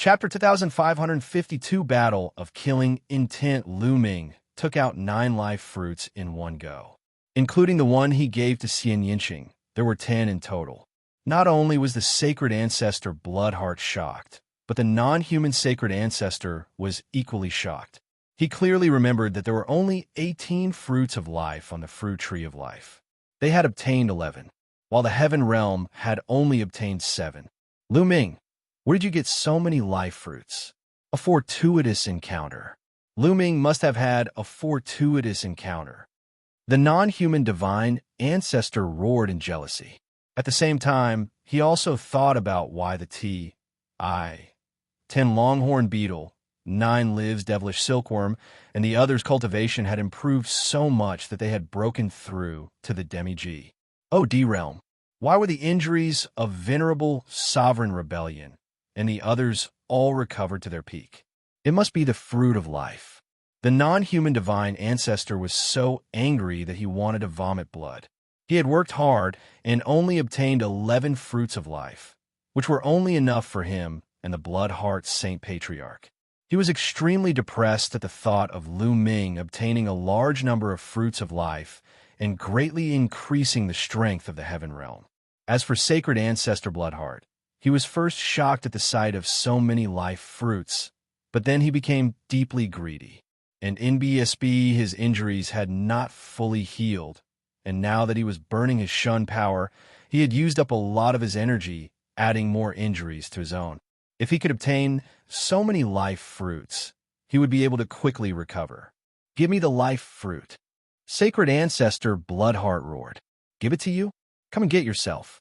Chapter 2552 Battle of Killing Intent. Lu Ming took out 9 life fruits in one go. Including the one he gave to Xianxia, there were 10 in total. Not only was the sacred ancestor Bloodheart shocked, but the non-human sacred ancestor was equally shocked. He clearly remembered that there were only 18 fruits of life on the fruit tree of life. They had obtained 11, while the heaven realm had only obtained 7. Lu Ming, where did you get so many life fruits? A fortuitous encounter. Lu Ming must have had a fortuitous encounter. The non-human divine ancestor roared in jealousy. At the same time, he also thought about why the 10 longhorn beetle, 9 lives devilish silkworm, and the others' cultivation had improved so much that they had broken through to the demi-G. Oh, D-realm, why were the injuries of venerable sovereign rebellion and the others all recovered to their peak? It must be the fruit of life. The non-human divine ancestor was so angry that he wanted to vomit blood. He had worked hard and only obtained 11 fruits of life, which were only enough for him and the Bloodheart Saint Patriarch. He was extremely depressed at the thought of Lu Ming obtaining a large number of fruits of life and greatly increasing the strength of the heaven realm. As for sacred ancestor Bloodheart, he was first shocked at the sight of so many life fruits, but then he became deeply greedy. And in BSB, his injuries had not fully healed, and now that he was burning his shun power, he had used up a lot of his energy, adding more injuries to his own. If he could obtain so many life fruits, he would be able to quickly recover. Give me the life fruit. Sacred ancestor Bloodheart roared. Give it to you? Come and get yourself.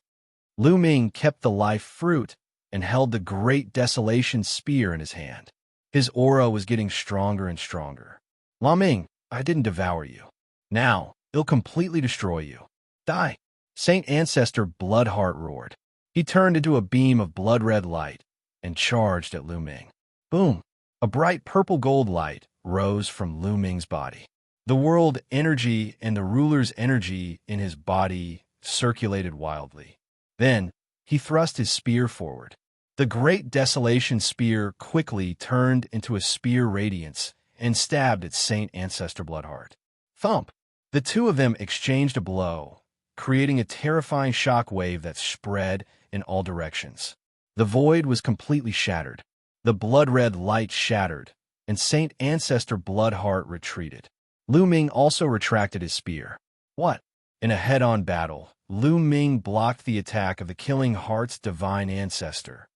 Lu Ming kept the life fruit and held the great desolation spear in his hand. His aura was getting stronger and stronger. Lu Ming, I didn't devour you. Now, it'll completely destroy you. Die. Saint Ancestor Bloodheart roared. He turned into a beam of blood-red light and charged at Lu Ming. Boom! A bright purple gold light rose from Lu Ming's body. The world energy and the ruler's energy in his body circulated wildly. Then, he thrust his spear forward. The great desolation spear quickly turned into a spear radiance and stabbed at Saint Ancestor Bloodheart. Thump! The two of them exchanged a blow, creating a terrifying shock wave that spread in all directions. The void was completely shattered. The blood-red light shattered, and Saint Ancestor Bloodheart retreated. Lu Ming also retracted his spear. What? In a head-on battle, Lu Ming blocked the attack of the Killing Heart's divine ancestor.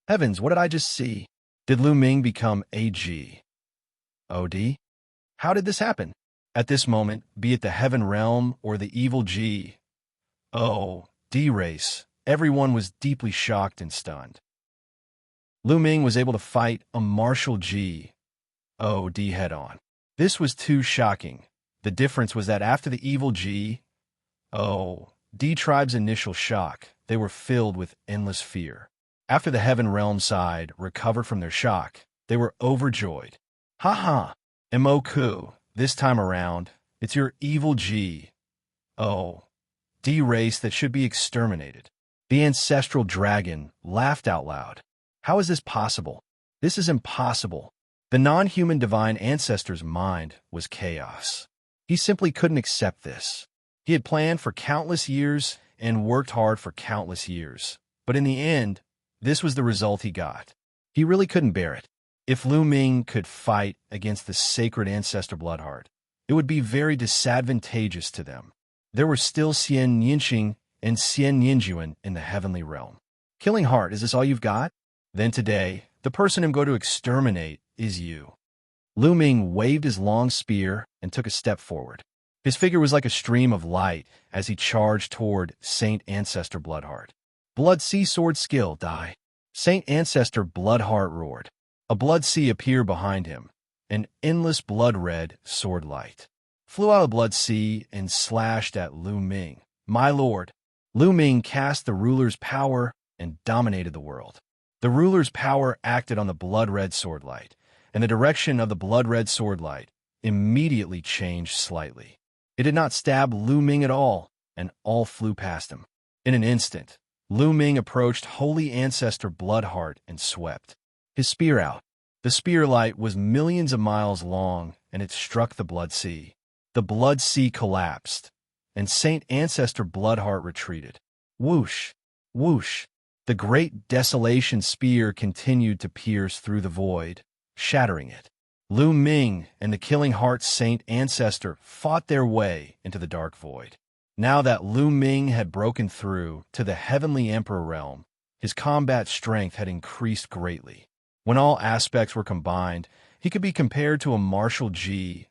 Heavens, what did I just see? Did Lu Ming become AG? OD? How did this happen? At this moment, be it the heaven realm or the evil G, D race, everyone was deeply shocked and stunned. Lu Ming was able to fight a martial G, D head-on. This was too shocking. The difference was that after the evil G, D tribe's initial shock, they were filled with endless fear. After the heaven realm side recovered from their shock, they were overjoyed. Ha, Moku, this time around, it's your evil G, D race that should be exterminated. The ancestral dragon laughed out loud. How is this possible? This is impossible. The non-human divine ancestor's mind was chaos. He simply couldn't accept this. He had planned for countless years and worked hard for countless years. But in the end, this was the result he got. He really couldn't bear it. If Lu Ming could fight against the sacred ancestor Bloodheart, it would be very disadvantageous to them. There were still Xianxia and Xianxia in the heavenly realm. Killing Heart, is this all you've got? Then today, the person I'm going to exterminate is you. Lu Ming waved his long spear and took a step forward. His figure was like a stream of light as he charged toward Saint Ancestor Bloodheart. Blood Sea Sword Skill, die. Saint Ancestor Bloodheart roared. A blood sea appeared behind him, an endless blood-red sword light. Flew out of the blood sea and slashed at Lu Ming. My lord! Lu Ming cast the ruler's power and dominated the world. The ruler's power acted on the blood-red sword light, and the direction of the blood-red sword light immediately changed slightly. It did not stab Lu Ming at all, and all flew past him. In an instant, Lu Ming approached Holy Ancestor Bloodheart and swept. his spear out. The spear light was millions of miles long, and it struck the Blood Sea. The Blood Sea collapsed, and Saint Ancestor Bloodheart retreated. Whoosh! Whoosh! The great desolation spear continued to pierce through the void, shattering it. Lu Ming and the Killing Heart Saint Ancestor fought their way into the dark void. Now that Lu Ming had broken through to the Heavenly Emperor realm, his combat strength had increased greatly. When all aspects were combined, he could be compared to a martial G.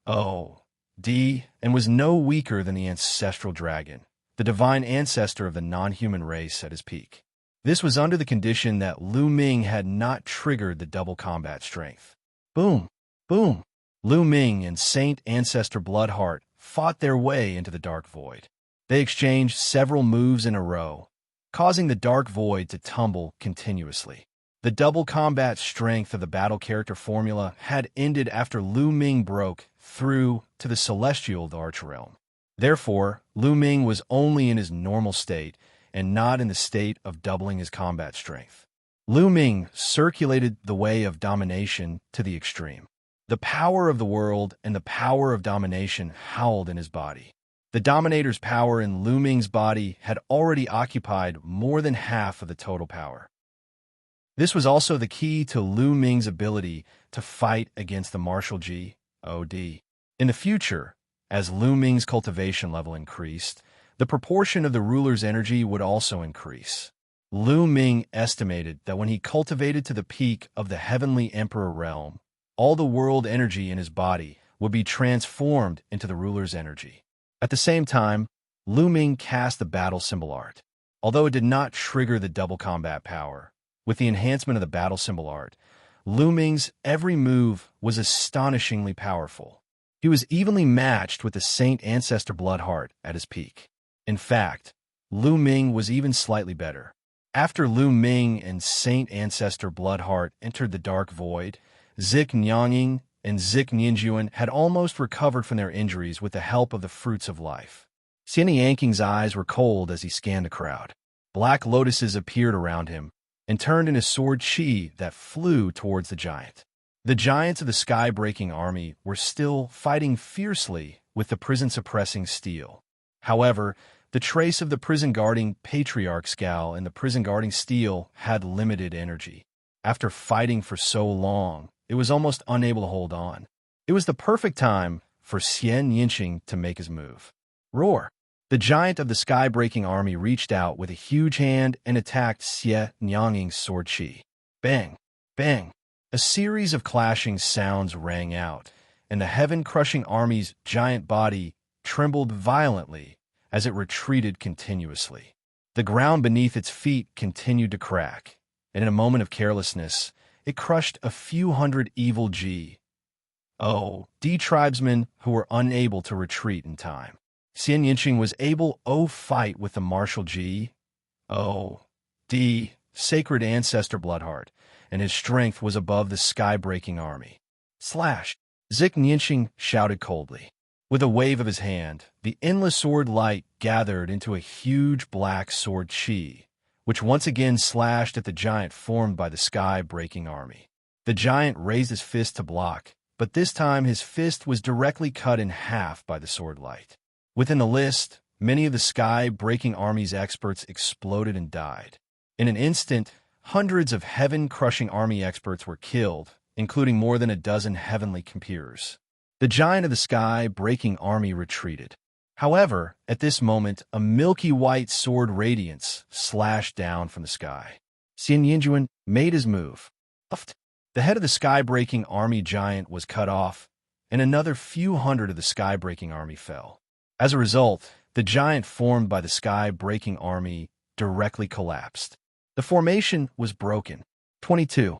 O. D. and was no weaker than the ancestral dragon, the divine ancestor of the non-human race at his peak. This was under the condition that Lu Ming had not triggered the double combat strength. Boom! Boom! Lu Ming and Saint Ancestor Bloodheart fought their way into the dark void. They exchanged several moves in a row, causing the dark void to tumble continuously. The double combat strength of the battle character formula had ended after Lu Ming broke through to the celestial arch realm. Therefore, Lu Ming was only in his normal state and not in the state of doubling his combat strength. Lu Ming circulated the way of domination to the extreme. The power of the world and the power of domination howled in his body. The Dominator's power in Lu Ming's body had already occupied more than half of the total power. This was also the key to Lu Ming's ability to fight against the martial G. O. D. In the future, as Lu Ming's cultivation level increased, the proportion of the ruler's energy would also increase. Lu Ming estimated that when he cultivated to the peak of the Heavenly Emperor realm, all the world energy in his body would be transformed into the ruler's energy. At the same time, Lu Ming cast the battle symbol art. Although it did not trigger the double combat power, with the enhancement of the battle symbol art, Lu Ming's every move was astonishingly powerful. He was evenly matched with the Saint Ancestor Bloodheart at his peak. In fact, Lu Ming was even slightly better. After Lu Ming and Saint Ancestor Bloodheart entered the dark void, Xianxia and Xianxia had almost recovered from their injuries with the help of the fruits of life. Xianxia's eyes were cold as he scanned the crowd. Black lotuses appeared around him and turned in a sword chi that flew towards the giant. The giants of the sky-breaking army were still fighting fiercely with the prison-suppressing steel. However, the trace of the prison-guarding patriarch scowl and the prison-guarding steel had limited energy. After fighting for so long, it was almost unable to hold on. It was the perfect time for Xianxia to make his move. Roar! The giant of the sky-breaking army reached out with a huge hand and attacked Xianxia's sword chi. Bang! Bang! A series of clashing sounds rang out, and the heaven-crushing army's giant body trembled violently as it retreated continuously. The ground beneath its feet continued to crack, and in a moment of carelessness, it crushed a few hundred evil G. O. D. tribesmen who were unable to retreat in time. Xianxia was able to fight with the martial G. O. D. Sacred Ancestor Bloodheart, and his strength was above the sky-breaking army. Slash! Xianxia shouted coldly. With a wave of his hand, the endless sword light gathered into a huge black sword chi, which once again slashed at the giant formed by the sky-breaking army. The giant raised his fist to block, but this time his fist was directly cut in half by the sword light. Within the list, many of the sky-breaking army's experts exploded and died. In an instant, hundreds of heaven-crushing army experts were killed, including more than a dozen heavenly computers. The giant of the sky-breaking army retreated. However, at this moment, a milky white sword radiance slashed down from the sky. Xianxia made his move. The head of the sky-breaking army giant was cut off, and another few hundred of the sky-breaking army fell. As a result, the giant formed by the sky-breaking army directly collapsed. The formation was broken. 22.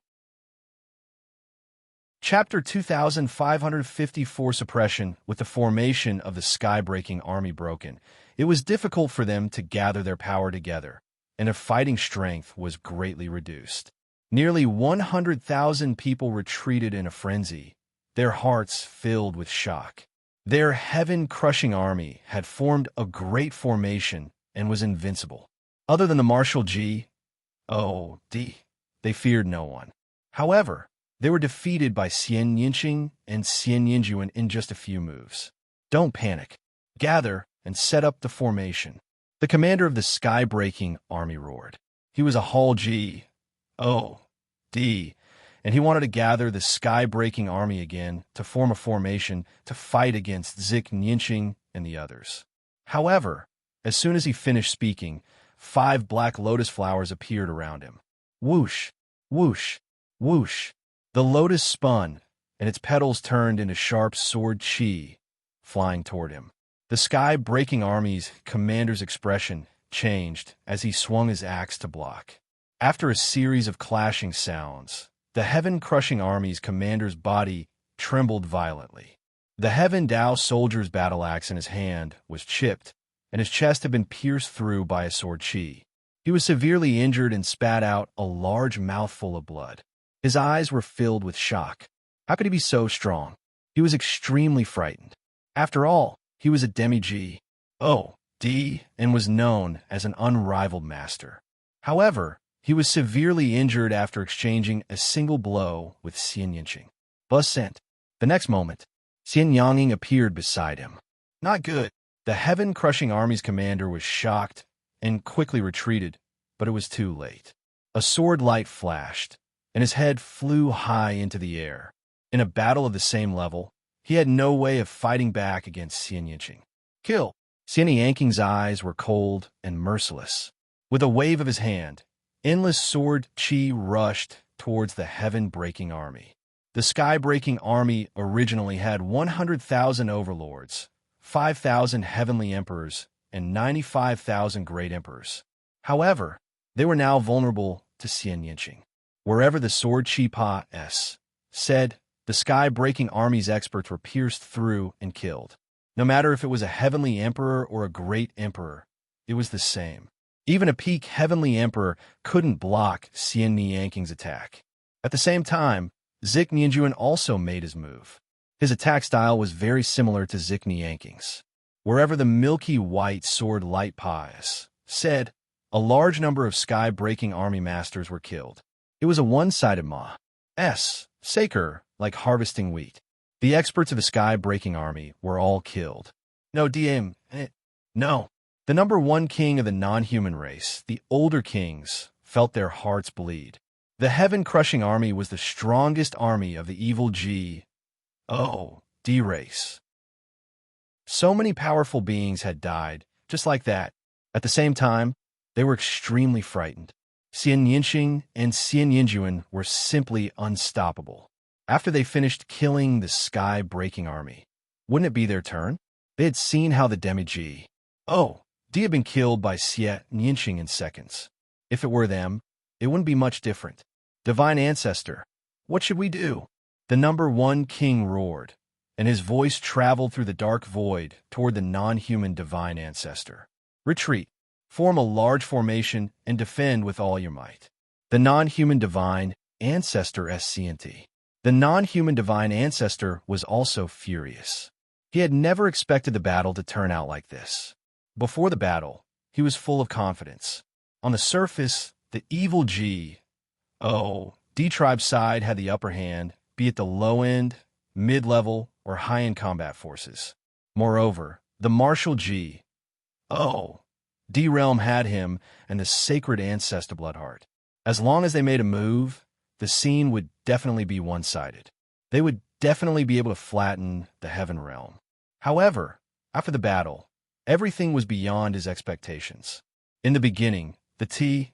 Chapter 2554 Suppression. With the formation of the sky-breaking army broken, it was difficult for them to gather their power together, and their fighting strength was greatly reduced. Nearly 100,000 people retreated in a frenzy, their hearts filled with shock. Their heaven-crushing army had formed a great formation and was invincible. Other than the martial G. O. D., they feared no one. However, they were defeated by Xianxia and Xianxia in just a few moves. Don't panic. Gather and set up the formation. The commander of the sky-breaking army roared. He was a Hall G. O. D. And he wanted to gather the sky-breaking army again to form a formation to fight against Xianxia and the others. However, as soon as he finished speaking, 5 black lotus flowers appeared around him. Whoosh, whoosh, whoosh. The lotus spun, and its petals turned into sharp sword chi, flying toward him. The sky-breaking army's commander's expression changed as he swung his axe to block. After a series of clashing sounds, the heaven-crushing army's commander's body trembled violently. The Heaven Dao soldier's battle axe in his hand was chipped, and his chest had been pierced through by a sword chi. He was severely injured and spat out a large mouthful of blood. His eyes were filled with shock. How could he be so strong? He was extremely frightened. After all, he was a demi-G. O.D. and was known as an unrivaled master. However, he was severely injured after exchanging a single blow with Xianxia. Buzz sent. The next moment, Xianxia appeared beside him. Not good. The heaven-crushing army's commander was shocked and quickly retreated, but it was too late. A sword light flashed, and his head flew high into the air. In a battle of the same level, he had no way of fighting back against Xianxia. Kill! Xianxia's eyes were cold and merciless. With a wave of his hand, endless sword chi rushed towards the heaven-breaking army. The sky-breaking army originally had 100,000 overlords, 5,000 heavenly emperors, and 95,000 great emperors. However, they were now vulnerable to Xianxia. Wherever the sword chi pa s said, the sky-breaking army's experts were pierced through and killed. No matter if it was a heavenly emperor or a great emperor, it was the same. Even a peak heavenly emperor couldn't block Xianxia's attack. At the same time, Xianxia also made his move. His attack style was very similar to Xianxia's. Wherever the milky white sword light pies said, a large number of sky-breaking army masters were killed. It was a one-sided Saker, like harvesting wheat. The experts of the sky-breaking army were all killed. No. The number 1 king of the non-human race, the older kings, felt their hearts bleed. The heaven-crushing army was the strongest army of the evil G.O.D. race. So many powerful beings had died, just like that. At the same time, they were extremely frightened. Xianxia and Xianxia were simply unstoppable. After they finished killing the sky-breaking army, wouldn't it be their turn? They had seen how the demi-G.O.D. had been killed by Xianxia in seconds. If it were them, it wouldn't be much different. Divine Ancestor, what should we do? The number 1 king roared, and his voice traveled through the dark void toward the non-human Divine Ancestor. Retreat. Form a large formation and defend with all your might. The non-human Divine Ancestor SCNT. The non-human Divine Ancestor was also furious. He had never expected the battle to turn out like this. Before the battle, he was full of confidence. On the surface, the evil G.O.D. tribe side had the upper hand, be it the low-end, mid-level, or high-end combat forces. Moreover, the martial G.O.D. realm had him and the sacred ancestor Bloodheart. As long as they made a move, the scene would definitely be one-sided. They would definitely be able to flatten the heaven realm. However, after the battle, everything was beyond his expectations. In the beginning, the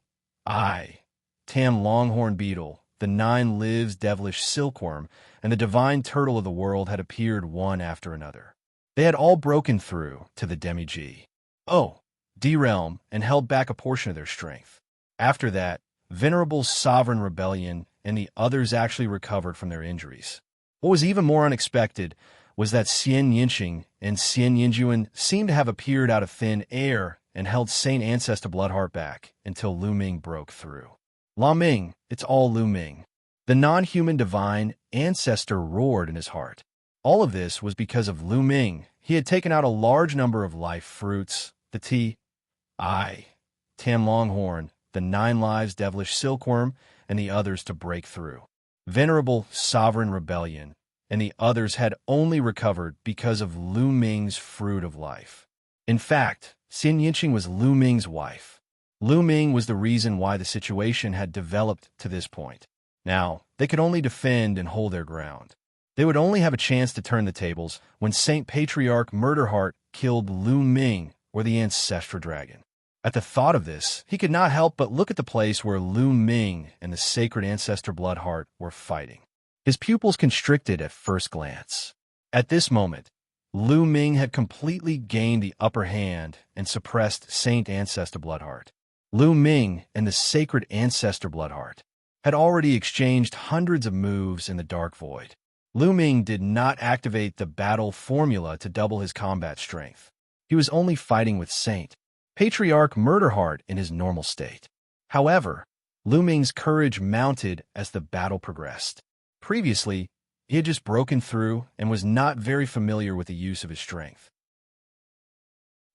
Tam Longhorn Beetle, the 9 Lives Devilish Silkworm, and the Divine Turtle of the World had appeared one after another. They had all broken through to the demi-G.O.D. realm and held back a portion of their strength. After that, Venerable Sovereign Rebellion and the others actually recovered from their injuries. What was even more unexpected was that Xianxia and Xianxia seemed to have appeared out of thin air and held Saint Ancestor Bloodheart back until Lu Ming broke through. La Ming, it's all Lu Ming. The non-human Divine Ancestor roared in his heart. All of this was because of Lu Ming. He had taken out a large number of life fruits, the Tam Longhorn, the 9 Lives Devilish Silkworm, and the others to break through. Venerable Sovereign Rebellion, and the others had only recovered because of Lu Ming's fruit of life. In fact, Xianxia was Lu Ming's wife. Lu Ming was the reason why the situation had developed to this point. Now, they could only defend and hold their ground. They would only have a chance to turn the tables when Saint Patriarch Murderheart killed Lu Ming, or the ancestral dragon. At the thought of this, he could not help but look at the place where Lu Ming and the sacred ancestor Bloodheart were fighting. His pupils constricted at first glance. At this moment, Lu Ming had completely gained the upper hand and suppressed Saint Ancestor Bloodheart. Lu Ming and the sacred ancestor Bloodheart had already exchanged hundreds of moves in the Dark Void. Lu Ming did not activate the battle formula to double his combat strength. He was only fighting with Saint Patriarch Murderheart in his normal state. However, Lu Ming's courage mounted as the battle progressed. Previously, he had just broken through and was not very familiar with the use of his strength.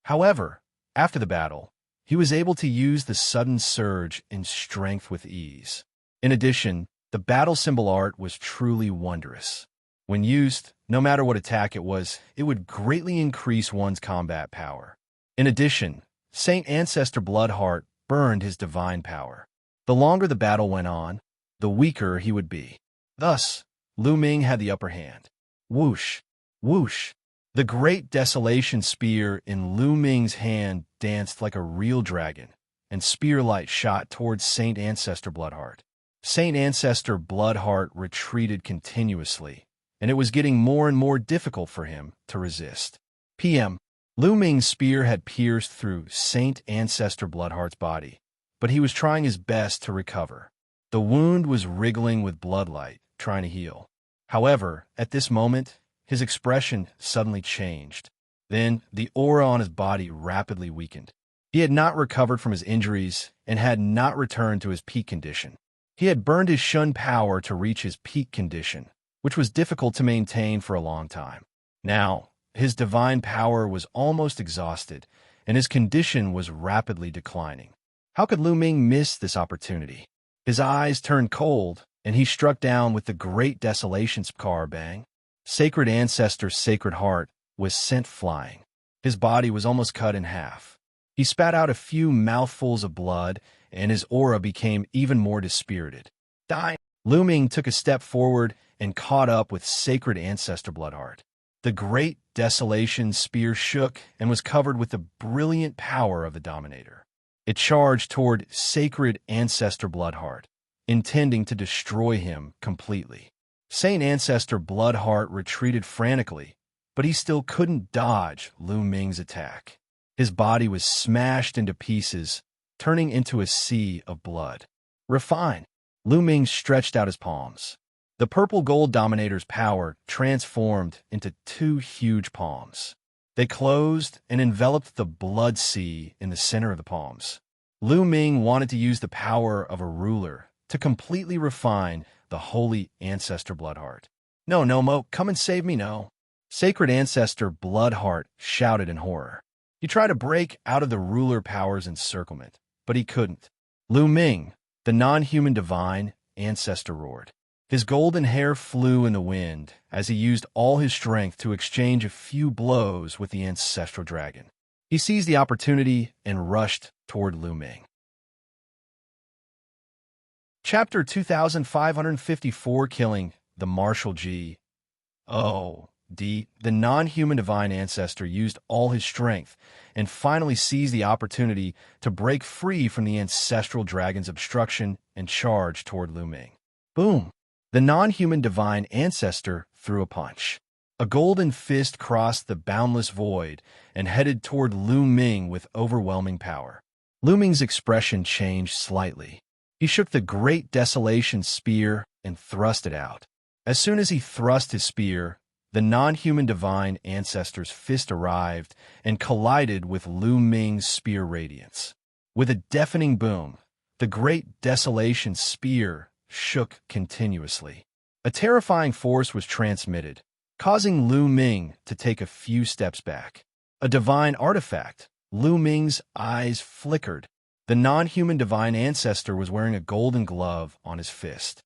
However, after the battle, he was able to use the sudden surge in strength with ease. In addition, the battle symbol art was truly wondrous. When used, no matter what attack it would greatly increase one's combat power. In addition, Saint Ancestor Bloodheart burned his divine power. The longer the battle went on, the weaker he would be. Thus, Lu Ming had the upper hand. Whoosh! Whoosh! The great desolation spear in Lu Ming's hand danced like a real dragon, and spear light shot towards Saint Ancestor Bloodheart. Saint Ancestor Bloodheart retreated continuously, and it was getting more and more difficult for him to resist. PM. Lu Ming's spear had pierced through Saint Ancestor Bloodheart's body, but he was trying his best to recover. The wound was wriggling with bloodlight, trying to heal. However, at this moment, his expression suddenly changed. Then, the aura on his body rapidly weakened. He had not recovered from his injuries and had not returned to his peak condition. He had burned his Shun power to reach his peak condition, which was difficult to maintain for a long time. Now, his divine power was almost exhausted, and his condition was rapidly declining. How could Lu Ming miss this opportunity? His eyes turned cold, and he struck down with the great desolation scar bang. Sacred Ancestor's Sacred Heart was sent flying. His body was almost cut in half. He spat out a few mouthfuls of blood, and his aura became even more dispirited. Dying, Lu Ming took a step forward and caught up with Sacred Ancestor Bloodheart. The great desolation spear shook and was covered with the brilliant power of the Dominator. It charged toward Sacred Ancestor Bloodheart, intending to destroy him completely. Saint Ancestor Bloodheart retreated frantically, but he still couldn't dodge Lu Ming's attack. His body was smashed into pieces, turning into a sea of blood. Refined, Lu Ming stretched out his palms. The purple-gold Dominator's power transformed into two huge palms. They closed and enveloped the blood sea in the center of the palms. Lu Ming wanted to use the power of a ruler to completely refine the holy Ancestor Bloodheart. No, Mo, come and save me, no. Sacred Ancestor Bloodheart shouted in horror. He tried to break out of the ruler power's encirclement, but he couldn't. Lu Ming, the non-human divine ancestor, roared. His golden hair flew in the wind as he used all his strength to exchange a few blows with the ancestral dragon. He seized the opportunity and rushed toward Lu Ming. Chapter 2554, Killing the Martial G. The non-human divine ancestor used all his strength and finally seized the opportunity to break free from the ancestral dragon's obstruction and charge toward Lu Ming. Boom! The non-human divine ancestor threw a punch. A golden fist crossed the boundless void and headed toward Lu Ming with overwhelming power. Lu Ming's expression changed slightly. He shook the great desolation spear and thrust it out. As soon as he thrust his spear, the non-human divine ancestor's fist arrived and collided with Lu Ming's spear radiance. With a deafening boom, the great desolation spear shook continuously. A terrifying force was transmitted, causing Lu Ming to take a few steps back. A divine artifact, Lu Ming's eyes flickered. The non-human divine ancestor was wearing a golden glove on his fist.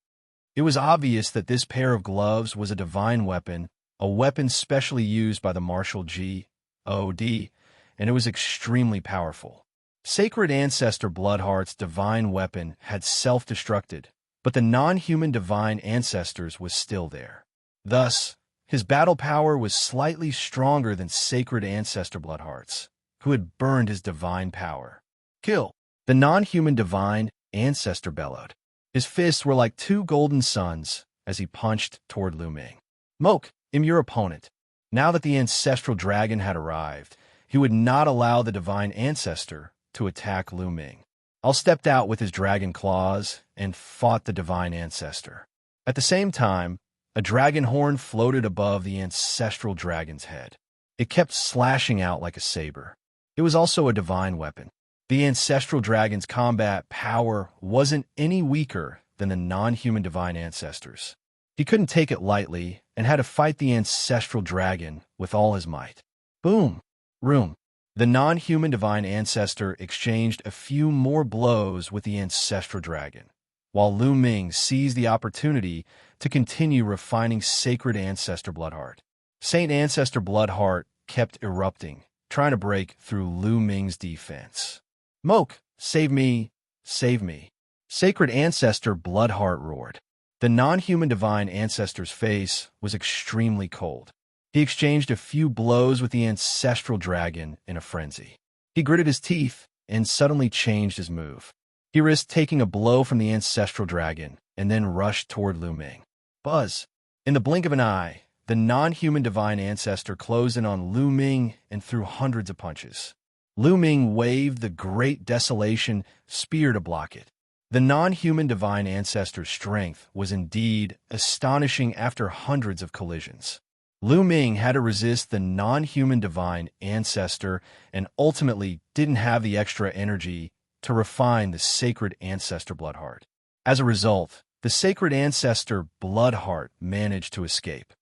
It was obvious that this pair of gloves was a divine weapon, a weapon specially used by the martial God, and it was extremely powerful. Sacred Ancestor Bloodheart's divine weapon had self-destructed, but the non-human divine ancestors was still there. Thus, his battle power was slightly stronger than Sacred Ancestor Bloodheart's, who had burned his divine power. Kill! The non-human divine ancestor bellowed. His fists were like two golden suns as he punched toward Lu Ming. Moke, am your opponent. Now that the ancestral dragon had arrived, he would not allow the divine ancestor to attack Lu Ming. Al stepped out with his dragon claws and fought the divine ancestor. At the same time, a dragon horn floated above the ancestral dragon's head. It kept slashing out like a saber. It was also a divine weapon. The ancestral dragon's combat power wasn't any weaker than the non-human divine ancestors. He couldn't take it lightly and had to fight the ancestral dragon with all his might. Boom! Room. The non-human divine ancestor exchanged a few more blows with the ancestral dragon, while Lu Ming seized the opportunity to continue refining Sacred Ancestor Bloodheart. Saint Ancestor Bloodheart kept erupting, trying to break through Lu Ming's defense. Moke, save me, save me. Sacred Ancestor Bloodheart roared. The non-human divine ancestor's face was extremely cold. He exchanged a few blows with the ancestral dragon in a frenzy. He gritted his teeth and suddenly changed his move. He risked taking a blow from the ancestral dragon and then rushed toward Lu Ming. Buzz! In the blink of an eye, the non-human divine ancestor closed in on Lu Ming and threw hundreds of punches. Lu Ming waved the Great Desolation spear to block it. The non-human divine ancestor's strength was indeed astonishing after hundreds of collisions. Lu Ming had to resist the non-human divine ancestor and ultimately didn't have the extra energy to refine the Sacred Ancestor Bloodheart. As a result, the Sacred Ancestor Bloodheart managed to escape.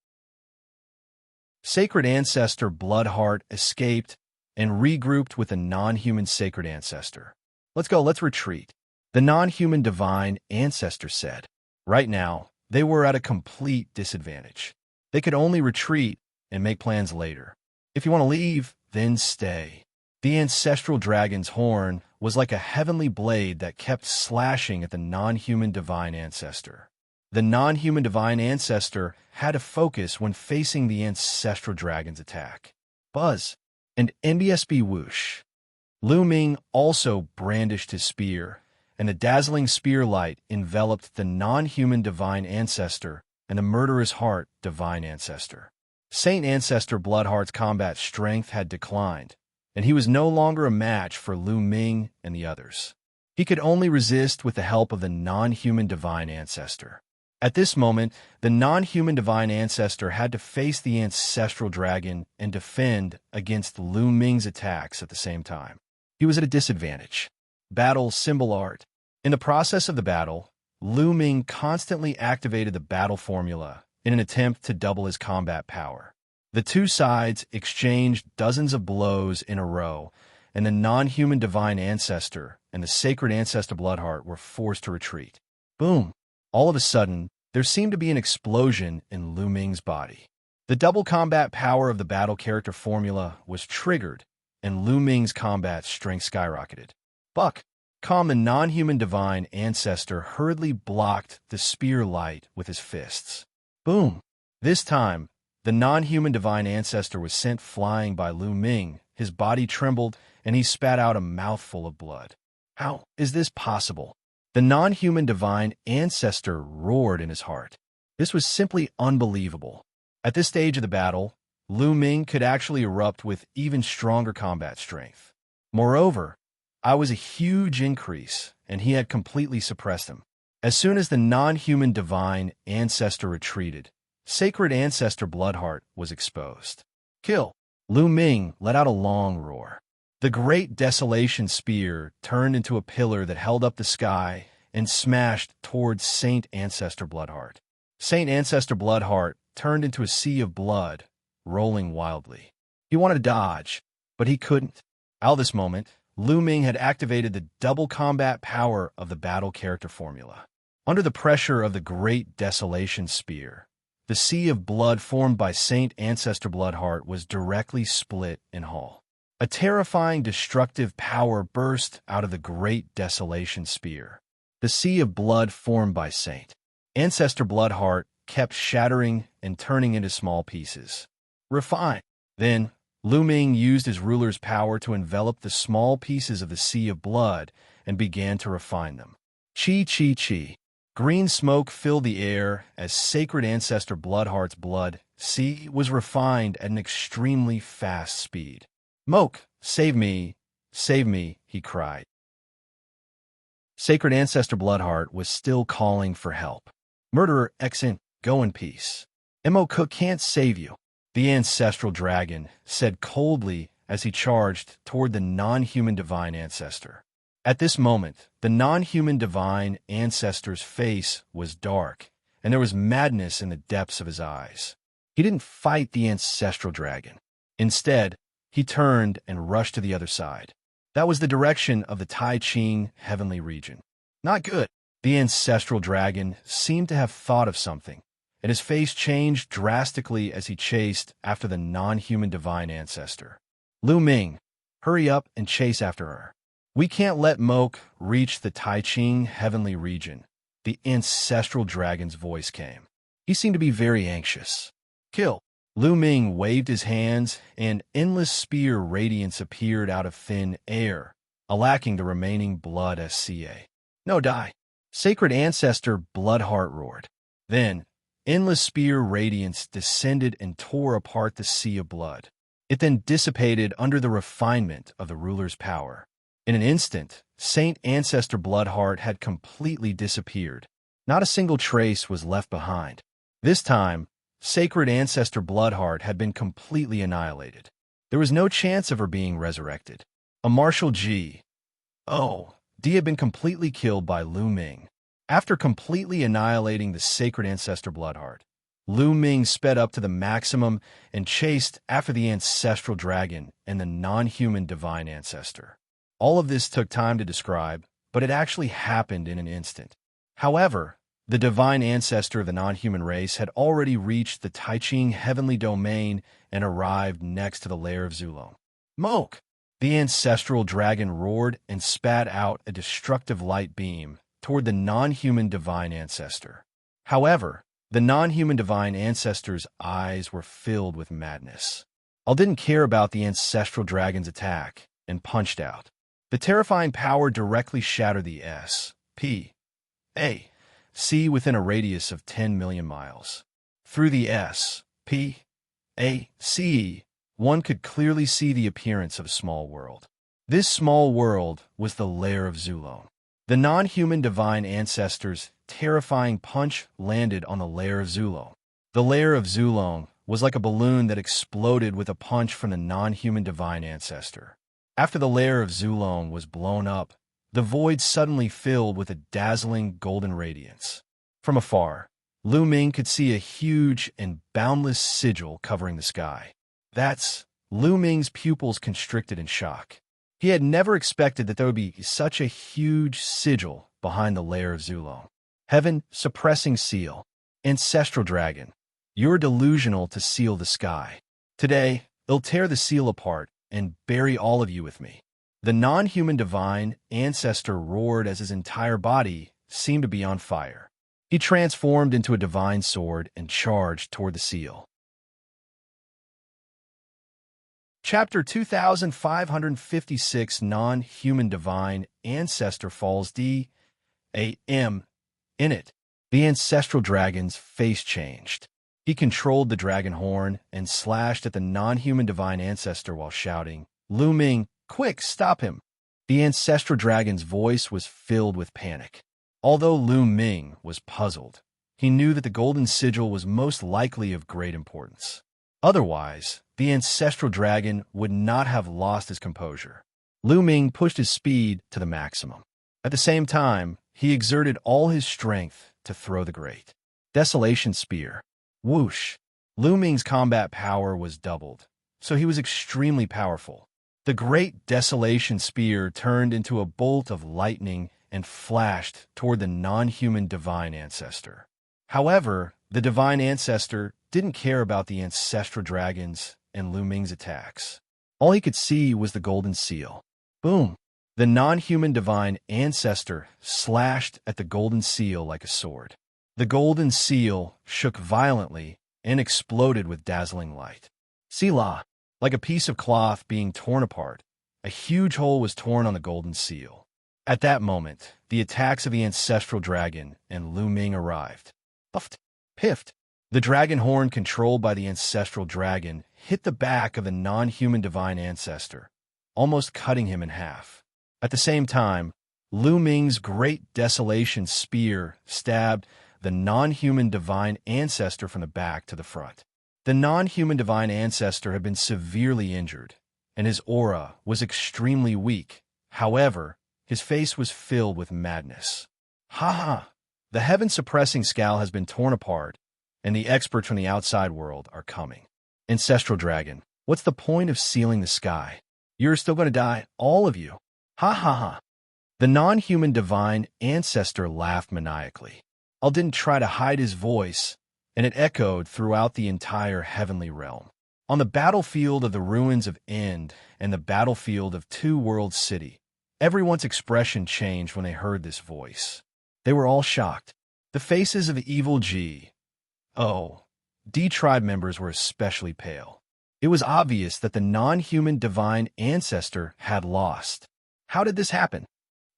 Sacred Ancestor Bloodheart escaped and regrouped with the non-human Sacred Ancestor. Let's go, let's retreat. The non-human divine ancestor said. Right now, they were at a complete disadvantage. They could only retreat and make plans later. If you want to leave, then stay. The ancestral dragon's horn was like a heavenly blade that kept slashing at the non-human divine ancestor. The non-human divine ancestor had to focus when facing the ancestral dragon's attack. Buzz! And NBSB whoosh. Lu Ming also brandished his spear, and the dazzling spear light enveloped the non-human divine ancestor and the murderous heart divine ancestor. Saint Ancestor Bloodheart's combat strength had declined, and he was no longer a match for Lu Ming and the others. He could only resist with the help of the non-human divine ancestor. At this moment, the non-human divine ancestor had to face the ancestral dragon and defend against Lu Ming's attacks at the same time. He was at a disadvantage. Battle symbol art. In the process of the battle, Lu Ming constantly activated the battle formula in an attempt to double his combat power. The two sides exchanged dozens of blows in a row, and the non-human divine ancestor and the Sacred Ancestor Bloodheart were forced to retreat. Boom! All of a sudden, there seemed to be an explosion in Lu Ming's body. The double combat power of the battle character formula was triggered, and Lu Ming's combat strength skyrocketed. Buck! Calm, the non-human divine ancestor hurriedly blocked the spear light with his fists. Boom! This time, the non-human divine ancestor was sent flying by Lu Ming. His body trembled, and he spat out a mouthful of blood. How is this possible? The non-human divine ancestor roared in his heart. This was simply unbelievable. At this stage of the battle, Lu Ming could actually erupt with even stronger combat strength. Moreover, I was a huge increase, and he had completely suppressed him. As soon as the non-human divine ancestor retreated, Sacred Ancestor Bloodheart was exposed. Kill! Lu Ming let out a long roar. The Great Desolation spear turned into a pillar that held up the sky and smashed towards Saint Ancestor Bloodheart. Saint Ancestor Bloodheart turned into a sea of blood, rolling wildly. He wanted to dodge, but he couldn't. At this moment, Lu Ming had activated the double combat power of the battle character formula. Under the pressure of the Great Desolation Spear, the sea of blood formed by Saint Ancestor Bloodheart was directly split in half. A terrifying, destructive power burst out of the Great Desolation Spear. The sea of blood formed by Saint Ancestor Bloodheart kept shattering and turning into small pieces. Refine. Then, Lu Ming used his ruler's power to envelop the small pieces of the sea of blood and began to refine them. Chi, chi, chi. Green smoke filled the air as Sacred Ancestor Bloodheart's blood sea was refined at an extremely fast speed. "Moke, save me, he cried. Sacred Ancestor Bloodheart was still calling for help. "Murderer Exin, go in peace. Moke can't save you," the ancestral dragon said coldly as he charged toward the non-human divine ancestor. At this moment, the non-human divine ancestor's face was dark, and there was madness in the depths of his eyes. He didn't fight the ancestral dragon. Instead, he turned and rushed to the other side. That was the direction of the Tai Ching heavenly region. Not good. The ancestral dragon seemed to have thought of something, and his face changed drastically as he chased after the non-human divine ancestor. "Lu Ming, hurry up and chase after her. We can't let Moke reach the Tai Ching heavenly region," the ancestral dragon's voice came. He seemed to be very anxious. "Kill." Lu Ming waved his hands, and endless spear radiance appeared out of thin air, lacking the remaining blood SCA. "No, die." Sacred Ancestor Bloodheart roared. Then, endless spear radiance descended and tore apart the sea of blood. It then dissipated under the refinement of the ruler's power. In an instant, Saint Ancestor Bloodheart had completely disappeared. Not a single trace was left behind. This time, Sacred Ancestor Bloodheart had been completely annihilated. There was no chance of her being resurrected. A Marshal G. O. D had been completely killed by Lu Ming. After completely annihilating the Sacred Ancestor Bloodheart, Lu Ming sped up to the maximum and chased after the ancestral dragon and the non-human divine ancestor. All of this took time to describe, but it actually happened in an instant. However, the divine ancestor of the non-human race had already reached the Tai Ching heavenly domain and arrived next to the lair of Zulong. "Moke!" The ancestral dragon roared and spat out a destructive light beam toward the non-human divine ancestor. However, the non-human divine ancestor's eyes were filled with madness. Al didn't care about the ancestral dragon's attack and punched out. The terrifying power directly shattered the S.P.A. sea within a radius of 10 million miles. Through the S.P.A.C., one could clearly see the appearance of a small world. This small world was the lair of Zulong. The non-human divine ancestor's terrifying punch landed on the lair of Zulong. The lair of Zulong was like a balloon that exploded with a punch from the non-human divine ancestor. After the lair of Zulong was blown up, the void suddenly filled with a dazzling golden radiance. From afar, Lu Ming could see a huge and boundless sigil covering the sky. That's Lu Ming's pupils constricted in shock. He had never expected that there would be such a huge sigil behind the lair of Zulong. Heaven suppressing seal. Ancestral dragon, you're delusional to seal the sky. Today, it'll tear the seal apart and bury all of you with me. The non-human divine ancestor roared as his entire body seemed to be on fire. He transformed into a divine sword and charged toward the seal. Chapter 2556 Non-Human Divine Ancestor Falls D.A.M. In it, the ancestral dragon's face changed. He controlled the dragon horn and slashed at the non-human divine ancestor while shouting, "Lu Ming, quick, stop him!" The ancestral dragon's voice was filled with panic. Although Lu Ming was puzzled, he knew that the golden sigil was most likely of great importance. Otherwise, the ancestral dragon would not have lost his composure. Lu Ming pushed his speed to the maximum. At the same time, he exerted all his strength to throw the great Desolation Spear. Whoosh! Lu Ming's combat power was doubled, so he was extremely powerful. The great Desolation Spear turned into a bolt of lightning and flashed toward the non-human divine ancestor. However, the divine ancestor didn't care about the ancestral dragons and Lu Ming's attacks. All he could see was the golden seal. Boom! The non-human divine ancestor slashed at the golden seal like a sword. The golden seal shook violently and exploded with dazzling light. Selah, like a piece of cloth being torn apart, a huge hole was torn on the golden seal. At that moment, the attacks of the ancestral dragon and Lu Ming arrived. Puffed, piffed. The dragon horn controlled by the ancestral dragon hit the back of the non-human divine ancestor, almost cutting him in half. At the same time, Lu Ming's great desolation spear stabbed the non-human divine ancestor from the back to the front. The non-human divine ancestor had been severely injured, and his aura was extremely weak. However, his face was filled with madness. Ha ha! The heaven-suppressing scowl has been torn apart, and the experts from the outside world are coming. Ancestral dragon, what's the point of sealing the sky? You're still going to die, all of you. Ha ha ha! The non-human divine ancestor laughed maniacally. Al didn't try to hide his voice, and it echoed throughout the entire heavenly realm. On the battlefield of the ruins of End and the battlefield of Two Worlds City, everyone's expression changed when they heard this voice. They were all shocked. The faces of the evil D tribe members were especially pale. It was obvious that the non-human divine ancestor had lost. How did this happen?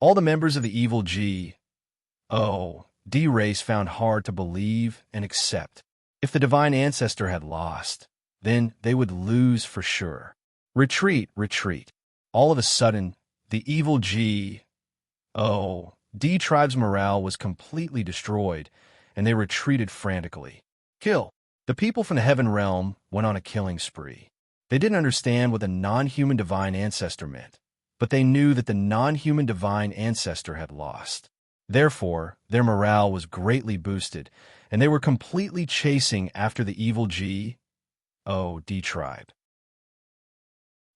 All the members of the evil D race found hard to believe and accept. If the divine ancestor had lost, then they would lose for sure. Retreat, retreat. All of a sudden, the evil D tribe's morale was completely destroyed, and they retreated frantically. Kill. The people from the heaven realm went on a killing spree. They didn't understand what the non-human divine ancestor meant, but they knew that the non-human divine ancestor had lost. Therefore, their morale was greatly boosted, and they were completely chasing after the evil D tribe.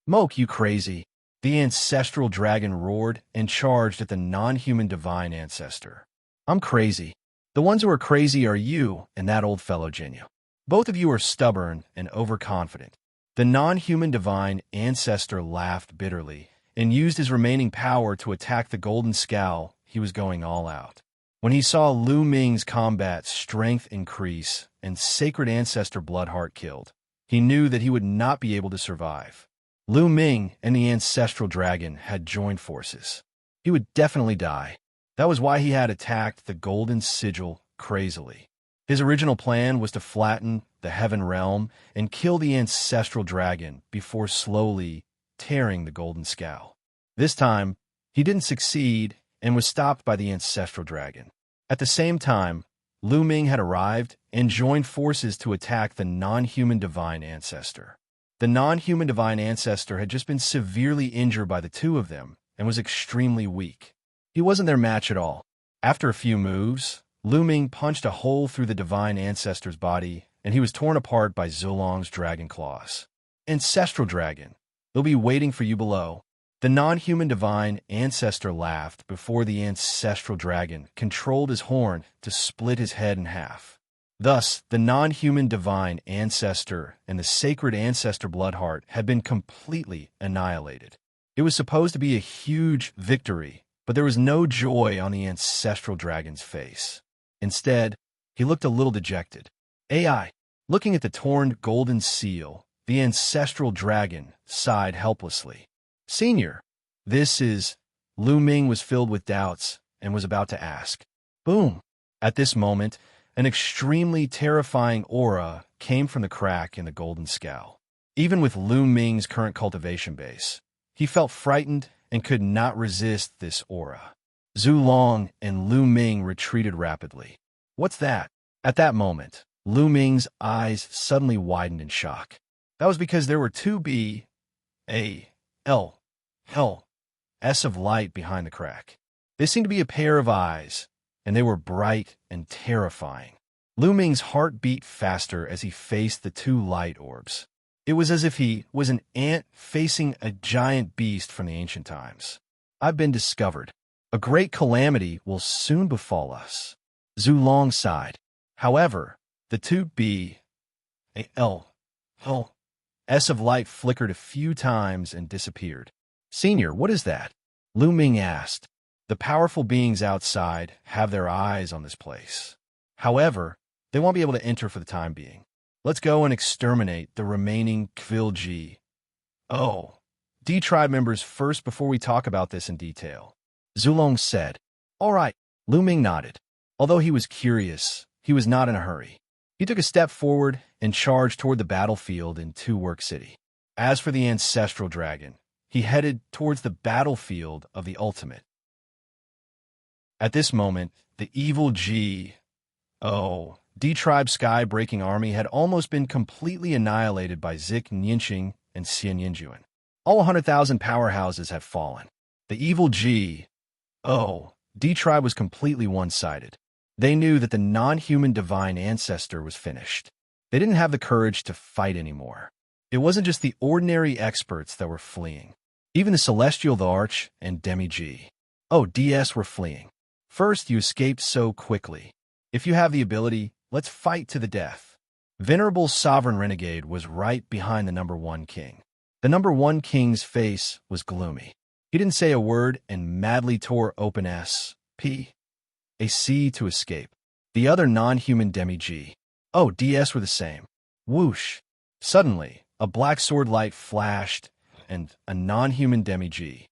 Moke, you crazy! The ancestral dragon roared and charged at the non-human divine ancestor. I'm crazy. The ones who are crazy are you and that old fellow Jinyu. Both of you are stubborn and overconfident. The non-human divine ancestor laughed bitterly and used his remaining power to attack the golden scowl. He was going all out. When he saw Lu Ming's combat strength increase and sacred ancestor Bloodheart killed, he knew that he would not be able to survive. Lu Ming and the ancestral dragon had joined forces. He would definitely die. That was why he had attacked the golden sigil crazily. His original plan was to flatten the heaven realm and kill the ancestral dragon before slowly tearing the golden scowl. This time, he didn't succeed and was stopped by the ancestral dragon. At the same time, Lu Ming had arrived and joined forces to attack the non-human divine ancestor. The non-human divine ancestor had just been severely injured by the two of them and was extremely weak. He wasn't their match at all. After a few moves, Lu Ming punched a hole through the divine ancestor's body, and he was torn apart by Zulong's dragon claws. Ancestral dragon, they'll be waiting for you below. The non-human divine ancestor laughed before the ancestral dragon controlled his horn to split his head in half. Thus, the non-human divine ancestor and the sacred ancestor Bloodheart had been completely annihilated. It was supposed to be a huge victory, but there was no joy on the ancestral dragon's face. Instead, he looked a little dejected. AI, looking at the torn golden seal, the ancestral dragon sighed helplessly. Senior, this is... Lu Ming was filled with doubts and was about to ask. Boom! At this moment, an extremely terrifying aura came from the crack in the golden scowl. Even with Lu Ming's current cultivation base, he felt frightened and could not resist this aura. Zulong and Lu Ming retreated rapidly. What's that? At that moment, Lu Ming's eyes suddenly widened in shock. That was because there were two S of light behind the crack. They seemed to be a pair of eyes, and they were bright and terrifying. Lu Ming's heart beat faster as he faced the two light orbs. It was as if he was an ant facing a giant beast from the ancient times. I've been discovered. A great calamity will soon befall us. Zhu Long sighed. However, the two S of light flickered a few times and disappeared. Senior, what is that? Lu Ming asked. The powerful beings outside have their eyes on this place. However, they won't be able to enter for the time being. Let's go and exterminate the remaining Kvilji. Oh, D tribe members first before we talk about this in detail. Zulong said. All right, Lu Ming nodded. Although he was curious, he was not in a hurry. He took a step forward and charged toward the battlefield in Two Work City. As for the ancestral dragon, he headed towards the battlefield of the ultimate. At this moment, the evil D-Tribe sky-breaking army had almost been completely annihilated by Zik Nianqing and Xian Yinjuan. All 100,000 powerhouses had fallen. The evil D-Tribe was completely one-sided. They knew that the non-human divine ancestor was finished. They didn't have the courage to fight anymore. It wasn't just the ordinary experts that were fleeing. Even the Celestial, the Arch, and Demi-G. DS were fleeing. First, you escaped so quickly. If you have the ability, let's fight to the death. Venerable Sovereign Renegade was right behind the number 1 king. The number 1 king's face was gloomy. He didn't say a word and madly tore open a C to escape. The other non-human Demi-G. DS were the same. Whoosh. Suddenly, a black sword light flashed, and a non-human Demi-G.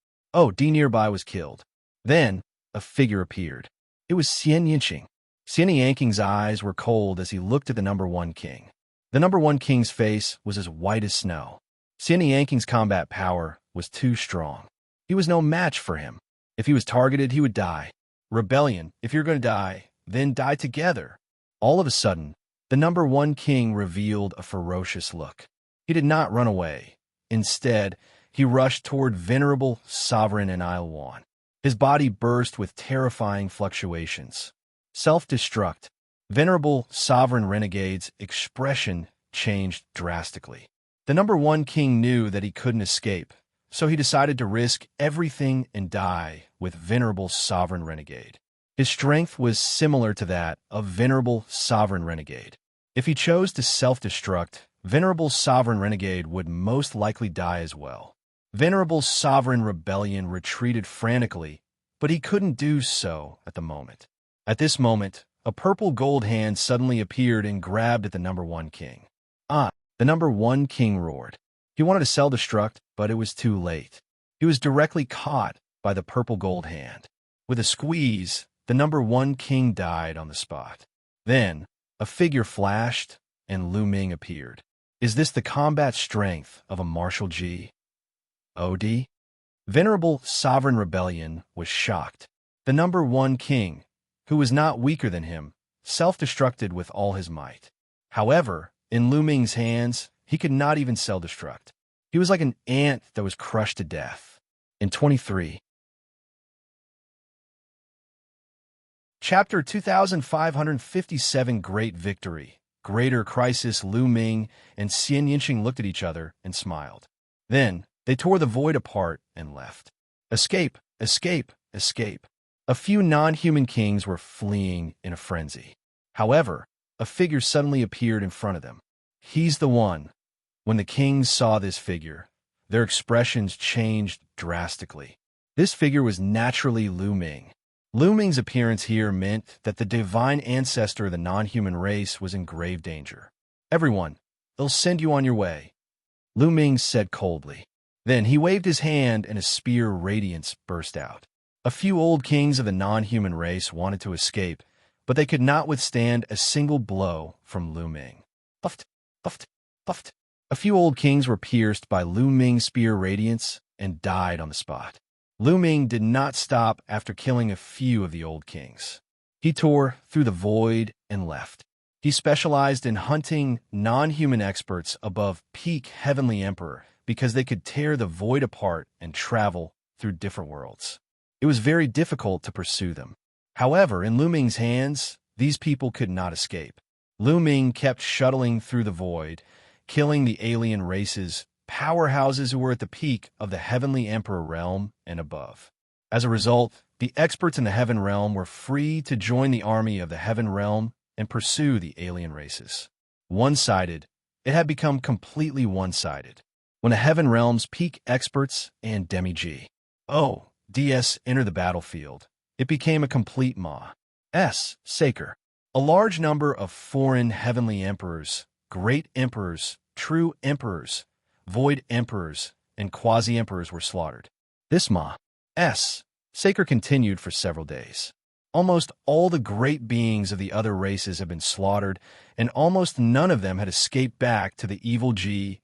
D nearby was killed. Then, a figure appeared. It was Xian Yinqing. Xian Yinqing's eyes were cold as he looked at the number 1 king. The number 1 king's face was as white as snow. Xian Yinqing's combat power was too strong. He was no match for him. If he was targeted, he would die. Rebellion, if you're going to die, then die together. All of a sudden, the number 1 king revealed a ferocious look. He did not run away. Instead, he rushed toward Venerable Sovereign and Ilwan. His body burst with terrifying fluctuations. Self-destruct. Venerable Sovereign Renegade's expression changed drastically. The number 1 king knew that he couldn't escape, so he decided to risk everything and die with Venerable Sovereign Renegade. His strength was similar to that of Venerable Sovereign Renegade. If he chose to self-destruct, Venerable Sovereign Renegade would most likely die as well. Venerable Sovereign Rebellion retreated frantically, but he couldn't do so at the moment. At this moment, a purple gold hand suddenly appeared and grabbed at the number 1 king. The number 1 king roared. He wanted to self-destruct, but it was too late. He was directly caught by the purple gold hand. With a squeeze, the number 1 king died on the spot. Then, a figure flashed, and Lu Ming appeared. Is this the combat strength of a martial OD? Venerable Sovereign Rebellion was shocked. The number 1 king, who was not weaker than him, self-destructed with all his might. However, in Lu Ming's hands, he could not even self-destruct. He was like an ant that was crushed to death. In 23. Chapter 2557 Great Victory. Greater Crisis. Lu Ming and Xian Yinqing looked at each other and smiled. Then, they tore the void apart and left. Escape, escape, escape. A few non-human kings were fleeing in a frenzy. However, a figure suddenly appeared in front of them. He's the one. When the kings saw this figure, their expressions changed drastically. This figure was naturally Lu Ming. Lu Ming's appearance here meant that the divine ancestor of the non-human race was in grave danger. Everyone, they'll send you on your way, Lu Ming said coldly. Then he waved his hand and a spear radiance burst out. A few old kings of the non-human race wanted to escape, but they could not withstand a single blow from Lu Ming. Puffed, puffed, puffed. A few old kings were pierced by Lu Ming's spear radiance and died on the spot. Lu Ming did not stop after killing a few of the old kings. He tore through the void and left. He specialized in hunting non-human experts above peak Heavenly Emperor because they could tear the void apart and travel through different worlds. It was very difficult to pursue them. However, in Lu Ming's hands, these people could not escape. Lu Ming kept shuttling through the void, killing the alien races, powerhouses who were at the peak of the Heavenly Emperor realm and above. As a result, the experts in the Heaven Realm were free to join the army of the Heaven Realm and pursue the alien races. One-sided, it had become completely one-sided. When the Heaven Realm's peak experts and demi-G, DS entered the battlefield, it became a complete Saker. A large number of foreign heavenly emperors, great emperors, true emperors, void emperors, and quasi-emperors were slaughtered. This Saker continued for several days. Almost all the great beings of the other races had been slaughtered, and almost none of them had escaped back to the evil D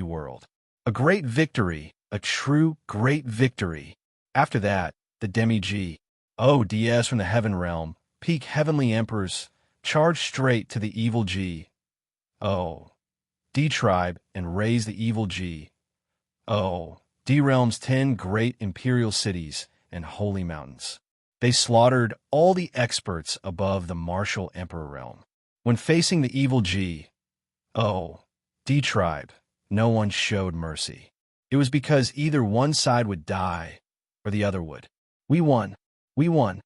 world. A great victory, a true great victory. After that, the demi-G, DS from the Heaven Realm, peak heavenly emperors, charged straight to the evil D tribe and razed the evil D realm's 10 great imperial cities and holy mountains. They slaughtered all the experts above the martial emperor realm. When facing the evil D tribe, no one showed mercy. It was because either one side would die or the other would. We won. We won.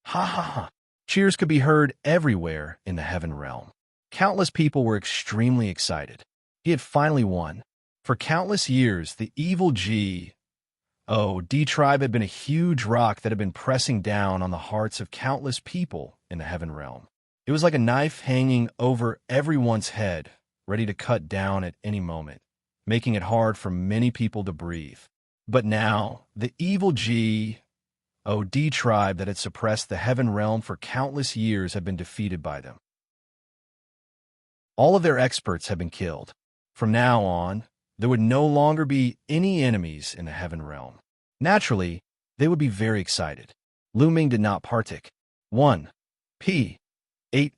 Ha ha ha. Cheers could be heard everywhere in the Heaven Realm. Countless people were extremely excited. He had finally won. For countless years, the evil D tribe had been a huge rock that had been pressing down on the hearts of countless people in the Heaven Realm. It was like a knife hanging over everyone's head, ready to cut down at any moment, making it hard for many people to breathe. But now, the evil D tribe that had suppressed the Heaven Realm for countless years had been defeated by them. All of their experts had been killed. From now on, there would no longer be any enemies in the Heaven Realm. Naturally, they would be very excited. Lu Ming did not partake. 8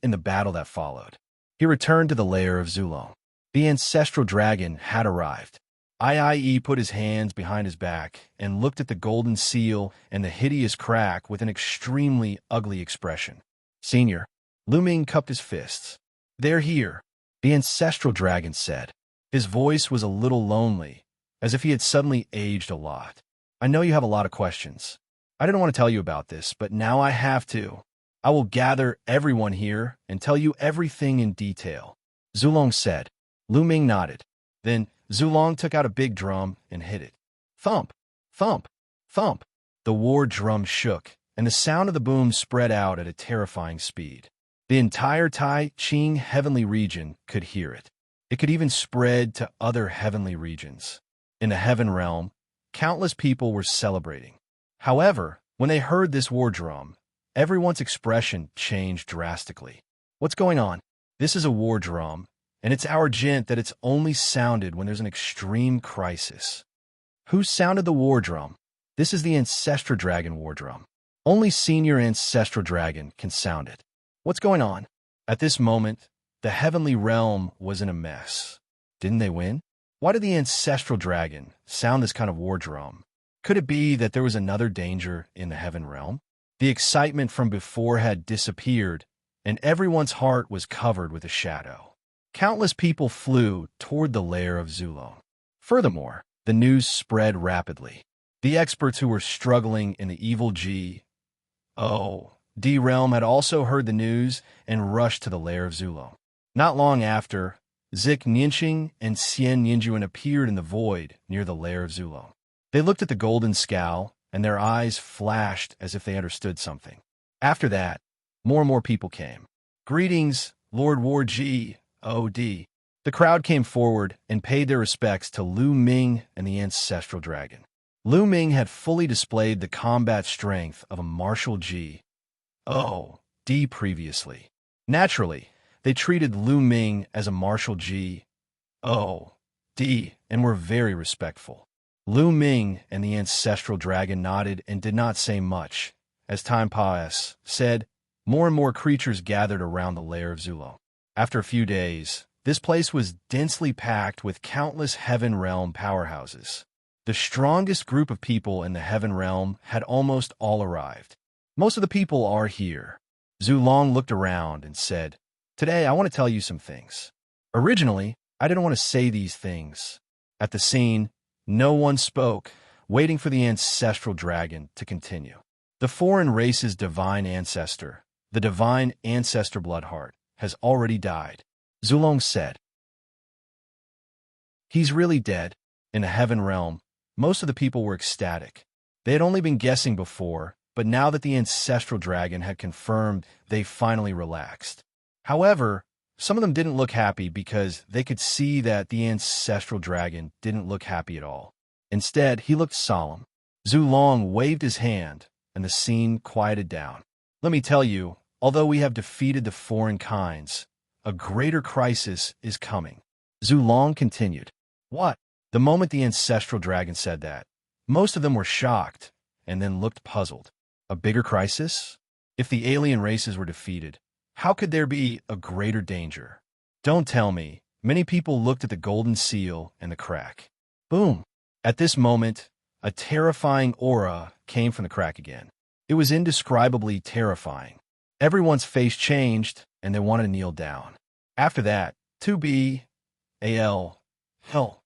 in the battle that followed. He returned to the lair of Zulong. The ancestral dragon had arrived. Iie put his hands behind his back and looked at the golden seal and the hideous crack with an extremely ugly expression. Senior, Lu Ming cupped his fists. They're here, the ancestral dragon said. His voice was a little lonely, as if he had suddenly aged a lot. I know you have a lot of questions. I didn't want to tell you about this, but now I have to. I will gather everyone here and tell you everything in detail. Zulong said. Lu Ming nodded. Then Zulong took out a big drum and hit it. Thump, thump, thump. The war drum shook, and the sound of the boom spread out at a terrifying speed. The entire Tai Ching heavenly region could hear it. It could even spread to other heavenly regions. In the Heaven Realm, countless people were celebrating. However, when they heard this war drum, everyone's expression changed drastically. What's going on? This is a war drum, and it's our gent that it's only sounded when there's an extreme crisis. Who sounded the war drum? This is the Ancestral Dragon war drum. Only Senior Ancestral Dragon can sound it. What's going on? At this moment, the Heavenly Realm was in a mess. Didn't they win? Why did the Ancestral Dragon sound this kind of war drum? Could it be that there was another danger in the Heaven Realm? The excitement from before had disappeared, and everyone's heart was covered with a shadow. Countless people flew toward the lair of Zulong. Furthermore, the news spread rapidly. The experts who were struggling in the evil D realm had also heard the news and rushed to the lair of Zulong. Not long after, Zik Nianqing and Xian Ninjuan appeared in the void near the lair of Zulong. They looked at the golden scow, and their eyes flashed as if they understood something. After that, more and more people came. Greetings, Lord War G.O.D. The crowd came forward and paid their respects to Lu Ming and the Ancestral Dragon. Lu Ming had fully displayed the combat strength of a martial G.O.D. previously. Naturally, they treated Lu Ming as a martial G.O.D. and were very respectful. Lu Ming and the Ancestral Dragon nodded and did not say much. As time passed, more and more creatures gathered around the lair of Zulong. After a few days, this place was densely packed with countless Heaven Realm powerhouses. The strongest group of people in the Heaven Realm had almost all arrived. Most of the people are here. Zulong looked around and said, Today I want to tell you some things. Originally, I didn't want to say these things. At the scene, no one spoke, waiting for the ancestral dragon to continue. The foreign race's divine ancestor, the divine ancestor Bloodheart, has already died, Zulong said. He's really dead. In the heaven realm, most of the people were ecstatic. They had only been guessing before, but now that the ancestral dragon had confirmed, they finally relaxed. However, some of them didn't look happy because they could see that the ancestral dragon didn't look happy at all. Instead, he looked solemn. Zulong waved his hand, and the scene quieted down. Let me tell you, although we have defeated the foreign kinds, a greater crisis is coming. Zulong continued. What? The moment the ancestral dragon said that, most of them were shocked and then looked puzzled. A bigger crisis? If the alien races were defeated, how could there be a greater danger? Don't tell me. Many people looked at the golden seal and the crack. Boom! At this moment, a terrifying aura came from the crack again. It was indescribably terrifying. Everyone's face changed, and they wanted to kneel down. After that, 2B, AL, hell,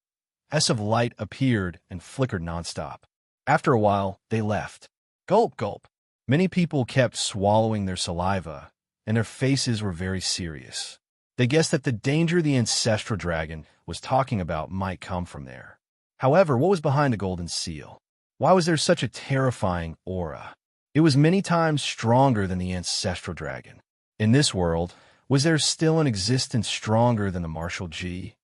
S of light appeared and flickered nonstop. After a while, they left. Gulp, gulp. Many people kept swallowing their saliva, and their faces were very serious. They guessed that the danger the ancestral dragon was talking about might come from there. However, what was behind the golden seal? Why was there such a terrifying aura? It was many times stronger than the ancestral dragon. In this world, was there still an existence stronger than the martial G?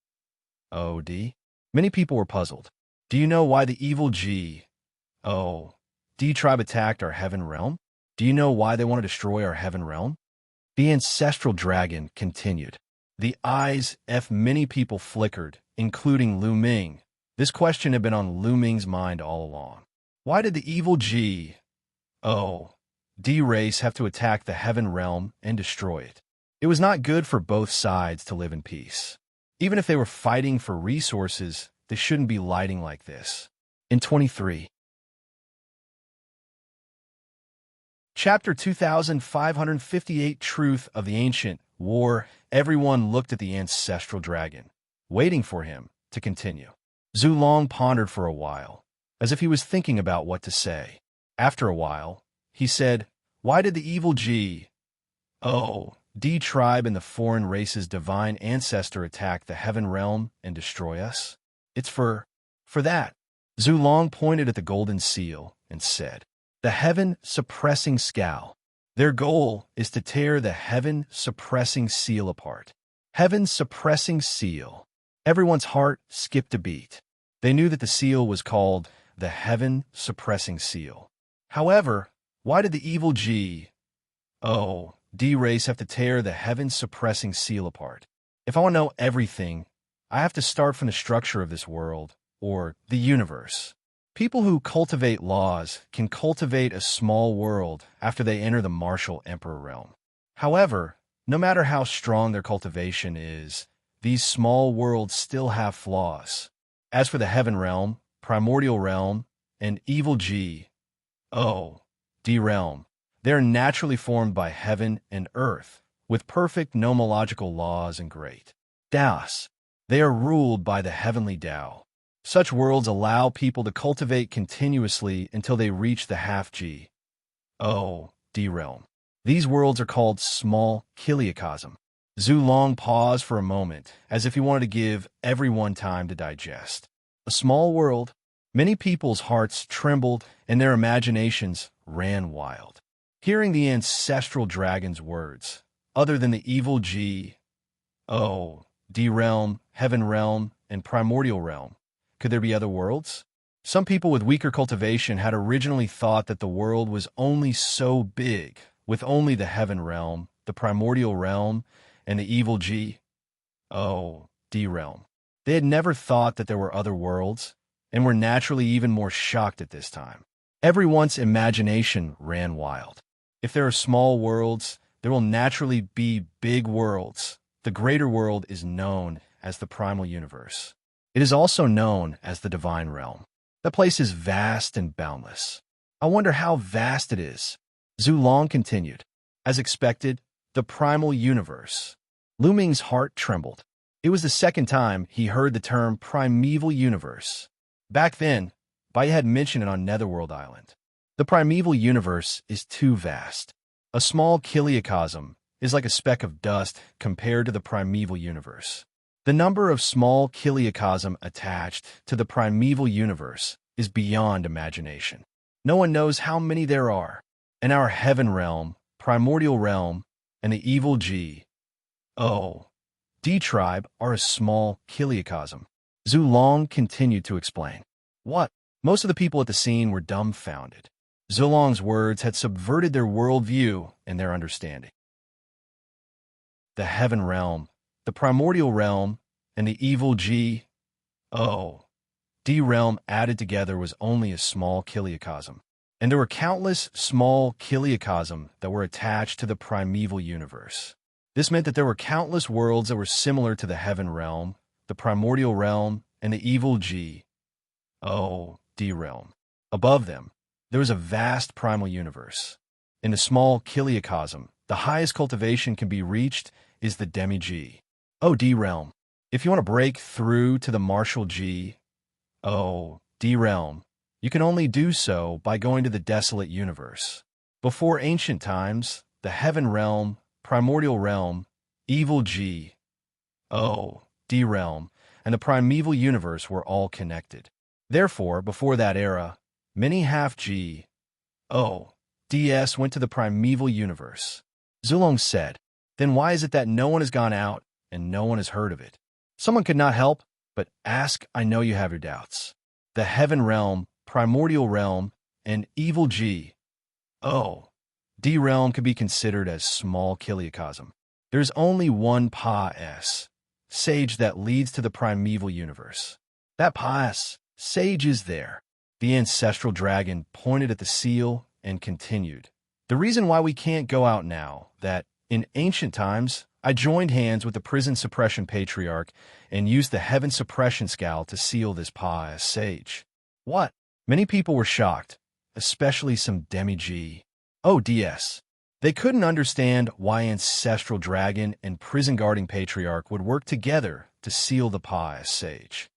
OD? Many people were puzzled. Do you know why the evil G, D tribe attacked our heaven realm? Do you know why they want to destroy our heaven realm? The ancestral dragon continued. The eyes of many people flickered, including Lu Ming. This question had been on Lu Ming's mind all along. Why did the evil G, D race have to attack the heaven realm and destroy it? It was not good for both sides to live in peace. Even if they were fighting for resources, they shouldn't be lighting like this. In 23. Chapter 2558 Truth of the Ancient War. Everyone looked at the ancestral dragon, waiting for him to continue. Zulong pondered for a while, as if he was thinking about what to say. After a while, he said, why did the evil G, D tribe and the foreign race's divine ancestor attack the heaven realm and destroy us? It's for that. Zulong pointed at the golden seal and said, the heaven-suppressing scowl. Their goal is to tear the heaven-suppressing seal apart. Heaven-suppressing seal. Everyone's heart skipped a beat. They knew that the seal was called the heaven-suppressing seal. However, why did the evil G, D race have to tear the heaven-suppressing seal apart? If I want to know everything, I have to start from the structure of this world, or the universe. People who cultivate laws can cultivate a small world after they enter the martial emperor realm. However, no matter how strong their cultivation is, these small worlds still have flaws. As for the heaven realm, primordial realm, and evil G, D realm, they are naturally formed by heaven and earth, with perfect nomological laws and great Daos. They are ruled by the heavenly Tao. Such worlds allow people to cultivate continuously until they reach the half-G, D realm. These worlds are called small kiliacosm. Zulong paused for a moment, as if he wanted to give everyone time to digest. A small world. Many people's hearts trembled and their imaginations ran wild. Hearing the ancestral dragon's words, other than the evil G, D realm, heaven realm, and primordial realm, could there be other worlds? Some people with weaker cultivation had originally thought that the world was only so big, with only the heaven realm, the primordial realm, and the evil G, D realm. They had never thought that there were other worlds, and were naturally even more shocked at this time. Everyone's imagination ran wild. If there are small worlds, there will naturally be big worlds. The greater world is known as the primal universe. It is also known as the divine realm. The place is vast and boundless. I wonder how vast it is. Zulong continued. As expected, the primal universe. Lu Ming's heart trembled. It was the second time he heard the term primeval universe. Back then, Bai had mentioned it on Netherworld Island. The primeval universe is too vast. A small kiliacosm is like a speck of dust compared to the primeval universe. The number of small kiliacosm attached to the primeval universe is beyond imagination. No one knows how many there are. In our heaven realm, primordial realm, and the evil D tribe are a small kiliacosm. Zulong continued to explain. What? Most of the people at the scene were dumbfounded. Zulong's words had subverted their worldview and their understanding. The heaven realm, the primordial realm, and the evil D realm added together was only a small kiliacosm. And there were countless small kiliacosm that were attached to the primeval universe. This meant that there were countless worlds that were similar to the heaven realm, the primordial realm, and the evil D realm. Above them, there was a vast primal universe. In the small kiliacosm, the highest cultivation can be reached is the demi-D realm. If you want to break through to the martial D realm, you can only do so by going to the desolate universe. Before ancient times, the heaven realm, primordial realm, evil D realm, and the primeval universe were all connected. Therefore, before that era, many half-ds went to the primeval universe. Zulong said, then why is it that no one has gone out and no one has heard of it? Someone could not help but ask. I know you have your doubts. The heaven realm, primordial realm, and evil D realm could be considered as small kiliacosm. There's only one sage that leads to the primeval universe. That sage is there. The ancestral dragon pointed at the seal and continued. The reason why we can't go out now, that in ancient times, I joined hands with the prison suppression patriarch and used the heaven suppression scowl to seal this sage. What? Many people were shocked, especially some demi-G. They couldn't understand why ancestral dragon and prison guarding patriarch would work together to seal the sage.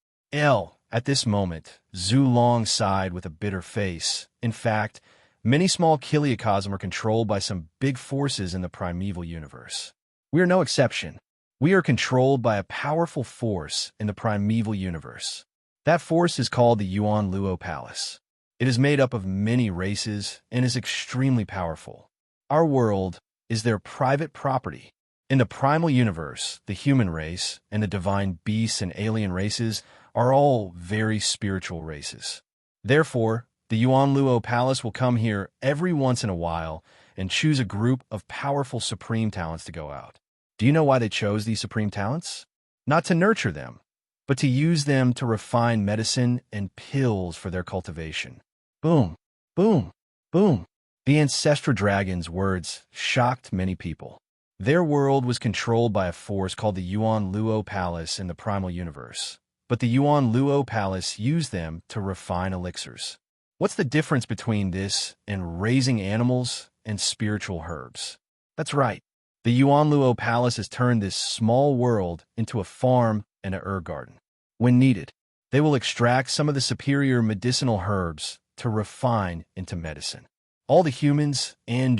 At this moment, Zulong sighed with a bitter face. In fact, many small kiliacosm are controlled by some big forces in the primeval universe. We are no exception. We are controlled by a powerful force in the primeval universe. That force is called the Yuan Luo Palace. It is made up of many races and is extremely powerful. Our world is their private property. In the primal universe, the human race and the divine beasts and alien races are all very spiritual races. Therefore, the Yuan Luo Palace will come here every once in a while and choose a group of powerful supreme talents to go out. Do you know why they chose these supreme talents? Not to nurture them, but to use them to refine medicine and pills for their cultivation. Boom, boom, boom. The ancestral dragon's words shocked many people. Their world was controlled by a force called the Yuan Luo Palace in the primal universe, but the Yuan Luo Palace used them to refine elixirs. What's the difference between this and raising animals and spiritual herbs? That's right. The Yuan Luo Palace has turned this small world into a farm and a herb garden. When needed, they will extract some of the superior medicinal herbs to refine into medicine. All the humans and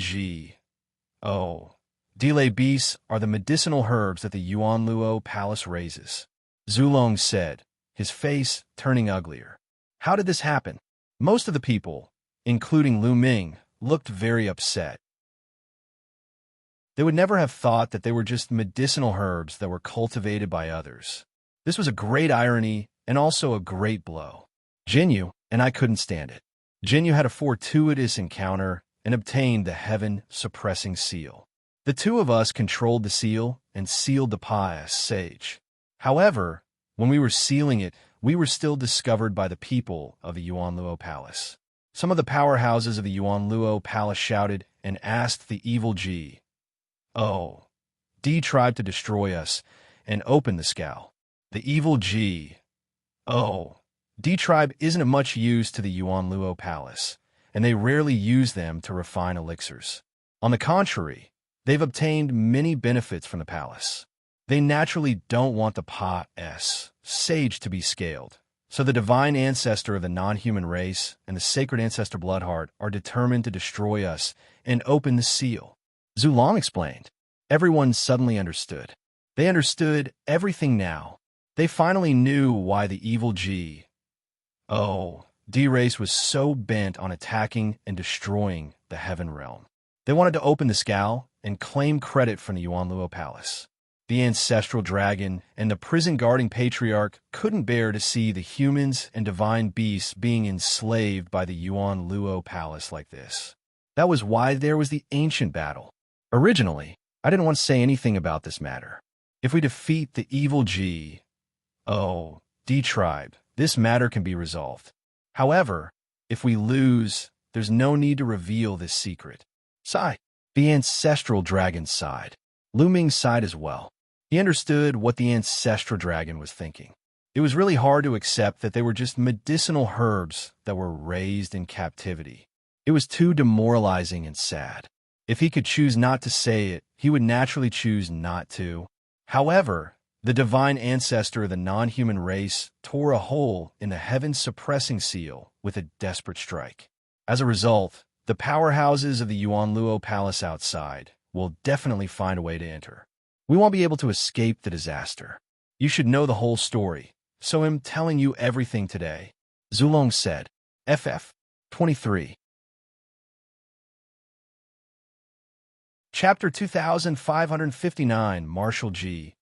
delay beasts are the medicinal herbs that the Yuan Luo Palace raises. Zulong said, his face turning uglier. How did this happen? Most of the people, including Lu Ming, looked very upset. They would never have thought that they were just medicinal herbs that were cultivated by others. This was a great irony and also a great blow. Jinyu and I couldn't stand it. Jinyu had a fortuitous encounter and obtained the heaven-suppressing seal. The two of us controlled the seal and sealed the sage. However, when we were sealing it, we were still discovered by the people of the Yuan Luo Palace. Some of the powerhouses of the Yuan Luo Palace shouted and asked the evil tribe to destroy us and open the scowl. The evil tribe isn't much use to the Yuan Luo Palace, and they rarely use them to refine elixirs. On the contrary, they've obtained many benefits from the palace. They naturally don't want the sage to be scaled, So the divine ancestor of the non-human race and the sacred ancestor Bloodheart are determined to destroy us and open the seal. Zulong explained. Everyone suddenly understood. They understood everything now. They finally knew why the evil D-race was so bent on attacking and destroying the Heaven Realm. They wanted to open the scow and claim credit from the Yuanluo Palace. The ancestral dragon and the prison-guarding patriarch couldn't bear to see the humans and divine beasts being enslaved by the Yuanluo Palace like this. That was why there was the ancient battle. Originally, I didn't want to say anything about this matter. If we defeat the evil D-tribe, this matter can be resolved. However, if we lose, there's no need to reveal this secret. Sigh. The ancestral dragon sighed. Lu Ming sighed as well. He understood what the ancestral dragon was thinking. It was really hard to accept that they were just medicinal herbs that were raised in captivity. It was too demoralizing and sad. If he could choose not to say it, he would naturally choose not to. However, the divine ancestor of the non-human race tore a hole in the heaven-suppressing seal with a desperate strike. As a result, the powerhouses of the Yuanluo Palace outside will definitely find a way to enter. We won't be able to escape the disaster. You should know the whole story, so I'm telling you everything today, Zulong said. FF 23. Chapter 2559, Marshal G.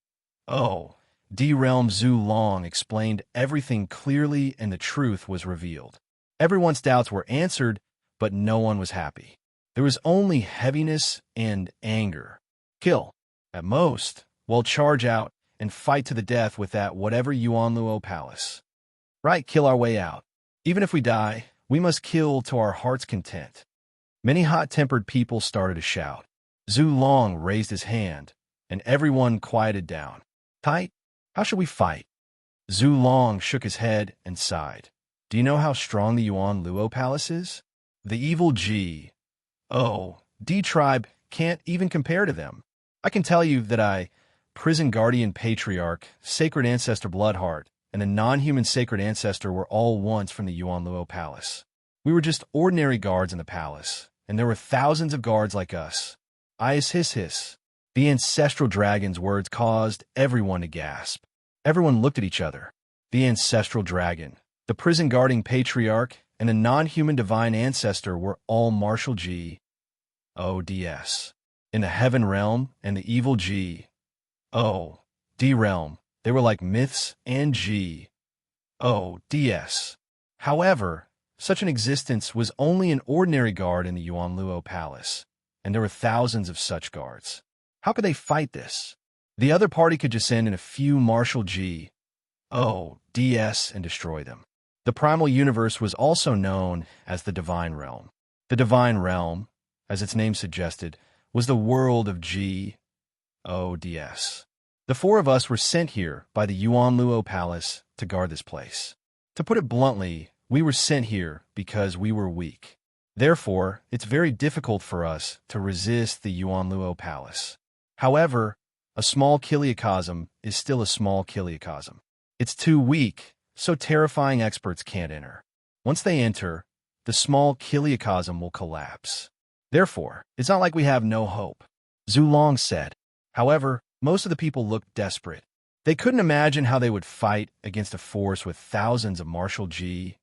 D-Realm Zulong explained everything clearly and the truth was revealed. Everyone's doubts were answered, but no one was happy. There was only heaviness and anger. Kill. At most, we'll charge out and fight to the death with that whatever Yuanluo Palace. Right, kill our way out. Even if we die, we must kill to our heart's content. Many hot-tempered people started to shout. Zulong raised his hand, and everyone quieted down. Tight? How should we fight? Zulong shook his head and sighed. Do you know how strong the Yuanluo Palace is? The evil D-tribe can't even compare to them. I can tell you that Prison Guardian Patriarch, Sacred Ancestor Bloodheart, and the non-human Sacred Ancestor were all once from the Yuanluo Palace. We were just ordinary guards in the palace, and there were thousands of guards like us. Hiss. The ancestral dragon's words caused everyone to gasp. Everyone looked at each other. The ancestral dragon, the prison-guarding patriarch, and the non-human divine ancestor were all Marshal G.O.D.S. In the Heaven Realm and the evil G.O.D. Realm, they were like myths and G.O.D.S. However, such an existence was only an ordinary guard in the Yuanluo Palace, and there were thousands of such guards. How could they fight this? The other party could just send in a few Marshal G.O.D.S. and destroy them. The primal universe was also known as the Divine Realm. The Divine Realm, as its name suggested, was the world of G.O.D.S. The four of us were sent here by the Yuanluo Palace to guard this place. To put it bluntly, we were sent here because we were weak. Therefore, it's very difficult for us to resist the Yuanluo Palace. However, a small kiliocosm is still a small kiliocosm. It's too weak, so terrifying experts can't enter. Once they enter, the small kiliocosm will collapse. Therefore, it's not like we have no hope, Zulong said. However, most of the people looked desperate. They couldn't imagine how they would fight against a force with thousands of Marshal G.O.D.S.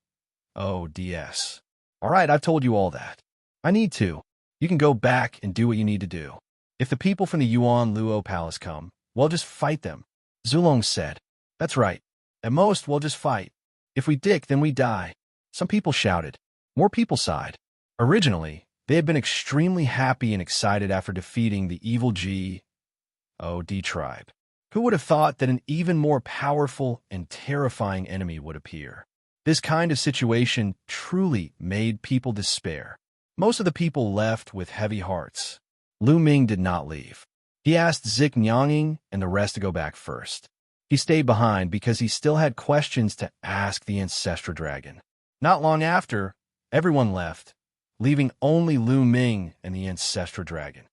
All right, I've told you all that. I need to. You can go back and do what you need to do. If the people from the Yuanluo Palace come, we'll just fight them, Zulong said. That's right. At most, we'll just fight. If we dick, then we die. Some people shouted. More people sighed. Originally, they had been extremely happy and excited after defeating the evil G.O.D. tribe. Who would have thought that an even more powerful and terrifying enemy would appear? This kind of situation truly made people despair. Most of the people left with heavy hearts. Lu Ming did not leave. He asked Xianxia and the rest to go back first. He stayed behind because he still had questions to ask the ancestral dragon. Not long after, everyone left, leaving only Lu Ming and the ancestral dragon.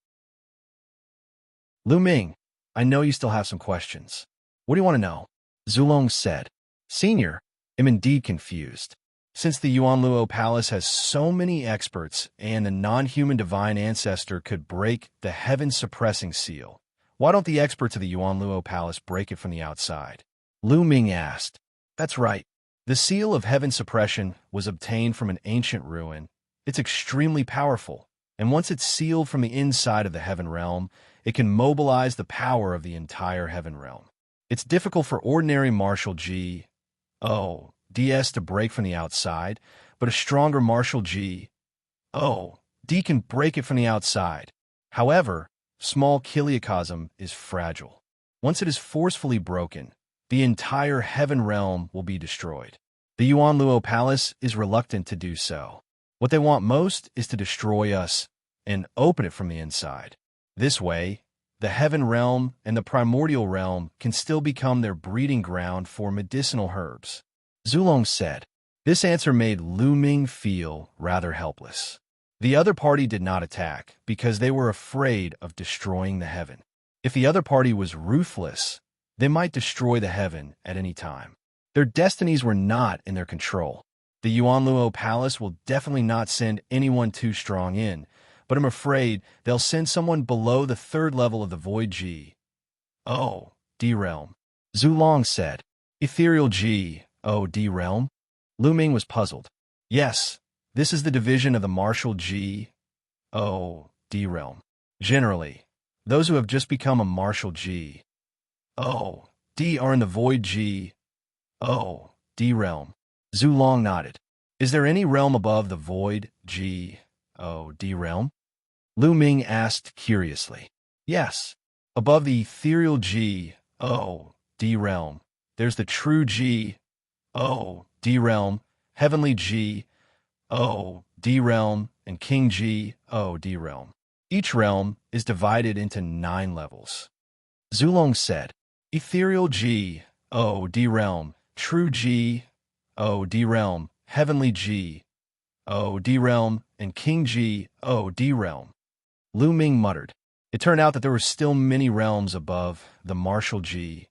Lu Ming, I know you still have some questions. What do you want to know? Zulong said. Senior, am indeed confused. Since the Yuanluo Palace has so many experts and a non-human divine ancestor could break the heaven-suppressing seal, why don't the experts of the Yuanluo Palace break it from the outside? Lu Ming asked. That's right. The seal of heaven suppression was obtained from an ancient ruin. It's extremely powerful, and once it's sealed from the inside of the heaven realm, it can mobilize the power of the entire heaven realm. It's difficult for ordinary martial DS to break from the outside, but a stronger martial D can break it from the outside. However, small chiliocosm is fragile. Once it is forcefully broken, the entire heaven realm will be destroyed. The Yuanluo Palace is reluctant to do so. What they want most is to destroy us and open it from the inside. This way, the heaven realm and the primordial realm can still become their breeding ground for medicinal herbs. Zulong said. This answer made Lu Ming feel rather helpless. The other party did not attack because they were afraid of destroying the heaven. If the other party was ruthless, they might destroy the heaven at any time. Their destinies were not in their control. The Yuanluo Palace will definitely not send anyone too strong in, but I'm afraid they'll send someone below the third level of the Void D realm. Zulong said. Ethereal D realm? Lu Ming was puzzled. Yes, this is the division of the martial D realm. Generally, those who have just become a martial D are in the Void D realm. Zulong nodded. Is there any realm above the Void D realm? Lu Ming asked curiously. Yes, above the ethereal D realm, there's the true D realm, heavenly D realm, and king D realm. Each realm is divided into 9 levels. Zulong said, ethereal D realm, true D realm, heavenly D realm, and king D realm. Lu Ming muttered. It turned out that there were still many realms above the martial D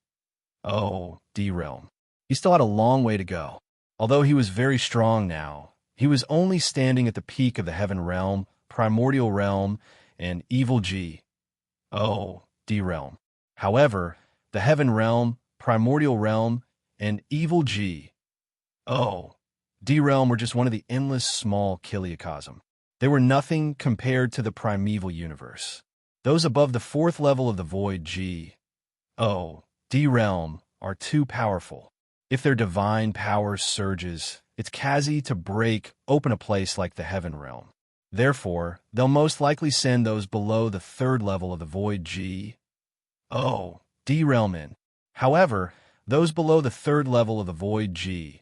realm. He still had a long way to go. Although he was very strong now, he was only standing at the peak of the heaven realm, primordial realm, and evil D realm. However, the heaven realm, primordial realm, and evil D realm were just one of the endless small chiliocosm. They were nothing compared to the primeval universe. Those above the 4th level of the Void D realm are too powerful. If their divine power surges, it's Kazi to break open a place like the heaven realm. Therefore, they'll most likely send those below the 3rd level of the Void D realm in. However, those below the 3rd level of the Void D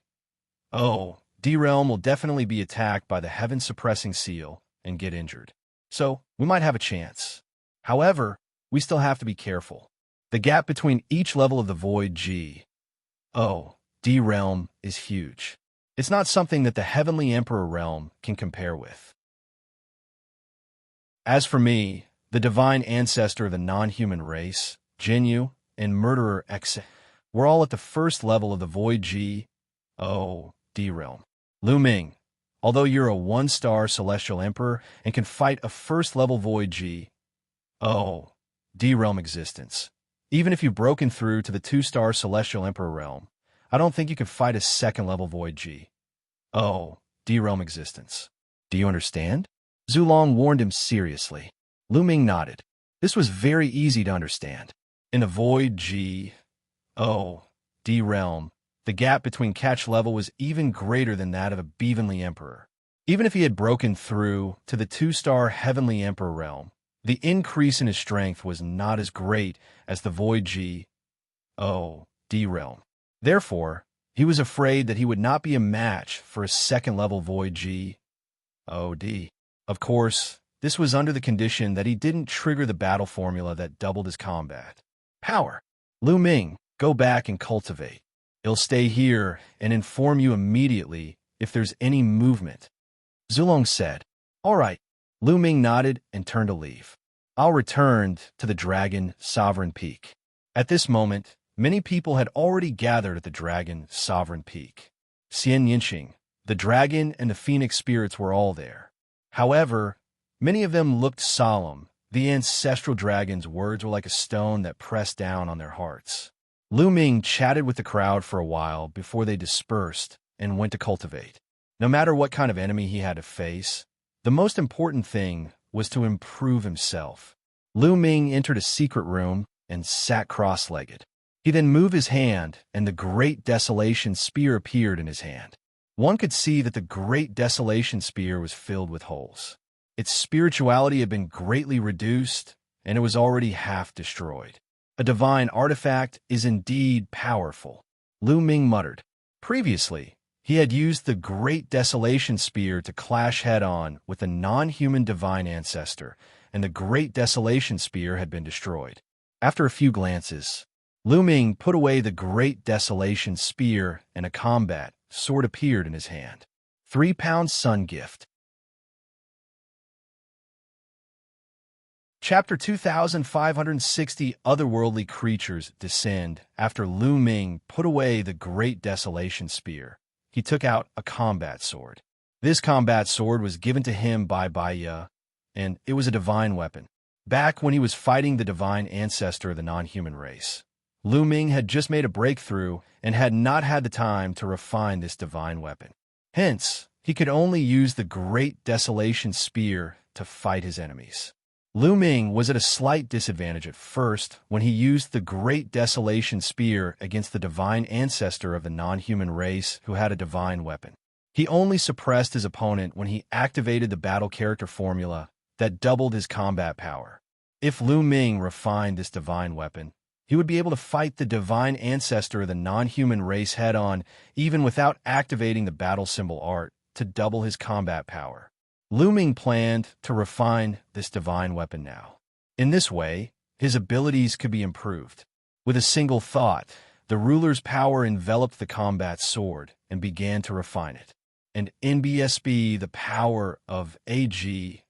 realm will definitely be attacked by the heaven-suppressing seal and get injured. So, we might have a chance. However, we still have to be careful. The gap between each level of the Void D realm is huge. It's not something that the Heavenly Emperor realm can compare with. As for me, the divine ancestor of the non-human race, Jinyu, and murderer X, we're all at the 1st level of the Void D realm. Lu Ming, although you're a 1-star celestial emperor and can fight a 1st-level Void D realm existence, even if you've broken through to the 2-star celestial emperor realm, I don't think you can fight a 2nd-level Void D realm existence. Do you understand? Zulong warned him seriously. Lu Ming nodded. This was very easy to understand. In the Void D realm, the gap between catch level was even greater than that of a Beavenly Emperor. Even if he had broken through to the 2-star Heavenly Emperor realm, the increase in his strength was not as great as the Void D realm. Therefore, he was afraid that he would not be a match for a 2nd-level Void D. Of course, this was under the condition that he didn't trigger the battle formula that doubled his combat power. Lu Ming, go back and cultivate. He'll stay here and inform you immediately if there's any movement. Zulong said. All right. Lu Ming nodded and turned to leave. I'll return to the Dragon Sovereign Peak. At this moment, many people had already gathered at the Dragon Sovereign Peak. Xianxia, the dragon and the phoenix spirits were all there. However, many of them looked solemn. The ancestral dragon's words were like a stone that pressed down on their hearts. Lu Ming chatted with the crowd for a while before they dispersed and went to cultivate. No matter what kind of enemy he had to face, the most important thing was to improve himself. Lu Ming entered a secret room and sat cross-legged. He then moved his hand, and the Great Desolation Spear appeared in his hand. One could see that the Great Desolation Spear was filled with holes. Its spirituality had been greatly reduced, and it was already half destroyed. A divine artifact is indeed powerful, Lu Ming muttered. Previously, he had used the Great Desolation Spear to clash head-on with a non-human divine ancestor, and the Great Desolation Spear had been destroyed. After a few glances, Lu Ming put away the Great Desolation Spear, and a combat sword appeared in his hand. 3-pound Sun Gift. Chapter 2560 Otherworldly Creatures Descend. After Lu Ming put away the Great Desolation Spear, he took out a combat sword. This combat sword was given to him by Baiya, and it was a divine weapon. Back when he was fighting the divine ancestor of the non-human race, Lu Ming had just made a breakthrough and had not had the time to refine this divine weapon. Hence, he could only use the Great Desolation Spear to fight his enemies. Lu Ming was at a slight disadvantage at first when he used the Great Desolation Spear against the divine ancestor of the non-human race who had a divine weapon. He only suppressed his opponent when he activated the battle character formula that doubled his combat power. If Lu Ming refined this divine weapon, he would be able to fight the divine ancestor of the non-human race head-on even without activating the battle symbol art to double his combat power. Lu Ming planned to refine this divine weapon now. In this way, his abilities could be improved. With a single thought, the ruler's power enveloped the combat sword and began to refine it. And NBSB, the power of AGOD,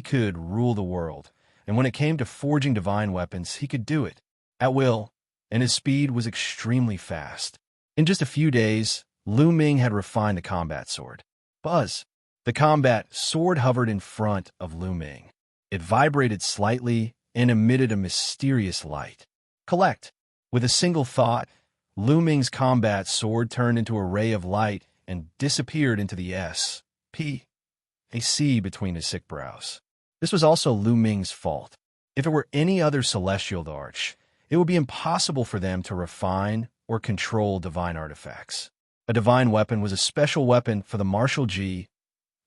could rule the world, and when it came to forging divine weapons, he could do it at will, and his speed was extremely fast. In just a few days, Lu Ming had refined the combat sword. Buzz! The combat sword hovered in front of Lu Ming. It vibrated slightly and emitted a mysterious light. Collect! With a single thought, Lu Ming's combat sword turned into a ray of light and disappeared into the a C between his sick brows. This was also Lu Ming's fault. If it were any other celestial arch, it would be impossible for them to refine or control divine artifacts. A divine weapon was a special weapon for the martial D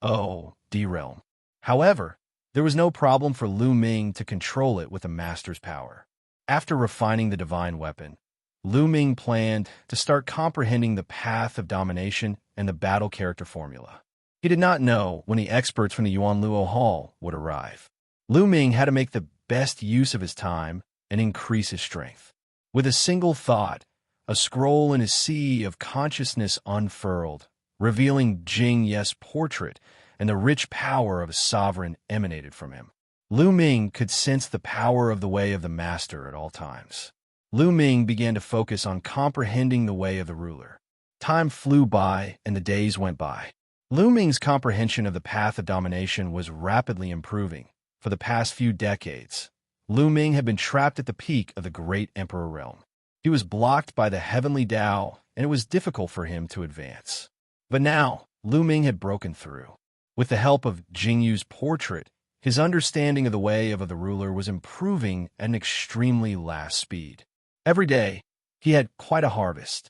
realm. However, there was no problem for Lu Ming to control it with a master's power. After refining the divine weapon, Lu Ming planned to start comprehending the path of domination and the battle character formula. He did not know when the experts from the Yuanluo Hall would arrive. Lu Ming had to make the best use of his time and increase his strength. With a single thought, a scroll in his sea of consciousness unfurled, revealing Xianxia's portrait, and the rich power of a sovereign emanated from him. Lu Ming could sense the power of the way of the master at all times. Lu Ming began to focus on comprehending the way of the ruler. Time flew by, and the days went by. Lu Ming's comprehension of the path of domination was rapidly improving. For the past few decades, Lu Ming had been trapped at the peak of the great emperor realm. He was blocked by the heavenly Tao, and it was difficult for him to advance. But now, Lu Ming had broken through. With the help of Jingyu's portrait, his understanding of the way of the ruler was improving at an extremely fast speed. Every day, he had quite a harvest.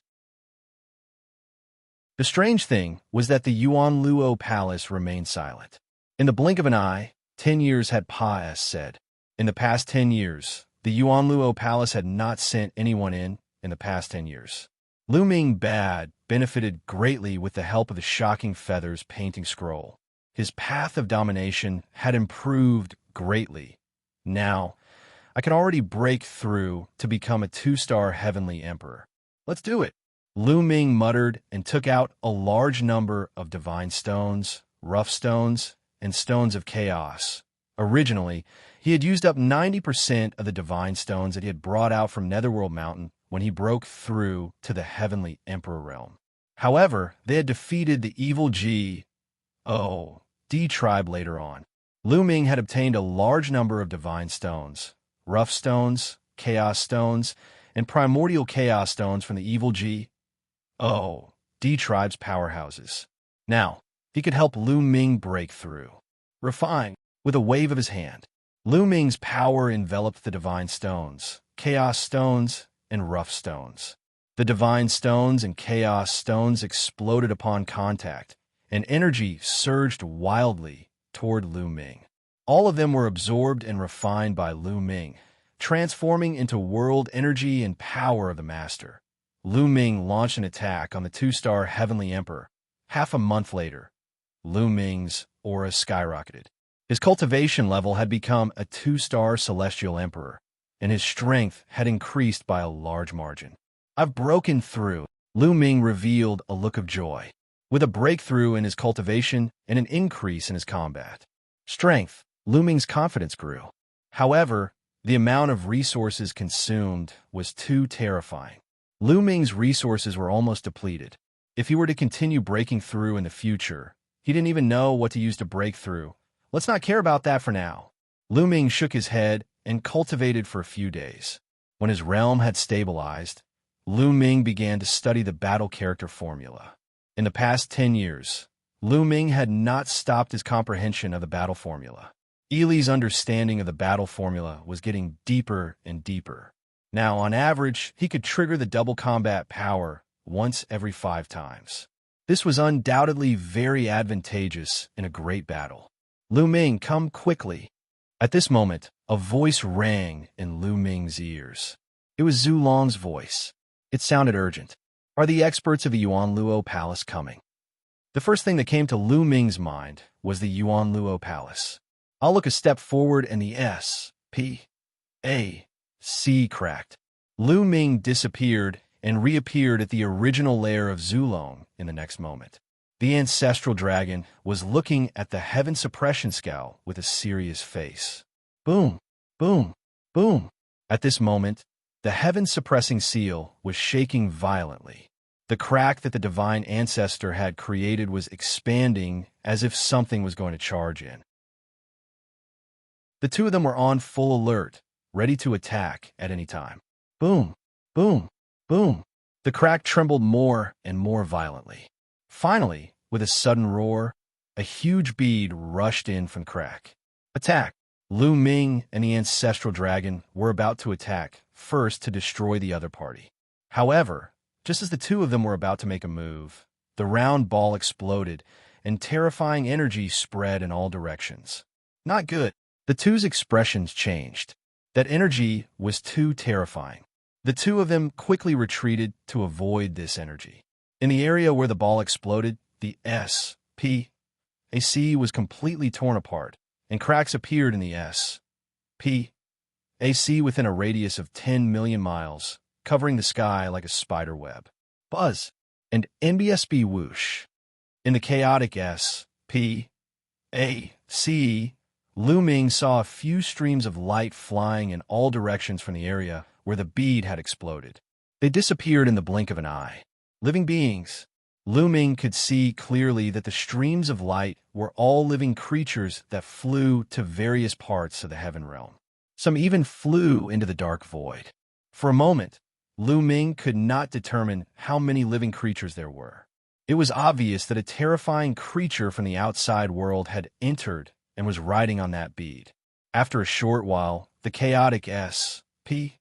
The strange thing was that the Yuanluo Palace remained silent. In the blink of an eye, 10 years had passed, said. In the past 10 years, the Yuanluo Palace had not sent anyone in the past 10 years. Lu Ming benefited greatly with the help of the Shocking Feathers painting scroll. His path of domination had improved greatly. Now, I can already break through to become a 2-star heavenly emperor. Let's do it. Lu Ming muttered and took out a large number of divine stones, rough stones, and stones of chaos. Originally, he had used up 90% of the divine stones that he had brought out from Netherworld Mountain when he broke through to the Heavenly Emperor realm. However, they had defeated the evil D tribe later on. Lu Ming had obtained a large number of divine stones, rough stones, chaos stones, and primordial chaos stones from the evil D tribe's powerhouses. Now, he could help Lu Ming break through. Refine, with a wave of his hand. Lu Ming's power enveloped the divine stones, chaos stones, and rough stones. The divine stones and chaos stones exploded upon contact, and energy surged wildly toward Lu Ming. All of them were absorbed and refined by Lu Ming, transforming into world energy and power of the Master. Lu Ming launched an attack on the 2-star Heavenly Emperor. Half a month later, Lu Ming's aura skyrocketed. His cultivation level had become a 2-star Celestial Emperor, and his strength had increased by a large margin. "I've broken through," Lu Ming revealed a look of joy, with a breakthrough in his cultivation and an increase in his combat strength. Lu Ming's confidence grew. However, the amount of resources consumed was too terrifying. Lu Ming's resources were almost depleted. If he were to continue breaking through in the future, he didn't even know what to use to break through. Let's not care about that for now. Lu Ming shook his head and cultivated for a few days. When his realm had stabilized, Lu Ming began to study the battle character formula. In the past 10 years, Lu Ming had not stopped his comprehension of the battle formula. Ili's understanding of the battle formula was getting deeper and deeper. Now, on average, he could trigger the double combat power once every 5 times. This was undoubtedly very advantageous in a great battle. "Lu Ming, come quickly." At this moment, a voice rang in Lu Ming's ears. It was Zhu Long's voice. It sounded urgent. "Are the experts of the Yuanluo Palace coming?" The first thing that came to Lu Ming's mind was the Yuanluo Palace. I'll look a step forward and the S.P.A.C. cracked. Lu Ming disappeared and reappeared at the original lair of Zulong in the next moment. The ancestral dragon was looking at the heaven suppression scowl with a serious face. Boom, boom, boom. At this moment, the heaven suppressing seal was shaking violently. The crack that the divine ancestor had created was expanding as if something was going to charge in. The two of them were on full alert, ready to attack at any time. Boom, boom, boom. The crack trembled more and more violently. Finally, with a sudden roar, a huge bead rushed in from the crack. Attack! Lu Ming and the ancestral dragon were about to attack, first to destroy the other party. However, just as the two of them were about to make a move, the round ball exploded, and terrifying energy spread in all directions. Not good. The two's expressions changed. That energy was too terrifying. The two of them quickly retreated to avoid this energy. In the area where the ball exploded, the S.P.A.C. was completely torn apart, and cracks appeared in the S.P.A.C. within a radius of 10 million miles, covering the sky like a spider web. Buzz and NBSB whoosh. In the chaotic S.P.A.C., Lu Ming saw a few streams of light flying in all directions from the area where the bead had exploded. They disappeared in the blink of an eye. Living beings. Lu Ming could see clearly that the streams of light were all living creatures that flew to various parts of the heaven realm. Some even flew into the dark void. For a moment, Lu Ming could not determine how many living creatures there were. It was obvious that a terrifying creature from the outside world had entered and was riding on that bead. After a short while, the chaotic S.P.A.C.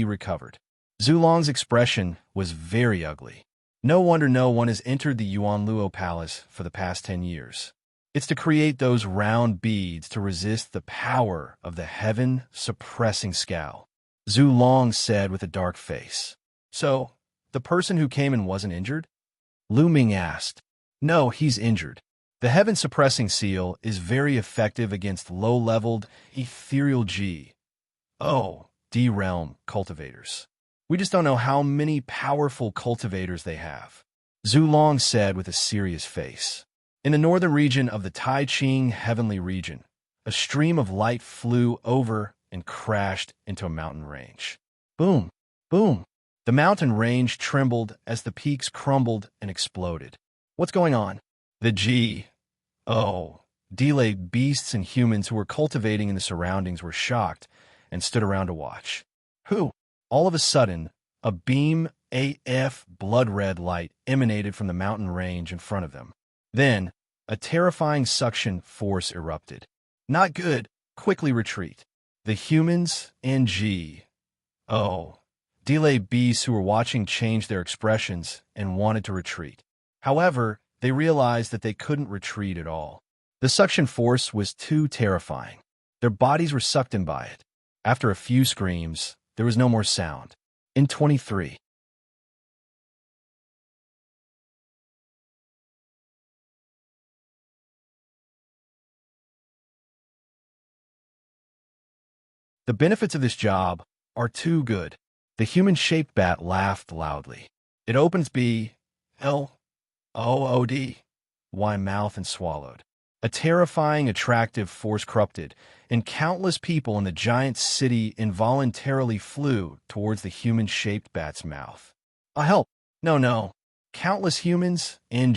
recovered. Zulong's expression was very ugly. No wonder no one has entered the Yuanluo Palace for the past 10 years. It's to create those round beads to resist the power of the heaven-suppressing scowl, Zulong said with a dark face. So, the person who came and wasn't injured? Lu Ming asked. No, he's injured. The heaven-suppressing seal is very effective against low-leveled, ethereal D-realm cultivators. We just don't know how many powerful cultivators they have, Zulong said with a serious face. In the northern region of the Taiching Heavenly Region, a stream of light flew over and crashed into a mountain range. Boom, boom. The mountain range trembled as the peaks crumbled and exploded. What's going on? The delayed beasts and humans who were cultivating in the surroundings were shocked and stood around to watch. Who? All of a sudden, a beam AF blood-red light emanated from the mountain range in front of them. Then, a terrifying suction force erupted. Not good. Quickly retreat. The humans and delayed beasts who were watching changed their expressions and wanted to retreat. However, they realized that they couldn't retreat at all. The suction force was too terrifying. Their bodies were sucked in by it. After a few screams, there was no more sound. In 23. The benefits of this job are too good. The human-shaped bat laughed loudly. It opens wide mouth and swallowed. A terrifying, attractive force corrupted, and countless people in the giant city involuntarily flew towards the human-shaped bat's mouth. Help! No. Countless humans and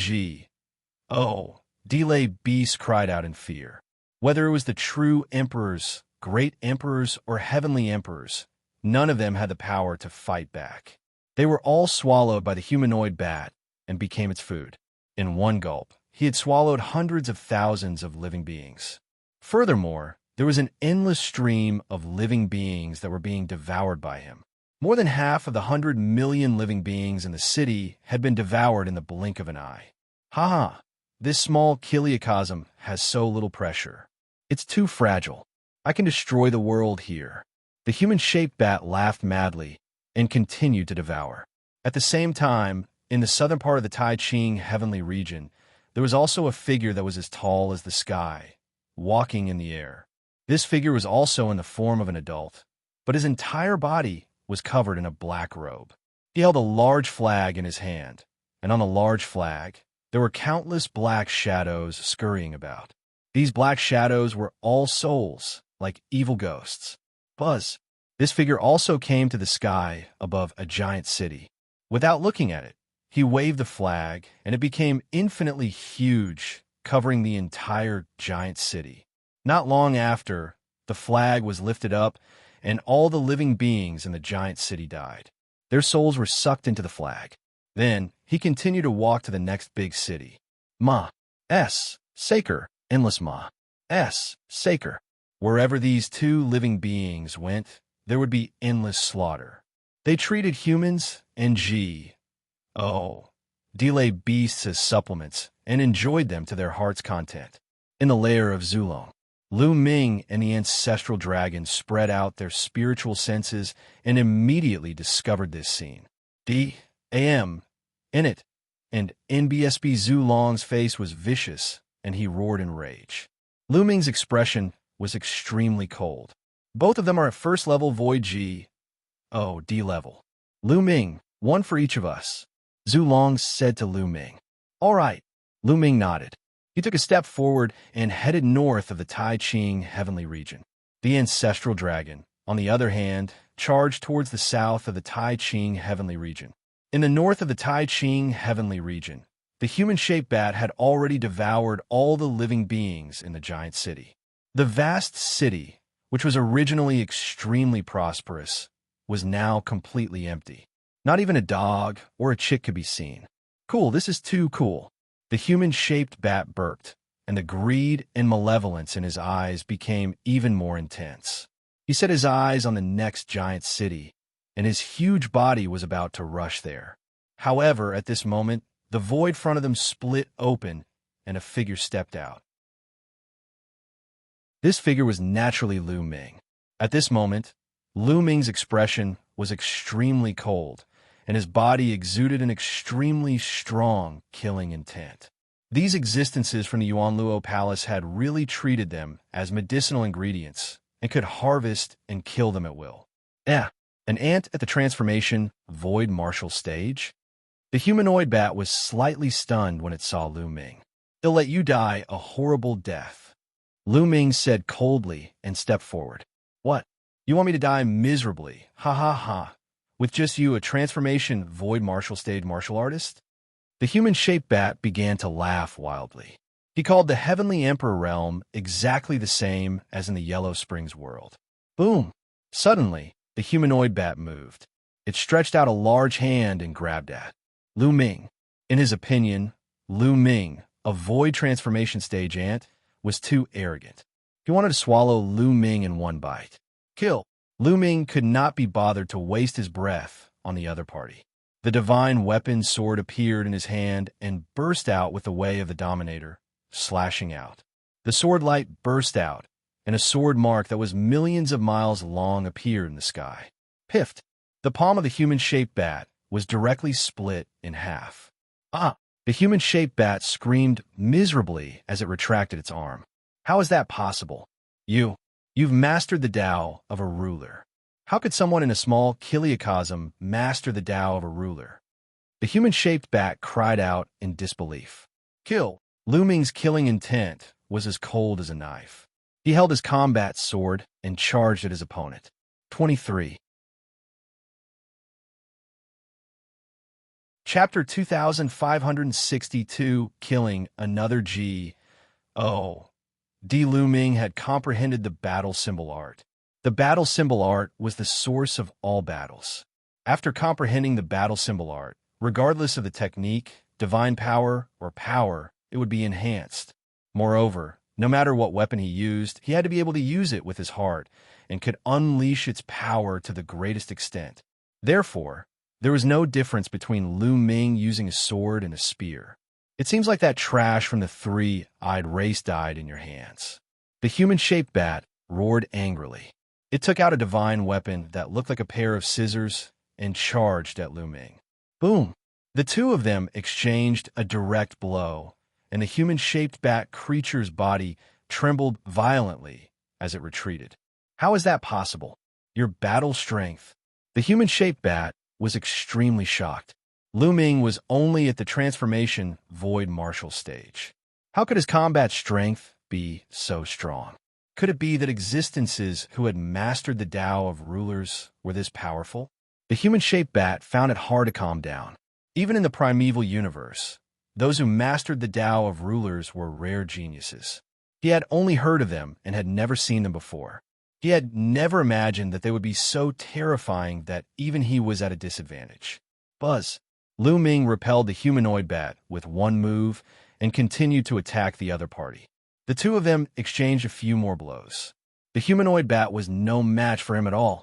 delayed beasts cried out in fear. Whether it was the true emperors, great emperors, or heavenly emperors, none of them had the power to fight back. They were all swallowed by the humanoid bat and became its food. In one gulp, he had swallowed hundreds of thousands of living beings. Furthermore, there was an endless stream of living beings that were being devoured by him. More than half of the 100 million living beings in the city had been devoured in the blink of an eye. This small chiliocosm has so little pressure. It's too fragile. I can destroy the world here. The human-shaped bat laughed madly and continued to devour. At the same time, in the southern part of the Tai Ching heavenly region, there was also a figure that was as tall as the sky, walking in the air. This figure was also in the form of an adult, but his entire body was covered in a black robe. He held a large flag in his hand, and on the large flag, there were countless black shadows scurrying about. These black shadows were all souls, like evil ghosts. Buzz. This figure also came to the sky above a giant city. Without looking at it, he waved the flag, and it became infinitely huge, covering the entire giant city. Not long after, the flag was lifted up, and all the living beings in the giant city died. Their souls were sucked into the flag. Then, he continued to walk to the next big city. Saker, endless Saker. Wherever these two living beings went, there would be endless slaughter. They treated humans and delayed beasts as supplements and enjoyed them to their heart's content. In the lair of Zulong, Lu Ming and the ancestral dragon spread out their spiritual senses and immediately discovered this scene. In it, and NBSB Zulong's face was vicious, and he roared in rage. Lu Ming's expression was extremely cold. Both of them are at first level Void D level. Lu Ming, one for each of us. Zulong said to Lu Ming. All right. Lu Ming nodded. He took a step forward and headed north of the Tai Ching heavenly region. The ancestral dragon, on the other hand, charged towards the south of the Tai Ching heavenly region. In the north of the Tai Ching heavenly region, the human-shaped bat had already devoured all the living beings in the giant city. The vast city, which was originally extremely prosperous, was now completely empty. Not even a dog or a chick could be seen. Cool, this is too cool. The human-shaped bat burped, and the greed and malevolence in his eyes became even more intense. He set his eyes on the next giant city, and his huge body was about to rush there. However, at this moment, the void front of them split open, and a figure stepped out. This figure was naturally Lu Ming. At this moment, Lu Ming's expression was extremely cold, and his body exuded an extremely strong killing intent. These existences from the Yuanluo Palace had really treated them as medicinal ingredients and could harvest and kill them at will. An ant at the transformation void martial stage? The humanoid bat was slightly stunned when it saw Lu Ming. They'll let you die a horrible death. Lu Ming said coldly and stepped forward. What? You want me to die miserably? Ha ha ha. With just you, a transformation void martial stage martial artist? The human-shaped bat began to laugh wildly. He called the Heavenly Emperor realm exactly the same as in the Yellow Springs world. Boom! Suddenly, the humanoid bat moved. It stretched out a large hand and grabbed at Lu Ming. In his opinion, Lu Ming, a void transformation stage ant, was too arrogant. He wanted to swallow Lu Ming in one bite. Kill! Lu Ming could not be bothered to waste his breath on the other party. The divine weapon sword appeared in his hand and burst out with the way of the Dominator, slashing out. The sword light burst out, and a sword mark that was millions of miles long appeared in the sky. Piffed! The palm of the human-shaped bat was directly split in half. Ah! The human-shaped bat screamed miserably as it retracted its arm. How is that possible? You've mastered the Tao of a ruler. How could someone in a small kiliacosm master the Tao of a ruler? The human-shaped bat cried out in disbelief. Kill! Lu Ming's killing intent was as cold as a knife. He held his combat sword and charged at his opponent. 23. Chapter 2562, Killing Another G. Oh. Lu Ming had comprehended the battle symbol art. The battle symbol art was the source of all battles. After comprehending the battle symbol art, regardless of the technique, divine power, or power, it would be enhanced. Moreover, no matter what weapon he used, he had to be able to use it with his heart and could unleash its power to the greatest extent. Therefore, there was no difference between Lu Ming using a sword and a spear. It seems like that trash from the three-eyed race died in your hands. The human-shaped bat roared angrily. It took out a divine weapon that looked like a pair of scissors and charged at Lu Ming. Boom! The two of them exchanged a direct blow, and the human-shaped bat creature's body trembled violently as it retreated. How is that possible? Your battle strength. The human-shaped bat was extremely shocked. Lu Ming was only at the transformation void martial stage. How could his combat strength be so strong? Could it be that existences who had mastered the Tao of rulers were this powerful? The human-shaped bat found it hard to calm down. Even in the primeval universe, those who mastered the Tao of rulers were rare geniuses. He had only heard of them and had never seen them before. He had never imagined that they would be so terrifying that even he was at a disadvantage. Buzz! Lu Ming repelled the humanoid bat with one move and continued to attack the other party. The two of them exchanged a few more blows. The humanoid bat was no match for him at all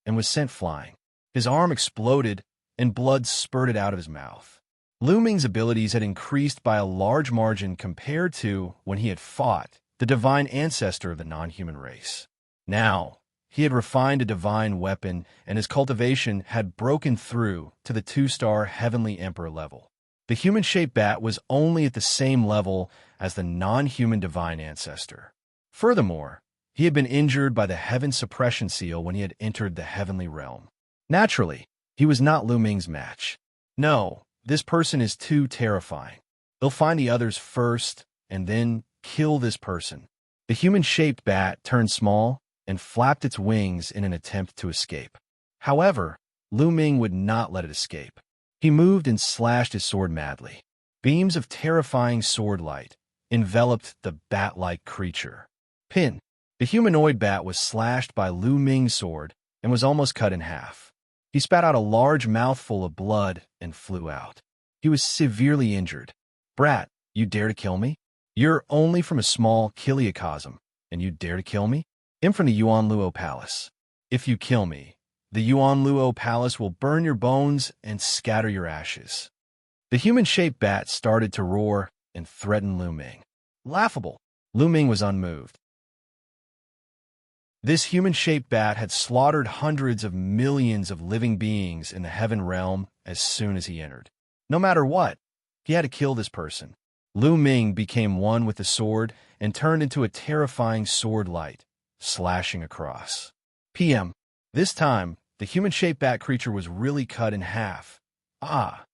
and was sent flying. His arm exploded and blood spurted out of his mouth. Lu Ming's abilities had increased by a large margin compared to when he had fought the divine ancestor of the non-human race. Now, he had refined a divine weapon, and his cultivation had broken through to the 2-star Heavenly Emperor level. The human-shaped bat was only at the same level as the non-human divine ancestor. Furthermore, he had been injured by the Heaven Suppression Seal when he had entered the heavenly realm. Naturally, he was not Lu Ming's match. No, this person is too terrifying. They'll find the others first, and then kill this person. The human-shaped bat turned small and flapped its wings in an attempt to escape. However, Lu Ming would not let it escape. He moved and slashed his sword madly. Beams of terrifying sword light enveloped the bat-like creature. Pin! The humanoid bat was slashed by Lu Ming's sword and was almost cut in half. He spat out a large mouthful of blood and flew out. He was severely injured. Brat, you dare to kill me? You're only from a small kiliacosm, and you dare to kill me? I'm from the Yuan Luo Palace. If you kill me, the Yuan Luo Palace will burn your bones and scatter your ashes. The human-shaped bat started to roar and threaten Lu Ming. Laughable! Lu Ming was unmoved. This human-shaped bat had slaughtered hundreds of millions of living beings in the heaven realm as soon as he entered. No matter what, he had to kill this person. Lu Ming became one with the sword and turned into a terrifying sword light, slashing across. PM. This time, the human-shaped bat creature was really cut in half. Ah!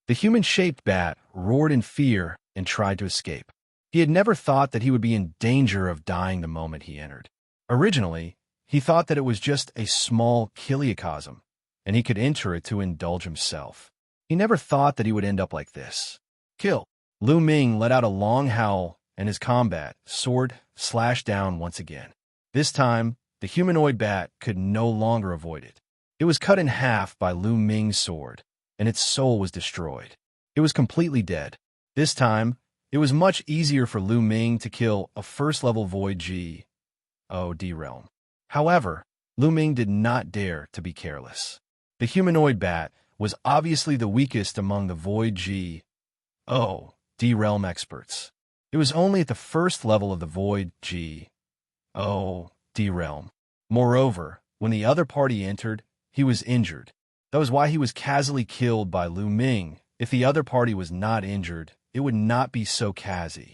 The human-shaped bat roared in fear and tried to escape. He had never thought that he would be in danger of dying the moment he entered. Originally, He thought that it was just a small kiliacosm, and he could enter it to indulge himself. He never thought that he would end up like this. Kill. Lu Ming let out a long howl, and his combat sword slashed down once again. This time, the humanoid bat could no longer avoid it. It was cut in half by Lu Ming's sword, and its soul was destroyed. It was completely dead. This time, it was much easier for Lu Ming to kill a first-level Void G.O.D. realm. However, Lu Ming did not dare to be careless. The humanoid bat was obviously the weakest among the Void G.O.D. realm experts. It was only at the first level of the Void G.O.D. realm. Moreover, when the other party entered, he was injured. That was why he was casually killed by Lu Ming. If the other party was not injured, it would not be so casual.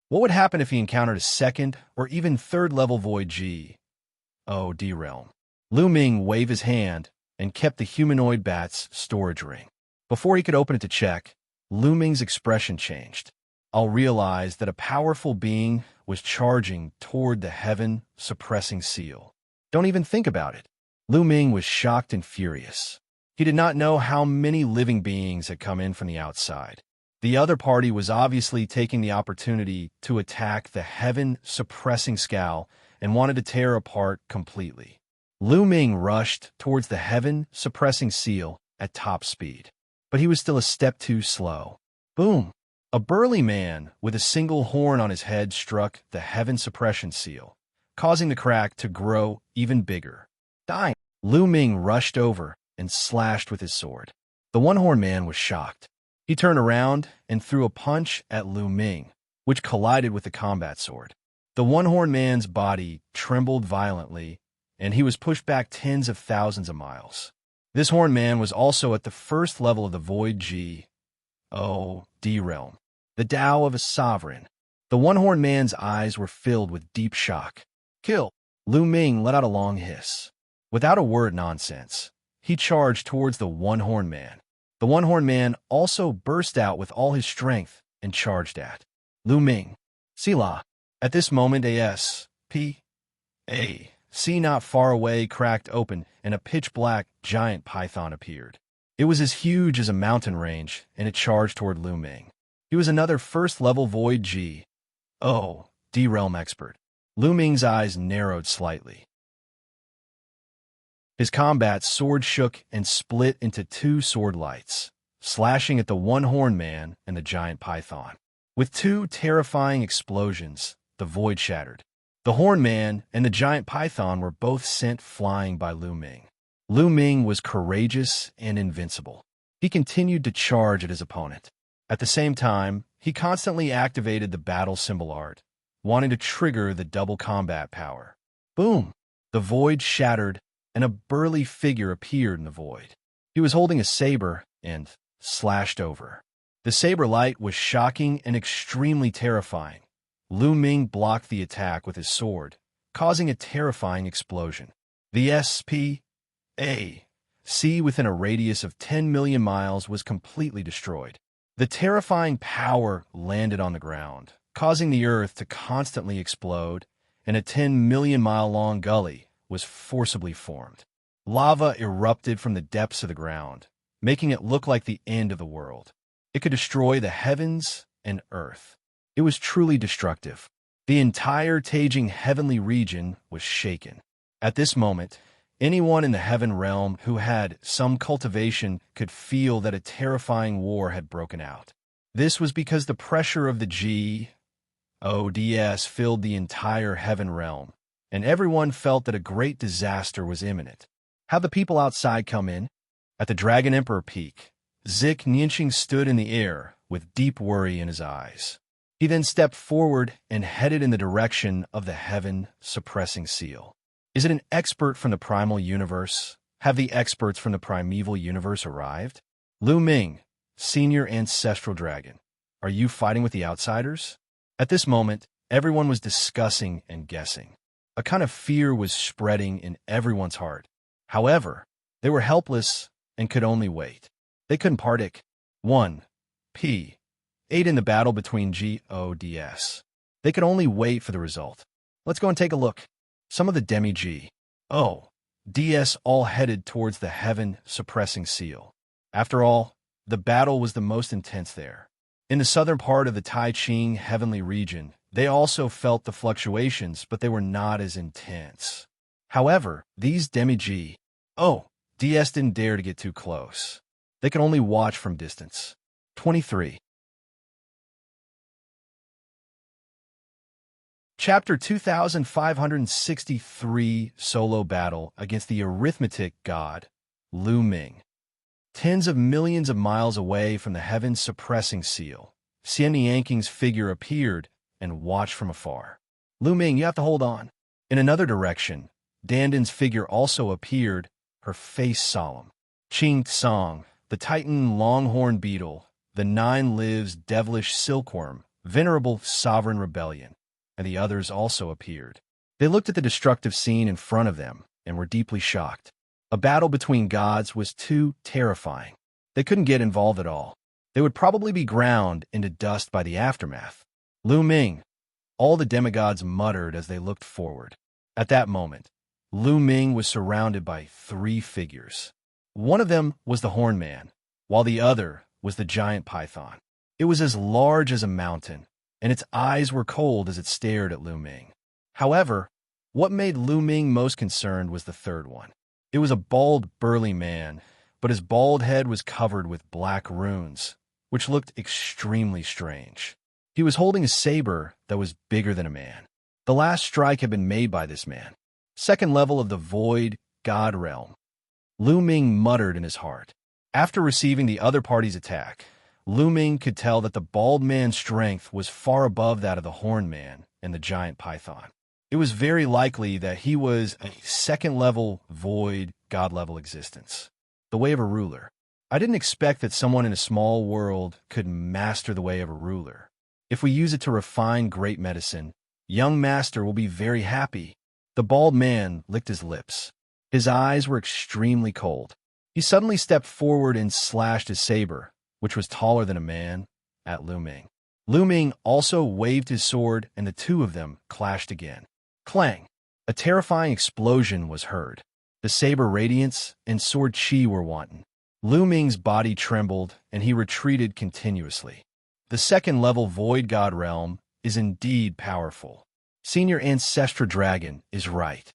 What would happen if he encountered a second or even third-level Void G.O.D. realm? Lu Ming waved his hand and kept the humanoid bat's storage ring. Before he could open it to check, Lu Ming's expression changed. I'll realize that a powerful being was charging toward the heaven-suppressing seal. Don't even think about it. Lu Ming was shocked and furious. He did not know how many living beings had come in from the outside. The other party was obviously taking the opportunity to attack the heaven-suppressing scowl and wanted to tear apart completely. Lu Ming rushed towards the heaven-suppressing seal at top speed, but he was still a step too slow. Boom! A burly man with a single horn on his head struck the heaven-suppression seal, causing the crack to grow even bigger. Dying! Lu Ming rushed over and slashed with his sword. The one-horned man was shocked. He turned around and threw a punch at Lu Ming, which collided with the combat sword. The one-horned man's body trembled violently, and he was pushed back tens of thousands of miles. This horned man was also at the first level of the Void G.O.D. realm, the Tao of a sovereign. The one-horned man's eyes were filled with deep shock. Kill! Lu Ming let out a long hiss. Without a word nonsense, he charged towards the one-horned man. The one-horned man also burst out with all his strength and charged at Lu Ming. Sila. At this moment, A.S.P.A. sea not far away cracked open, and a pitch-black giant python appeared. It was as huge as a mountain range, and it charged toward Lu Ming. He was another first-level Void G.O.D. realm expert. Lu Ming's eyes narrowed slightly. His combat sword shook and split into two sword lights, slashing at the one-horned man and the giant python. With two terrifying explosions, the void shattered. The horned man and the giant python were both sent flying by Lu Ming. Lu Ming was courageous and invincible. He continued to charge at his opponent. At the same time, he constantly activated the battle symbol art, wanting to trigger the double combat power. Boom! The void shattered, and a burly figure appeared in the void. He was holding a saber and slashed over. The saber light was shocking and extremely terrifying. Lu Ming blocked the attack with his sword, causing a terrifying explosion. The S.P.A. sea within a radius of 10 million miles was completely destroyed. The terrifying power landed on the ground, causing the earth to constantly explode, and a 10 million mile long gully was forcibly formed. Lava erupted from the depths of the ground, making it look like the end of the world. It could destroy the heavens and earth. It was truly destructive. The entire Taijing heavenly region was shaken. At this moment, anyone in the heaven realm who had some cultivation could feel that a terrifying war had broken out. This was because the pressure of the G.O.D.S. filled the entire heaven realm, and everyone felt that a great disaster was imminent. How the people outside come in? At the Dragon Emperor Peak, Xianxia stood in the air with deep worry in his eyes. He then stepped forward and headed in the direction of the heaven-suppressing seal. Is it an expert from the primal universe? Have the experts from the primeval universe arrived? Lu Ming, senior ancestral dragon, are you fighting with the outsiders? At this moment, everyone was discussing and guessing. A kind of fear was spreading in everyone's heart. However, they were helpless and could only wait. They couldn't predict 1.8 in the battle between G.O.D.S. They could only wait for the result. Let's go and take a look. Some of the demi-G Oh, DS all headed towards the heaven-suppressing seal. After all, the battle was the most intense there. In the southern part of the Tai Ching heavenly region, they also felt the fluctuations, but they were not as intense. However, these demi-G, DS didn't dare to get too close. They could only watch from distance. 23. Chapter 2563 Solo Battle against the Arithmetic God, Lu Ming. Tens of millions of miles away from the heaven-suppressing seal, Xianxia's figure appeared and watched from afar. Lu Ming, you have to hold on. In another direction, Dandan's figure also appeared, her face solemn. Qing Tsang, the Titan longhorn beetle, the 9 lives devilish silkworm, venerable sovereign rebellion, and the others also appeared. They looked at the destructive scene in front of them and were deeply shocked. A battle between gods was too terrifying. They couldn't get involved at all. They would probably be ground into dust by the aftermath. Lu Ming, all the demigods muttered as they looked forward. At that moment, Lu Ming was surrounded by 3 figures. One of them was the Horn Man, while the other was the giant python. It was as large as a mountain, and its eyes were cold as it stared at Lu Ming. However, what made Lu Ming most concerned was the third one. It was a bald, burly man, but his bald head was covered with black runes, which looked extremely strange. He was holding a saber that was bigger than a man. The last strike had been made by this man. Second level of the Void God realm. Lu Ming muttered in his heart. After receiving the other party's attack, Lu Ming could tell that the bald man's strength was far above that of the Horn Man and the giant python. It was very likely that he was a second-level Void God-level existence, the way of a ruler. I didn't expect that someone in a small world could master the way of a ruler. If we use it to refine great medicine, young master will be very happy. The bald man licked his lips. His eyes were extremely cold. He suddenly stepped forward and slashed his saber, which was taller than a man, at Lu Ming. Lu Ming also waved his sword, and the two of them clashed again. Clang! A terrifying explosion was heard. The saber radiance and sword chi were wanton. Lu Ming's body trembled, and he retreated continuously. The second-level Void God realm is indeed powerful. Senior Ancestral Dragon is right.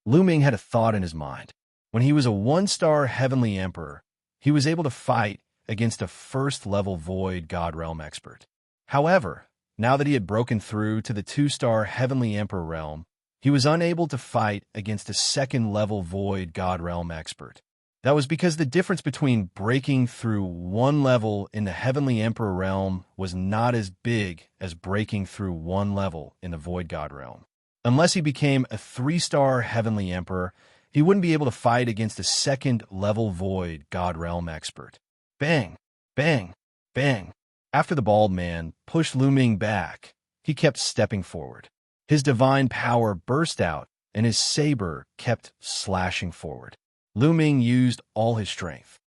Lu Ming had a thought in his mind. When he was a 1-star Heavenly Emperor, he was able to fight against a first-level Void God realm expert. However, now that he had broken through to the 2-star Heavenly Emperor realm, he was unable to fight against a second-level Void God realm expert. That was because the difference between breaking through one level in the Heavenly Emperor realm was not as big as breaking through one level in the Void God realm. Unless he became a 3-star Heavenly Emperor, he wouldn't be able to fight against a second-level Void God realm expert. Bang! Bang! Bang! After the bald man pushed Lu Ming back, he kept stepping forward. His divine power burst out, and his saber kept slashing forward. Lu Ming used all his strength.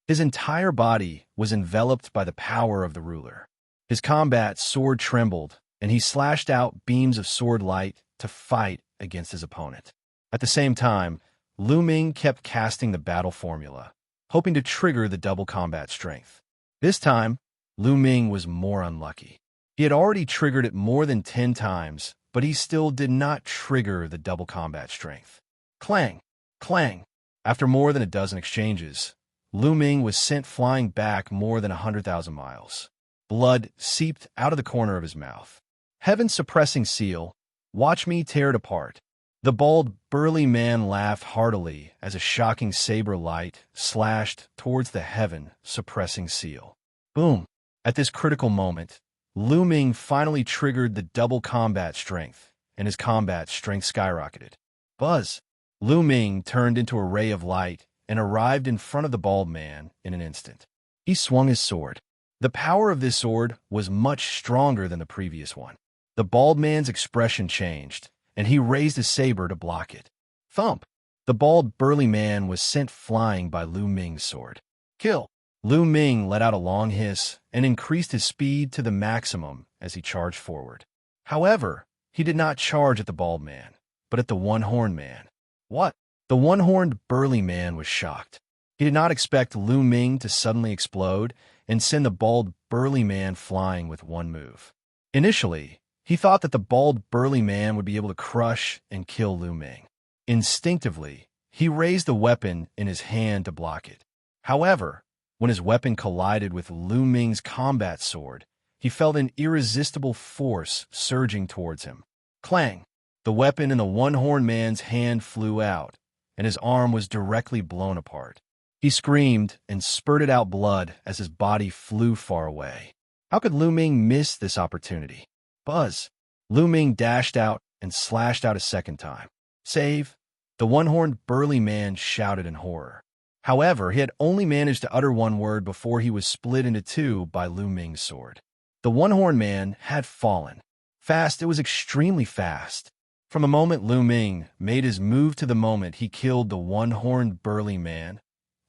His entire body was enveloped by the power of the ruler. His combat sword trembled, and he slashed out beams of sword light to fight against his opponent. At the same time, Lu Ming kept casting the battle formula, hoping to trigger the double combat strength. This time, Lu Ming was more unlucky. He had already triggered it more than 10 times, but he still did not trigger the double combat strength. Clang! Clang! After more than a dozen exchanges, Lu Ming was sent flying back more than 100,000 miles. Blood seeped out of the corner of his mouth. Heaven-suppressing seal, watch me tear it apart. The bald, burly man laughed heartily as a shocking saber light slashed towards the heaven-suppressing seal. Boom! At this critical moment, Lu Ming finally triggered the double combat strength, and his combat strength skyrocketed. Buzz! Lu Ming turned into a ray of light and arrived in front of the bald man in an instant. He swung his sword. The power of this sword was much stronger than the previous one. The bald man's expression changed, and he raised his saber to block it. Thump! The bald, burly man was sent flying by Lu Ming's sword. Kill! Lu Ming let out a long hiss and increased his speed to the maximum as he charged forward. However, he did not charge at the bald man. but at the one-horned man. What? The one-horned burly man was shocked. He did not expect Lu Ming to suddenly explode and send the bald burly man flying with one move. Initially, he thought that the bald burly man would be able to crush and kill Lu Ming. Instinctively, he raised the weapon in his hand to block it. However, when his weapon collided with Lu Ming's combat sword, he felt an irresistible force surging towards him. Clang! The weapon in the one-horned man's hand flew out, and his arm was directly blown apart. He screamed and spurted out blood as his body flew far away. How could Lu Ming miss this opportunity? Buzz! Lu Ming dashed out and slashed out a second time. Save! The one-horned burly man shouted in horror. However, he had only managed to utter one word before he was split into two by Lu Ming's sword. The one-horned man had fallen. Fast, it was extremely fast. From the moment Lu Ming made his move to the moment he killed the one-horned burly man,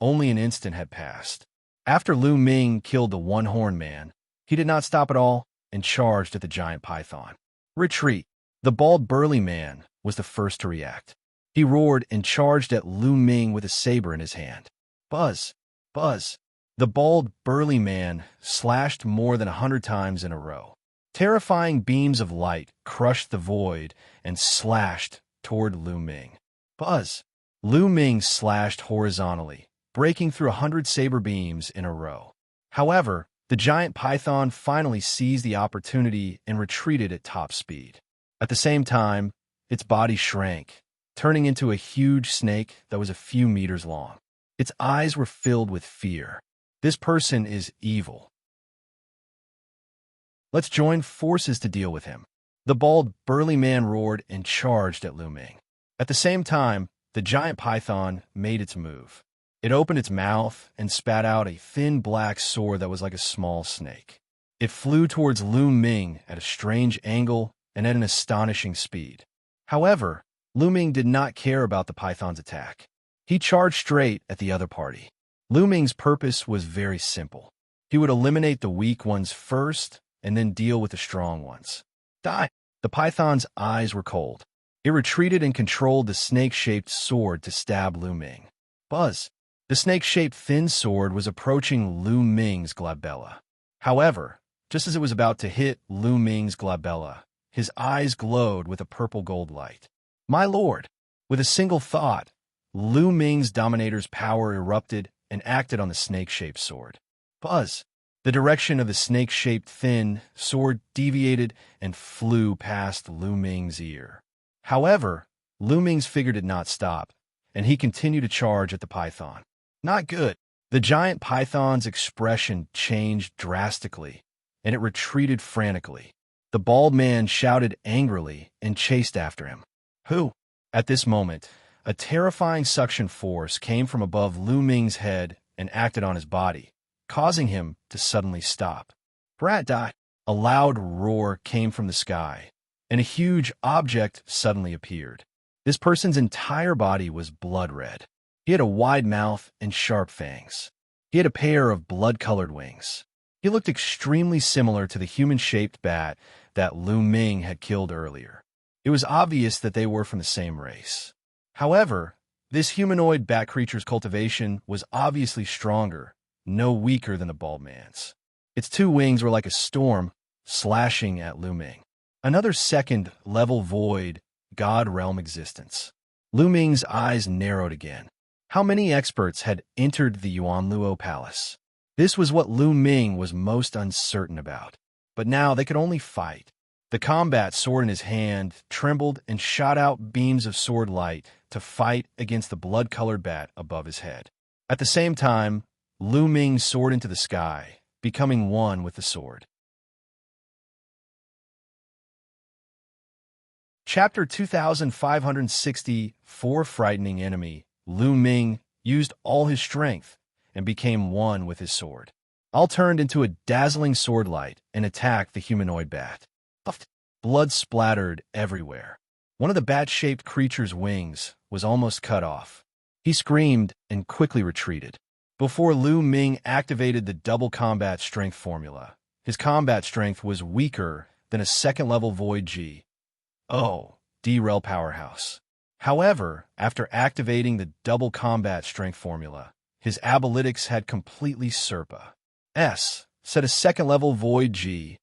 only an instant had passed. After Lu Ming killed the one-horned man, he did not stop at all and charged at the giant python. Retreat! The bald burly man was the first to react. He roared and charged at Lu Ming with a saber in his hand. Buzz! Buzz! The bald burly man slashed more than 100 times in a row. Terrifying beams of light crushed the void and slashed toward Lu Ming. Buzz! Lu Ming slashed horizontally, breaking through 100 saber beams in a row. However, the giant python finally seized the opportunity and retreated at top speed. At the same time, its body shrank, turning into a huge snake that was a few meters long. Its eyes were filled with fear. This person is evil. Let's join forces to deal with him. The bald, burly man roared and charged at Lu Ming. At the same time, the giant python made its move. It opened its mouth and spat out a thin black sword that was like a small snake. It flew towards Lu Ming at a strange angle and at an astonishing speed. However, Lu Ming did not care about the python's attack. He charged straight at the other party. Lu Ming's purpose was very simple. He would eliminate the weak ones first and then deal with the strong ones. Die! The python's eyes were cold. It retreated and controlled the snake-shaped sword to stab Lu Ming. Buzz! The snake-shaped thin sword was approaching Lu Ming's glabella. However, just as it was about to hit Lu Ming's glabella, his eyes glowed with a purple-gold light. My lord! With a single thought, Lu Ming's dominator's power erupted and acted on the snake-shaped sword. Buzz! The direction of the snake-shaped thin sword deviated and flew past Lu Ming's ear. However, Lu Ming's figure did not stop, and he continued to charge at the python. Not good. The giant python's expression changed drastically, and it retreated frantically. The bald man shouted angrily and chased after him. Who? At this moment, a terrifying suction force came from above Lu Ming's head and acted on his body, causing him to suddenly stop. Brat die! A loud roar came from the sky, and a huge object suddenly appeared. This person's entire body was blood red. He had a wide mouth and sharp fangs. He had a pair of blood-colored wings. He looked extremely similar to the human-shaped bat that Lu Ming had killed earlier. It was obvious that they were from the same race. However, this humanoid bat creature's cultivation was obviously stronger, no weaker than the bald man's. Its two wings were like a storm, slashing at Lu Ming. Another second-level void, God realm existence. Lu Ming's eyes narrowed again. How many experts had entered the Yuanluo Palace? This was what Lu Ming was most uncertain about. But now they could only fight. The combat sword in his hand trembled and shot out beams of sword light to fight against the blood-colored bat above his head. At the same time, Lu Ming soared into the sky, becoming one with the sword. Chapter 2560, For Frightening Enemy. Lu Ming used all his strength and became one with his sword. All turned into a dazzling sword light and attacked the humanoid bat. Blood splattered everywhere. One of the bat-shaped creature's wings was almost cut off. He screamed and quickly retreated. Before Lu Ming activated the double combat strength formula, his combat strength was weaker than a second-level Void G. Oh, D-Rel powerhouse. However, after activating the double combat strength formula, his abalytics had completely Serpa. Set a second-level Void G.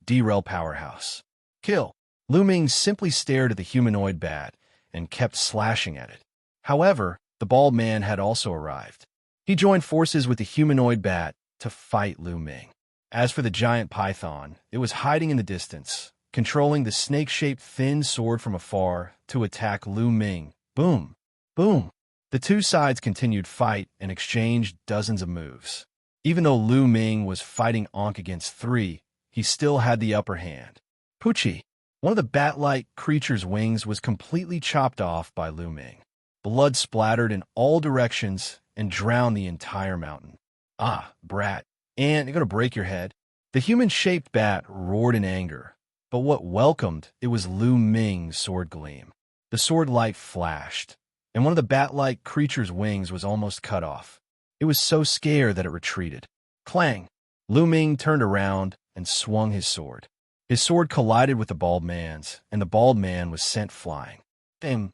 D-Rel powerhouse. Kill. Lu Ming simply stared at the humanoid bat and kept slashing at it. However, the bald man had also arrived. He joined forces with the humanoid bat to fight Lu Ming. As for the giant python, it was hiding in the distance, controlling the snake-shaped thin sword from afar to attack Lu Ming. Boom! Boom! The two sides continued fight and exchanged dozens of moves. Even though Lu Ming was fighting Ankh against 3, he still had the upper hand. Pucci! One of the bat-like creature's wings was completely chopped off by Lu Ming. Blood splattered in all directions and drowned the entire mountain. Ah, brat. And you're going to break your head. The human-shaped bat roared in anger, but what welcomed it was Lu Ming's sword gleam. The sword light flashed, and one of the bat-like creature's wings was almost cut off. It was so scared that it retreated. Clang! Lu Ming turned around and swung his sword. His sword collided with the bald man's, and the bald man was sent flying. Damn!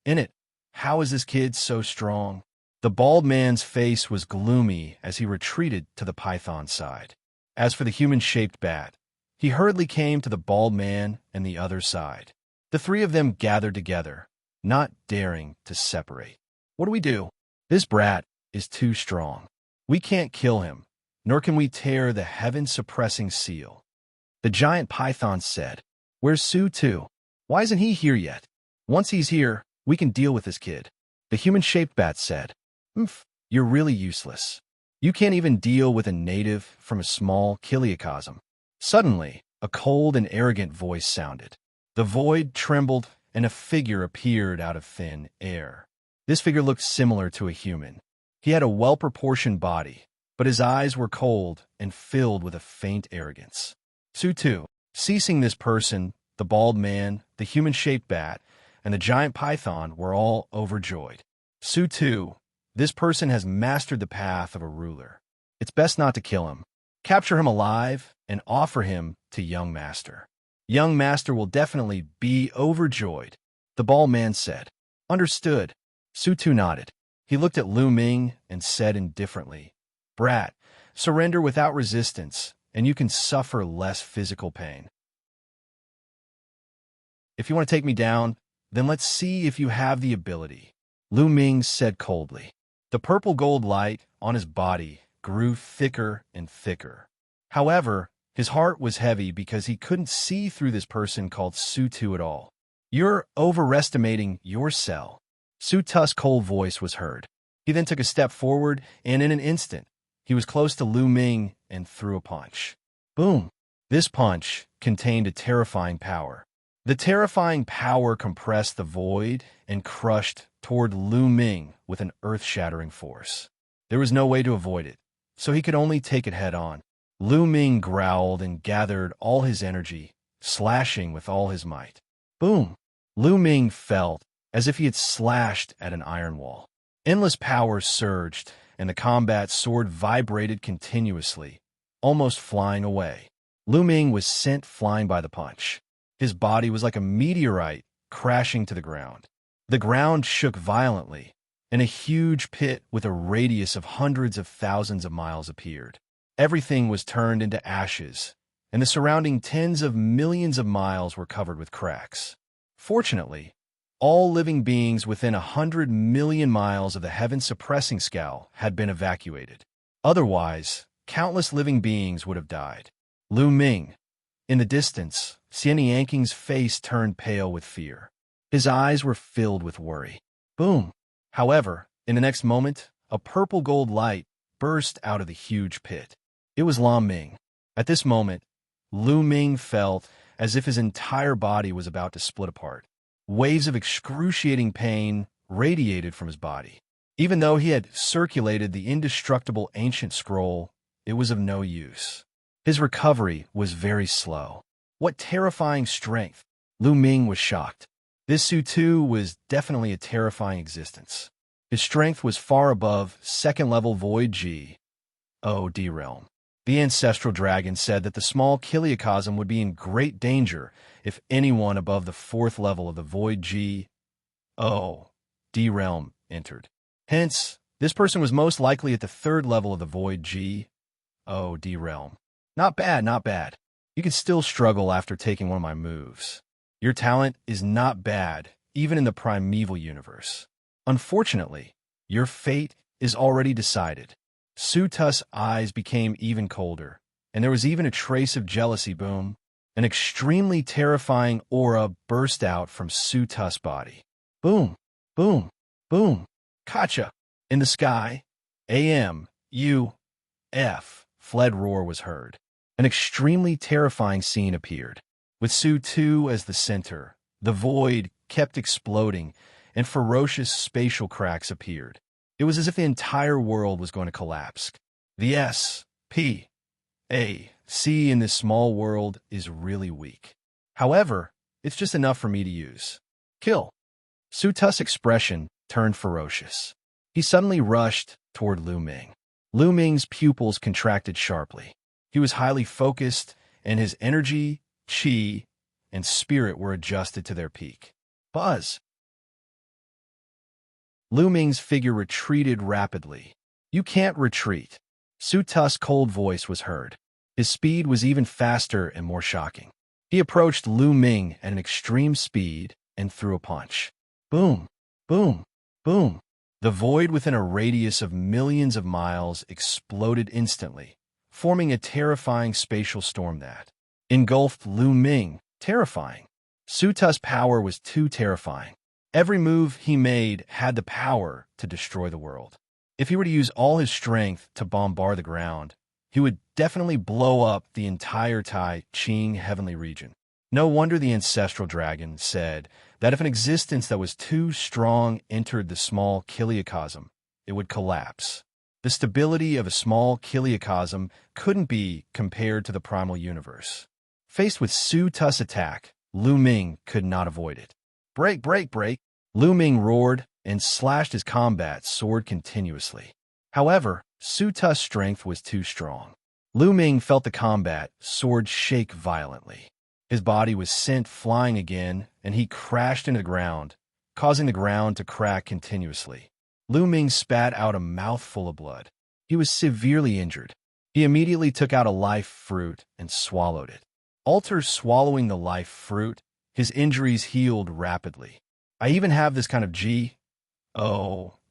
In it, how is this kid so strong? The bald man's face was gloomy as he retreated to the python's side. As for the human-shaped bat, he hurriedly came to the bald man and the other side. The three of them gathered together, not daring to separate. What do we do? This brat is too strong. We can't kill him, nor can we tear the heaven-suppressing seal. The giant python said, "Where's Su Tu? Why isn't he here yet? Once he's here, we can deal with this kid." The human-shaped bat said, "You're really useless. You can't even deal with a native from a small kiliacosm." Suddenly, a cold and arrogant voice sounded. The void trembled, and a figure appeared out of thin air. This figure looked similar to a human. He had a well-proportioned body, but his eyes were cold and filled with a faint arrogance. Su Tu. Ceasing this person, the bald man, the human-shaped bat, and the giant python were all overjoyed. Su Tu. This person has mastered the path of a ruler. It's best not to kill him. Capture him alive and offer him to Young Master. Young Master will definitely be overjoyed, the bald man said. Understood. Su Tu nodded. He looked at Lu Ming and said indifferently, "Brat, surrender without resistance, and you can suffer less physical pain. If you want to take me down, then let's see if you have the ability," Lu Ming said coldly. The purple gold light on his body grew thicker and thicker. However, his heart was heavy because he couldn't see through this person called Su Tu at all. "You're overestimating yourself." Su Tu's cold voice was heard. He then took a step forward, and in an instant, he was close to Lu Ming and threw a punch. Boom! This punch contained a terrifying power. The terrifying power compressed the void and crushed toward Lu Ming with an earth-shattering force. There was no way to avoid it, so he could only take it head-on. Lu Ming growled and gathered all his energy, slashing with all his might. Boom! Lu Ming felt as if he had slashed at an iron wall. Endless power surged, and the combat sword vibrated continuously, almost flying away. Lu Ming was sent flying by the punch. His body was like a meteorite crashing to the ground. The ground shook violently, and a huge pit with a radius of hundreds of thousands of miles appeared. Everything was turned into ashes, and the surrounding tens of millions of miles were covered with cracks. Fortunately, all living beings within 100 million miles of the heaven-suppressing scowl had been evacuated. Otherwise, countless living beings would have died. Lu Ming. In the distance, Xianxia's face turned pale with fear. His eyes were filled with worry. Boom! However, in the next moment, a purple gold light burst out of the huge pit. It was Lu Ming. At this moment, Lu Ming felt as if his entire body was about to split apart. Waves of excruciating pain radiated from his body. Even though he had circulated the indestructible ancient scroll, it was of no use. His recovery was very slow. What terrifying strength! Lu Ming was shocked. This Su Tu was definitely a terrifying existence. His strength was far above second-level Void G. D-Realm. The ancestral dragon said that the small kiliacosm would be in great danger if anyone above the 4th level of the Void D realm entered. Hence, this person was most likely at the 3rd level of the Void D realm. Not bad, not bad. You can still struggle after taking one of my moves. Your talent is not bad, even in the primeval universe. Unfortunately, your fate is already decided. Sutus' eyes became even colder, and there was even a trace of jealousy. Boom. An extremely terrifying aura burst out from Sutus' body. Boom, boom, boom. Kacha. In the sky, fled roar was heard. An extremely terrifying scene appeared. With Su2 as the center, the void kept exploding, and ferocious spatial cracks appeared. It was as if the entire world was going to collapse. The SPAC in this small world is really weak. However, it's just enough for me to use. Kill. Sutus' expression turned ferocious. He suddenly rushed toward Lu Ming. Lu Ming's pupils contracted sharply. He was highly focused, and his energy, qi, and spirit were adjusted to their peak. Buzz. Lu Ming's figure retreated rapidly. You can't retreat. Sutus' cold voice was heard. His speed was even faster and more shocking. He approached Lu Ming at an extreme speed and threw a punch. Boom, boom, boom. The void within a radius of millions of miles exploded instantly, forming a terrifying spatial storm that engulfed Lu Ming. Terrifying. Sutus' power was too terrifying. Every move he made had the power to destroy the world. If he were to use all his strength to bombard the ground, he would definitely blow up the entire Tai Ching heavenly region. No wonder the ancestral dragon said that if an existence that was too strong entered the small kiliacosm, it would collapse. The stability of a small kiliacosm couldn't be compared to the primal universe. Faced with Sutus' attack, Lu Ming could not avoid it. Break, break, break! Lu Ming roared and slashed his combat sword continuously. However, Sutus' strength was too strong. Lu Ming felt the combat sword shake violently. His body was sent flying again, and he crashed into the ground, causing the ground to crack continuously. Lu Ming spat out a mouthful of blood. He was severely injured. He immediately took out a life fruit and swallowed it. After swallowing the life fruit, his injuries healed rapidly. I even have this kind of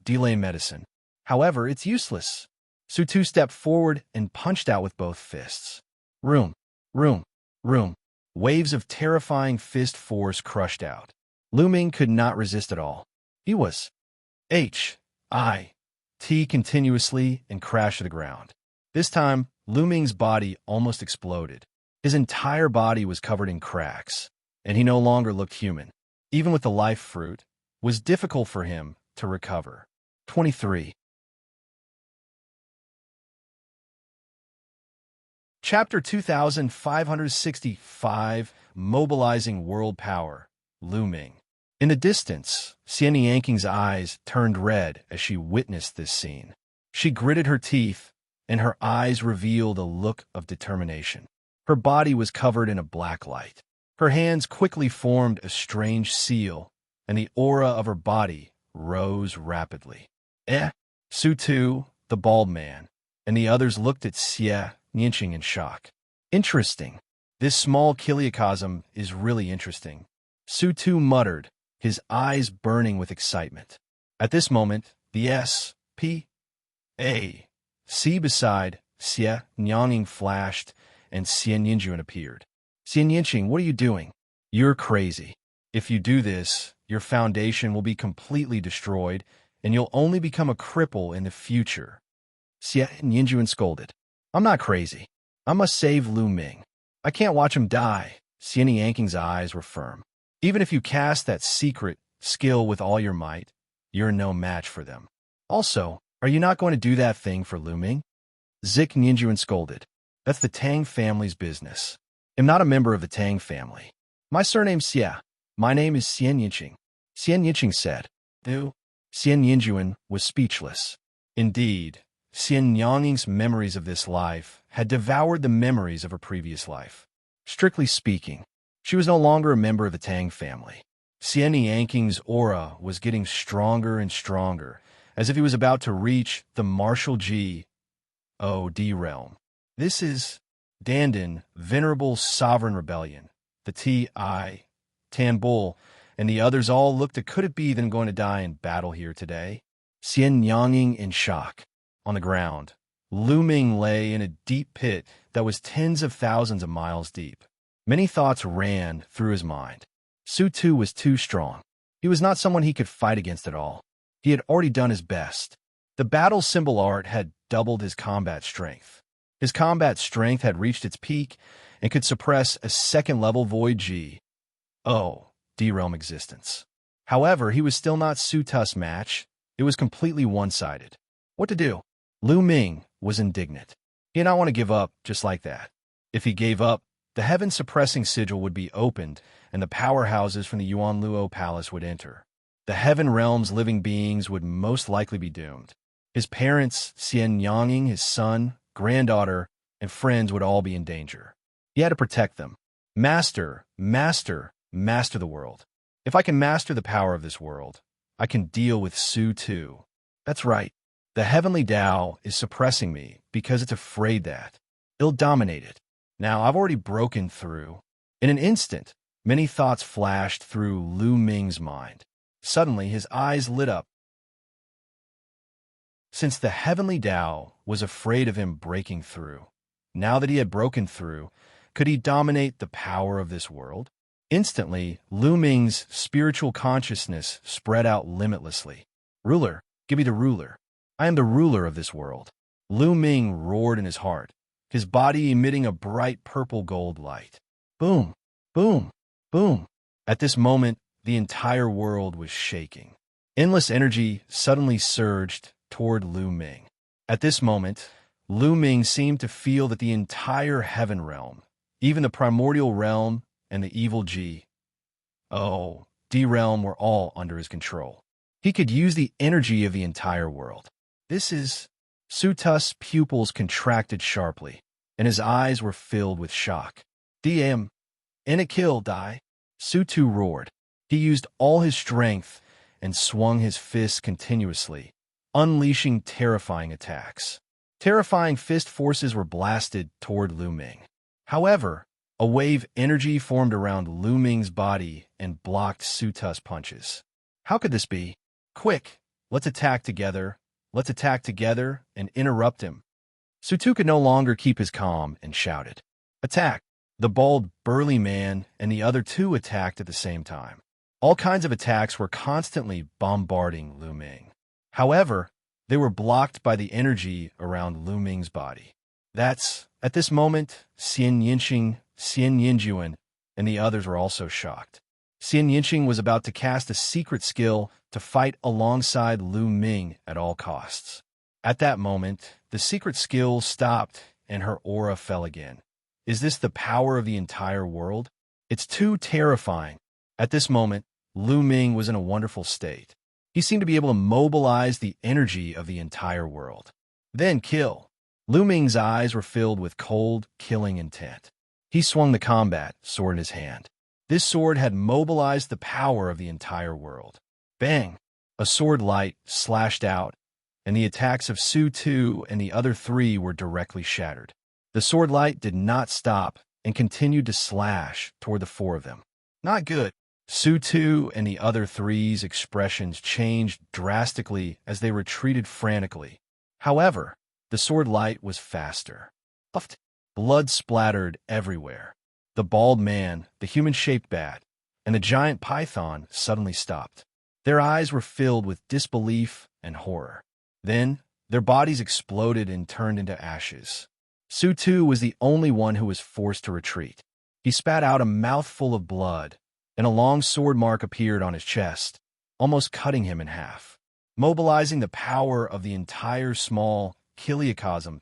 delay medicine. However, it's useless. Su2 stepped forward and punched out with both fists. Room. Waves of terrifying fist force crushed out. Lu Ming could not resist at all. He was HIT continuously and crashed to the ground. This time, Lu Ming's body almost exploded. His entire body was covered in cracks, and he no longer looked human. Even with the life fruit, it was difficult for him to recover. 23. Chapter 2565, Mobilizing World Power, Lu Ming. In the distance, Xianxia's eyes turned red as she witnessed this scene. She gritted her teeth, and her eyes revealed a look of determination. Her body was covered in a black light. Her hands quickly formed a strange seal, and the aura of her body rose rapidly. Su2, the bald man, and the others looked at Xianxia in shock. Interesting. This small kiliacosm is really interesting. Su2 muttered, his eyes burning with excitement. At this moment, the SPAC beside Xianxia flashed, and Xianxia appeared. Xianxia, what are you doing? You're crazy. If you do this, your foundation will be completely destroyed, and you'll only become a cripple in the future. Xianxia scolded. I'm not crazy. I must save Lu Ming. I can't watch him die. Xianxia's eyes were firm. Even if you cast that secret skill with all your might, you're no match for them. Also, are you not going to do that thing for Lu Ming? Xianxia scolded. That's the Tang family's business. I'm not a member of the Tang family. My surname's Xia. My name is Xianxia. Xianxia said. Xianxia was speechless. Indeed, Xianxia's memories of this life had devoured the memories of her previous life. Strictly speaking, She was no longer a member of the Tang family. Xianxia's aura was getting stronger and stronger, as if he was about to reach the martial G.O.D. realm. This is Dandan, Venerable Sovereign Rebellion. The T.I., Tan Bull, and the others all looked at could it be them going to die in battle here today? Xianxia in shock. On the ground, Lu Ming lay in a deep pit that was tens of thousands of miles deep. Many thoughts ran through his mind. Su Tu was too strong. He was not someone he could fight against at all. He had already done his best. The battle symbol art had doubled his combat strength. His combat strength had reached its peak and could suppress a second-level Void G.O.D. realm existence. However, he was still not Su Tu's match. It was completely one-sided. What to do? Lu Ming was indignant. He did not want to give up just like that. If he gave up, the heaven-suppressing sigil would be opened, and the powerhouses from the Yuan Luo Palace would enter. The heaven realm's living beings would most likely be doomed. His parents, Xianxia, his son, granddaughter, and friends would all be in danger. He had to protect them. Master the world. If I can master the power of this world, I can deal with Su Tu. That's right. The heavenly Tao is suppressing me because it's afraid that it'll dominate it. Now, I've already broken through. In an instant, many thoughts flashed through Lu Ming's mind. Suddenly, his eyes lit up. Since the heavenly Tao was afraid of him breaking through, now that he had broken through, could he dominate the power of this world? Instantly, Lu Ming's spiritual consciousness spread out limitlessly. Ruler, give me the ruler. I am the ruler of this world. Lu Ming roared in his heart, his body emitting a bright purple gold light. Boom, boom, boom. At this moment, the entire world was shaking. Endless energy suddenly surged toward Lu Ming. At this moment, Lu Ming seemed to feel that the entire heaven realm, even the primordial realm and the evil G.O.D. realm were all under his control. He could use the energy of the entire world. This is... Su Tu's pupils contracted sharply, and his eyes were filled with shock. DM, in a kill, die. Su Tu roared. He used all his strength and swung his fists continuously, unleashing terrifying attacks. Terrifying fist forces were blasted toward Lu Ming. However, a wave energy formed around Lu Ming's body and blocked Su Tu's punches. How could this be? Quick, let's attack together. Let's attack together and interrupt him. Su Tu could no longer keep his calm and shouted, "Attack!" The bald, burly man and the other two attacked at the same time. All kinds of attacks were constantly bombarding Lu Ming. However, they were blocked by the energy around Lu Ming's body. At this moment, Xianxia, and the others were also shocked. Xianxia was about to cast a secret skill to fight alongside Lu Ming at all costs. At that moment, the secret skill stopped and her aura fell again. Is this the power of the entire world? It's too terrifying. At this moment, Lu Ming was in a wonderful state. He seemed to be able to mobilize the energy of the entire world. Then kill. Lu Ming's eyes were filled with cold, killing intent. He swung the combat sword in his hand. This sword had mobilized the power of the entire world. Bang! A sword light slashed out, and the attacks of Su Tu and the other three were directly shattered. The sword light did not stop and continued to slash toward the four of them. Not good. Su Tu and the other three's expressions changed drastically as they retreated frantically. However, the sword light was faster. Puffed. Blood splattered everywhere. The bald man, the human-shaped bat, and the giant python suddenly stopped. Their eyes were filled with disbelief and horror. Then, their bodies exploded and turned into ashes. Su Tu was the only one who was forced to retreat. He spat out a mouthful of blood, and a long sword mark appeared on his chest, almost cutting him in half. Mobilizing the power of the entire small Kiliacosm.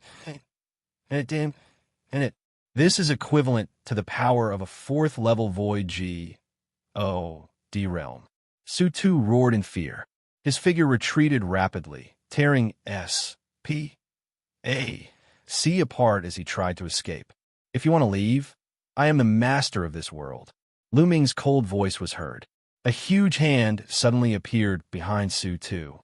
This is equivalent to the power of a fourth-level Void G.O.D. realm. Su Tu roared in fear. His figure retreated rapidly, tearing S.P.A.C. apart as he tried to escape. If you want to leave, I am the master of this world. Lu Ming's cold voice was heard. A huge hand suddenly appeared behind Su Tu.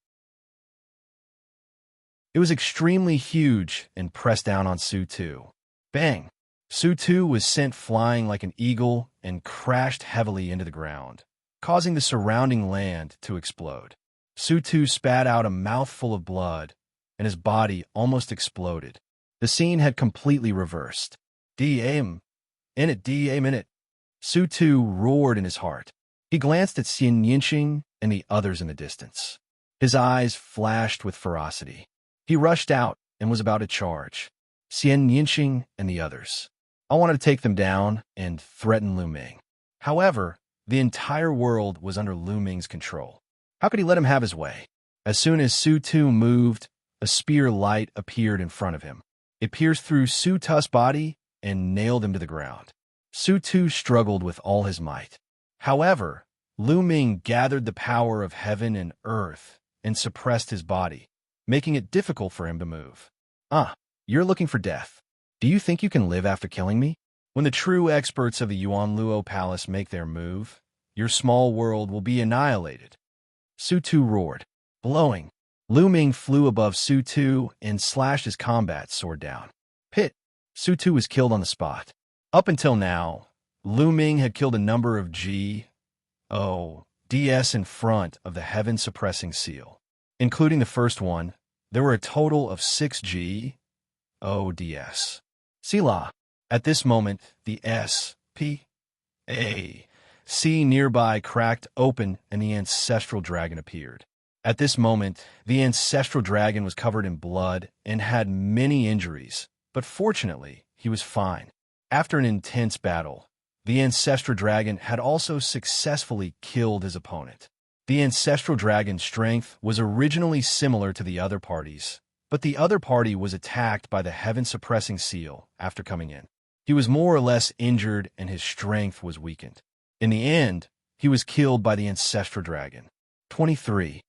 It was extremely huge and pressed down on Su Tu. Bang! Su Tu was sent flying like an eagle and crashed heavily into the ground, causing the surrounding land to explode. Su Tu spat out a mouthful of blood, and his body almost exploded. The scene had completely reversed. D.A.M. In it, D.A.M. in it. Su Tu roared in his heart. He glanced at Xianxia and the others in the distance. His eyes flashed with ferocity. He rushed out and was about to charge Xianxia and the others. I wanted to take them down and threaten Lu Ming. However, the entire world was under Lu Ming's control. How could he let him have his way? As soon as Su Tu moved, a spear light appeared in front of him. It pierced through Su Tu's body and nailed him to the ground. Su Tu struggled with all his might. However, Lu Ming gathered the power of heaven and earth and suppressed his body, making it difficult for him to move. You're looking for death. Do you think you can live after killing me? When the true experts of the Yuanluo Palace make their move, your small world will be annihilated. Su Tu roared. Blowing, Lu Ming flew above Su Tu and slashed his combat sword down. Pit! Su Tu was killed on the spot. Up until now, Lu Ming had killed a number of G.O.D.S. in front of the heaven-suppressing seal. Including the first one, there were a total of 6 G.O.D.S. Sila. At this moment, the S.P.A.C. nearby cracked open and the ancestral dragon appeared. At this moment, the ancestral dragon was covered in blood and had many injuries, but fortunately, he was fine. After an intense battle, the ancestral dragon had also successfully killed his opponent. The ancestral dragon's strength was originally similar to the other parties, but the other party was attacked by the heaven-suppressing seal after coming in. He was more or less injured and his strength was weakened. In the end, he was killed by the ancestral dragon. 23.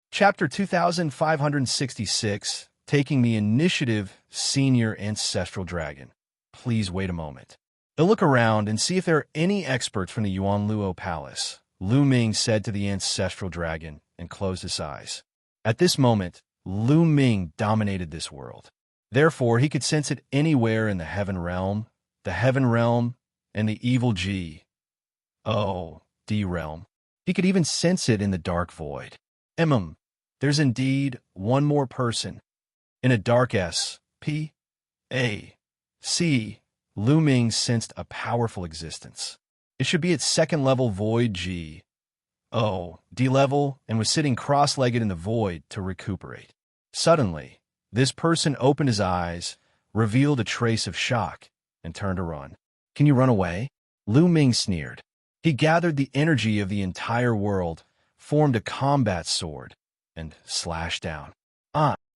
Chapter 2566, Taking the Initiative, Senior Ancestral Dragon. Please wait a moment. They'll look around and see if there are any experts from the Yuanluo Palace, Lu Ming said to the ancestral dragon and closed his eyes. At this moment, Lu Ming dominated this world. Therefore, he could sense it anywhere in the heaven realm, and the evil G.O.D. realm. He could even sense it in the dark void. There's indeed one more person. In a dark S.P.A.C., Lu Ming sensed a powerful existence. It should be its second-level void G.O.D. level and was sitting cross-legged in the void to recuperate. Suddenly, this person opened his eyes, revealed a trace of shock, and turned to run. Can you run away? Lu Ming sneered. He gathered the energy of the entire world, formed a combat sword, and slashed down.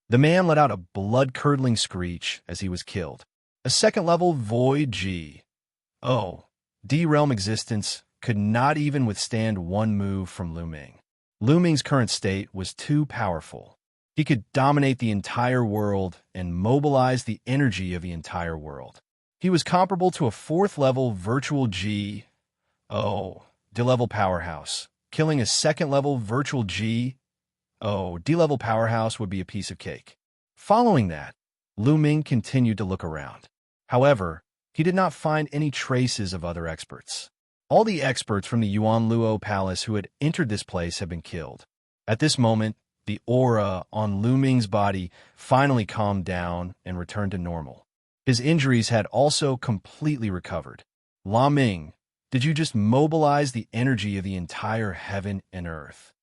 The man let out a blood-curdling screech as he was killed. A second-level void G.O.D. realm existence could not even withstand one move from Lu Ming. Lu Ming's current state was too powerful. He could dominate the entire world and mobilize the energy of the entire world. He was comparable to a fourth-level virtual G.O.D. level powerhouse. Killing a second-level virtual G.O.D. level powerhouse would be a piece of cake. Following that, Lu Ming continued to look around. However, he did not find any traces of other experts. All the experts from the Yuanluo Palace who had entered this place had been killed. At this moment, the aura on Lu Ming's body finally calmed down and returned to normal. His injuries had also completely recovered. La Ming, did you just mobilize the energy of the entire heaven and earth?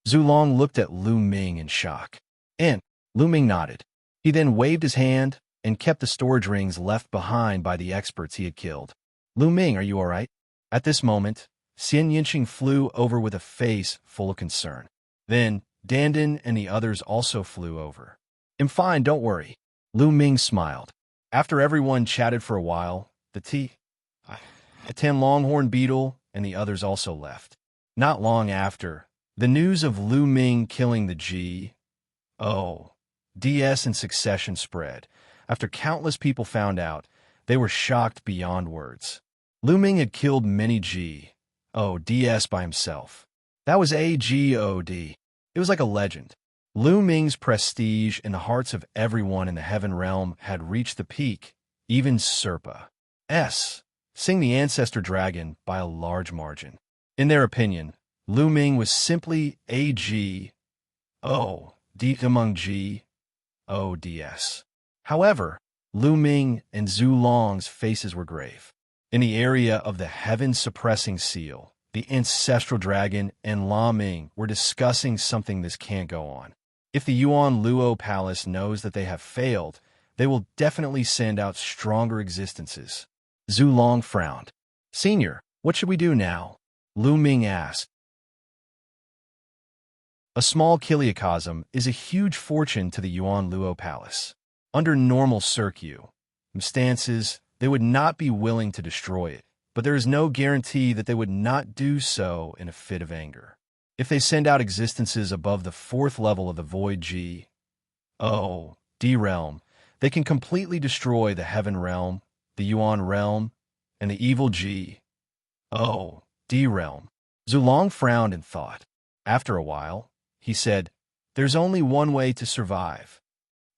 Zulong looked at Lu Ming in shock. And Lu Ming nodded. He then waved his hand and kept the storage rings left behind by the experts he had killed. Lu Ming, are you all right? At this moment, Xianxia flew over with a face full of concern. Then, Dandan and the others also flew over. I'm fine, don't worry. Lu Ming smiled. After everyone chatted for a while, the 10 longhorn beetle and the others also left. Not long after, the news of Lu Ming killing the G.O.D.S. in succession spread. After countless people found out, They were shocked beyond words. Lu Ming had killed many GODs by himself. That was AGOD. It was like a legend. Lu Ming's prestige in the hearts of everyone in the heaven realm had reached the peak, even Serpa's, seeing the ancestor dragon by a large margin. In their opinion, Lu Ming was simply a GOD among GODs. However, Lu Ming and Zhu Long's faces were grave. In the area of the heaven-suppressing seal, the ancestral dragon and La Ming were discussing something this can't go on. If the Yuan Luo Palace knows that they have failed, they will definitely send out stronger existences. Zhu Long frowned. Senior, what should we do now? Lu Ming asked. A small kiliacosm is a huge fortune to the Yuan Luo Palace. Under normal circumstances, they would not be willing to destroy it, but there is no guarantee that they would not do so in a fit of anger. If they send out existences above the 4th level of the Void GOD realm, they can completely destroy the Heaven realm, the Yuan realm, and the evil GOD realm. Zhu Long frowned and thought. After a while, he said, "There's only one way to survive."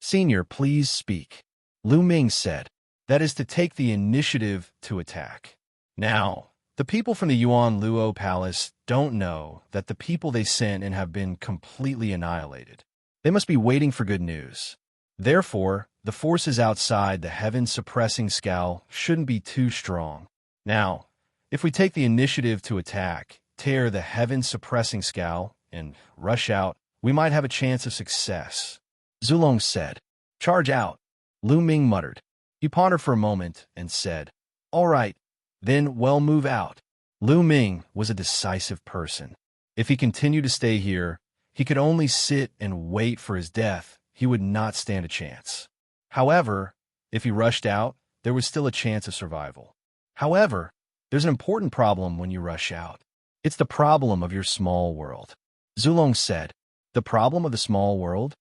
Senior, please speak. Lu Ming said. That is to take the initiative to attack. Now, the people from the Yuan Luo Palace don't know that the people they sent in have been completely annihilated. They must be waiting for good news. Therefore, the forces outside the heaven-suppressing scowl shouldn't be too strong. Now, if we take the initiative to attack, tear the heaven-suppressing scowl, and rush out, we might have a chance of success. Zhu Long said. Charge out. Lu Ming muttered. He pondered for a moment and said, All right, then we'll move out. Lu Ming was a decisive person. If he continued to stay here, he could only sit and wait for his death. He would not stand a chance. However, if he rushed out, there was still a chance of survival. However, there's an important problem when you rush out. It's the problem of your small world. Zhu Long said. The problem of the small world?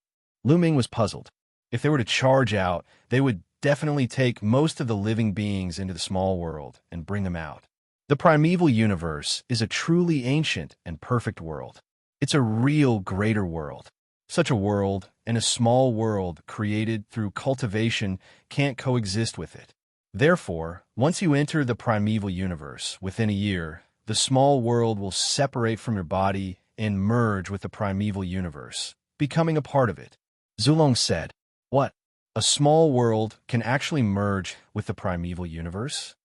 Lu Ming was puzzled. If they were to charge out, they would definitely take most of the living beings into the small world and bring them out. The primeval universe is a truly ancient and perfect world. It's a real greater world. Such a world and a small world created through cultivation can't coexist with it. Therefore, once you enter the primeval universe, within a year, the small world will separate from your body and merge with the primeval universe, becoming a part of it. Zhu Long said, What? A small world can actually merge with the primeval universe?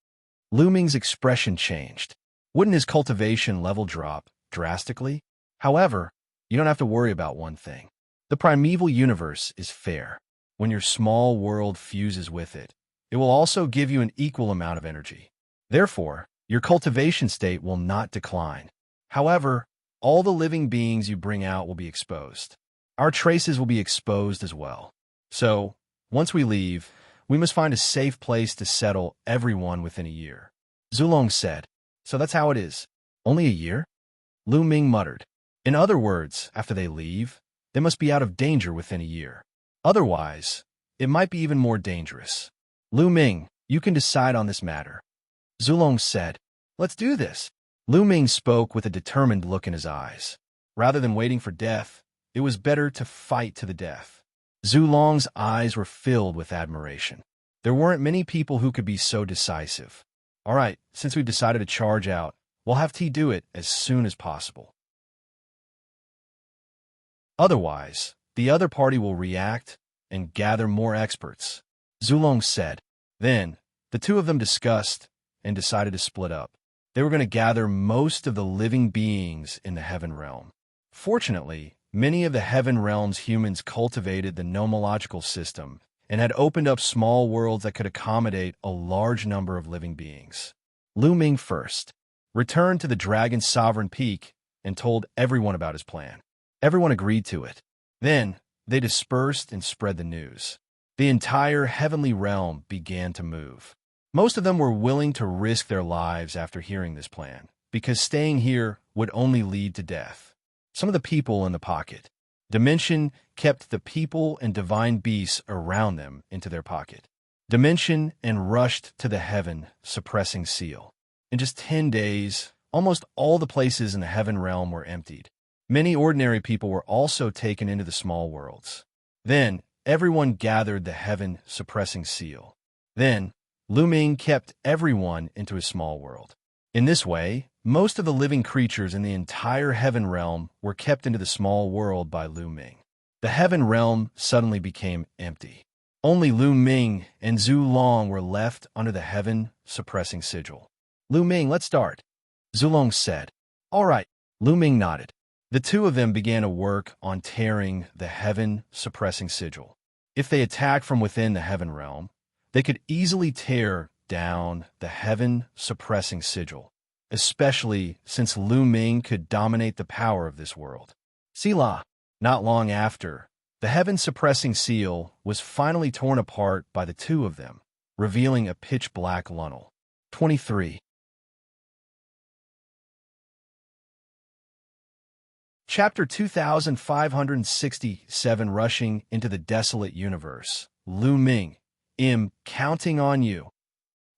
Lu Ming's expression changed. Wouldn't his cultivation level drop drastically? However, you don't have to worry about one thing. The primeval universe is fair. When your small world fuses with it, it will also give you an equal amount of energy. Therefore, your cultivation state will not decline. However, all the living beings you bring out will be exposed. Our traces will be exposed as well. So, once we leave, we must find a safe place to settle everyone within a year. Zhu Long said, So that's how it is. Only a year? Lu Ming muttered. In other words, after they leave, they must be out of danger within a year. Otherwise, it might be even more dangerous. Lu Ming, you can decide on this matter. Zhu Long said, Let's do this. Lu Ming spoke with a determined look in his eyes. Rather than waiting for death, it was better to fight to the death. Zhu Long's eyes were filled with admiration. There weren't many people who could be so decisive. All right, since we've decided to charge out, we'll have T do it as soon as possible. Otherwise, the other party will react and gather more experts. Zhu Long said. Then, the two of them discussed and decided to split up. They were going to gather most of the living beings in the heaven realm. Fortunately, many of the heaven realm's humans cultivated the nomological system and had opened up small worlds that could accommodate a large number of living beings. Lu Ming first returned to the Dragon's Sovereign Peak and told everyone about his plan. Everyone agreed to it. Then, they dispersed and spread the news. The entire heavenly realm began to move. Most of them were willing to risk their lives after hearing this plan, because staying here would only lead to death. Some of the people in the pocket dimension kept the people and divine beasts around them into their pocket. dimension and rushed to the heaven suppressing seal. In just 10 days, almost all the places in the heaven realm were emptied. Many ordinary people were also taken into the small worlds. Then, everyone gathered the heaven suppressing seal. Then, Lu Ming kept everyone into his small world. In this way, most of the living creatures in the entire heaven realm were kept into the small world by Lu Ming. The heaven realm suddenly became empty. Only Lu Ming and Zhu Long were left under the heaven suppressing sigil. Lu Ming, let's start, Zhu Long said. All right, Lu Ming nodded. The two of them began to work on tearing the heaven suppressing sigil. If they attacked from within the heaven realm, they could easily tear down the heaven suppressing sigil, especially since Lu Ming could dominate the power of this world. Sila, not long after, the heaven suppressing seal was finally torn apart by the two of them, revealing a pitch-black Lunnel. 23. Chapter 2567. Rushing into the desolate universe. Lu Ming, counting on you.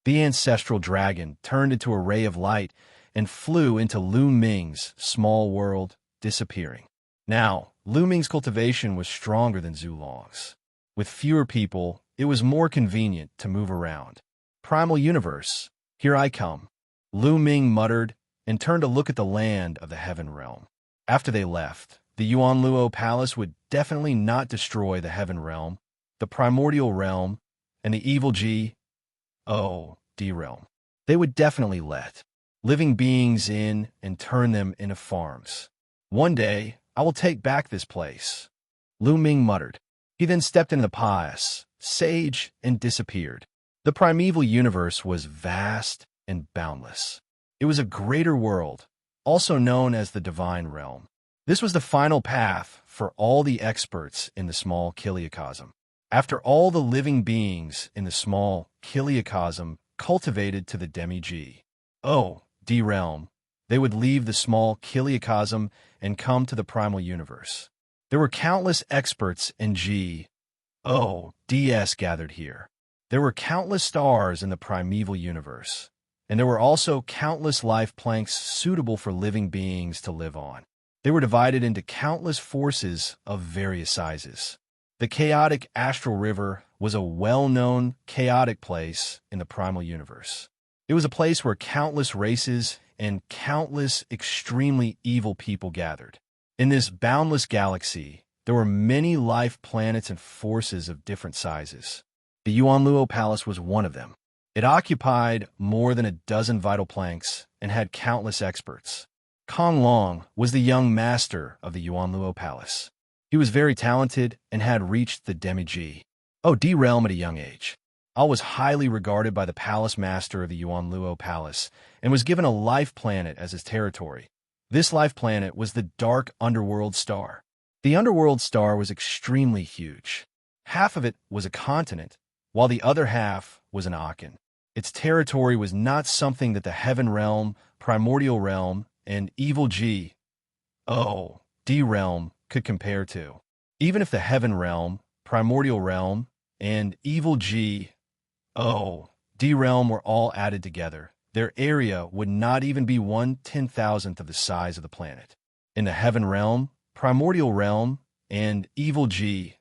The ancestral dragon turned into a ray of light and flew into Lu Ming's small world, disappearing. Now, Lu Ming's cultivation was stronger than Zhu Long's. With fewer people, it was more convenient to move around. Primal universe, here I come, Lu Ming muttered and turned to look at the land of the heaven realm. After they left, the Yuanluo Palace would definitely not destroy the heaven realm, the primordial realm, and the evil D realm. They would definitely let living beings in and turn them into farms. One day, I will take back this place, Lu Ming muttered. He then stepped into the palace, sage, and disappeared. The primeval universe was vast and boundless. It was a greater world, also known as the divine realm. This was the final path for all the experts in the small kiliacosm. After all the living beings in the small kiliacosm cultivated to the demi-G, D realm, they would leave the small kiliacosm and come to the primal universe. There were countless experts in DS gathered here. There were countless stars in the primeval universe, and there were also countless life planks suitable for living beings to live on. They were divided into countless forces of various sizes. The chaotic astral river was a well-known chaotic place in the primal universe. It was a place where countless races and countless extremely evil people gathered. In this boundless galaxy, there were many life planets and forces of different sizes. The Yuanluo Palace was one of them. It occupied more than a dozen vital planks and had countless experts. Kong Long was the young master of the Yuanluo Palace. He was very talented and had reached the demi-G D realm at a young age. Al was highly regarded by the palace master of the Yuanluo Palace and was given a life planet as his territory. This life planet was the dark underworld star. The underworld star was extremely huge. Half of it was a continent, while the other half was an Aachen. Its territory was not something that the heaven realm, primordial realm, and evil D realm could compare to. Even if the heaven realm, primordial realm, and evil D realm were all added together, their area would not even be 1/10,000th of the size of the planet. In the heaven realm, primordial realm, and evil D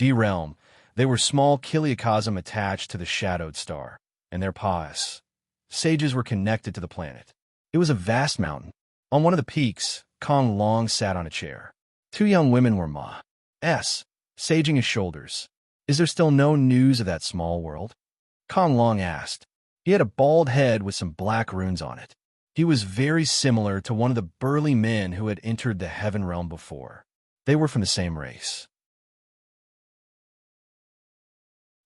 realm, they were small kiliacosm attached to the shadowed star, and their palace. Sages were connected to the planet. It was a vast mountain. On one of the peaks, Kong Long sat on a chair. Two young women were saging his shoulders. Is there still no news of that small world? Kong Long asked. He had a bald head with some black runes on it. He was very similar to one of the burly men who had entered the heaven realm before. They were from the same race.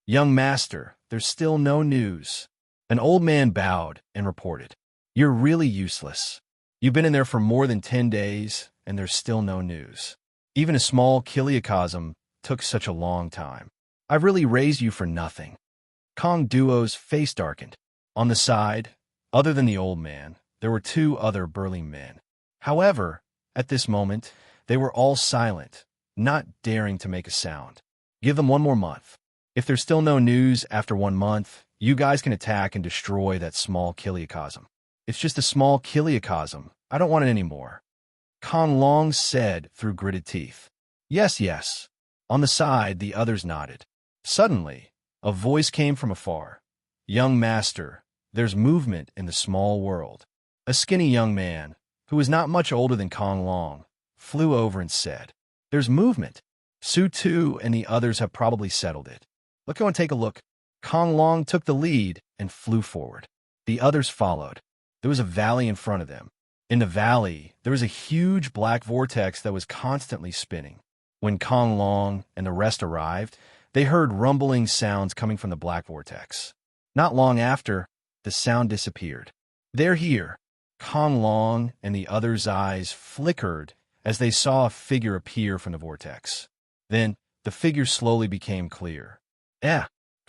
Young master, there's still no news. An old man bowed and reported. You're really useless. You've been in there for more than 10 days, and there's still no news. Even a small kiliacosm took such a long time. I've really raised you for nothing. Kong Duo's face darkened. On the side, other than the old man, there were two other burly men. However, at this moment, they were all silent, not daring to make a sound. Give them one more month. If there's still no news after 1 month, you guys can attack and destroy that small kiliacosm. It's just a small kiliacosm. I don't want it anymore. Kong Long said through gritted teeth. Yes, yes. On the side, the others nodded. Suddenly, a voice came from afar. Young master, there's movement in the small world. A skinny young man, who was not much older than Kong Long, flew over and said, There's movement. Su Tu and the others have probably settled it. Let's go and take a look. Kong Long took the lead and flew forward. The others followed. There was a valley in front of them. In the valley, there was a huge black vortex that was constantly spinning. When Kong Long and the rest arrived, they heard rumbling sounds coming from the black vortex. Not long after, the sound disappeared. They're here. Kong Long and the others' eyes flickered as they saw a figure appear from the vortex. Then, the figure slowly became clear.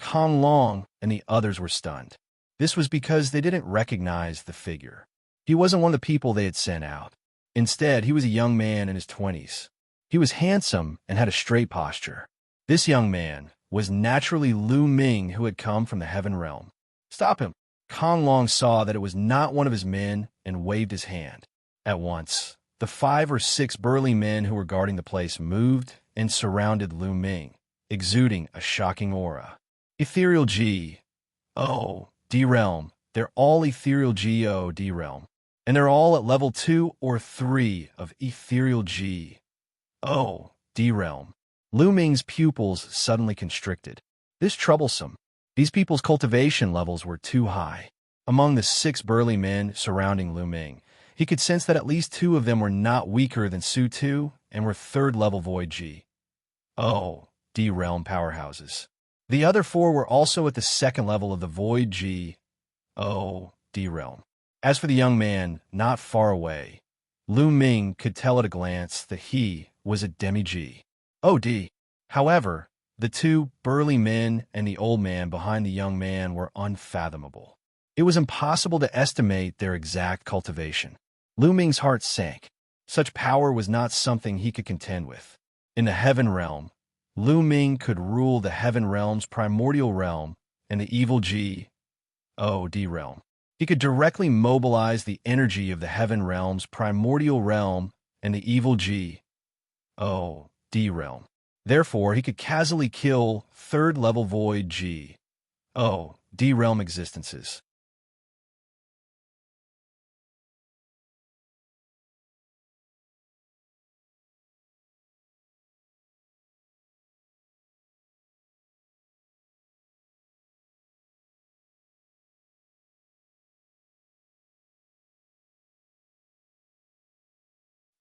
Kong Long and the others were stunned. This was because they didn't recognize the figure. He wasn't one of the people they had sent out. Instead, he was a young man in his 20s. He was handsome and had a straight posture. This young man was naturally Lu Ming, who had come from the heaven realm. Stop him! Kong Long saw that it was not one of his men and waved his hand. At once, the 5 or 6 burly men who were guarding the place moved and surrounded Lu Ming, exuding a shocking aura. Ethereal G. O. D realm. They're all Ethereal G. O. D realm. And they're all at level 2 or 3 of Ethereal G. O. D realm. Lu Ming's pupils suddenly constricted. This troublesome. These people's cultivation levels were too high. Among the 6 burly men surrounding Lu Ming, he could sense that at least 2 of them were not weaker than Su Tu and were 3rd level Void G. O. D realm powerhouses. The other 4 were also at the 2nd level of the Void G. O. D realm. As for the young man not far away, Lu Ming could tell at a glance that he was a demi-G. O.D. However, the 2 burly men and the old man behind the young man were unfathomable. It was impossible to estimate their exact cultivation. Lu Ming's heart sank. Such power was not something he could contend with. In the heaven realm, Lu Ming could rule the heaven realm's primordial realm and the evil G. O. D realm. He could directly mobilize the energy of the heaven realm's primordial realm and the evil G. O. D realm. Therefore, he could casually kill 3rd level Void G. O. D realm existences.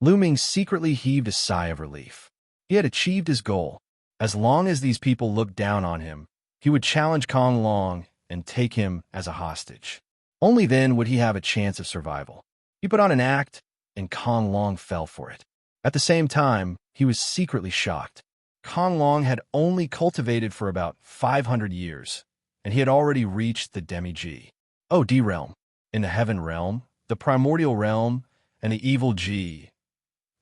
Lu Ming secretly heaved a sigh of relief. He had achieved his goal. As long as these people looked down on him, he would challenge Kong Long and take him as a hostage. Only then would he have a chance of survival. He put on an act, and Kong Long fell for it. At the same time, he was secretly shocked. Kong Long had only cultivated for about 500 years, and he had already reached the demi-G. O. D realm. In the heaven realm, the primordial realm, and the evil G.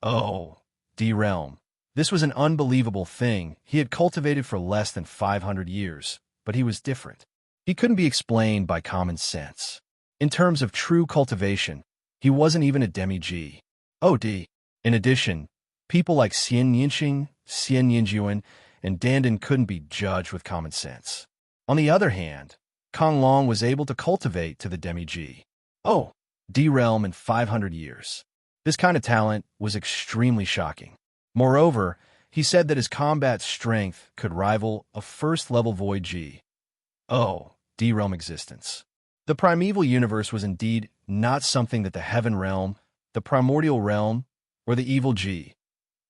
O. D realm. This was an unbelievable thing. He had cultivated for less than 500 years, but he was different. He couldn't be explained by common sense. In terms of true cultivation, he wasn't even a demi-G. O.D. In addition, people like Xianxia, Xianxia, and Dandan couldn't be judged with common sense. On the other hand, Kong Long was able to cultivate to the demi-G. O. D realm in 500 years. This kind of talent was extremely shocking. Moreover, he said that his combat strength could rival a 1st level Void G. O. D realm existence. The primeval universe was indeed not something that the heaven realm, the primordial realm, or the evil G.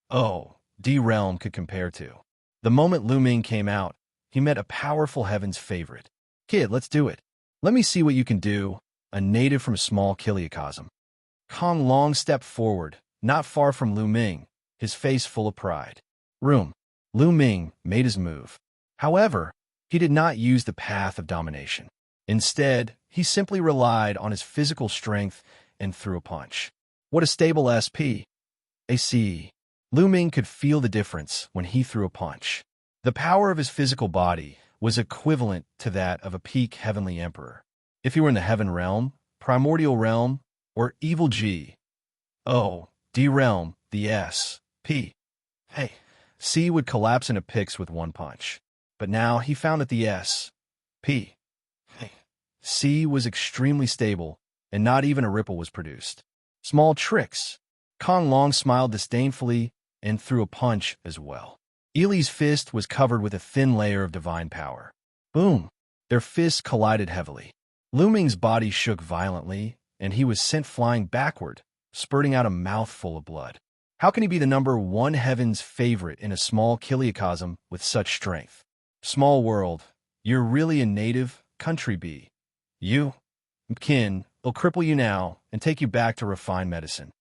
O. D realm could compare to. The moment Lu Ming came out, he met a powerful heaven's favorite. Kid, let's do it. Let me see what you can do, a native from a small kiliacosm. Kong Long stepped forward, not far from Lu Ming, his face full of pride. Lu Ming made his move. However, he did not use the path of domination. Instead, he simply relied on his physical strength and threw a punch. What a stable SP. AC. Lu Ming could feel the difference when he threw a punch. The power of his physical body was equivalent to that of a peak heavenly emperor. If he were in the heaven realm, primordial realm, or evil G, O, D realm, the S, P, hey, C would collapse into pix with one punch. But now he found that the S, P, hey, C was extremely stable, and not even a ripple was produced. Small tricks. Kong Long smiled disdainfully and threw a punch as well. Ili's fist was covered with a thin layer of divine power. Boom! Their fists collided heavily. Lu Ming's body shook violently, and he was sent flying backward, spurting out a mouthful of blood. How can he be the #1 heaven's favorite in a small kiliocosm with such strength? Small world, you're really a native country bee. You, kin, will cripple you now and take you back to refined medicine.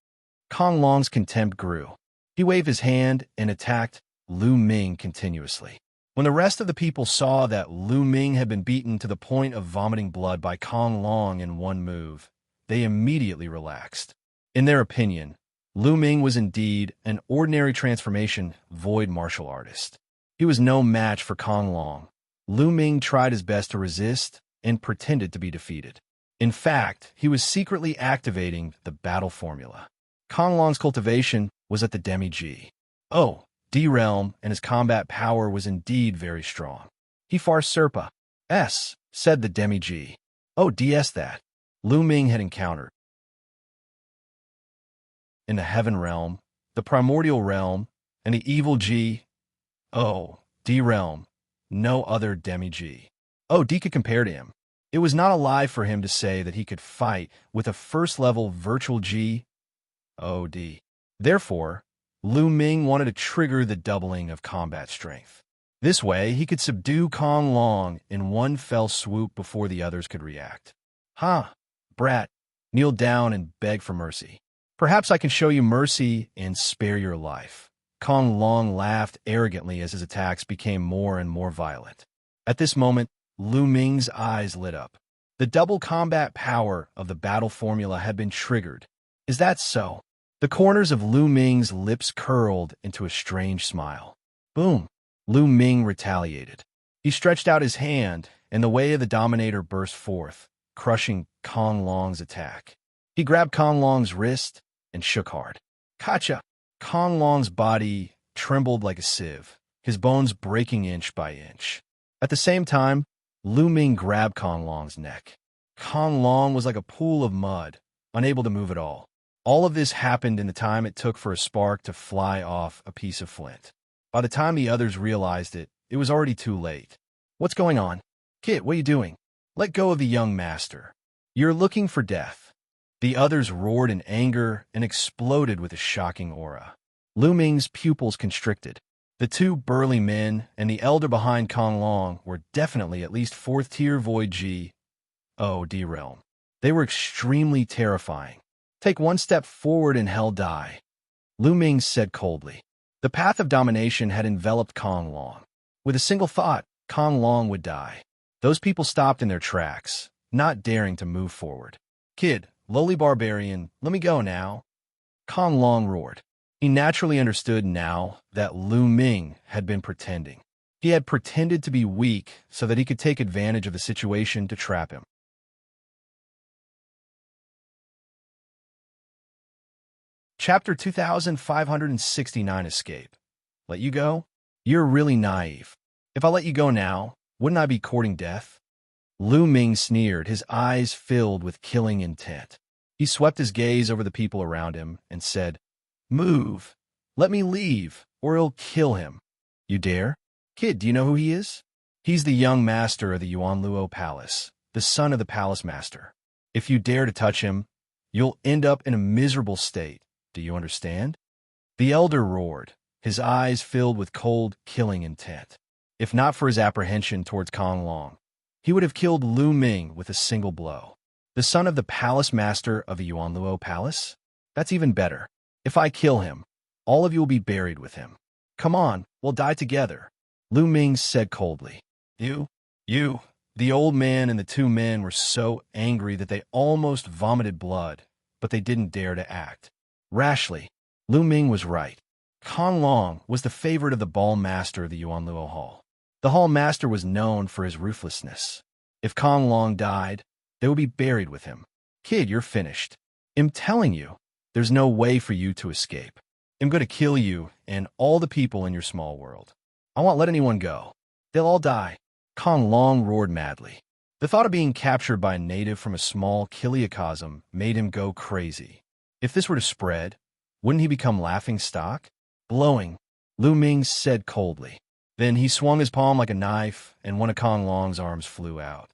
Kong Long's contempt grew. He waved his hand and attacked Lu Ming continuously. When the rest of the people saw that Lu Ming had been beaten to the point of vomiting blood by Kong Long in one move, they immediately relaxed. In their opinion, Lu Ming was indeed an ordinary transformation void martial artist. He was no match for Kong Long. Lu Ming tried his best to resist and pretended to be defeated. In fact, he was secretly activating the battle formula. Kong Long's cultivation was at the demi-G. Oh, D realm, and his combat power was indeed very strong. He far Serpa. S, said the demi-G. Oh, DS that Lu Ming had encountered. In the heaven realm, the primordial realm, and the evil G. Oh, D realm, no other demi-G. Oh, D could compare to him. It was not a lie for him to say that he could fight with a first-level virtual G. Oh, D. Therefore, Lu Ming wanted to trigger the doubling of combat strength. This way, he could subdue Kong Long in one fell swoop before the others could react. Ha, brat, kneel down and beg for mercy. Perhaps I can show you mercy and spare your life. Kong Long laughed arrogantly as his attacks became more and more violent. At this moment, Lu Ming's eyes lit up. The double combat power of the battle formula had been triggered. Is that so? The corners of Lu Ming's lips curled into a strange smile. Boom! Lu Ming retaliated. He stretched out his hand, and the way of the Dominator burst forth, crushing Kong Long's attack. He grabbed Kong Long's wrist and shook hard. Gotcha! Kong Long's body trembled like a sieve, his bones breaking inch by inch. At the same time, Lu Ming grabbed Kong Long's neck. Kong Long was like a pool of mud, unable to move at all. All of this happened in the time it took for a spark to fly off a piece of flint. By the time the others realized it, it was already too late. What's going on? Kit, what are you doing? Let go of the young master. You're looking for death. The others roared in anger and exploded with a shocking aura. Lu Ming's pupils constricted. The two burly men and the elder behind Kong Long were definitely at least 4th-tier Void G. Oh, D realm. They were extremely terrifying. Take one step forward and hell die, Lu Ming said coldly. The path of domination had enveloped Kong Long. With a single thought, Kong Long would die. Those people stopped in their tracks, not daring to move forward. Kid, lowly barbarian, let me go now. Kong Long roared. He naturally understood now that Lu Ming had been pretending. He had pretended to be weak so that he could take advantage of the situation to trap him. Chapter 2569 Escape. Let you go? You're really naive. If I let you go now, wouldn't I be courting death? Lu Ming sneered, his eyes filled with killing intent. He swept his gaze over the people around him and said, Move. Let me leave, or I'll kill him. You dare? Kid, do you know who he is? He's the young master of the Yuanluo Palace, the son of the palace master. If you dare to touch him, you'll end up in a miserable state. Do you understand? The elder roared, his eyes filled with cold, killing intent. If not for his apprehension towards Kong Long, he would have killed Lu Ming with a single blow. The son of the palace master of the Yuanluo Palace? That's even better. If I kill him, all of you will be buried with him. Come on, we'll die together, Lu Ming said coldly. You. The old man and the two men were so angry that they almost vomited blood, but they didn't dare to act. Rashly, Lu Ming was right. Kong Long was the favorite of the ball master of the Yuanluo Hall. The Hall Master was known for his ruthlessness. If Kong Long died, they would be buried with him. Kid, you're finished. I'm telling you, there's no way for you to escape. I'm going to kill you and all the people in your small world. I won't let anyone go. They'll all die. Kong Long roared madly. The thought of being captured by a native from a small kiliacosm made him go crazy. If this were to spread, wouldn't he become laughing stock? Blowing, Lu Ming said coldly. Then he swung his palm like a knife, and one of Kong Long's arms flew out.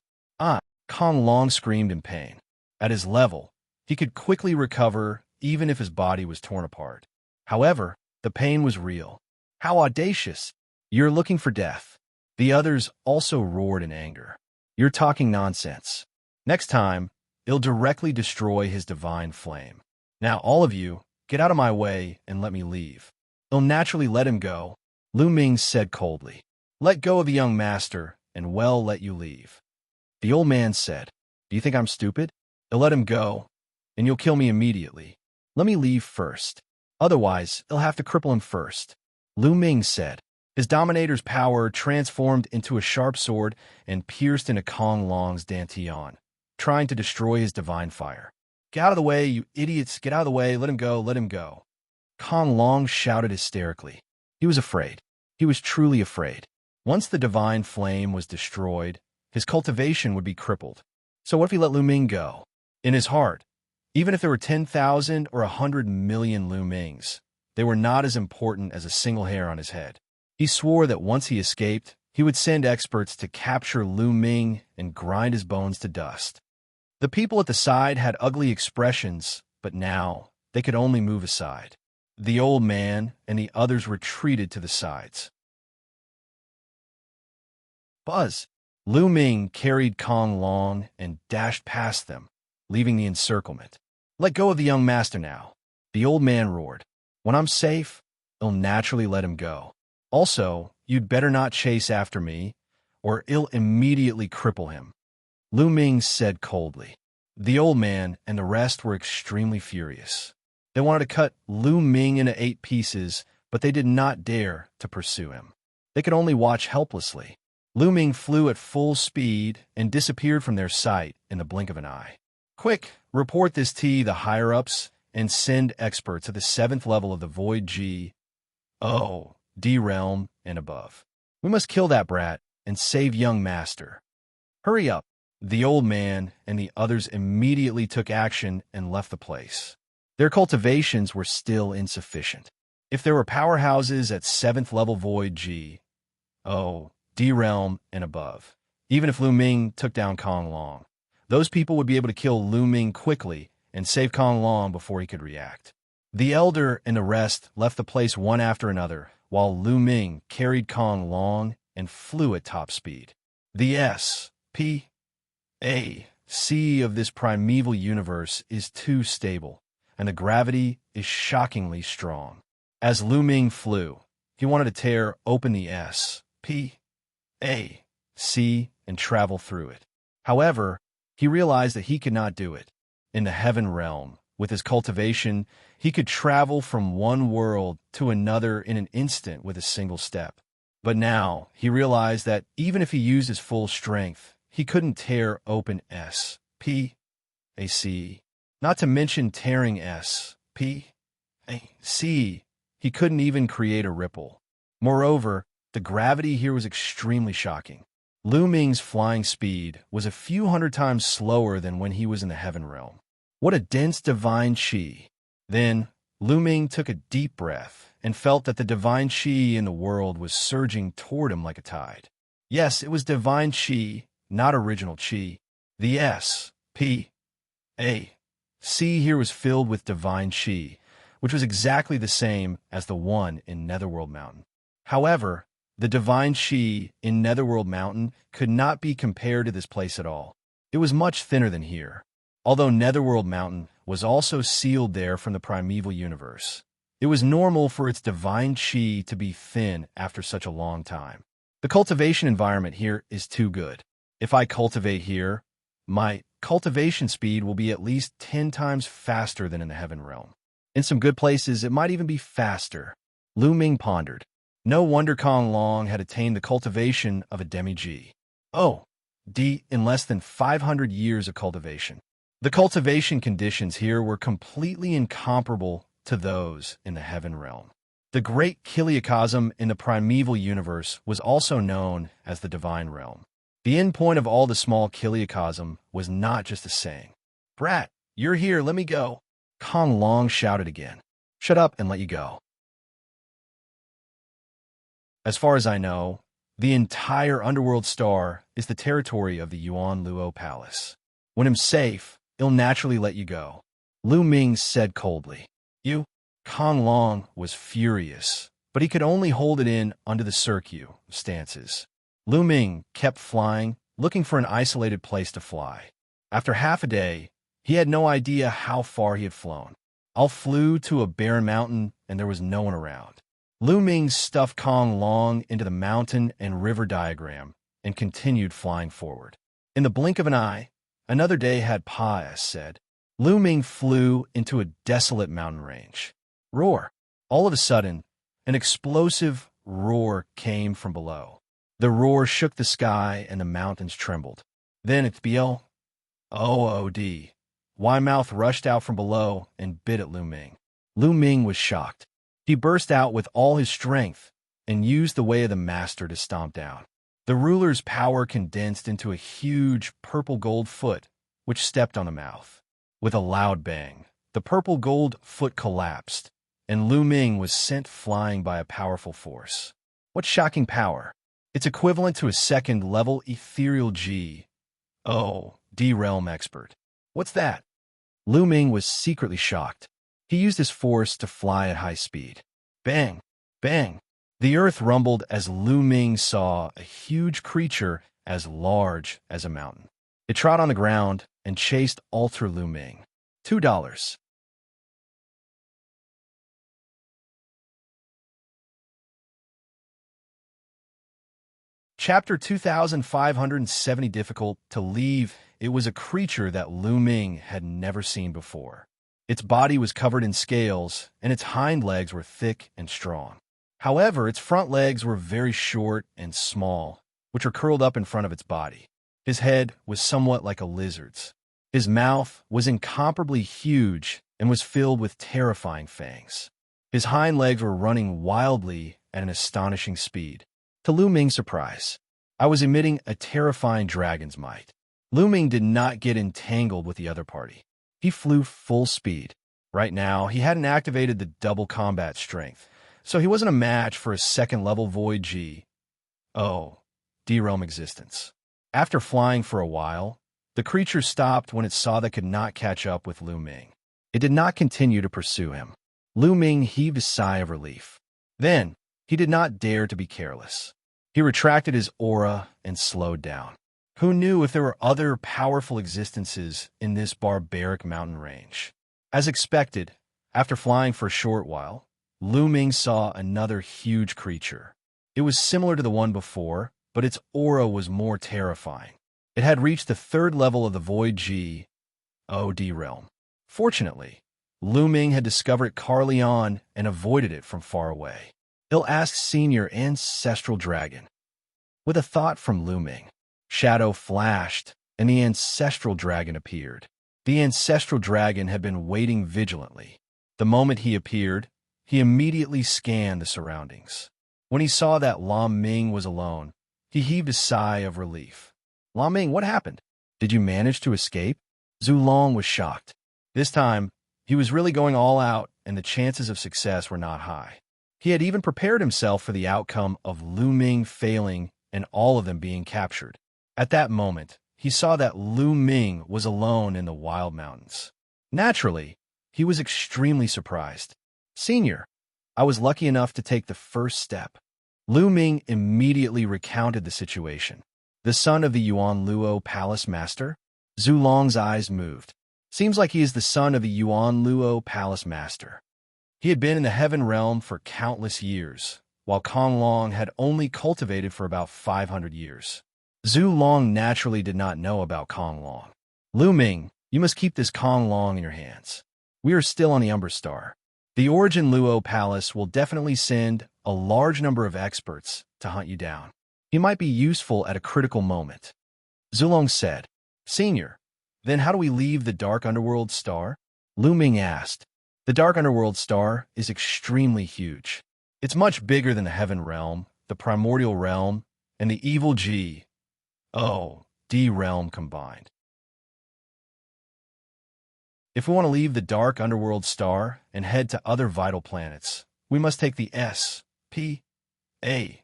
Kong Long screamed in pain. At his level, he could quickly recover even if his body was torn apart. However, the pain was real. How audacious! You're looking for death. The others also roared in anger. You're talking nonsense. Next time, it'll directly destroy his divine flame. Now all of you, get out of my way and let me leave. It'll naturally let him go, Lu Ming said coldly. Let go of the young master, and we'll let you leave. The old man said, Do you think I'm stupid? They'll let him go, and you'll kill me immediately. Let me leave first. Otherwise, they'll have to cripple him first. Lu Ming said. His dominator's power transformed into a sharp sword and pierced into Kong Long's dantian, trying to destroy his divine fire. Get out of the way, you idiots! Get out of the way! Let him go! Let him go! Kong Long shouted hysterically. He was afraid. He was truly afraid. Once the divine flame was destroyed, his cultivation would be crippled. So what if he let Lu Ming go? In his heart, even if there were 10,000 or 100 million Lu Mings, they were not as important as a single hair on his head. He swore that once he escaped, he would send experts to capture Lu Ming and grind his bones to dust. The people at the side had ugly expressions, but now they could only move aside. The old man and the others retreated to the sides. Buzz! Lu Ming carried Kong Long and dashed past them, leaving the encirclement. Let go of the young master now, the old man roared. When I'm safe, it'll naturally let him go. Also, you'd better not chase after me, or it'll immediately cripple him. Lu Ming said coldly. The old man and the rest were extremely furious. They wanted to cut Lu Ming into 8 pieces, but they did not dare to pursue him. They could only watch helplessly. Lu Ming flew at full speed and disappeared from their sight in the blink of an eye. Quick, report this to the higher-ups and send experts at the 7th level of the Void G, O, D realm, and above. We must kill that brat and save young master. Hurry up. The old man and the others immediately took action and left the place. Their cultivations were still insufficient. If there were powerhouses at 7th level Void G, O, D realm, and above, even if Lu Ming took down Kong Long, those people would be able to kill Lu Ming quickly and save Kong Long before he could react. The elder and the rest left the place one after another, while Lu Ming carried Kong Long and flew at top speed. The S.P.A.C. of this primeval universe is too stable, and the gravity is shockingly strong. As Lu Ming flew, he wanted to tear open the S.P.A.C. and travel through it. However, he realized that he could not do it. In the heaven realm, with his cultivation, he could travel from one world to another in an instant with a single step. But now, he realized that even if he used his full strength, he couldn't tear open S.P.A.C. Not to mention tearing S.P.A.C. He couldn't even create a ripple. Moreover, the gravity here was extremely shocking. Lu Ming's flying speed was a few hundred times slower than when he was in the heaven realm. What a dense divine qi! Then, Lu Ming took a deep breath and felt that the divine qi in the world was surging toward him like a tide. Yes, it was divine qi, not original qi. The S.P.A.C. here was filled with divine qi, which was exactly the same as the one in Netherworld Mountain. However, the divine qi in Netherworld Mountain could not be compared to this place at all. It was much thinner than here. Although Netherworld Mountain was also sealed there from the primeval universe, it was normal for its divine qi to be thin after such a long time. The cultivation environment here is too good. If I cultivate here, my cultivation speed will be at least 10 times faster than in the heaven realm. In some good places, it might even be faster. Lu Ming pondered. No wonder Kong Long had attained the cultivation of a demi-G. Oh, D in less than 500 years of cultivation. The cultivation conditions here were completely incomparable to those in the heaven realm. The great chiliocosm in the primeval universe was also known as the divine realm. The end point of all the small chiliocosm was not just a saying. "Brat, you're here, let me go." Kong Long shouted again. "Shut up and let you go." As far as I know, the entire underworld star is the territory of the Yuan Luo Palace. When I'm safe, it'll naturally let you go. Lu Ming said coldly. You? Kong Long was furious, but he could only hold it in under the circuit stances. Lu Ming kept flying, looking for an isolated place to fly. After half a day, he had no idea how far he had flown. I flew to a barren mountain, and there was no one around. Lu Ming stuffed Kong Long into the mountain and river diagram and continued flying forward. In the blink of an eye, another day had passed, said. Lu Ming flew into a desolate mountain range. Roar! All of a sudden, an explosive roar came from below. The roar shook the sky and the mountains trembled. Then it's BL. OOD. Mouth rushed out from below and bit at Lu Ming. Lu Ming was shocked. He burst out with all his strength and used the way of the master to stomp down. The ruler's power condensed into a huge purple gold foot, which stepped on the mouth. With a loud bang, the purple gold foot collapsed, and Lu Ming was sent flying by a powerful force. What shocking power! It's equivalent to a second-level ethereal G. Oh, D-realm expert. What's that? Lu Ming was secretly shocked. He used his force to fly at high speed. Bang! Bang! The earth rumbled as Lu Ming saw a huge creature as large as a mountain. It trod on the ground and chased Alter Lu Ming. $2. Chapter 2570 difficult to leave. It was a creature that Lu Ming had never seen before. Its body was covered in scales, and its hind legs were thick and strong. However, its front legs were very short and small, which were curled up in front of its body. His head was somewhat like a lizard's. His mouth was incomparably huge and was filled with terrifying fangs. His hind legs were running wildly at an astonishing speed. To Lu Ming's surprise, I was emitting a terrifying dragon's might. Lu Ming did not get entangled with the other party. He flew full speed. Right now, he hadn't activated the double combat strength, so he wasn't a match for a second-level Void G. Oh, D-realm existence. After flying for a while, the creature stopped when it saw that it could not catch up with Lu Ming. It did not continue to pursue him. Lu Ming heaved a sigh of relief. Then, he did not dare to be careless. He retracted his aura and slowed down. Who knew if there were other powerful existences in this barbaric mountain range? As expected, after flying for a short while, Lu Ming saw another huge creature. It was similar to the one before, but its aura was more terrifying. It had reached the third level of the Void G. OD realm. Fortunately, Lu Ming had discovered Carleon and avoided it from far away. He'll ask Senior Ancestral Dragon. With a thought from Lu Ming, shadow flashed, and the Ancestral Dragon appeared. The Ancestral Dragon had been waiting vigilantly. The moment he appeared, he immediately scanned the surroundings. When he saw that Lam Ming was alone, he heaved a sigh of relief. Lam Ming, what happened? Did you manage to escape? Zhu Long was shocked. This time, he was really going all out, and the chances of success were not high. He had even prepared himself for the outcome of Lu Ming failing and all of them being captured. At that moment, he saw that Lu Ming was alone in the wild mountains. Naturally, he was extremely surprised. Senior, I was lucky enough to take the first step. Lu Ming immediately recounted the situation. The son of the Yuan Luo Palace Master? Zhu Long's eyes moved. Seems like he is the son of the Yuan Luo Palace Master. He had been in the heaven realm for countless years, while Kong Long had only cultivated for about 500 years. Zhu Long naturally did not know about Kong Long. Lu Ming, you must keep this Kong Long in your hands. We are still on the Umber Star. The Origin Luo Palace will definitely send a large number of experts to hunt you down. You might be useful at a critical moment. Zulong said, Senior, then how do we leave the Dark Underworld Star? Lu Ming asked. The Dark Underworld Star is extremely huge. It's much bigger than the Heaven Realm, the Primordial Realm, and the Evil G, O, D Realm combined. If we want to leave the Dark Underworld Star and head to other vital planets, we must take the S, P, A,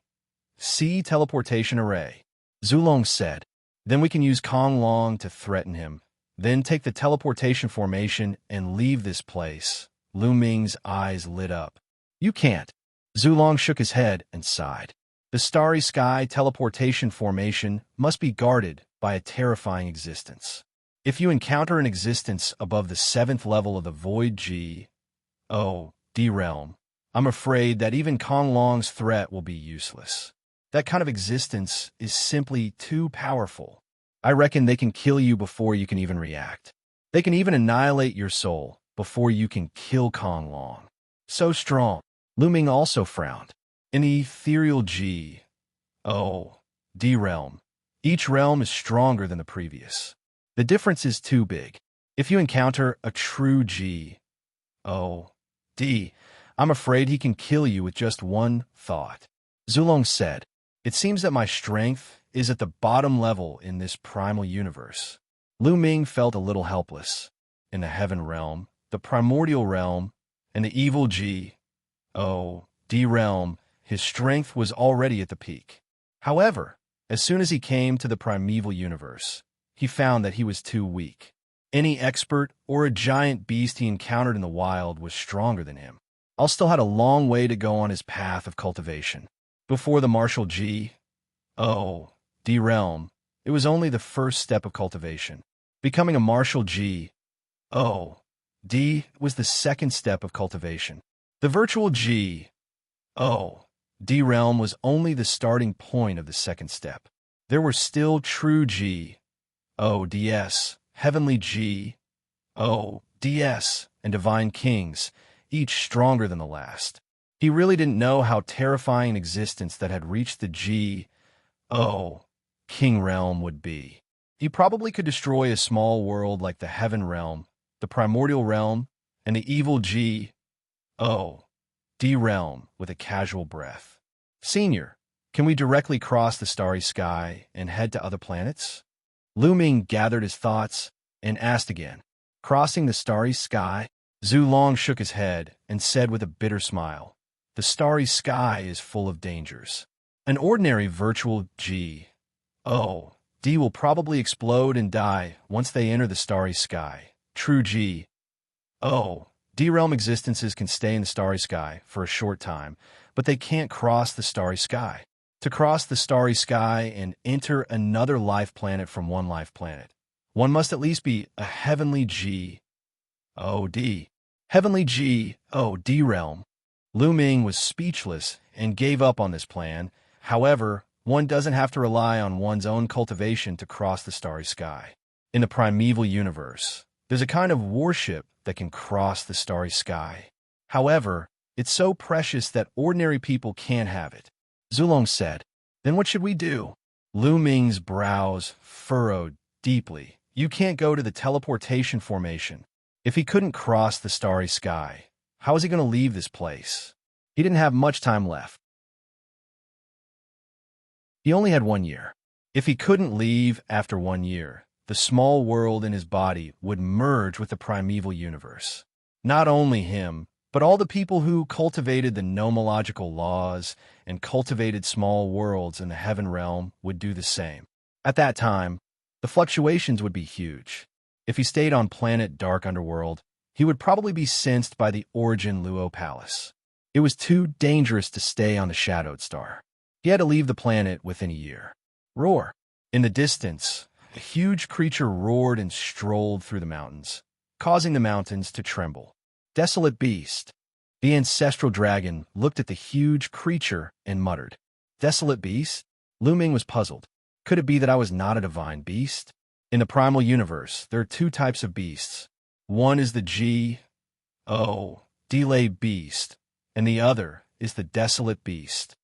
C teleportation array. Zulong said. Then we can use Kong Long to threaten him. Then take the teleportation formation and leave this place. Lu Ming's eyes lit up. You can't. Zulong shook his head and sighed. The Starry Sky teleportation formation must be guarded by a terrifying existence. If you encounter an existence above the 7th level of the Void G, O, D realm, I'm afraid that even Kong Long's threat will be useless. That kind of existence is simply too powerful. I reckon they can kill you before you can even react. They can even annihilate your soul before you can kill Kong Long. So strong. Lu Ming also frowned. In the ethereal G, O, D realm, each realm is stronger than the previous. The difference is too big. If you encounter a true G, O, D, I'm afraid he can kill you with just one thought. Zulong said, It seems that my strength is at the bottom level in this primal universe. Lu Ming felt a little helpless. In the Heaven Realm, the Primordial Realm, and the Evil G, O, D realm, his strength was already at the peak. However, as soon as he came to the primeval universe, he found that he was too weak. Any expert or a giant beast he encountered in the wild was stronger than him. Al still had a long way to go on his path of cultivation. Before the martial G, O, D realm, it was only the first step of cultivation. Becoming a martial G, O, D was the second step of cultivation. The virtual G, O, D realm was only the starting point of the second step. There were still true G, O, DS, heavenly G, O, DS, and divine kings, each stronger than the last. He really didn't know how terrifying an existence that had reached the G, O, king realm would be. He probably could destroy a small world like the Heaven Realm, the Primordial Realm, and the evil G, O, D realm with a casual breath. Senior, can we directly cross the starry sky and head to other planets? Lu Ming gathered his thoughts and asked again. Crossing the starry sky? Zulong shook his head and said with a bitter smile, The starry sky is full of dangers. An ordinary virtual G, O, D will probably explode and die once they enter the starry sky. True G, O, D realm existences can stay in the starry sky for a short time, but they can't cross the starry sky. To cross the starry sky and enter another life planet from one life planet, one must at least be a heavenly G, O, D. Heavenly G, O, D realm. Lu Ming was speechless and gave up on this plan. However, one doesn't have to rely on one's own cultivation to cross the starry sky. In the primeval universe, there's a kind of warship that can cross the starry sky. However, it's so precious that ordinary people can't have it. Zulong said, Then what should we do? Lu Ming's brows furrowed deeply. You can't go to the teleportation formation. If he couldn't cross the starry sky, how was he going to leave this place? He didn't have much time left. He only had 1 year. If he couldn't leave after 1 year, the small world in his body would merge with the primeval universe. Not only him, but all the people who cultivated the nomological laws and cultivated small worlds in the Heaven Realm would do the same. At that time, the fluctuations would be huge. If he stayed on planet Dark Underworld, he would probably be sensed by the Origin Luo Palace. It was too dangerous to stay on the Shadowed Star. He had to leave the planet within a year. Roar! In the distance, a huge creature roared and strolled through the mountains, causing the mountains to tremble. Desolate beast. The ancestral dragon looked at the huge creature and muttered, Desolate beast? Lu Ming was puzzled. Could it be that I was not a divine beast? In the primal universe, there are two types of beasts. One is the G, O, Delay Beast, and the other is the Desolate Beast.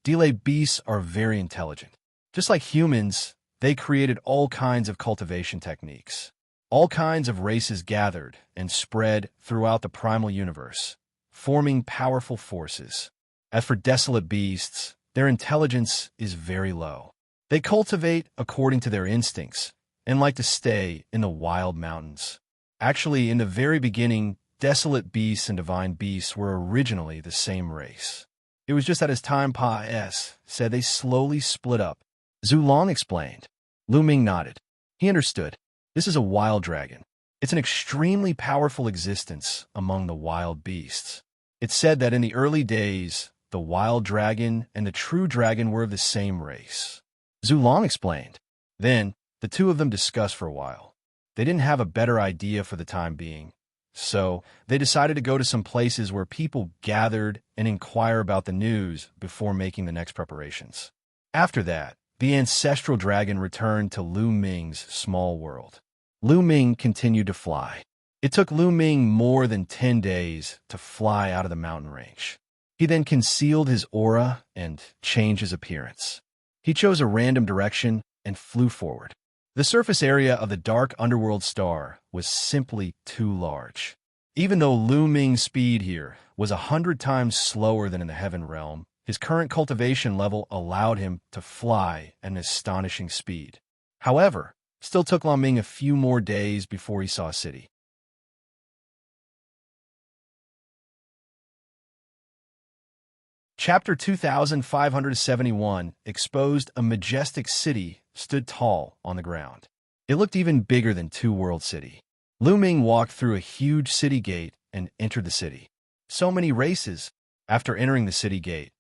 Delay Beasts are very intelligent. Just like humans, they created all kinds of cultivation techniques. All kinds of races gathered and spread throughout the primal universe, forming powerful forces. As for Desolate Beasts, their intelligence is very low. They cultivate according to their instincts and like to stay in the wild mountains. Actually, in the very beginning, Desolate Beasts and Divine Beasts were originally the same race. It was just that as time passed, they slowly split up. Zhu Long explained. Lu Ming nodded. He understood. This is a wild dragon. It's an extremely powerful existence among the wild beasts. It's said that in the early days, the wild dragon and the true dragon were of the same race. Zhu Long explained. Then, the two of them discussed for a while. They didn't have a better idea for the time being, so they decided to go to some places where people gathered and inquire about the news before making the next preparations. After that, the ancestral dragon returned to Lu Ming's small world. Lu Ming continued to fly. It took Lu Ming more than 10 days to fly out of the mountain range. He then concealed his aura and changed his appearance. He chose a random direction and flew forward. The surface area of the dark underworld star was simply too large. Even though Lu Ming's speed here was 100 times slower than in the heaven realm, his current cultivation level allowed him to fly at an astonishing speed. However, still took Lu Ming a few more days before he saw a city. Chapter 2571 exposed a majestic city stood tall on the ground. It looked even bigger than Two World City. Lu Ming walked through a huge city gate and entered the city. So many races. After entering the city gate,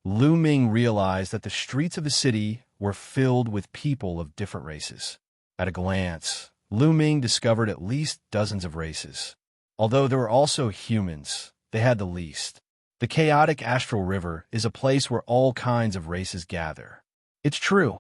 Lu Ming realized that the streets of the city were filled with people of different races. At a glance, Lu Ming discovered at least dozens of races. Although there were also humans, they had the least. The chaotic astral river is a place where all kinds of races gather. It's true.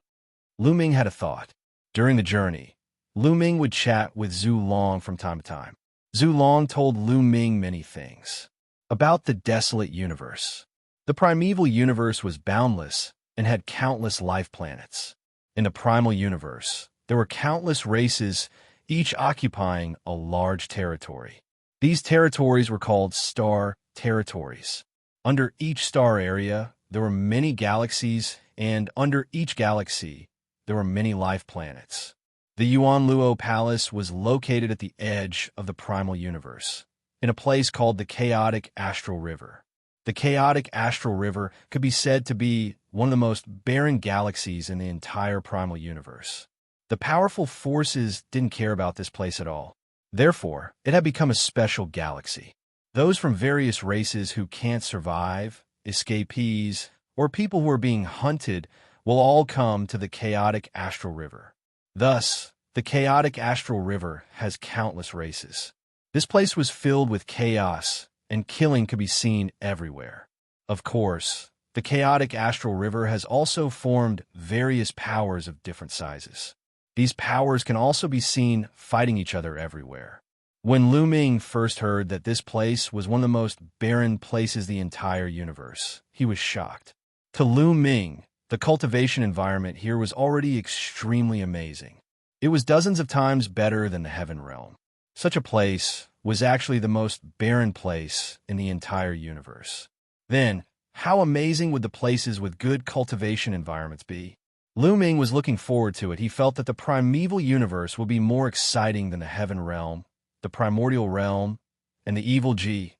Lu Ming had a thought. During the journey, Lu Ming would chat with Zhu Long from time to time. Zhu Long told Lu Ming many things about the desolate universe. The primeval universe was boundless and had countless life planets. In the primal universe, there were countless races, each occupying a large territory. These territories were called star territories. Under each star area, there were many galaxies, and under each galaxy, there were many life planets. The Yuan Luo Palace was located at the edge of the primal universe, in a place called the Chaotic Astral River. The Chaotic Astral River could be said to be one of the most barren galaxies in the entire primal universe. The powerful forces didn't care about this place at all. Therefore, it had become a special galaxy. Those from various races who can't survive, escapees, or people who are being hunted will all come to the Chaotic Astral River. Thus, the Chaotic Astral River has countless races. This place was filled with chaos, and killing could be seen everywhere. Of course, the Chaotic Astral River has also formed various powers of different sizes. These powers can also be seen fighting each other everywhere. When Lu Ming first heard that this place was one of the most barren places in the entire universe, he was shocked. To Lu Ming, the cultivation environment here was already extremely amazing. It was dozens of times better than the heaven realm. Such a place was actually the most barren place in the entire universe. Then, how amazing would the places with good cultivation environments be? Lu Ming was looking forward to it. He felt that the primeval universe would be more exciting than the heaven realm, the primordial realm, and the evil D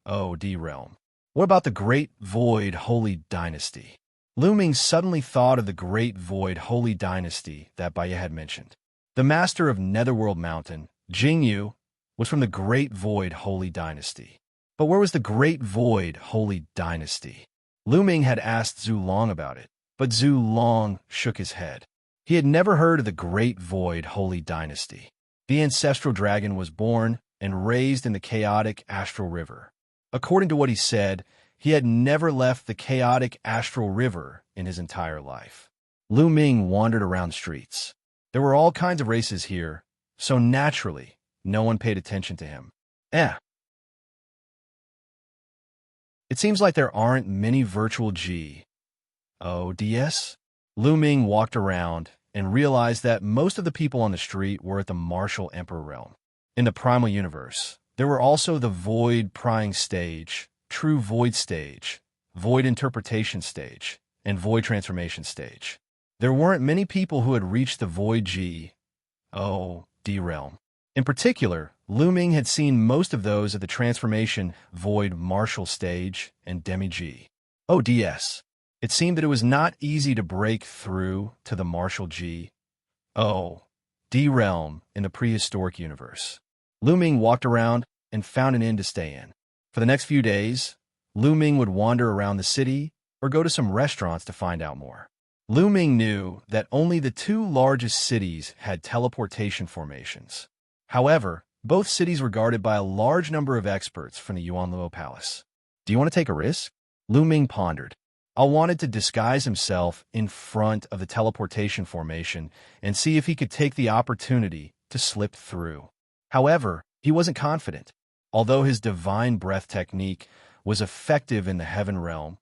realm. What about the Great Void Holy Dynasty? Lu Ming suddenly thought of the Great Void Holy Dynasty that Baya had mentioned. The master of Netherworld Mountain, Jingyu, was from the Great Void Holy Dynasty. But where was the Great Void Holy Dynasty? Lu Ming had asked Zhu Long about it, but Zhu Long shook his head. He had never heard of the Great Void Holy Dynasty. The ancestral dragon was born and raised in the chaotic astral river. According to what he said, he had never left the chaotic astral river in his entire life. Lu Ming wandered around the streets. There were all kinds of races here, so naturally, no one paid attention to him. It seems like there aren't many virtual GODs. Lu Ming walked around and realized that most of the people on the street were at the martial emperor realm. In the primal universe, there were also the void prying stage, true void stage, void interpretation stage, and void transformation stage. There weren't many people who had reached the void GOD realm. In particular, Lu Ming had seen most of those at the transformation void martial stage and demi-GODs. It seemed that it was not easy to break through to the martial GOD realm in the prehistoric universe. Lu Ming walked around and found an inn to stay in. For the next few days, Lu Ming would wander around the city or go to some restaurants to find out more. Lu Ming knew that only the two largest cities had teleportation formations. However, both cities were guarded by a large number of experts from the Yuanluo Palace. Do you want to take a risk? Lu Ming pondered. I wanted to disguise himself in front of the teleportation formation and see if he could take the opportunity to slip through. However, he wasn't confident. Although his divine breath technique was effective in the heaven realm,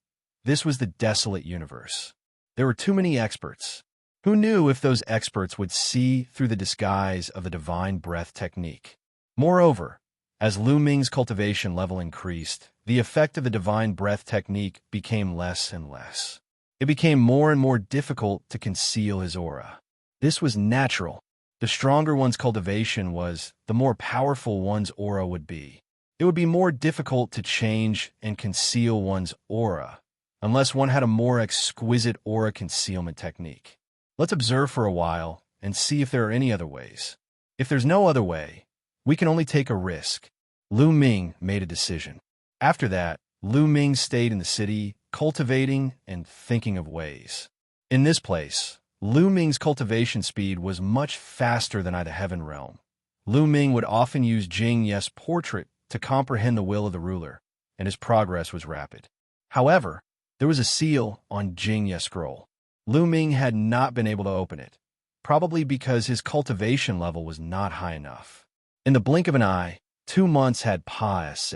this was the desolate universe. There were too many experts. Who knew if those experts would see through the disguise of the divine breath technique? Moreover, as Lu Ming's cultivation level increased, the effect of the divine breath technique became less and less. It became more and more difficult to conceal his aura. This was natural. The stronger one's cultivation was, the more powerful one's aura would be. It would be more difficult to change and conceal one's aura, unless one had a more exquisite aura concealment technique. Let's observe for a while and see if there are any other ways. If there's no other way, we can only take a risk. Lu Ming made a decision. After that, Lu Ming stayed in the city, cultivating and thinking of ways. In this place, Lu Ming's cultivation speed was much faster than the heaven realm. Lu Ming would often use Xianxia's portrait to comprehend the will of the ruler, and his progress was rapid. However, there was a seal on Xianxia's scroll. Lu Ming had not been able to open it, probably because his cultivation level was not high enough. In the blink of an eye, 2 months had passed.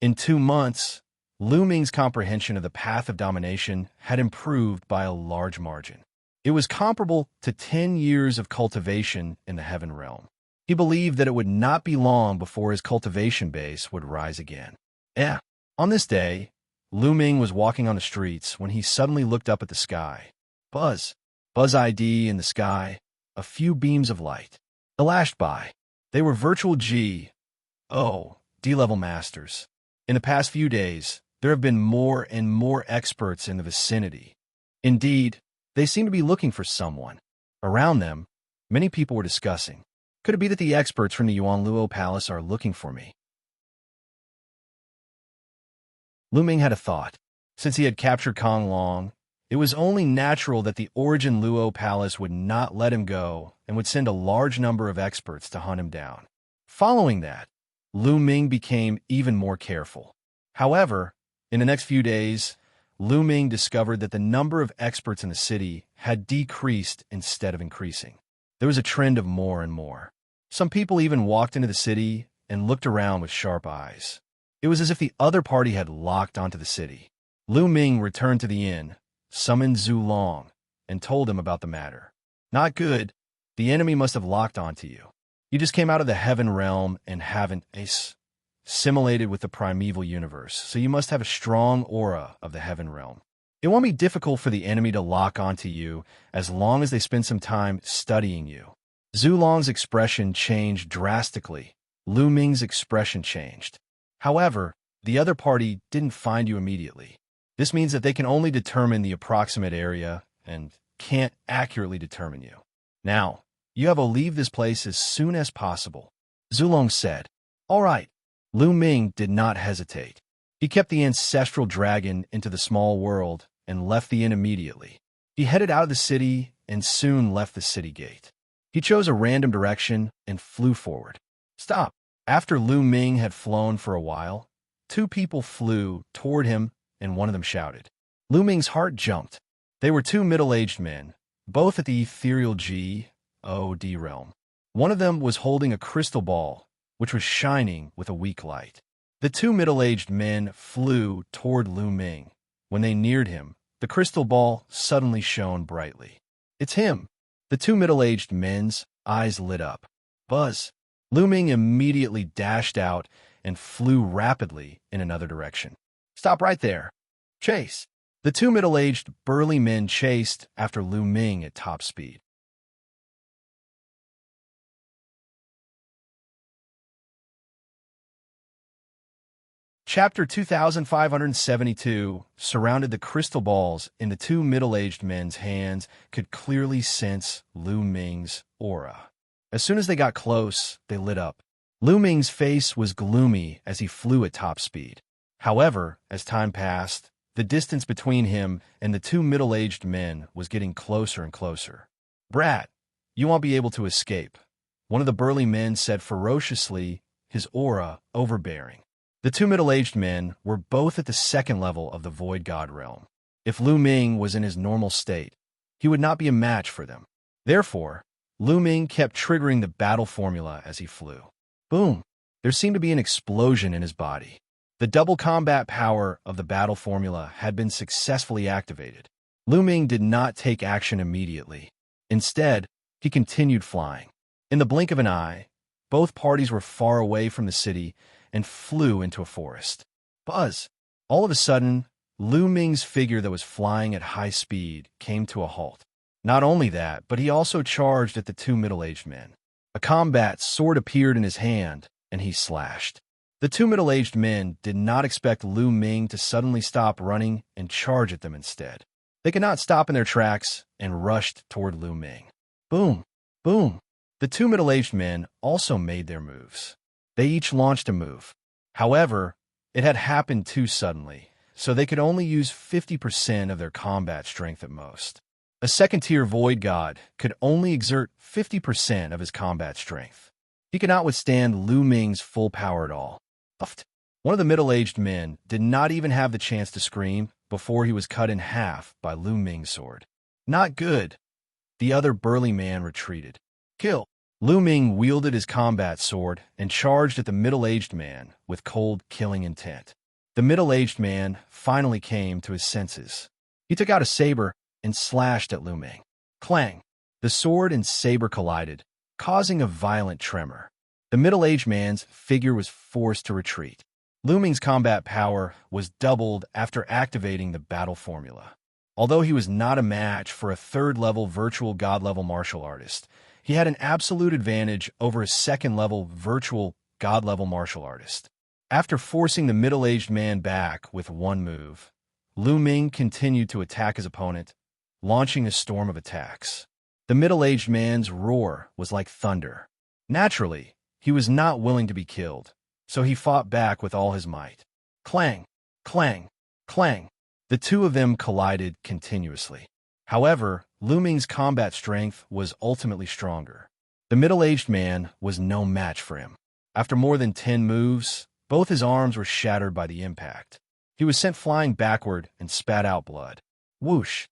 In 2 months, Lu Ming's comprehension of the path of domination had improved by a large margin. It was comparable to 10 years of cultivation in the heaven realm. He believed that it would not be long before his cultivation base would rise again. On this day, Lu Ming was walking on the streets when he suddenly looked up at the sky. Buzz ID in the sky, a few beams of light. Lashed by. They were virtual D-level masters. In the past few days, there have been more and more experts in the vicinity. Indeed, they seemed to be looking for someone. Around them, many people were discussing. Could it be that the experts from the Yuanluo Palace are looking for me? Lu Ming had a thought. Since he had captured Kong Long, it was only natural that the Origin Luo Palace would not let him go and would send a large number of experts to hunt him down. Following that, Lu Ming became even more careful. However, in the next few days, Lu Ming discovered that the number of experts in the city had decreased instead of increasing. There was a trend of more and more. Some people even walked into the city and looked around with sharp eyes. It was as if the other party had locked onto the city. Lu Ming returned to the inn, summoned Zhu Long, and told him about the matter. Not good. The enemy must have locked onto you. You just came out of the heaven realm and haven't assimilated with the primeval universe, so you must have a strong aura of the heaven realm. It won't be difficult for the enemy to lock onto you as long as they spend some time studying you. Zhu Long's expression changed drastically. Lu Ming's expression changed. However, the other party didn't find you immediately. This means that they can only determine the approximate area and can't accurately determine you. Now, you have to leave this place as soon as possible. Zhu Long said. All right. Lu Ming did not hesitate. He kept the ancestral dragon into the small world and left the inn immediately. He headed out of the city and soon left the city gate. He chose a random direction and flew forward. Stop. After Lu Ming had flown for a while, 2 people flew toward him and one of them shouted. Lu Ming's heart jumped. They were 2 middle-aged men, both at the ethereal GOD realm. One of them was holding a crystal ball, which was shining with a weak light. The two middle-aged men flew toward Lu Ming. When they neared him, the crystal ball suddenly shone brightly. It's him! The two middle-aged men's eyes lit up. Buzz! Lu Ming immediately dashed out and flew rapidly in another direction. Stop right there! Chase! The two middle-aged, burly men chased after Lu Ming at top speed. Chapter 2572 surrounded the crystal balls in the two middle-aged men's hands could clearly sense Lu Ming's aura. As soon as they got close, they lit up. Lu Ming's face was gloomy as he flew at top speed. However, as time passed, the distance between him and the two middle-aged men was getting closer and closer. Brat, you won't be able to escape, one of the burly men said ferociously, his aura overbearing. The two middle-aged men were both at the second level of the Void God realm. If Lu Ming was in his normal state, he would not be a match for them. Therefore, Lu Ming kept triggering the battle formula as he flew. Boom! There seemed to be an explosion in his body. The double combat power of the battle formula had been successfully activated. Lu Ming did not take action immediately. Instead, he continued flying. In the blink of an eye, both parties were far away from the city and flew into a forest. Buzz! All of a sudden, Lu Ming's figure that was flying at high speed came to a halt. Not only that, but he also charged at the two middle-aged men. A combat sword appeared in his hand, and he slashed. The two middle-aged men did not expect Lu Ming to suddenly stop running and charge at them instead. They could not stop in their tracks and rushed toward Lu Ming. Boom! Boom! The two middle-aged men also made their moves. They each launched a move. However, it had happened too suddenly, so they could only use 50% of their combat strength at most. A second-tier Void God could only exert 50% of his combat strength. He could not withstand Lu Ming's full power at all. One of the middle-aged men did not even have the chance to scream before he was cut in half by Lu Ming's sword. Not good. The other burly man retreated. Kill! Lu Ming wielded his combat sword and charged at the middle-aged man with cold, killing intent. The middle-aged man finally came to his senses. He took out a saber and slashed at Lu Ming. Clang! The sword and saber collided, causing a violent tremor. The middle-aged man's figure was forced to retreat. Lu Ming's combat power was doubled after activating the battle formula. Although he was not a match for a third-level virtual god-level martial artist, he had an absolute advantage over a second-level virtual god-level martial artist. After forcing the middle-aged man back with one move, Lu Ming continued to attack his opponent, launching a storm of attacks. The middle-aged man's roar was like thunder. Naturally, he was not willing to be killed, so he fought back with all his might. Clang! Clang! Clang! The two of them collided continuously. However, Lu Ming's combat strength was ultimately stronger. The middle-aged man was no match for him. After more than 10 moves, both his arms were shattered by the impact. He was sent flying backward and spat out blood. Whoosh!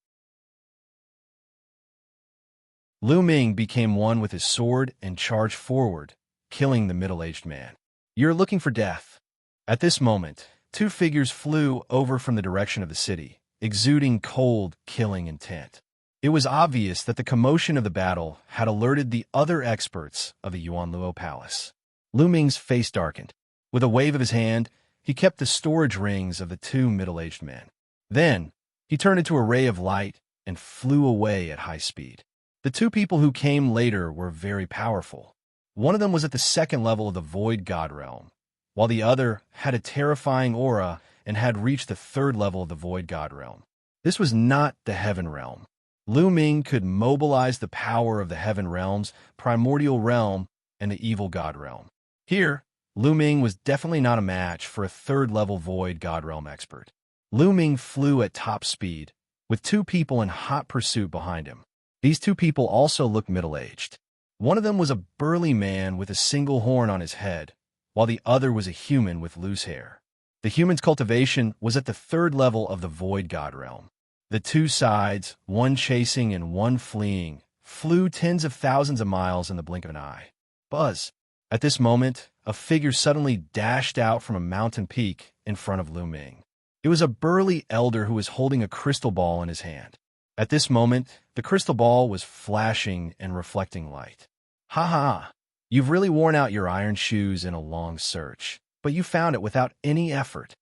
Lu Ming became one with his sword and charged forward, killing the middle-aged man. You're looking for death. At this moment, two figures flew over from the direction of the city, exuding cold, killing intent. It was obvious that the commotion of the battle had alerted the other experts of the Yuanluo Palace. Lu Ming's face darkened. With a wave of his hand, he kept the storage rings of the two middle-aged men. Then, he turned into a ray of light and flew away at high speed. The two people who came later were very powerful. One of them was at the second level of the Void God realm, while the other had a terrifying aura and had reached the third level of the Void God realm. This was not the Heaven realm. Lu Ming could mobilize the power of the Heaven realms, Primordial realm, and the Evil God realm. Here, Lu Ming was definitely not a match for a third-level Void God realm expert. Lu Ming flew at top speed, with two people in hot pursuit behind him. These two people also looked middle-aged. One of them was a burly man with a single horn on his head, while the other was a human with loose hair. The human's cultivation was at the third level of the Void God realm. The two sides, one chasing and one fleeing, flew tens of thousands of miles in the blink of an eye. Buzz! At this moment, a figure suddenly dashed out from a mountain peak in front of Lu Ming. It was a burly elder who was holding a crystal ball in his hand. At this moment, the crystal ball was flashing and reflecting light. Ha ha! You've really worn out your iron shoes in a long search, but you found it without any effort.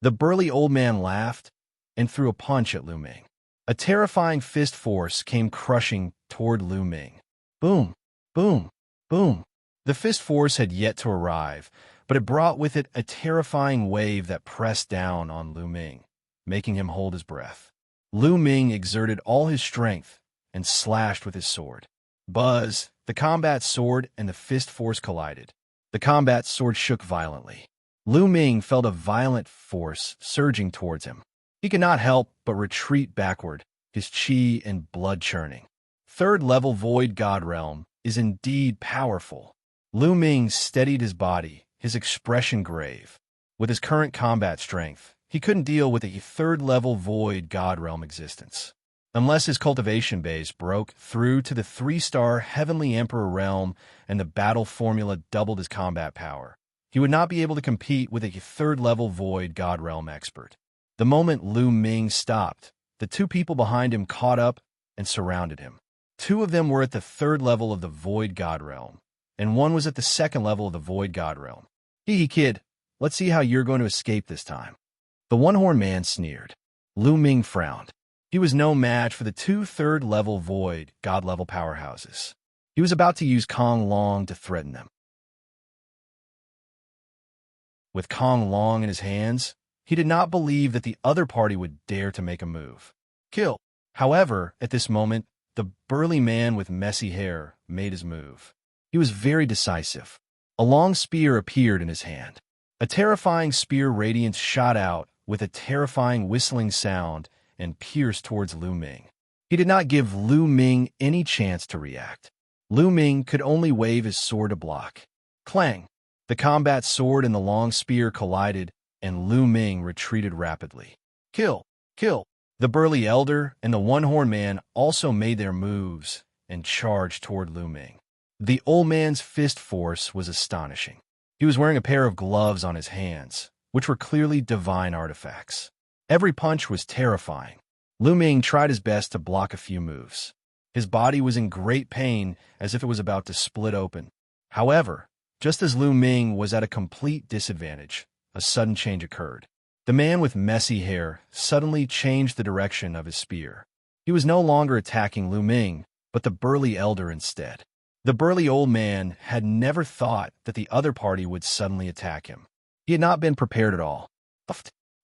The burly old man laughed and threw a punch at Lu Ming. A terrifying fist force came crushing toward Lu Ming. Boom! Boom! Boom! The fist force had yet to arrive, but it brought with it a terrifying wave that pressed down on Lu Ming, making him hold his breath. Lu Ming exerted all his strength and slashed with his sword. Buzz! The combat sword and the fist force collided. The combat sword shook violently. Lu Ming felt a violent force surging towards him. He could not help but retreat backward, his chi and blood churning. Third-level Void God Realm is indeed powerful. Lu Ming steadied his body, his expression grave. With his current combat strength, he couldn't deal with a third-level Void God Realm existence. Unless his cultivation base broke through to the 3-star Heavenly Emperor realm and the battle formula doubled his combat power, he would not be able to compete with a third-level Void God Realm expert. The moment Lu Ming stopped, the two people behind him caught up and surrounded him. Two of them were at the third level of the Void God Realm, and one was at the second level of the Void God Realm. Hee kid, let's see how you're going to escape this time. The one-horned man sneered. Lu Ming frowned. He was no match for the two third-level Void God-level powerhouses. He was about to use Kong Long to threaten them. With Kong Long in his hands, he did not believe that the other party would dare to make a move. Kill. However, at this moment, the burly man with messy hair made his move. He was very decisive. A long spear appeared in his hand. A terrifying spear radiance shot out with a terrifying whistling sound and pierced towards Lu Ming. He did not give Lu Ming any chance to react. Lu Ming could only wave his sword to block. Clang! The combat sword and the long spear collided, and Lu Ming retreated rapidly. Kill! Kill! The burly elder and the one-horned man also made their moves and charged toward Lu Ming. The old man's fist force was astonishing. He was wearing a pair of gloves on his hands, which were clearly divine artifacts. Every punch was terrifying. Lu Ming tried his best to block a few moves. His body was in great pain, as if it was about to split open. However, just as Lu Ming was at a complete disadvantage, a sudden change occurred. The man with messy hair suddenly changed the direction of his spear. He was no longer attacking Lu Ming, but the burly elder instead. The burly old man had never thought that the other party would suddenly attack him. He had not been prepared at all.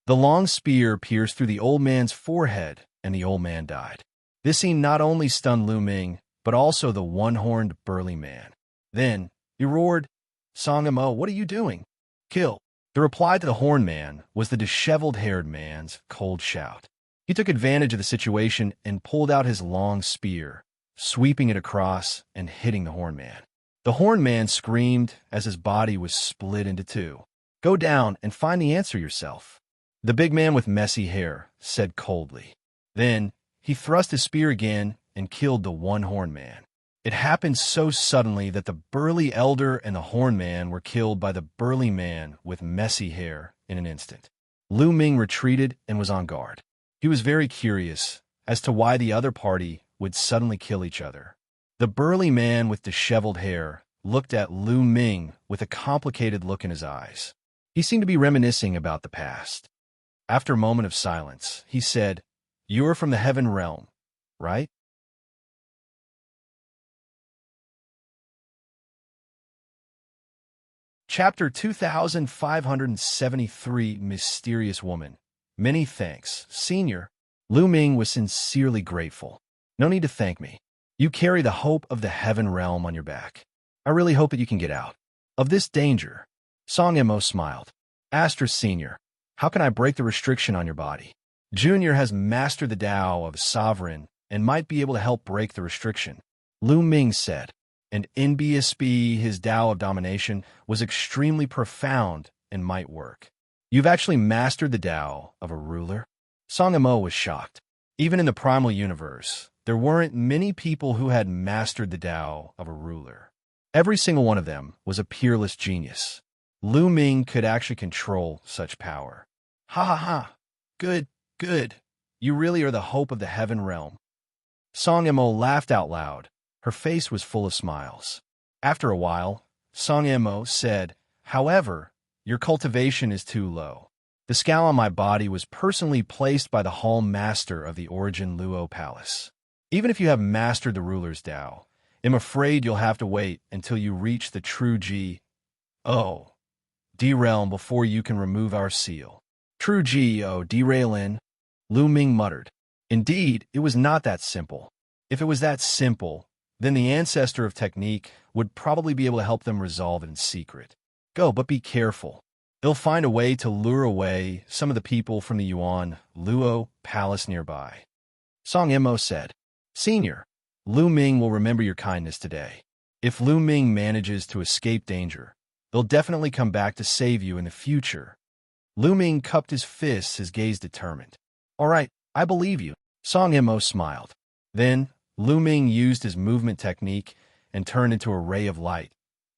The long spear pierced through the old man's forehead, and the old man died. This scene not only stunned Lu Ming, but also the one-horned burly man. Then, he roared, "Xianxia, what are you doing? Kill!" The reply to the horned man was the disheveled-haired man's cold shout. He took advantage of the situation and pulled out his long spear, sweeping it across and hitting the horned man. The horned man screamed as his body was split into two. "Go down and find the answer yourself," the big man with messy hair said coldly. Then, he thrust his spear again and killed the one-horned man. It happened so suddenly that the burly elder and the horned man were killed by the burly man with messy hair in an instant. Lu Ming retreated and was on guard. He was very curious as to why the other party would suddenly kill each other. The burly man with disheveled hair looked at Lu Ming with a complicated look in his eyes. He seemed to be reminiscing about the past. After a moment of silence, he said, "You're from the Heaven Realm, right?" Chapter 2573 Mysterious Woman. Many thanks, Senior. Lu Ming was sincerely grateful. No need to thank me. You carry the hope of the Heaven Realm on your back. I really hope that you can get out of this danger. Xianxia smiled. Astra Senior, how can I break the restriction on your body? Junior has mastered the Tao of Sovereign and might be able to help break the restriction. Lu Ming said, and NBSB, his Tao of Domination, was extremely profound and might work. You've actually mastered the Tao of a ruler? Xianxia was shocked. Even in the primal universe, there weren't many people who had mastered the Tao of a ruler. Every single one of them was a peerless genius. Lu Ming could actually control such power. Ha ha ha. Good, good. You really are the hope of the heaven realm. Song Mo laughed out loud. Her face was full of smiles. After a while, Song Mo said, "However, your cultivation is too low. The scowl on my body was personally placed by the Hall Master of the Origin Luo Palace. Even if you have mastered the ruler's Tao, I'm afraid you'll have to wait until you reach the true D realm before you can remove our seal." True D realm, Lu Ming muttered. Indeed, it was not that simple. If it was that simple, then the ancestor of technique would probably be able to help them resolve it in secret. Go, but be careful. They'll find a way to lure away some of the people from the Yuan Luo Palace nearby. Song Mo said, "Senior, Lu Ming will remember your kindness today. If Lu Ming manages to escape danger, they'll definitely come back to save you in the future." Lu Ming cupped his fists, his gaze determined. "All right, I believe you." Song Mo smiled. Then, Lu Ming used his movement technique and turned into a ray of light,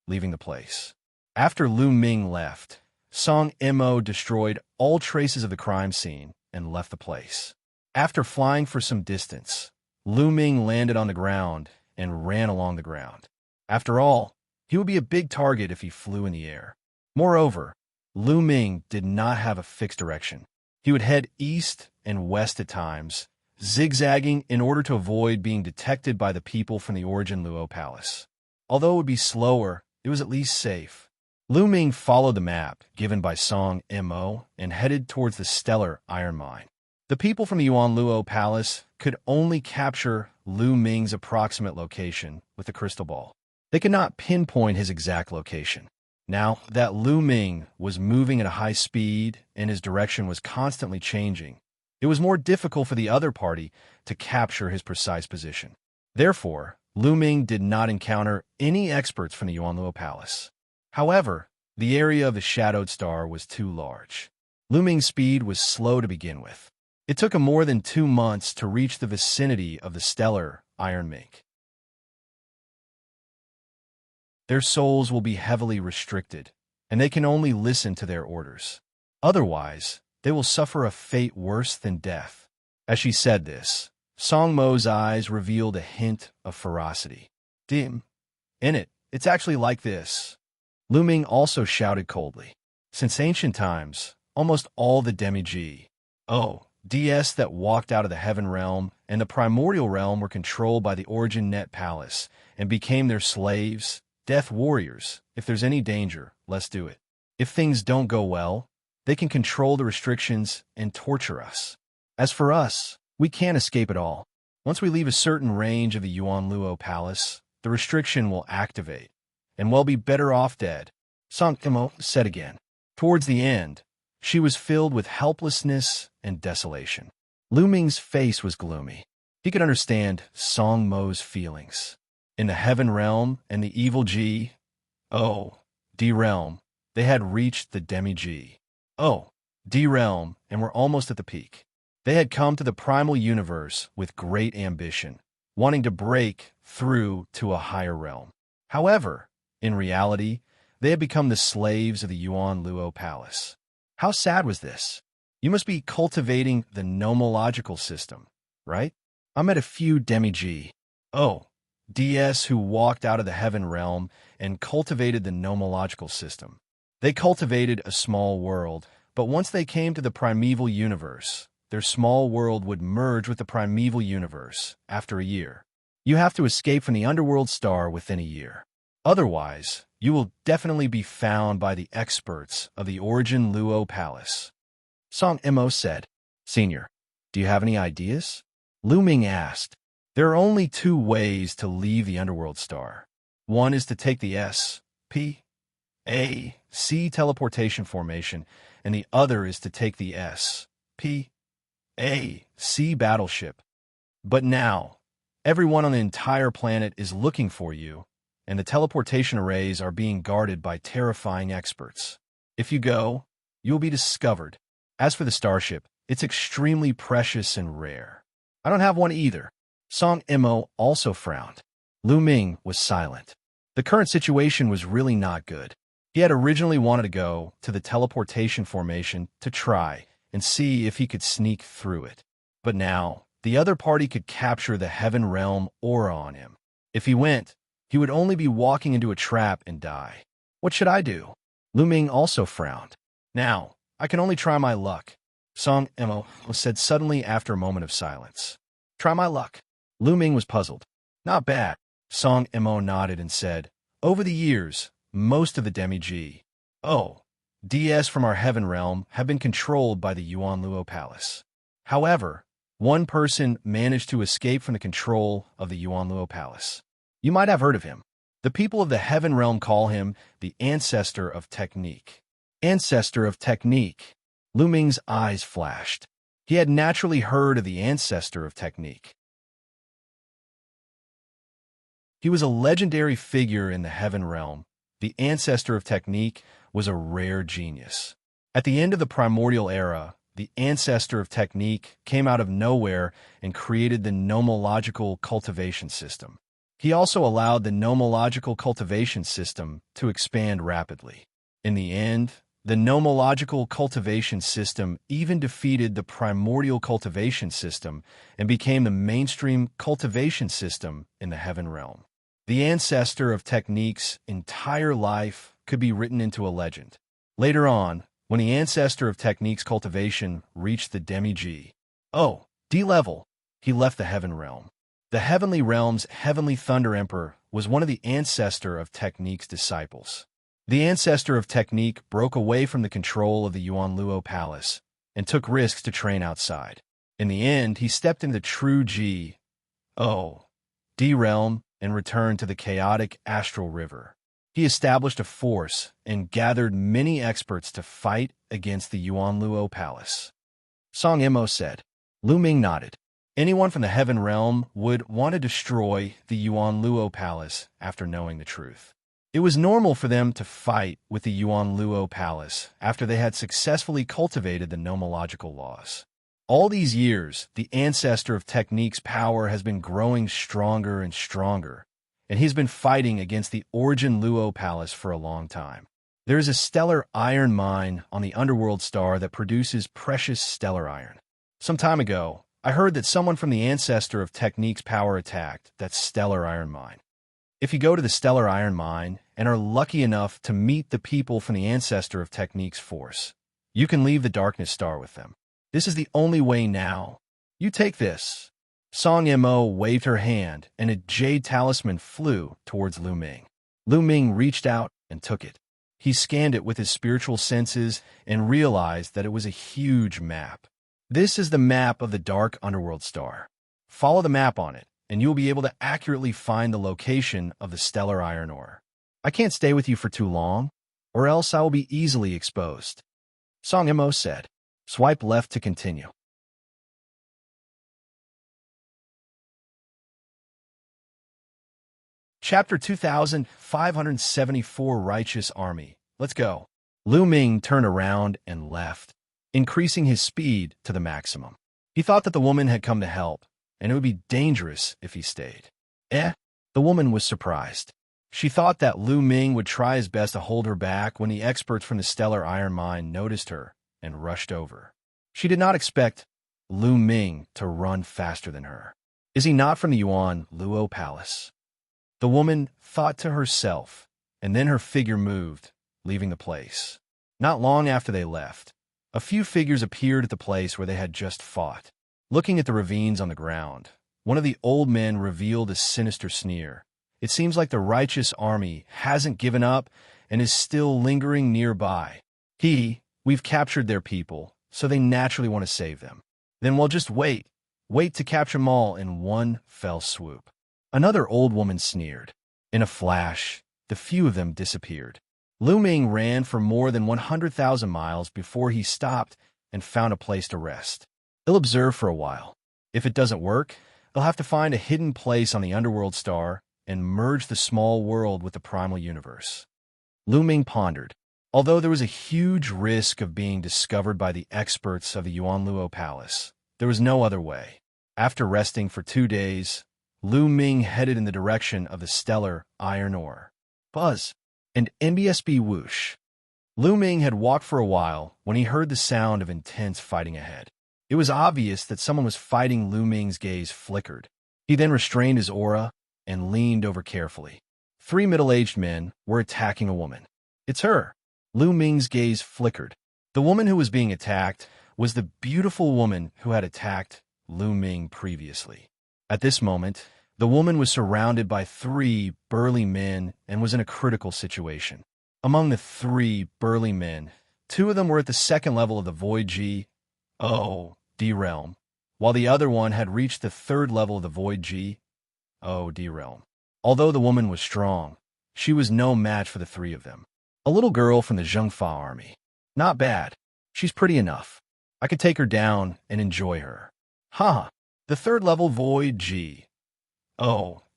leaving the place. After Lu Ming left, Song Mo destroyed all traces of the crime scene and left the place. After flying for some distance, Lu Ming landed on the ground and ran along the ground. After all, he would be a big target if he flew in the air. Moreover, Lu Ming did not have a fixed direction. He would head east and west at times, zigzagging in order to avoid being detected by the people from the Origin Luo Palace. Although it would be slower, it was at least safe. Lu Ming followed the map given by Song Mo and headed towards the stellar iron mine. The people from the Yuan Luo Palace could only capture Lu Ming's approximate location with the crystal ball. They could not pinpoint his exact location. Now that Lu Ming was moving at a high speed and his direction was constantly changing, it was more difficult for the other party to capture his precise position. Therefore, Lu Ming did not encounter any experts from the Yuan Luo Palace. However, the area of the shadowed star was too large. Lu Ming's speed was slow to begin with. It took him more than 2 months to reach the vicinity of the stellar iron mink. Their souls will be heavily restricted, and they can only listen to their orders. Otherwise, they will suffer a fate worse than death. As she said this, Song Mo's eyes revealed a hint of ferocity. "Dim. It's actually like this." Lu Ming also shouted coldly. Since ancient times, almost all the DS that walked out of the heaven realm and the primordial realm were controlled by the Origin Net Palace and became their slaves, death warriors. If there's any danger, let's do it. If things don't go well, they can control the restrictions and torture us. As for us, we can't escape at all. Once we leave a certain range of the Yuan Luo Palace, the restriction will activate, and we'll be better off dead, Song Mo said again. Towards the end, she was filled with helplessness and desolation. Lu Ming's face was gloomy. He could understand Song Mo's feelings. In the heaven realm and the evil D realm, they had reached the D realm and were almost at the peak. They had come to the primal universe with great ambition, wanting to break through to a higher realm. However, in reality, they had become the slaves of the Yuan Luo Palace. How sad was this? You must be cultivating the nomological system, right? I met a few DS who walked out of the heaven realm and cultivated the nomological system. They cultivated a small world, but once they came to the primeval universe, their small world would merge with the primeval universe after a year. You have to escape from the underworld star within a year. Otherwise, you will definitely be found by the experts of the Origin Luo Palace. Song Mo said, "Senior, do you have any ideas?" Lu Ming asked. "There are only 2 ways to leave the underworld star. One is to take the SPAC teleportation formation, and the other is to take the SPAC battleship. But now, everyone on the entire planet is looking for you, and the teleportation arrays are being guarded by terrifying experts. If you go, you will be discovered. As for the starship, it's extremely precious and rare. I don't have one either." Song Mo also frowned. Lu Ming was silent. The current situation was really not good. He had originally wanted to go to the teleportation formation to try and see if he could sneak through it. But now, the other party could capture the Heaven Realm aura on him. If he went, he would only be walking into a trap and die. What should I do? Lu Ming also frowned. Now, I can only try my luck, Song Emo said suddenly after a moment of silence. Try my luck. Lu Ming was puzzled. Not bad. Song Emo nodded and said, over the years, most of the Demi-G, DS from our Heaven Realm have been controlled by the Yuan Luo Palace. However, one person managed to escape from the control of the Yuan Luo Palace. You might have heard of him. The people of the Heaven Realm call him the Ancestor of Technique. Ancestor of Technique. Lu Ming's eyes flashed. He had naturally heard of the Ancestor of Technique. He was a legendary figure in the Heaven Realm. The Ancestor of Technique was a rare genius. At the end of the Primordial Era, the Ancestor of Technique came out of nowhere and created the nomological cultivation system. He also allowed the nomological cultivation system to expand rapidly. In the end, the nomological cultivation system even defeated the primordial cultivation system and became the mainstream cultivation system in the Heaven Realm. The Ancestor of Technique's entire life could be written into a legend. Later on, when the Ancestor of Technique's cultivation reached the Demi-G, D level, he left the Heaven Realm. The Heavenly Realm's Heavenly Thunder Emperor was one of the Ancestor of Technique's disciples. The Ancestor of Technique broke away from the control of the Yuan Luo Palace and took risks to train outside. In the end, he stepped into the true D realm and returned to the chaotic astral river. He established a force and gathered many experts to fight against the Yuan Luo Palace. Song Emo said. Lu Ming nodded. Anyone from the Heaven Realm would want to destroy the Yuan Luo Palace after knowing the truth. It was normal for them to fight with the Yuan Luo Palace after they had successfully cultivated the nomological laws. All these years, the Ancestor of Technique's power has been growing stronger and stronger, and he's been fighting against the Origin Luo Palace for a long time. There is a stellar iron mine on the underworld star that produces precious stellar iron. Some time ago, I heard that someone from the Ancestor of Technique's power attacked that stellar iron mine. If you go to the stellar iron mine and are lucky enough to meet the people from the Ancestor of Technique's force, you can leave the Darkness Star with them. This is the only way now. You take this. Song Mo waved her hand, and a jade talisman flew towards Lu Ming. Lu Ming reached out and took it. He scanned it with his spiritual senses and realized that it was a huge map. This is the map of the Dark Underworld Star. Follow the map on it, and you'll be able to accurately find the location of the stellar iron ore. I can't stay with you for too long, or else I will be easily exposed. Song Mo said. Swipe left to continue. Chapter 2574 Righteous Army. Let's go. Lu Ming turned around and left, increasing his speed to the maximum. He thought that the woman had come to help, and it would be dangerous if he stayed. The woman was surprised. She thought that Lu Ming would try his best to hold her back when the experts from the stellar iron mine noticed her and rushed over. She did not expect Lu Ming to run faster than her. Is he not from the Yuan Luo Palace? The woman thought to herself, and then her figure moved, leaving the place. Not long after they left, a few figures appeared at the place where they had just fought. Looking at the ravines on the ground, one of the old men revealed a sinister sneer. It seems like the righteous army hasn't given up and is still lingering nearby. We've captured their people, so they naturally want to save them. Then we'll just wait to capture them all in one fell swoop. Another old woman sneered. In a flash, the few of them disappeared. Lu Ming ran for more than 100,000 miles before he stopped and found a place to rest. He'll observe for a while. If it doesn't work, he'll have to find a hidden place on the underworld star and merge the small world with the primal universe. Lu Ming pondered. Although there was a huge risk of being discovered by the experts of the Yuan Luo Palace, there was no other way. After resting for 2 days, Lu Ming headed in the direction of the stellar iron ore. buzz, and NBSB whoosh. Lu Ming had walked for a while when he heard the sound of intense fighting ahead. It was obvious that someone was fighting. Lu Ming's gaze flickered. He then restrained his aura and leaned over carefully. 3 middle-aged men were attacking a woman. It's her. Lu Ming's gaze flickered. The woman who was being attacked was the beautiful woman who had attacked Lu Ming previously. At this moment, the woman was surrounded by 3 burly men and was in a critical situation. Among the 3 burly men, 2 of them were at the 2nd level of the Void G, D realm, while the other one had reached the 3rd level of the Void G, D realm. Although the woman was strong, she was no match for the 3 of them. A little girl from the Xianxia army. Not bad. She's pretty enough. I could take her down and enjoy her. Ha! The 3rd level Void G,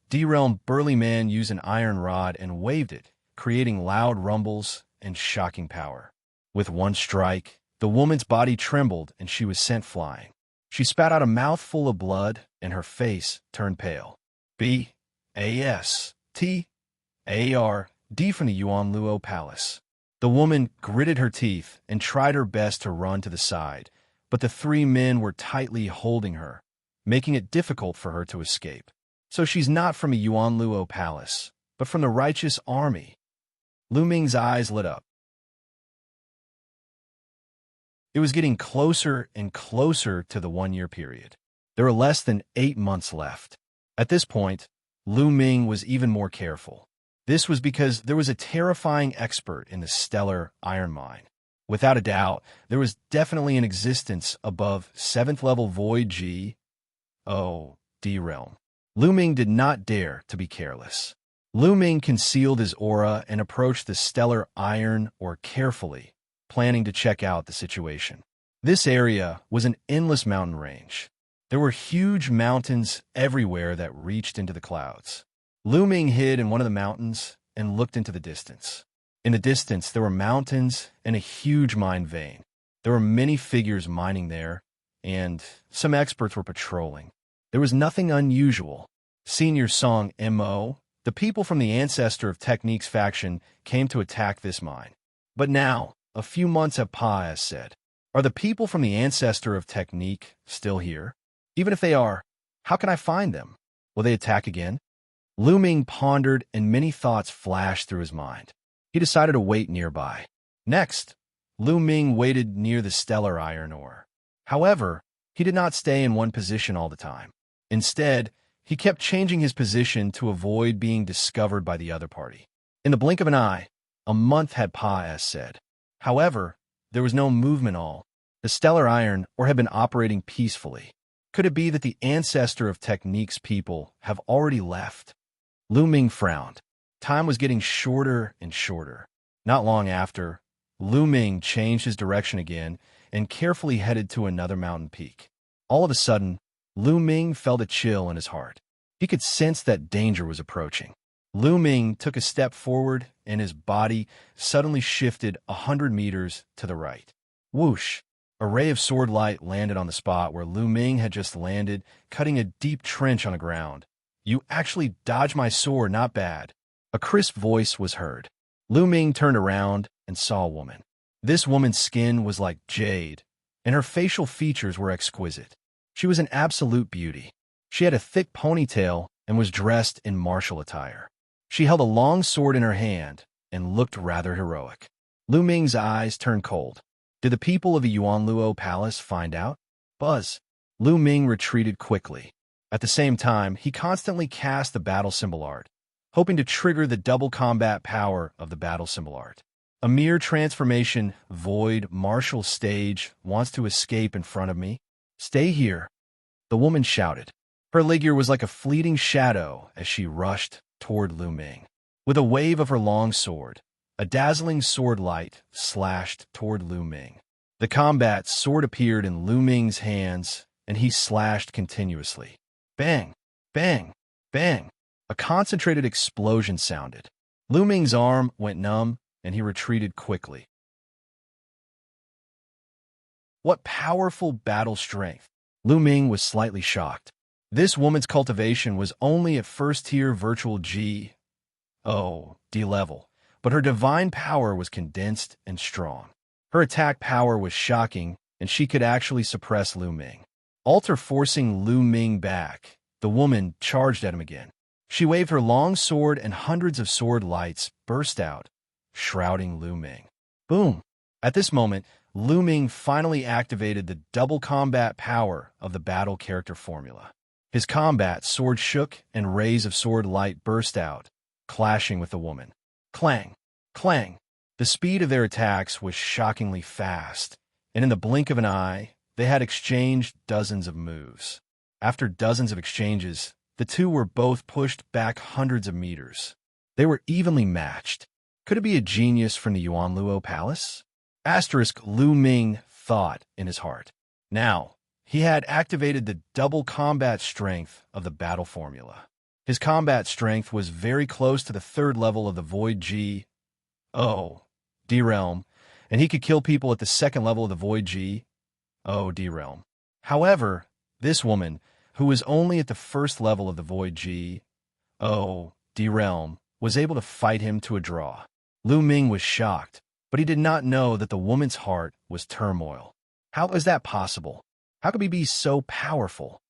D realm burly man used an iron rod and waved it, creating loud rumbles and shocking power. With one strike, the woman's body trembled and she was sent flying. She spat out a mouthful of blood and her face turned pale. B-A-S-T-A-R-D from the Yuanluo Palace. The woman gritted her teeth and tried her best to run to the side, but the 3 men were tightly holding her, making it difficult for her to escape. So she's not from a Yuanluo Palace, but from the righteous army. Lu Ming's eyes lit up. It was getting closer and closer to the 1-year period. There were less than 8 months left. At this point, Lu Ming was even more careful. This was because there was a terrifying expert in the stellar iron mine. Without a doubt, there was definitely an existence above 7th level Void G, D realm. Lu Ming did not dare to be careless. Lu Ming concealed his aura and approached the stellar iron ore carefully, planning to check out the situation. This area was an endless mountain range. There were huge mountains everywhere that reached into the clouds. Lu Ming hid in one of the mountains and looked into the distance. In the distance, there were mountains and a huge mine vein. There were many figures mining there, and some experts were patrolling. There was nothing unusual. Senior Song M.O., the people from the Ancestor of Techniques faction came to attack this mine. But now, a few months have passed, said. Are the people from the Ancestor of Technique still here? Even if they are, how can I find them? Will they attack again? Lu Ming pondered and many thoughts flashed through his mind. He decided to wait nearby. Next, Lu Ming waited near the stellar iron ore. However, he did not stay in one position all the time. Instead, he kept changing his position to avoid being discovered by the other party. In the blink of an eye, a month had passed, said. However, there was no movement all. The stellar iron ore had been operating peacefully. Could it be that the Ancestor of Techniques people have already left? Lu Ming frowned. Time was getting shorter and shorter. Not long after, Lu Ming changed his direction again and carefully headed to another mountain peak. All of a sudden, Lu Ming felt a chill in his heart. He could sense that danger was approaching. Lu Ming took a step forward and his body suddenly shifted 100 meters to the right. Whoosh! A ray of sword light landed on the spot where Lu Ming had just landed, cutting a deep trench on the ground. You actually dodged my sword, not bad. A crisp voice was heard. Lu Ming turned around and saw a woman. This woman's skin was like jade, and her facial features were exquisite. She was an absolute beauty. She had a thick ponytail and was dressed in martial attire. She held a long sword in her hand and looked rather heroic. Lu Ming's eyes turned cold. Did the people of the Yuanluo Palace find out? Buzz. Lu Ming retreated quickly. At the same time, he constantly cast the battle symbol art, hoping to trigger the double combat power of the battle symbol art. A mere transformation, void, martial stage, wants to escape in front of me. Stay here, the woman shouted. Her figure was like a fleeting shadow as she rushed toward Lu Ming. With a wave of her long sword, a dazzling sword light slashed toward Lu Ming. The combat sword appeared in Lu Ming's hands, and he slashed continuously. Bang! Bang! Bang! A concentrated explosion sounded. Lu Ming's arm went numb, and he retreated quickly. What powerful battle strength! Lu Ming was slightly shocked. This woman's cultivation was only at 1st tier virtual G, D level. But her divine power was condensed and strong. Her attack power was shocking, and she could actually suppress Lu Ming. Alter forcing Lu Ming back, the woman charged at him again. She waved her long sword and hundreds of sword lights burst out, shrouding Lu Ming. Boom! At this moment, Lu Ming finally activated the double combat power of the battle character formula. His combat sword shook and rays of sword light burst out, clashing with the woman. Clang! Clang! The speed of their attacks was shockingly fast, and in the blink of an eye, they had exchanged dozens of moves. After dozens of exchanges, the two were both pushed back hundreds of meters. They were evenly matched. Could it be a genius from the Yuanluo Palace? Lu Ming thought in his heart. Now, he had activated the double combat strength of the battle formula. His combat strength was very close to the third level of the Void G. D realm, and he could kill people at the second level of the Void G. D realm. However, this woman, who was only at the first level of the Void G. D realm, was able to fight him to a draw. Lu Ming was shocked, but he did not know that the woman's heart was turmoil. How is that possible? How could he be so powerful?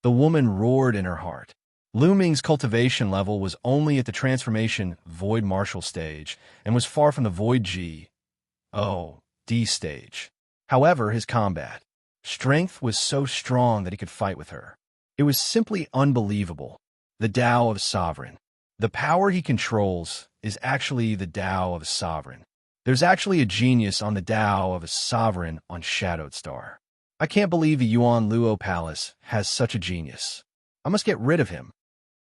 The woman roared in her heart. Lu Ming's cultivation level was only at the transformation Void Martial stage and was far from the Void G. D stage. However, his combat strength was so strong that he could fight with her. It was simply unbelievable. The Tao of Sovereign. The power he controls is actually the Tao of a Sovereign. There's actually a genius on the Tao of a Sovereign on Shadowed Star. I can't believe the Yuanluo Palace has such a genius. I must get rid of him.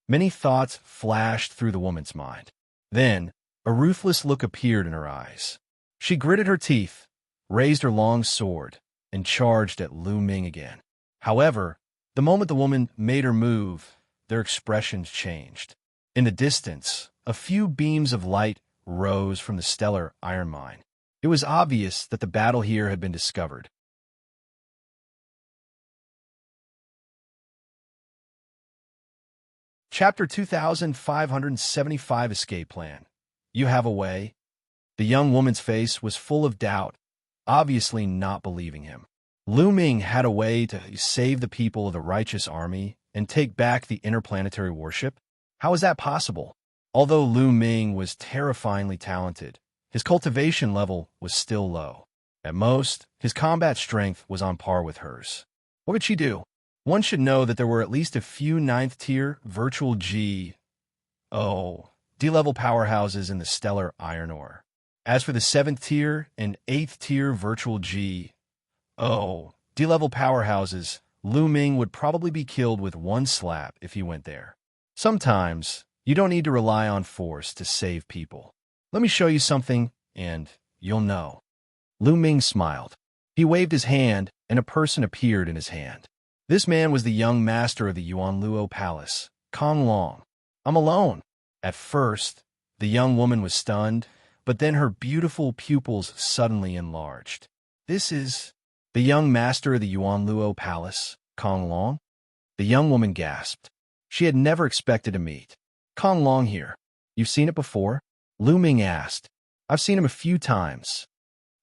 Many thoughts flashed through the woman's mind. Then, a ruthless look appeared in her eyes. She gritted her teeth, raised her long sword, and charged at Lu Ming again. However, the moment the woman made her move, their expressions changed. In the distance, a few beams of light rose from the stellar iron mine. It was obvious that the battle here had been discovered. Chapter 2575 Escape Plan. You have a way? The young woman's face was full of doubt, obviously not believing him. Lu Ming had a way to save the people of the righteous army and take back the interplanetary warship? How is that possible? Although Lu Ming was terrifyingly talented, his cultivation level was still low. At most, his combat strength was on par with hers. What could she do? One should know that there were at least a few 9th-tier virtual D level powerhouses in the stellar iron ore. As for the 7th-tier and 8th-tier virtual D level powerhouses, Lu Ming would probably be killed with one slap if he went there. Sometimes, you don't need to rely on force to save people. Let me show you something, and you'll know. Lu Ming smiled. He waved his hand, and a person appeared in his hand. This man was the young master of the Yuanluo Palace, Kong Long. I'm alone. At first, the young woman was stunned, but then her beautiful pupils suddenly enlarged. This is the young master of the Yuanluo Palace, Kong Long? The young woman gasped. She had never expected to meet Kong Long here. You've seen it before? Lu Ming asked. I've seen him a few times.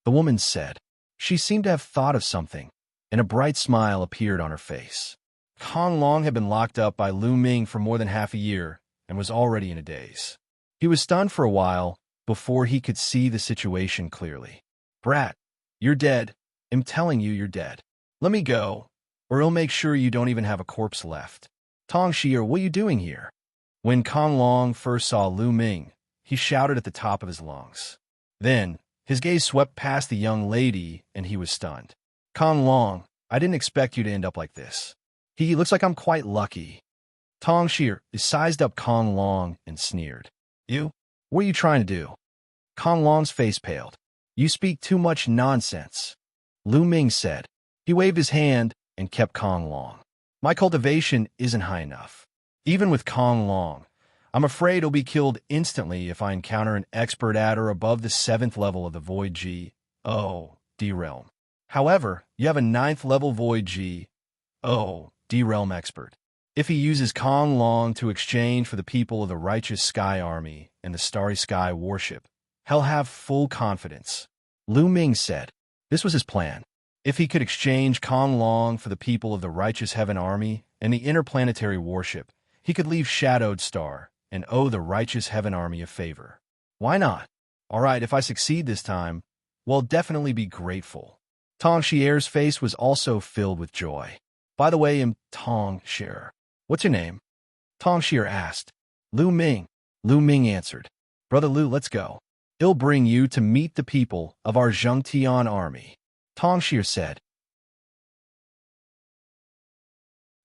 The woman said. She seemed to have thought of something, and a bright smile appeared on her face. Kong Long had been locked up by Lu Ming for more than half a year and was already in a daze. He was stunned for a while before he could see the situation clearly. Brat, you're dead. I'm telling you, you're dead. Let me go, or I'll make sure you don't even have a corpse left. Xianxia, what are you doing here? When Kong Long first saw Lu Ming, he shouted at the top of his lungs. Then, his gaze swept past the young lady, and he was stunned. Kong Long, I didn't expect you to end up like this. He looks like I'm quite lucky. Xianxia sized up Kong Long and sneered. You? What are you trying to do? Kong Long's face paled. You speak too much nonsense. Lu Ming said. He waved his hand and kept Kong Long. My cultivation isn't high enough. Even with Kong Long, I'm afraid he'll be killed instantly if I encounter an expert at or above the 7th level of the Void D realm. However, you have a 9th level Void D realm expert. If he uses Kong Long to exchange for the people of the righteous Sky Army, and the Starry Sky warship. He'll have full confidence. Lu Ming said. This was his plan. If he could exchange Kong Long for the people of the Righteous Heaven Army and the interplanetary warship, he could leave Shadowed Star and owe the Righteous Heaven Army a favor. Why not? All right, if I succeed this time, well, definitely be grateful. Tong Xier's face was also filled with joy. By the way, I'm Tong Xier. What's your name? Tong Xier asked. Lu Ming. Lu Ming answered. Brother Lu, let's go. It'll bring you to meet the people of our Xianxia army. Tong Xier said.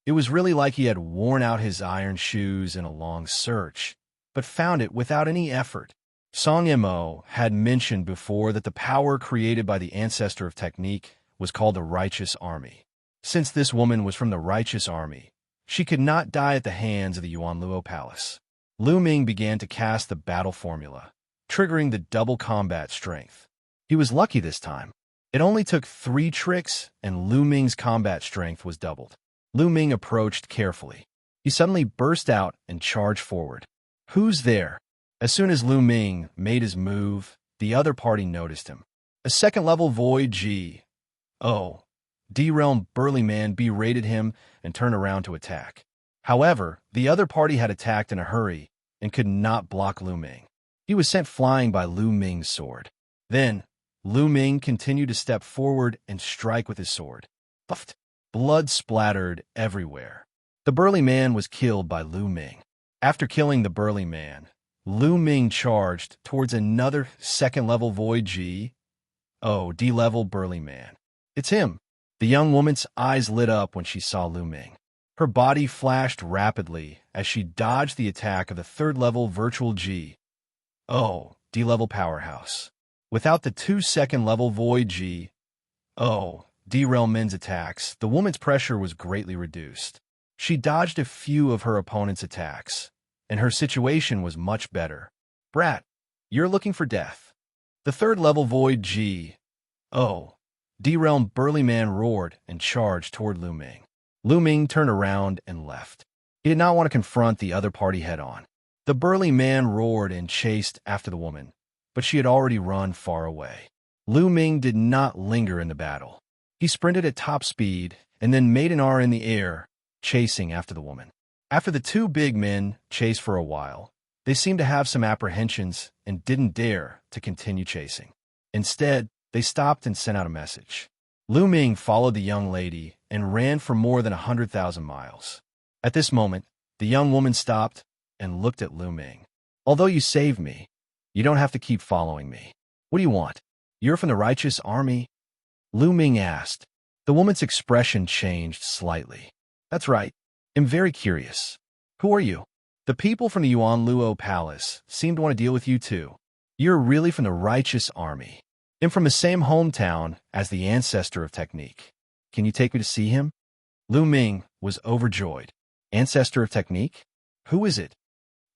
It was really like he had worn out his iron shoes in a long search, but found it without any effort. Song Mo had mentioned before that the power created by the ancestor of technique was called the Righteous Army. Since this woman was from the Righteous Army, she could not die at the hands of the Yuanluo Palace. Lu Ming began to cast the battle formula, triggering the double combat strength. He was lucky this time. It only took 3 tricks, and Lu Ming's combat strength was doubled. Lu Ming approached carefully. He suddenly burst out and charged forward. Who's there? As soon as Lu Ming made his move, the other party noticed him. A second-level Void G. Oh. D-Realm Burly Man berated him and turned around to attack. However, the other party had attacked in a hurry and could not block Lu Ming. He was sent flying by Lu Ming's sword. Then, Lu Ming continued to step forward and strike with his sword. Puffed. Blood splattered everywhere. The Burly Man was killed by Lu Ming. After killing the Burly Man, Lu Ming charged towards another second-level Void G. Oh, D-level Burly Man. It's him. The young woman's eyes lit up when she saw Lu Ming. Her body flashed rapidly as she dodged the attack of the third-level Virtual G. Oh, D-level Powerhouse. Without the 2 second-level Void G. Oh, D-Realm Men's attacks, the woman's pressure was greatly reduced. She dodged a few of her opponent's attacks, and her situation was much better. Brat, you're looking for death. The third-level Void G. Oh. D-Realm Burly Man roared and charged toward Lu Ming. Lu Ming turned around and left. He did not want to confront the other party head-on. The Burly Man roared and chased after the woman, but she had already run far away. Lu Ming did not linger in the battle. He sprinted at top speed and then made an R in the air, chasing after the woman. After the 2 big men chased for a while, they seemed to have some apprehensions and didn't dare to continue chasing. Instead, they stopped and sent out a message. Lu Ming followed the young lady and ran for more than 100,000 miles. At this moment, the young woman stopped and looked at Lu Ming. Although you saved me, you don't have to keep following me. What do you want? You're from the Righteous Army? Lu Ming asked. The woman's expression changed slightly. That's right. I'm very curious. Who are you? The people from the Yuanluo Palace seem to want to deal with you too. You're really from the Righteous Army. I'm from the same hometown as the ancestor of technique. Can you take me to see him? Lu Ming was overjoyed. Ancestor of technique? Who is it?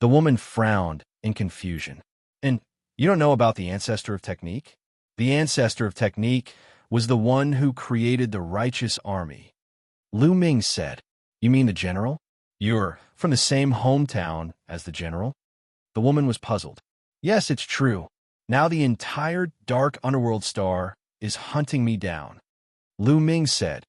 The woman frowned in confusion. And you don't know about the ancestor of technique? The ancestor of technique was the one who created the Righteous Army. Lu Ming said, You mean the general? You're from the same hometown as the general? The woman was puzzled. Yes, it's true. Now the entire dark underworld star is hunting me down. Lu Ming said.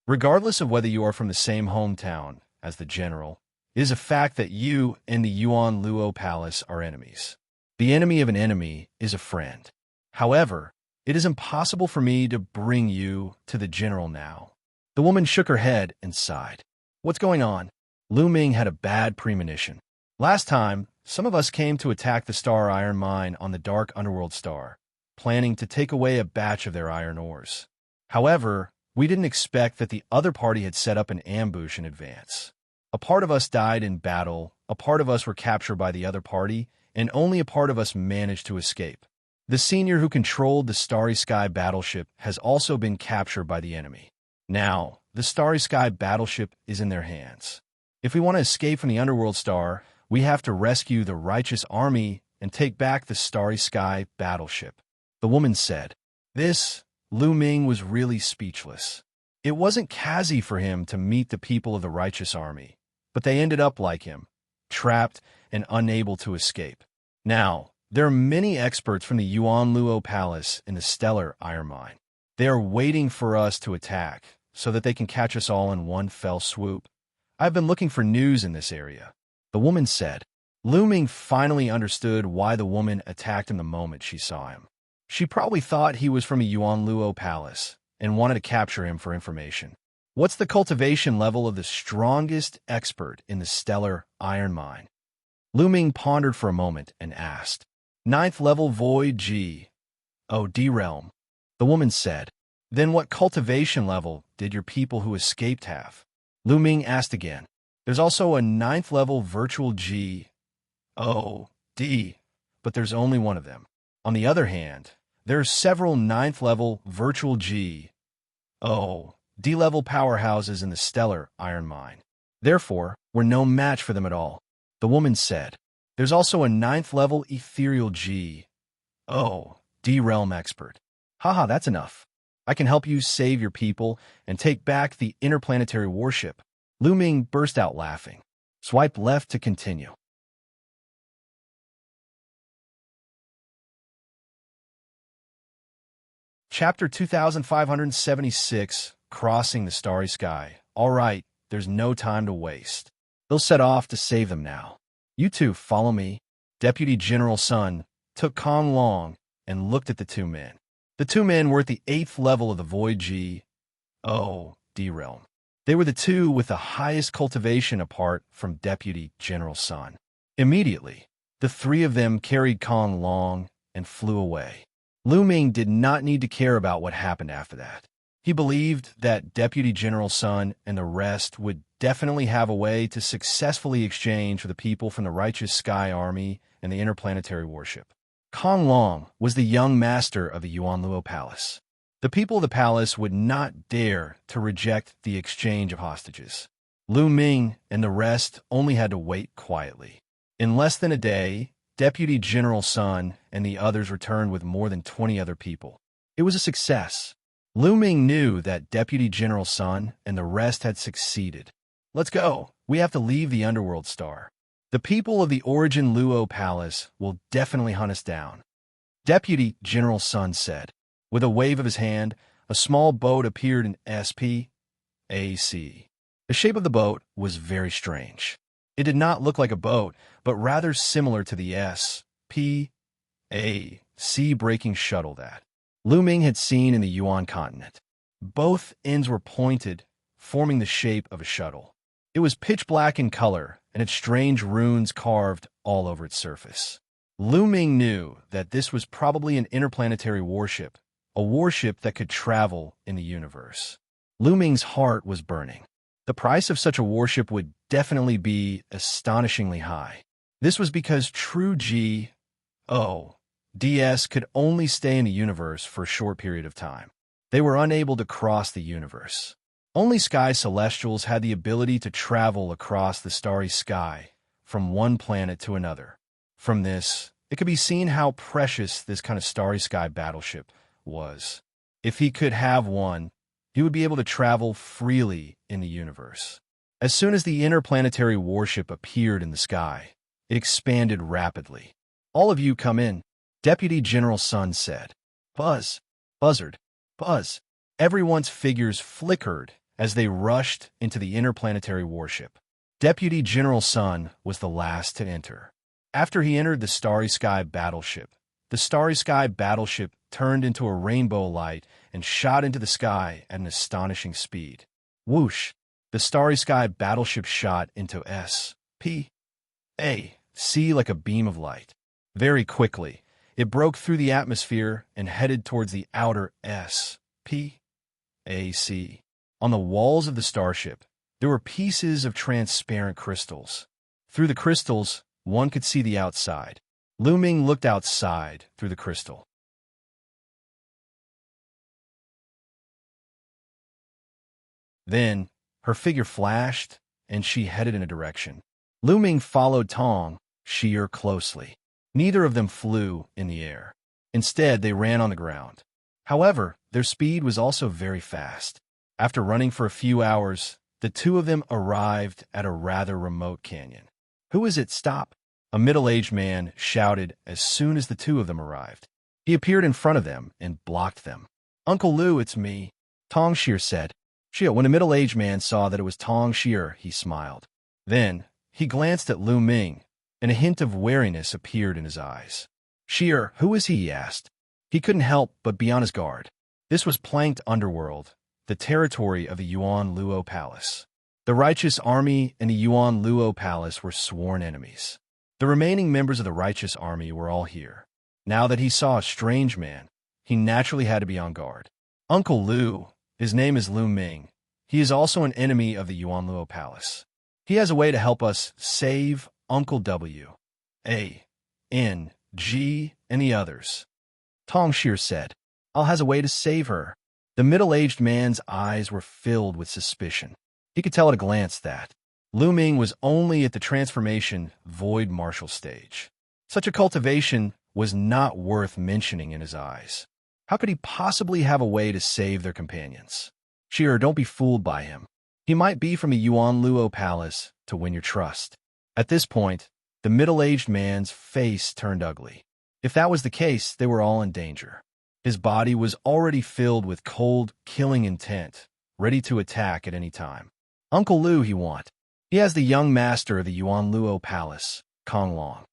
Regardless of whether you are from the same hometown as the general, it is a fact that you and the Yuanluo Palace are enemies. The enemy of an enemy is a friend. However, it is impossible for me to bring you to the general now. The woman shook her head and sighed. What's going on? Lu Ming had a bad premonition. Last time, some of us came to attack the Star Iron Mine on the Dark Underworld Star, planning to take away a batch of their iron ores. However, we didn't expect that the other party had set up an ambush in advance. A part of us died in battle, a part of us were captured by the other party, and only a part of us managed to escape. The senior who controlled the Starry Sky battleship has also been captured by the enemy. Now, the Starry Sky battleship is in their hands. If we want to escape from the Underworld Star, we have to rescue the Righteous Army and take back the Starry Sky battleship. The woman said. Lu Ming was really speechless. It wasn't Kazi for him to meet the people of the Righteous Army, but they ended up like him. trapped and unable to escape. Now, there are many experts from the Yuan Luo Palace in the stellar iron mine. They are waiting for us to attack so that they can catch us all in one fell swoop. I've been looking for news in this area, the woman said. Lu Ming finally understood why the woman attacked him the moment she saw him. She probably thought he was from a Yuan Luo Palace and wanted to capture him for information. What's the cultivation level of the strongest expert in the stellar iron mine? Lu Ming pondered for a moment and asked. 9th level void G. Oh, D realm. The woman said. Then what cultivation level did your people who escaped have? Lu Ming asked again. There's also a 9th level virtual G. Oh, D. But there's only one of them. On the other hand, there are several 9th level virtual G. Oh, D level powerhouses in the stellar iron mine. Therefore, we're no match for them at all. The woman said. There's also a 9th level ethereal G. Oh, D realm expert. Haha, that's enough. I can help you save your people and take back the interplanetary warship. Lu Ming burst out laughing. Swipe left to continue. Chapter 2576, Crossing the Starry Sky. All right, there's no time to waste. They'll set off to save them now. You two follow me. Deputy General Sun took Kong Long and looked at the two men. The two men were at the 8th level of the Void G. Oh, D realm. They were the two with the highest cultivation apart from Deputy General Sun. Immediately, the three of them carried Kong Long and flew away. Lu Ming did not need to care about what happened after that. He believed that Deputy General Sun and the rest would definitely have a way to successfully exchange for the people from the Righteous Sky Army and the interplanetary warship. Kong Long was the young master of the Yuan Luo Palace. The people of the palace would not dare to reject the exchange of hostages. Lu Ming and the rest only had to wait quietly. In less than a day, Deputy General Sun and the others returned with more than 20 other people. It was a success. Lu Ming knew that Deputy General Sun and the rest had succeeded. Let's go. We have to leave the Underworld Star. The people of the Origin Luo Palace will definitely hunt us down. Deputy General Sun said. With a wave of his hand, a small boat appeared in SPAC. The shape of the boat was very strange. It did not look like a boat, but rather similar to the SPAC breaking shuttle that Lu Ming had seen in the Yuan continent. Both ends were pointed, forming the shape of a shuttle. It was pitch black in color, and its strange runes carved all over its surface. Lu Ming knew that this was probably an interplanetary warship, a warship that could travel in the universe. Lu Ming's heart was burning. The price of such a warship would definitely be astonishingly high. This was because true DS could only stay in the universe for a short period of time. They were unable to cross the universe. Only sky celestials had the ability to travel across the starry sky from one planet to another. From this, it could be seen how precious this kind of starry sky battleship was. If he could have one, he would be able to travel freely in the universe. As soon as the interplanetary warship appeared in the sky, it expanded rapidly. All of you come in, Deputy General Sun said. Buzz, buzzard, buzz. Everyone's figures flickered as they rushed into the interplanetary warship. Deputy General Sun was the last to enter. After he entered the Starry Sky battleship, the Starry Sky battleship turned into a rainbow light and shot into the sky at an astonishing speed. Whoosh! The Starry Sky battleship shot into SPAC like a beam of light. Very quickly, it broke through the atmosphere and headed towards the outer SPAC. On the walls of the starship, there were pieces of transparent crystals. Through the crystals, one could see the outside. Lu Ming looked outside through the crystal. Then, her figure flashed, and she headed in a direction. Lu Ming followed Tong Shi'er closely. Neither of them flew in the air. Instead, they ran on the ground. However, their speed was also very fast. After running for a few hours, the two of them arrived at a rather remote canyon. Who is it? Stop! A middle-aged man shouted as soon as the two of them arrived. He appeared in front of them and blocked them. Uncle Lu, it's me, Tong Shir said. Xia, when a middle-aged man saw that it was Tong Shir, he smiled. Then, he glanced at Lu Ming, and a hint of wariness appeared in his eyes. Shir, who is he asked. He couldn't help but be on his guard. This was planked underworld, the territory of the Yuan Luo Palace. The righteous army and the Yuan Luo Palace were sworn enemies. The remaining members of the righteous army were all here. Now that he saw a strange man, he naturally had to be on guard. Uncle Lu, his name is Lu Ming. He is also an enemy of the Yuan Luo Palace. He has a way to help us save Uncle W, A, N, G, and the others. Tong Shir said, Al has a way to save her. The middle-aged man's eyes were filled with suspicion. He could tell at a glance that Lu Ming was only at the transformation void martial stage. Such a cultivation was not worth mentioning in his eyes. How could he possibly have a way to save their companions? Shir, don't be fooled by him. He might be from the Yuan Luo Palace to win your trust. At this point, the middle-aged man's face turned ugly. If that was the case, they were all in danger. His body was already filled with cold, killing intent, ready to attack at any time. Uncle Lu, he want. He has the young master of the Yuan Luo Palace, Kong Long.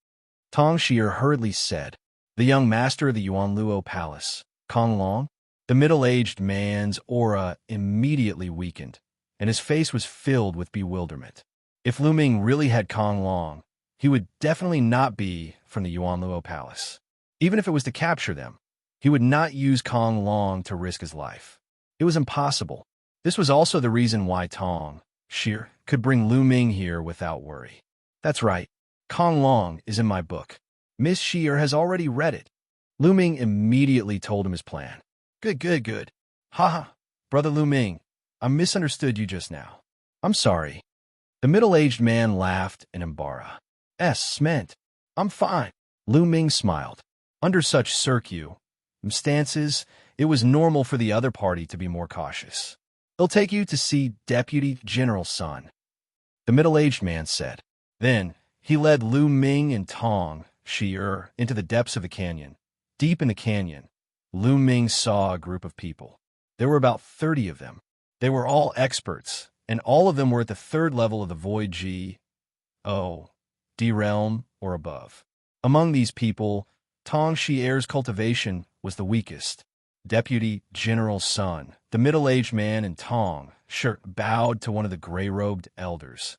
Tong Shir hurriedly said, the young master of the Yuan Luo Palace, Kong Long? The middle-aged man's aura immediately weakened, and his face was filled with bewilderment. If Lu Ming really had Kong Long, he would definitely not be from the Yuan Luo Palace. Even if it was to capture them, he would not use Kong Long to risk his life. It was impossible. This was also the reason why Tong Shir could bring Lu Ming here without worry. That's right. Kong Long is in my book. Miss Shir has already read it. Lu Ming immediately told him his plan. Good. Ha. Brother Lu Ming, I misunderstood you just now. I'm sorry. The middle-aged man laughed in embarrassment. I'm fine. Lu Ming smiled. Under such circumstances, it was normal for the other party to be more cautious. He'll take you to see Deputy General Sun, the middle-aged man said. Then, he led Lu Ming and Tong Shir into the depths of the canyon. Deep in the canyon, Lu Ming saw a group of people. There were about 30 of them. They were all experts, and all of them were at the third level of the Void G, O, D realm, or above. Among these people, Tong Shir's cultivation was the weakest. Deputy General Sun, the middle-aged man, and Tong Shir bowed to one of the gray-robed elders.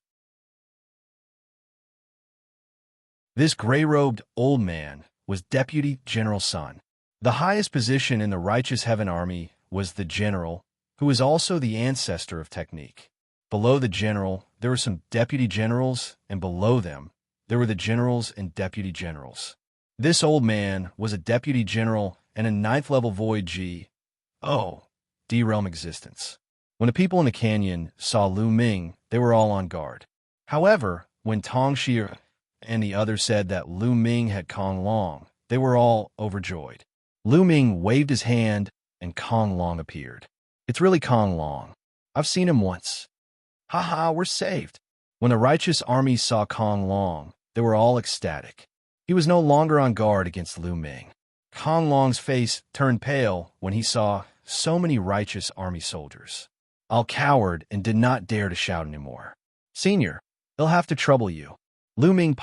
This gray-robed old man was Deputy General Sun. The highest position in the Righteous Heaven Army was the General, who was also the ancestor of technique. Below the General, there were some Deputy Generals, and below them, there were the Generals and Deputy Generals. This old man was a Deputy General and a 9th level Void G, O, D realm existence. When the people in the canyon saw Lu Ming, they were all on guard. However, when Tong Shir and the others said that Lu Ming had Kong Long, they were all overjoyed. Lu Ming waved his hand, and Kong Long appeared. It's really Kong Long. I've seen him once. Ha, we're saved. When the righteous army saw Kong Long, they were all ecstatic. He was no longer on guard against Lu Ming. Kong Long's face turned pale when he saw so many righteous army soldiers. Al cowered and did not dare to shout anymore. Senior, they'll have to trouble you. Lu Ming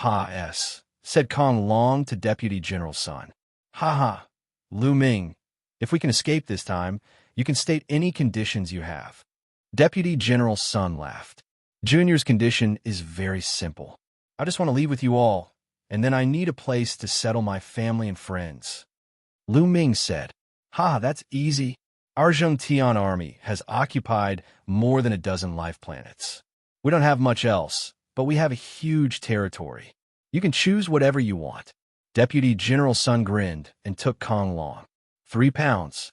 said Kong Long to Deputy General Sun. Ha, Lu Ming, if we can escape this time, you can state any conditions you have. Deputy General Sun laughed. Junior's condition is very simple. I just want to leave with you all, and then I need a place to settle my family and friends. Lu Ming said, that's easy. Our Xianxia army has occupied more than a dozen life planets. We don't have much else, but we have a huge territory. You can choose whatever you want. Deputy General Sun grinned and took Kong Long. 3 pounds.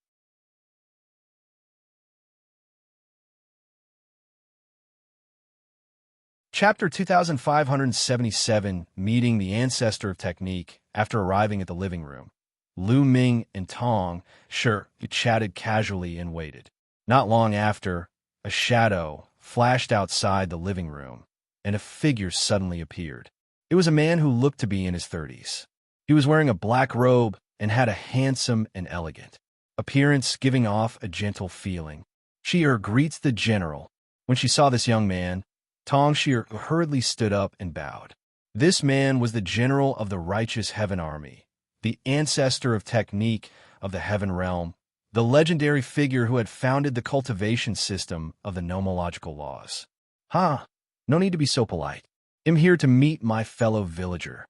Chapter 2577, Meeting the Ancestor of Technique. After arriving at the living room, Lu Ming and Tong Shir chatted casually and waited. Not long after, a shadow flashed outside the living room, and a figure suddenly appeared. It was a man who looked to be in his 30s. He was wearing a black robe and had a handsome and elegant appearance, giving off a gentle feeling. Xier greets the general. When she saw this young man, Tong Xier hurriedly stood up and bowed. This man was the general of the righteous heaven army, the ancestor of technique of the heaven realm, the legendary figure who had founded the cultivation system of the nomological laws. No need to be so polite. I'm here to meet my fellow villager.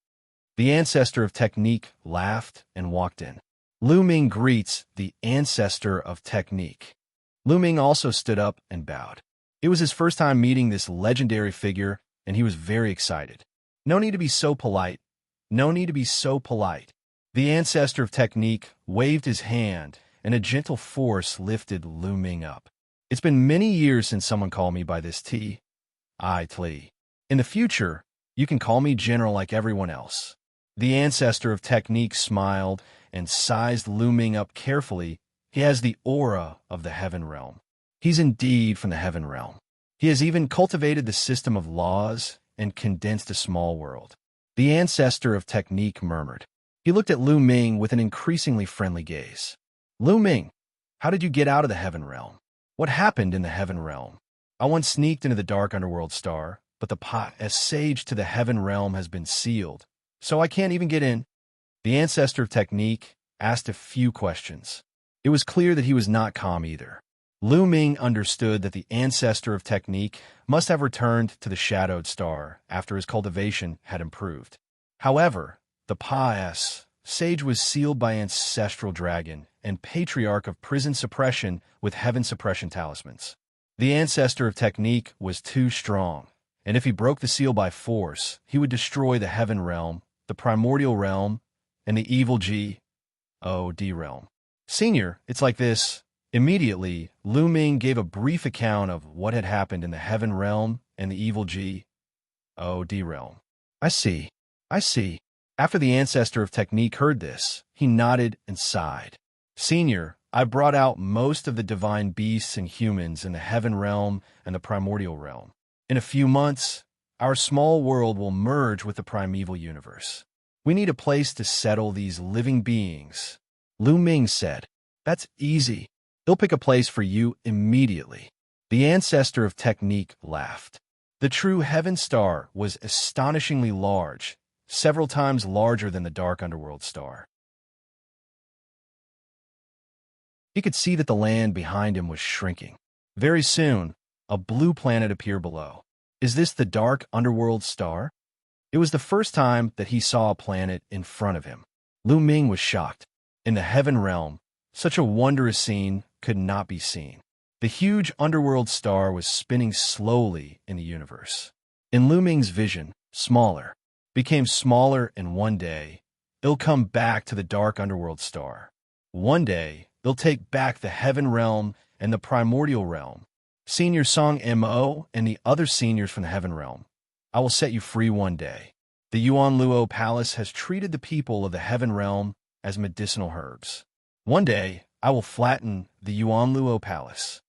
The ancestor of technique laughed and walked in. Lu Ming greets the ancestor of technique. Lu Ming also stood up and bowed. It was his first time meeting this legendary figure, and he was very excited. No need to be so polite. No need to be so polite. The ancestor of technique waved his hand, and a gentle force lifted Lu Ming up. It's been many years since someone called me by this title. In the future, you can call me General like everyone else. The ancestor of technique smiled and sized Lu Ming up carefully. He has the aura of the heaven realm. He's indeed from the heaven realm. He has even cultivated the system of laws and condensed a small world. The ancestor of technique murmured. He looked at Lu Ming with an increasingly friendly gaze. Lu Ming, how did you get out of the heaven realm? What happened in the heaven realm? I once sneaked into the dark underworld star, but the path as sage to the heaven realm has been sealed, so I can't even get in. The ancestor of technique asked a few questions. It was clear that he was not calm either. Lu Ming understood that the ancestor of technique must have returned to the shadowed star after his cultivation had improved. However, the path sage was sealed by ancestral dragon and patriarch of prison suppression with heaven suppression talismans. The ancestor of technique was too strong, and if he broke the seal by force, he would destroy the heaven realm, the primordial realm, and the evil God realm. Senior, it's like this. Immediately, Lu Ming gave a brief account of what had happened in the heaven realm and the evil God realm. I see. After the ancestor of technique heard this, he nodded and sighed. Senior, I brought out most of the divine beasts and humans in the heaven realm and the primordial realm. In a few months, our small world will merge with the primeval universe. We need a place to settle these living beings. Lu Ming said, That's easy. They'll pick a place for you immediately. The ancestor of technique laughed. The true heaven star was astonishingly large, several times larger than the dark underworld star. He could see that the land behind him was shrinking. Very soon, a blue planet appeared below. Is this the dark underworld star? It was the first time that he saw a planet in front of him. Lu Ming was shocked. In the heaven realm, such a wondrous scene could not be seen. The huge underworld star was spinning slowly in the universe. In Lu Ming's vision, smaller, became smaller, and one day, it'll come back to the dark underworld star. One day, they'll take back the heaven realm and the primordial realm. Senior Song Mo and the other seniors from the heaven realm. I will set you free one day. The Yuan Luo Palace has treated the people of the heaven realm as medicinal herbs. One day, I will flatten the Yuan Luo Palace.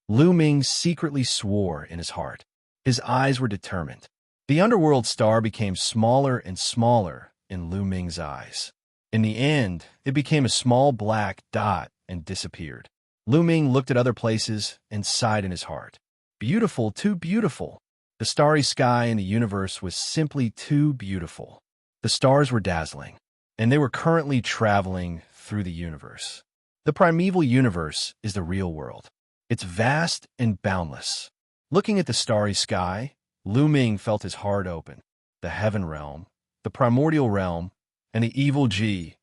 Lu Ming secretly swore in his heart. His eyes were determined. The underworld star became smaller and smaller in Lu Ming's eyes. In the end, it became a small black dot and disappeared. Lu Ming looked at other places and sighed in his heart. Beautiful, too beautiful. The starry sky in the universe was simply too beautiful. The stars were dazzling, and they were currently traveling through the universe. The primeval universe is the real world. It's vast and boundless. Looking at the starry sky, Lu Ming felt his heart open. The heaven realm, the primordial realm, and the evil God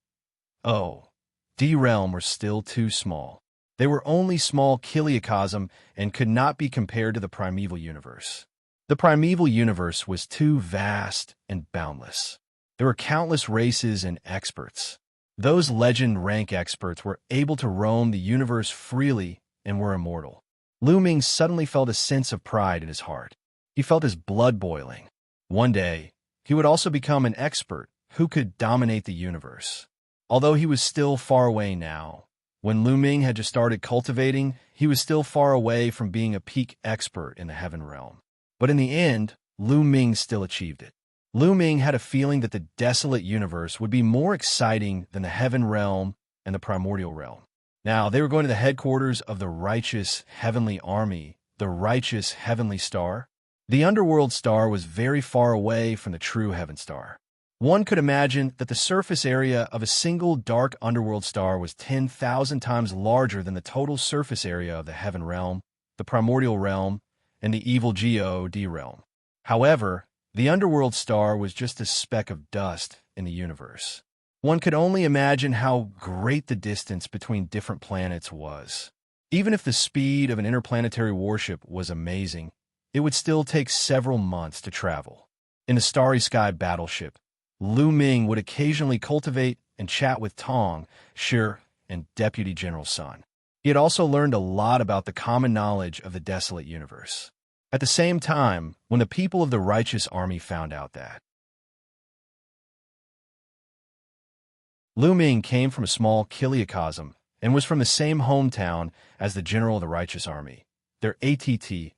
realm were still too small. They were only small chiliocosm and could not be compared to the primeval universe. The primeval universe was too vast and boundless. There were countless races and experts. Those legend rank experts were able to roam the universe freely and were immortal. Lu Ming suddenly felt a sense of pride in his heart. He felt his blood boiling. One day, he would also become an expert who could dominate the universe. Although he was still far away now, when Lu Ming had just started cultivating, he was still far away from being a peak expert in the heaven realm. But in the end, Lu Ming still achieved it. Lu Ming had a feeling that the desolate universe would be more exciting than the heaven realm and the primordial realm. Now, they were going to the headquarters of the righteous heavenly army, the righteous heavenly star. The underworld star was very far away from the true heaven star. One could imagine that the surface area of a single dark underworld star was 10,000 times larger than the total surface area of the heaven realm, the primordial realm, and the evil God realm. However, the underworld star was just a speck of dust in the universe. One could only imagine how great the distance between different planets was. Even if the speed of an interplanetary warship was amazing, it would still take several months to travel. In the Starry Sky battleship, Lu Ming would occasionally cultivate and chat with Tong, Shi, and Deputy General Sun. He had also learned a lot about the common knowledge of the desolate universe. At the same time, when the people of the righteous army found out that Lu Ming came from a small kiliacosm and was from the same hometown as the general of the righteous army, their attitude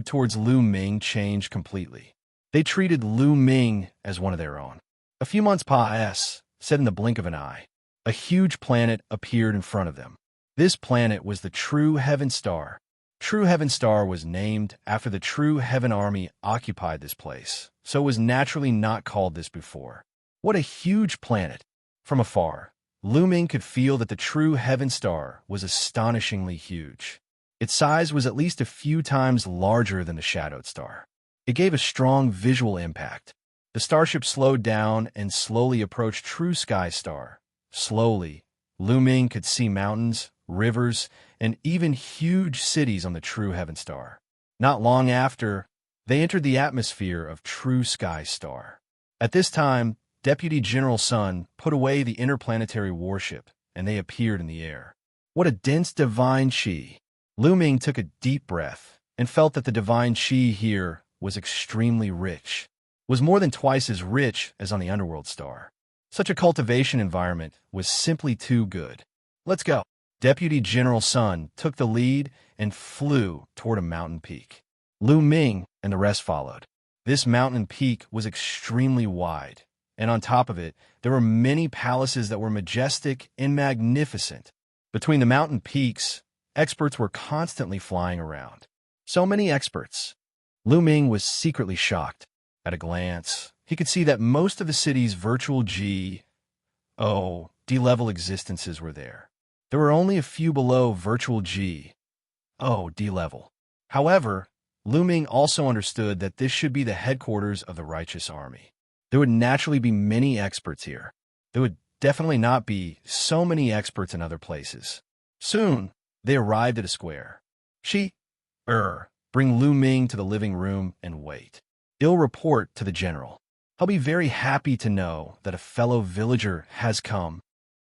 towards Lu Ming changed completely. They treated Lu Ming as one of their own. A few months passed, said in the blink of an eye. A huge planet appeared in front of them. This planet was the True Heaven Star. True Heaven Star was named after the True Heaven Army occupied this place, so it was naturally not called this before. What a huge planet! From afar, Lu Ming could feel that the True Heaven Star was astonishingly huge. Its size was at least a few times larger than the Shadowed Star. It gave a strong visual impact. The starship slowed down and slowly approached True Sky Star. Slowly, Lu Ming could see mountains, rivers, and even huge cities on the True Heaven Star. Not long after, they entered the atmosphere of True Sky Star. At this time, Deputy General Sun put away the interplanetary warship, and they appeared in the air. What a dense divine chi! Lu Ming took a deep breath and felt that the divine chi here was extremely rich, was more than twice as rich as on the underworld star. Such a cultivation environment was simply too good. Let's go. Deputy General Sun took the lead and flew toward a mountain peak. Lu Ming and the rest followed. This mountain peak was extremely wide, and on top of it, there were many palaces that were majestic and magnificent. Between the mountain peaks, experts were constantly flying around. So many experts. Lu Ming was secretly shocked. At a glance, he could see that most of the city's virtual D-level existences were there. There were only a few below virtual D-level. However, Lu Ming also understood that this should be the headquarters of the righteous army. There would naturally be many experts here. There would definitely not be so many experts in other places. Soon, they arrived at a square. Bring Lu Ming to the living room and wait. I'll report to the general. I'll be very happy to know that a fellow villager has come.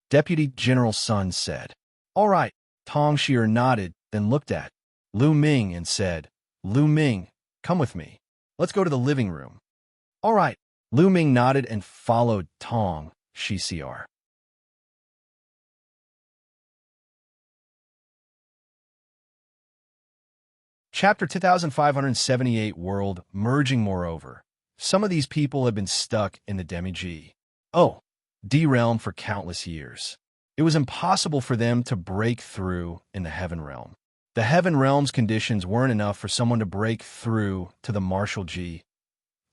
Deputy General Sun said. All right. Tong Shi nodded, then looked at Lu Ming and said, Lu Ming, come with me. Let's go to the living room. All right. Lu Ming nodded and followed Tong Shi. Chapter 2578 World Merging. Moreover, some of these people had been stuck in the D realm for countless years. It was impossible for them to break through in the heaven realm. The heaven realm's conditions weren't enough for someone to break through to the martial D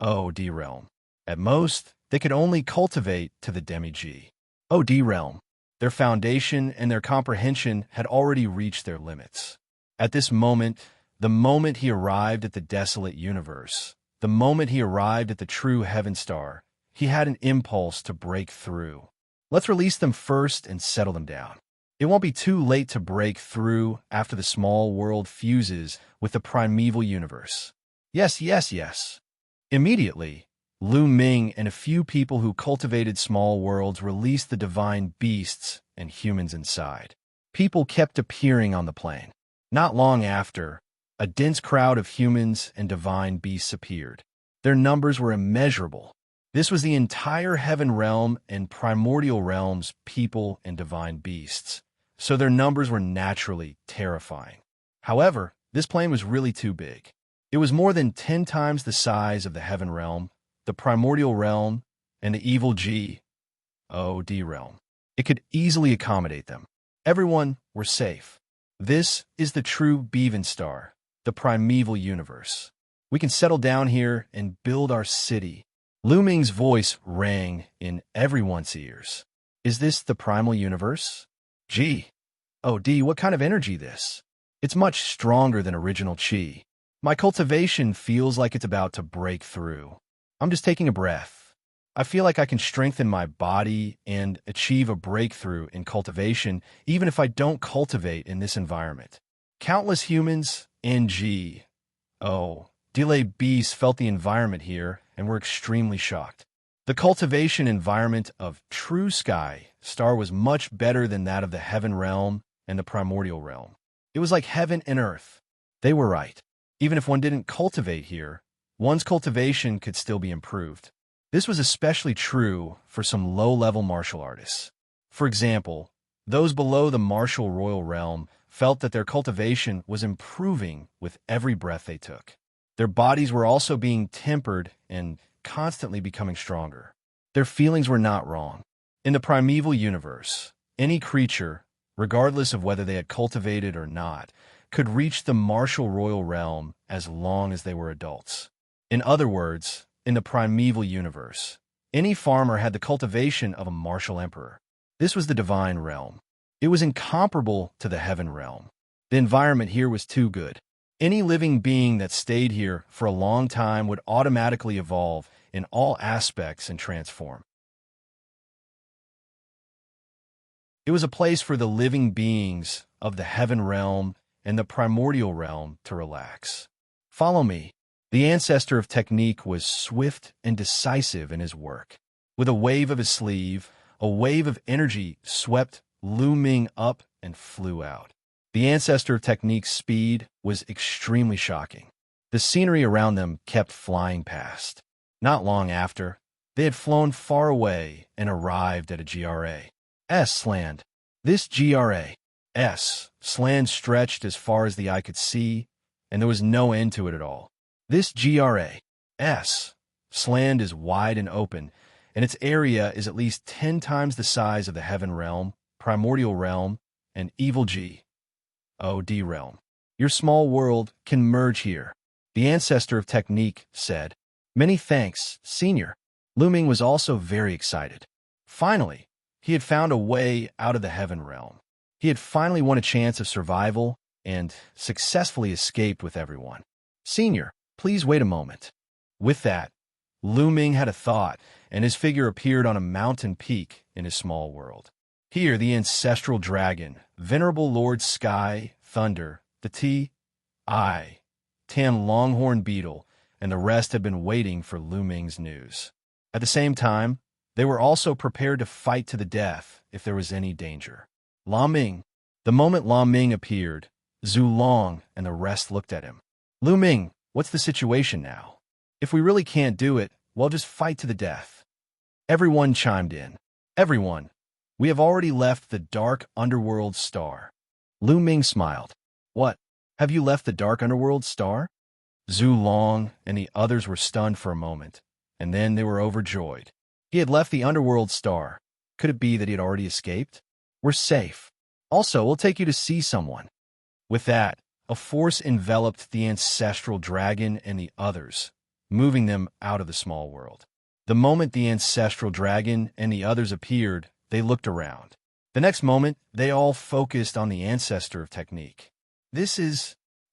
realm. At most, they could only cultivate to the D realm. Their foundation and their comprehension had already reached their limits. At this moment, the moment he arrived at the desolate universe, the moment he arrived at the true heaven star, he had an impulse to break through. Let's release them first and settle them down. It won't be too late to break through after the small world fuses with the primeval universe. Yes. Immediately, Lu Ming and a few people who cultivated small worlds released the divine beasts and humans inside. People kept appearing on the plane. Not long after, a dense crowd of humans and divine beasts appeared. Their numbers were immeasurable. This was the entire heaven realm and primordial realm's people and divine beasts, so their numbers were naturally terrifying. However, this plane was really too big. It was more than 10 times the size of the heaven realm, the primordial realm, and the evil G.O.D. realm. It could easily accommodate them. Everyone were safe. This is the true Bevan Star, the primeval universe. We can settle down here and build our city. Lu Ming's voice rang in everyone's ears. Is this the primal universe? G.O.D., what kind of energy this? It's much stronger than original Qi. My cultivation feels like it's about to break through. I'm just taking a breath. I feel like I can strengthen my body and achieve a breakthrough in cultivation even if I don't cultivate in this environment. Countless humans and G.O.D. bees felt the environment here and were extremely shocked. The cultivation environment of True Sky Star was much better than that of the Heaven Realm and the Primordial Realm. It was like heaven and earth. They were right. Even if one didn't cultivate here, one's cultivation could still be improved. This was especially true for some low-level martial artists. For example, those below the martial royal realm felt that their cultivation was improving with every breath they took. Their bodies were also being tempered and constantly becoming stronger. Their feelings were not wrong. In the primeval universe, any creature, regardless of whether they had cultivated or not, could reach the martial royal realm as long as they were adults. In other words, in the primeval universe, any farmer had the cultivation of a martial emperor. This was the divine realm. It was incomparable to the heaven realm. The environment here was too good. Any living being that stayed here for a long time would automatically evolve in all aspects and transform. It was a place for the living beings of the heaven realm and the primordial realm to relax. Follow me. The ancestor of technique was swift and decisive in his work. With a wave of his sleeve, a wave of energy swept Lu Ming up and flew out. The ancestor of technique's speed was extremely shocking. The scenery around them kept flying past. Not long after, they had flown far away and arrived at a GRA's land. This GRA's land stretched as far as the eye could see, and there was no end to it at all. This GRA's land is wide and open, and its area is at least 10 times the size of the Heaven Realm, Primordial Realm, and Evil G.O.D. Realm. Your small world can merge here, the ancestor of technique said. Many thanks, Senior. Lu Ming was also very excited. Finally, he had found a way out of the Heaven Realm. He had finally won a chance of survival and successfully escaped with everyone. Senior, please wait a moment. With that, Lu Ming had a thought, and his figure appeared on a mountain peak in his small world. Here, the ancestral dragon, venerable Lord Sky, Thunder, the Tan Longhorn Beetle, and the rest had been waiting for Lu Ming's news. At the same time, they were also prepared to fight to the death if there was any danger. La Ming. The moment La Ming appeared, Zhu Long and the rest looked at him. Lu Ming, what's the situation now? If we really can't do it, well, just fight to the death. Everyone chimed in. Everyone. We have already left the dark underworld star. Lu Ming smiled. What? Have you left the dark underworld star? Zhu Long and the others were stunned for a moment, and then they were overjoyed. He had left the underworld star. Could it be that he had already escaped? We're safe. Also, we'll take you to see someone. With that, a force enveloped the ancestral dragon and the others, moving them out of the small world. The moment the ancestral dragon and the others appeared, they looked around. The next moment, they all focused on the ancestor of technique.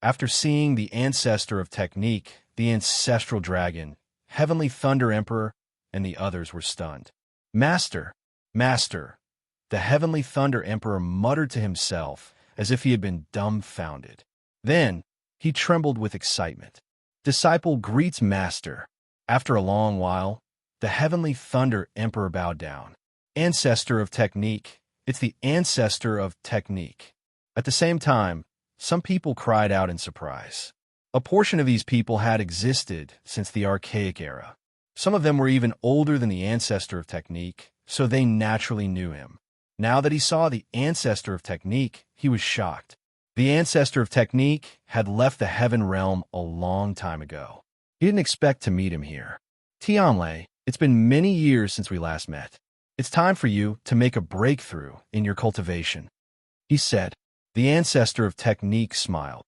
After seeing the ancestor of technique, the ancestral dragon, Heavenly Thunder Emperor, and the others were stunned. Master, the Heavenly Thunder Emperor muttered to himself as if he had been dumbfounded. Then, he trembled with excitement. Disciple greets Master. After a long while, the Heavenly Thunder Emperor bowed down. Ancestor of technique. It's the ancestor of technique. At the same time, some people cried out in surprise. A portion of these people had existed since the archaic era. Some of them were even older than the ancestor of technique, so they naturally knew him. Now that he saw the ancestor of technique, he was shocked. The ancestor of technique had left the heaven realm a long time ago. He didn't expect to meet him here. Tianlei, it's been many years since we last met. It's time for you to make a breakthrough in your cultivation, he said. The ancestor of technique smiled.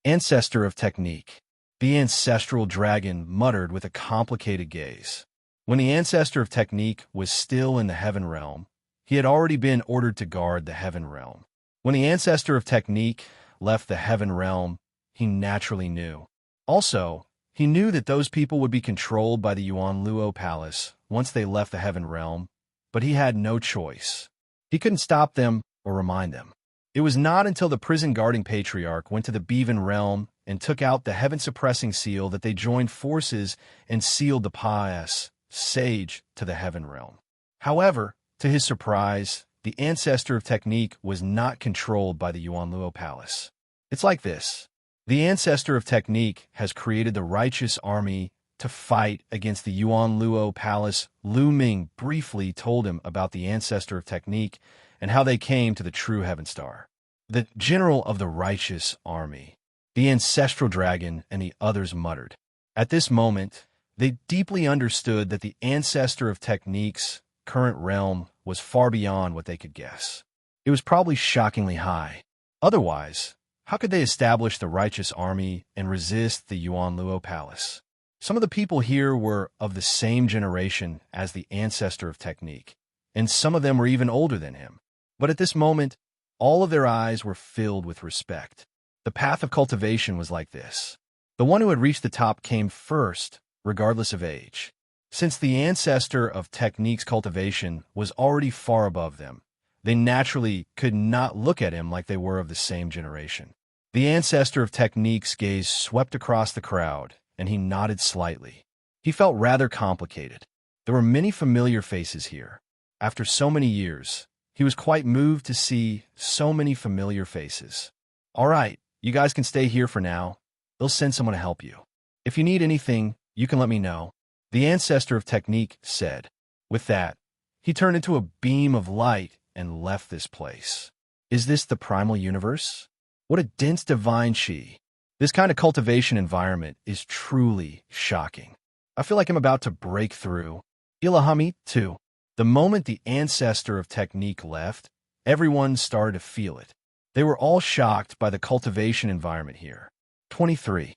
Ancestor of technique. The ancestral dragon muttered with a complicated gaze. When the ancestor of technique was still in the heaven realm, he had already been ordered to guard the heaven realm. When the ancestor of technique left the heaven realm, he naturally knew. Also, he knew that those people would be controlled by the Yuan Luo Palace once they left the heaven realm, but he had no choice. He couldn't stop them or remind them. It was not until the prison-guarding patriarch went to the Bevan realm and took out the heaven-suppressing seal that they joined forces and sealed the pious sage to the heaven realm. However, to his surprise, the ancestor of technique was not controlled by the Yuan Luo Palace. It's like this. The ancestor of technique has created the righteous army to fight against the Yuan Luo Palace. Lu Ming briefly told him about the ancestor of technique and how they came to the true heaven star. The general of the righteous army, the ancestral dragon, and the others muttered. At this moment, they deeply understood that the ancestor of technique's current realm was far beyond what they could guess. It was probably shockingly high. Otherwise, how could they establish the righteous army and resist the Yuan Luo Palace? Some of the people here were of the same generation as the ancestor of technique, and some of them were even older than him. But at this moment, all of their eyes were filled with respect. The path of cultivation was like this. The one who had reached the top came first, regardless of age. Since the ancestor of technique's cultivation was already far above them, they naturally could not look at him like they were of the same generation. The ancestor of technique's gaze swept across the crowd, and he nodded slightly. He felt rather complicated. There were many familiar faces here. After so many years, he was quite moved to see so many familiar faces. All right, you guys can stay here for now. They'll send someone to help you. If you need anything, you can let me know, the ancestor of technique said. With that, he turned into a beam of light and left this place. Is this the primal universe? What a dense divine chi. This kind of cultivation environment is truly shocking. I feel like I'm about to break through. Ilahami, too. The moment the ancestor of technique left, everyone started to feel it. They were all shocked by the cultivation environment here. 23.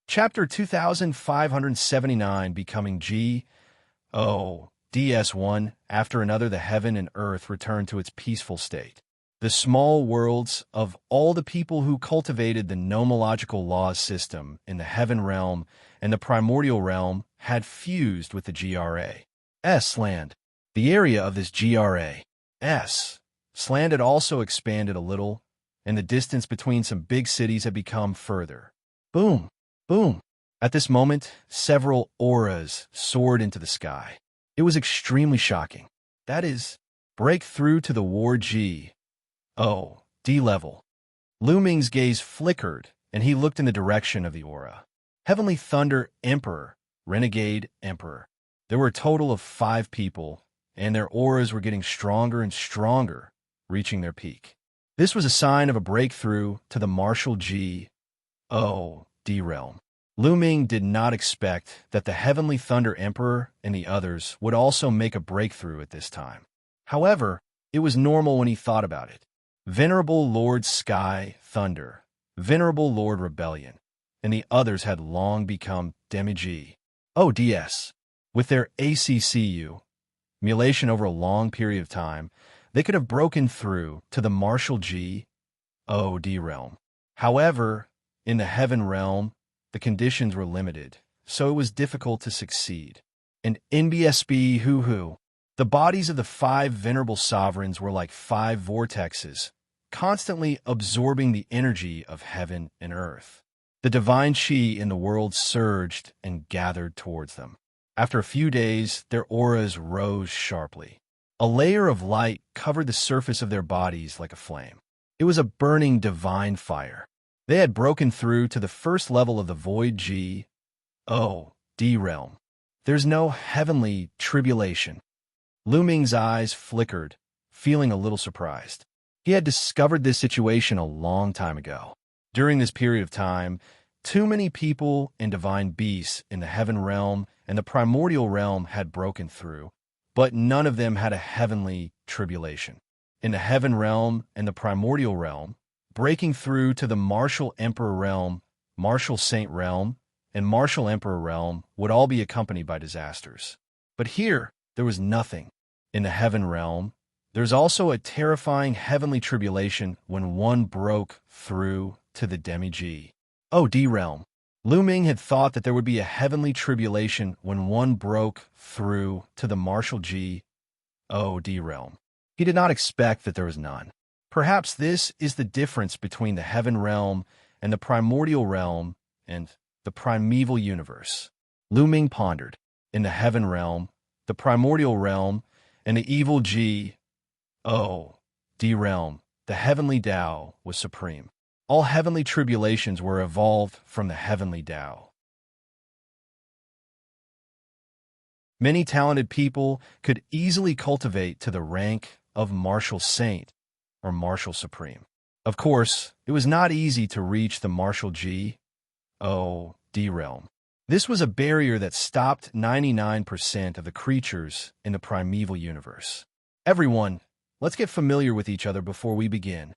Chapter 2579, Becoming DS1. After another, the heaven and earth returned to its peaceful state. The small worlds of all the people who cultivated the nomological laws system in the heaven realm and the primordial realm had fused with the GRA's land. The area of this GRA's land had also expanded a little, and the distance between some big cities had become further. Boom, boom. At this moment, several auras soared into the sky. It was extremely shocking. That is, break through to the War D level. Lu Ming's gaze flickered, and he looked in the direction of the aura. Heavenly Thunder Emperor, Renegade Emperor. There were a total of 5 people, and their auras were getting stronger and stronger, reaching their peak. This was a sign of a breakthrough to the martial D realm. Lu Ming did not expect that the Heavenly Thunder Emperor and the others would also make a breakthrough at this time. However, it was normal when he thought about it. Venerable Lord Sky Thunder, Venerable Lord Rebellion, and the others had long become Demi-G. ODS. With their ACCU, emulation over a long period of time, they could have broken through to the martial D realm. However, in the heaven realm, the conditions were limited, so it was difficult to succeed. And NBSB hoo-hoo. The bodies of the 5 venerable sovereigns were like 5 vortexes, constantly absorbing the energy of heaven and earth. The divine chi in the world surged and gathered towards them. After a few days, their auras rose sharply. A layer of light covered the surface of their bodies like a flame. It was a burning divine fire. They had broken through to the first level of the void D realm. There's no heavenly tribulation. Lu Ming's eyes flickered, feeling a little surprised. He had discovered this situation a long time ago. During this period of time, too many people and divine beasts in the heaven realm and the primordial realm had broken through, but none of them had a heavenly tribulation. In the heaven realm and the primordial realm, breaking through to the martial emperor realm, martial saint realm, and martial emperor realm would all be accompanied by disasters. But here, there was nothing. In the heaven realm, there's also a terrifying heavenly tribulation when one broke through to the demi-G. D realm. Lu Ming had thought that there would be a heavenly tribulation when one broke through to the martial G, D realm. He did not expect that there was none. Perhaps this is the difference between the heaven realm and the primordial realm and the primeval universe. Lu Ming pondered. In the heaven realm, the primordial realm, and the evil G, D realm, the heavenly Tao was supreme. All heavenly tribulations were evolved from the heavenly Tao. Many talented people could easily cultivate to the rank of martial saint or martial supreme. Of course, it was not easy to reach the martial G, D realm. This was a barrier that stopped 99% of the creatures in the primeval universe. Everyone, let's get familiar with each other before we begin.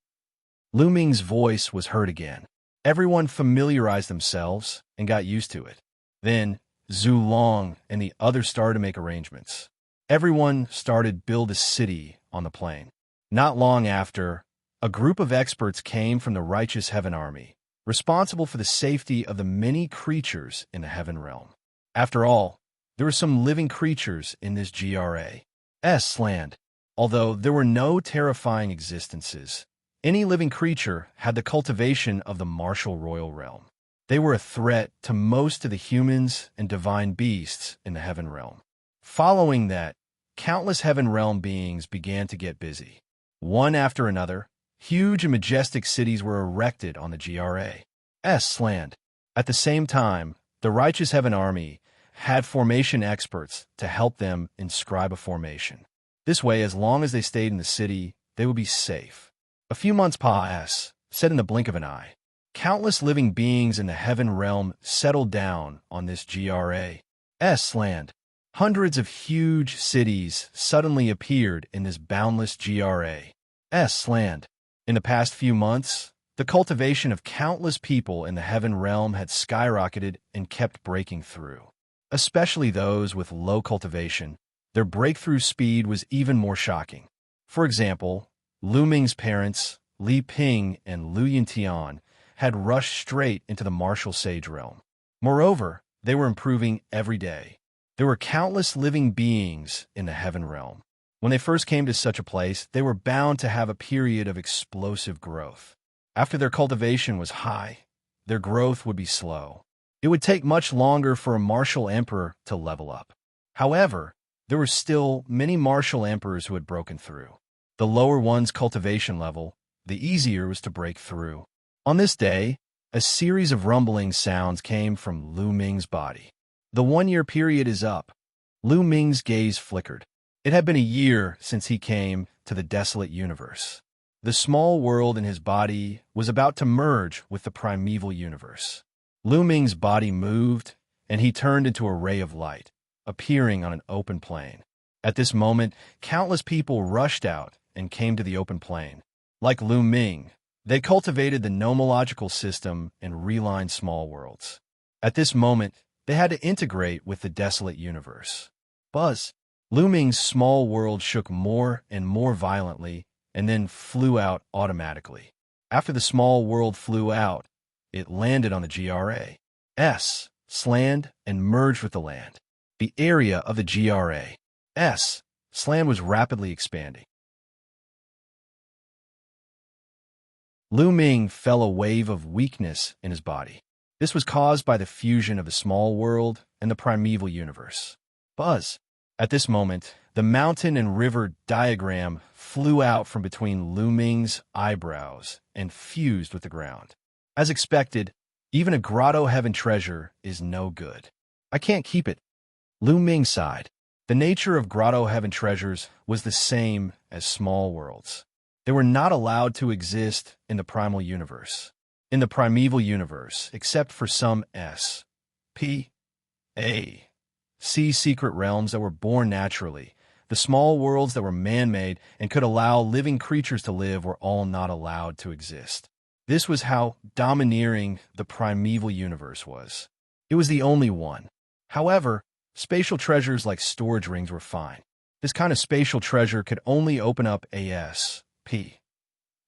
Lu Ming's voice was heard again. Everyone familiarized themselves and got used to it. Then, Zhu Long and the others started to make arrangements. Everyone started build a city on the plain. Not long after, a group of experts came from the righteous heaven army, responsible for the safety of the many creatures in the heaven realm. After all, there were some living creatures in this GRA's land. Although there were no terrifying existences, any living creature had the cultivation of the martial royal realm. They were a threat to most of the humans and divine beasts in the heaven realm. Following that, countless heaven realm beings began to get busy. One after another, huge and majestic cities were erected on the GRA's land. At the same time, the righteous heaven army had formation experts to help them inscribe a formation. This way, as long as they stayed in the city, they would be safe. A few months passed, said in the blink of an eye. Countless living beings in the heaven realm settled down on this GRA's land. Hundreds of huge cities suddenly appeared in this boundless GRA's land. In the past few months, the cultivation of countless people in the heaven realm had skyrocketed and kept breaking through. Especially those with low cultivation, their breakthrough speed was even more shocking. For example, Lu Ming's parents, Li Ping and Lu Yintian, had rushed straight into the martial sage realm. Moreover, they were improving every day. There were countless living beings in the heaven realm. When they first came to such a place, they were bound to have a period of explosive growth. After their cultivation was high, their growth would be slow. It would take much longer for a martial emperor to level up. However, there were still many martial emperors who had broken through. The lower one's cultivation level, the easier was to break through. On this day, a series of rumbling sounds came from Lu Ming's body. The 1-year period is up. Lu Ming's gaze flickered. It had been a year since he came to the desolate universe. The small world in his body was about to merge with the primeval universe. Lu Ming's body moved, and he turned into a ray of light, appearing on an open plain. At this moment, countless people rushed out and came to the open plain. Like Lu Ming, they cultivated the nomological system and realigned small worlds. At this moment, they had to integrate with the desolate universe. Buzz. Lu Ming's small world shook more and more violently and then flew out automatically. After the small world flew out, it landed on the GRA's land and merged with the land. The area of the GRA's land was rapidly expanding. Lu Ming felt a wave of weakness in his body. This was caused by the fusion of the small world and the primeval universe. Buzz. At this moment, the mountain and river diagram flew out from between Lu Ming's eyebrows and fused with the ground. As expected, even a grotto heaven treasure is no good. I can't keep it. Lu Ming sighed. The nature of Grotto Heaven treasures was the same as small worlds. They were not allowed to exist in the primal universe, in the primeval universe, except for some S, P, A, C secret realms that were born naturally. The small worlds that were man-made and could allow living creatures to live were all not allowed to exist. This was how domineering the primeval universe was. It was the only one. However, spatial treasures like storage rings were fine. This kind of spatial treasure could only open up AS, P,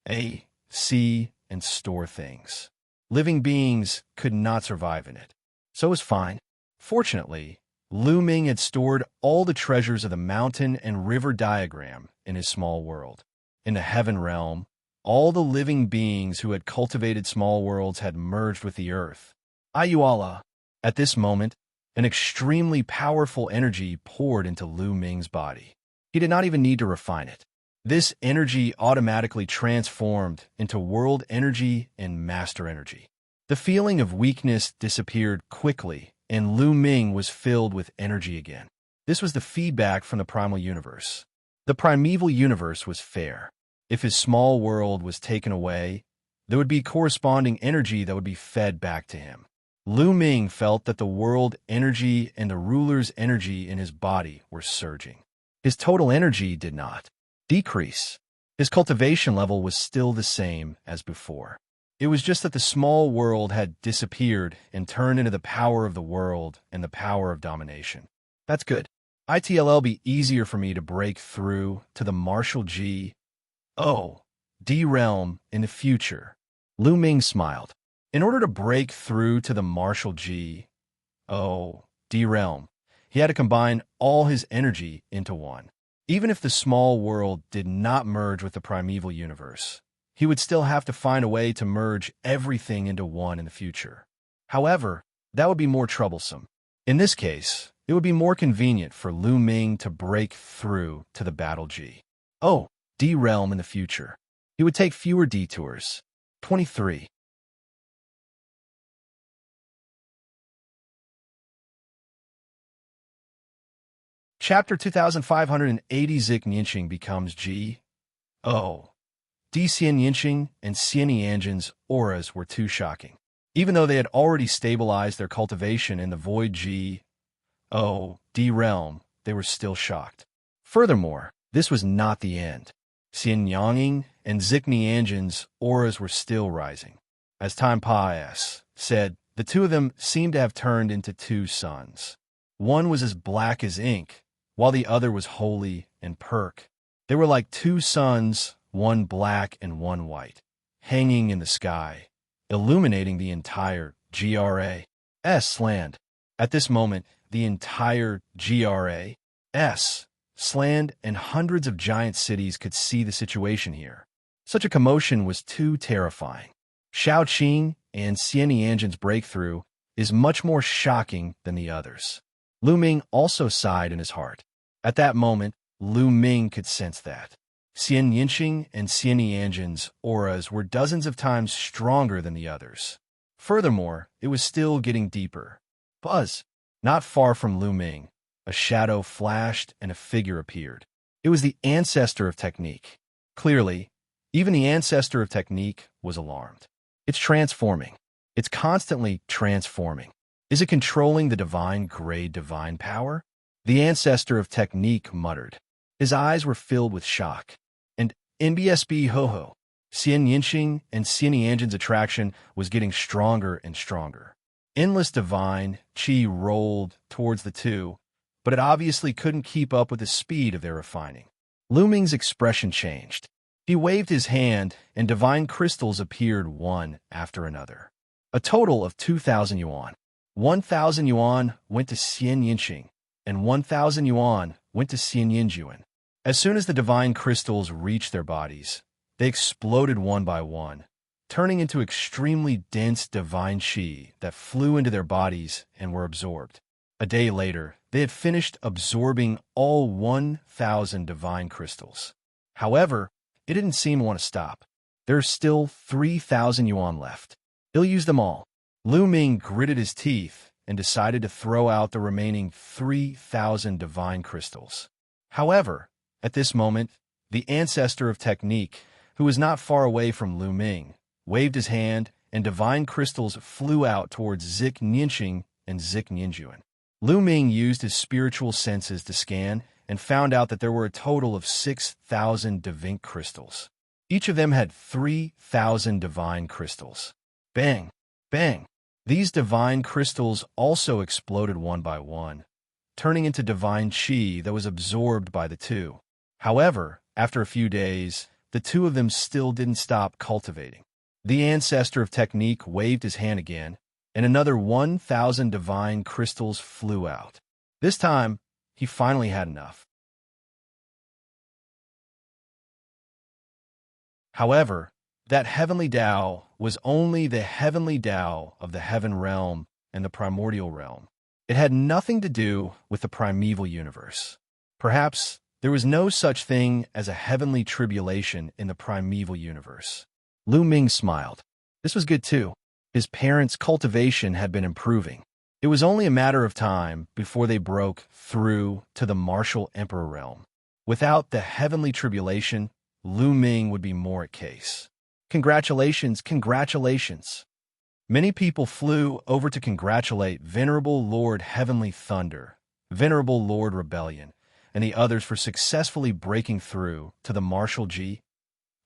A, C, and store things. Living beings could not survive in it. So it was fine. Fortunately, Lu Ming had stored all the treasures of the mountain and river diagram in his small world. In the heaven realm, all the living beings who had cultivated small worlds had merged with the earth. Ayuala. At this moment, an extremely powerful energy poured into Lu Ming's body. He did not even need to refine it. This energy automatically transformed into world energy and master energy. The feeling of weakness disappeared quickly, and Lu Ming was filled with energy again. This was the feedback from the primal universe. The primeval universe was fair. If his small world was taken away, there would be corresponding energy that would be fed back to him. Lu Ming felt that the world energy and the ruler's energy in his body were surging. His total energy did not decrease. His cultivation level was still the same as before. It was just that the small world had disappeared and turned into the power of the world and the power of domination. That's good. It'll be easier for me to break through to the martial G, O, D realm in the future. Lu Ming smiled. In order to break through to the martial G, O, D realm, he had to combine all his energy into one. Even if the small world did not merge with the primeval universe, he would still have to find a way to merge everything into one in the future. However, that would be more troublesome. In this case, it would be more convenient for Lu Ming to break through to the battle G, O, D realm in the future. He would take fewer detours. 23. Chapter 2580 Xianxia becomes G, O, D. Xianxia and Xianxia's auras were too shocking. Even though they had already stabilized their cultivation in the void G, O, D realm, they were still shocked. Furthermore, this was not the end. Xianxia and Xianxia's auras were still rising. As time passed, the two of them seemed to have turned into two suns. One was as black as ink, while the other was holy and perk. They were like two suns, one black and one white, hanging in the sky, illuminating the entire GRA's land. At this moment, the entire GRA's land and hundreds of giant cities could see the situation here. Such a commotion was too terrifying. Shaoqing and Xianxia's breakthrough is much more shocking than the others. Lu Ming also sighed in his heart. At that moment, Lu Ming could sense that. Xianxia and Xianxia's auras were dozens of times stronger than the others. Furthermore, it was still getting deeper. Buzz! Not far from Lu Ming, a shadow flashed and a figure appeared. It was the ancestor of technique. Clearly, even the ancestor of technique was alarmed. It's transforming. It's constantly transforming. Is it controlling the divine grade divine power? The ancestor of technique muttered. His eyes were filled with shock. And NBSB ho-ho. Xianxia and Xianxia's attraction was getting stronger and stronger. Endless divine qi rolled towards the two, but it obviously couldn't keep up with the speed of their refining. Lu Ming's expression changed. He waved his hand, and divine crystals appeared one after another. A total of 2,000 yuan. 1,000 yuan went to Xianxia, and 1,000 yuan went to Xianxia. As soon as the divine crystals reached their bodies, they exploded one by one, turning into extremely dense divine qi that flew into their bodies and were absorbed. A day later, they had finished absorbing all 1,000 divine crystals. However, it didn't seem to want to stop. There are still 3,000 yuan left. He'll use them all. Lu Ming gritted his teeth and decided to throw out the remaining 3,000 divine crystals. However, at this moment, the ancestor of technique, who was not far away from Lu Ming, waved his hand, and divine crystals flew out towards Xianxia and Xianxia. Lu Ming used his spiritual senses to scan and found out that there were a total of 6,000 divine crystals. Each of them had 3,000 divine crystals. Bang! Bang! These divine crystals also exploded one by one, turning into divine qi that was absorbed by the two. However, after a few days, the two of them still didn't stop cultivating. The ancestor of technique waved his hand again, and another 1,000 divine crystals flew out. This time, he finally had enough. However, that heavenly Tao was only the heavenly Tao of the heaven realm and the primordial realm. It had nothing to do with the primeval universe. Perhaps there was no such thing as a heavenly tribulation in the primeval universe. Lu Ming smiled. This was good too. His parents' cultivation had been improving. It was only a matter of time before they broke through to the martial emperor realm. Without the heavenly tribulation, Lu Ming would be more at case. Congratulations, congratulations. Many people flew over to congratulate Venerable Lord Heavenly Thunder, Venerable Lord Rebellion, and the others for successfully breaking through to the martial G.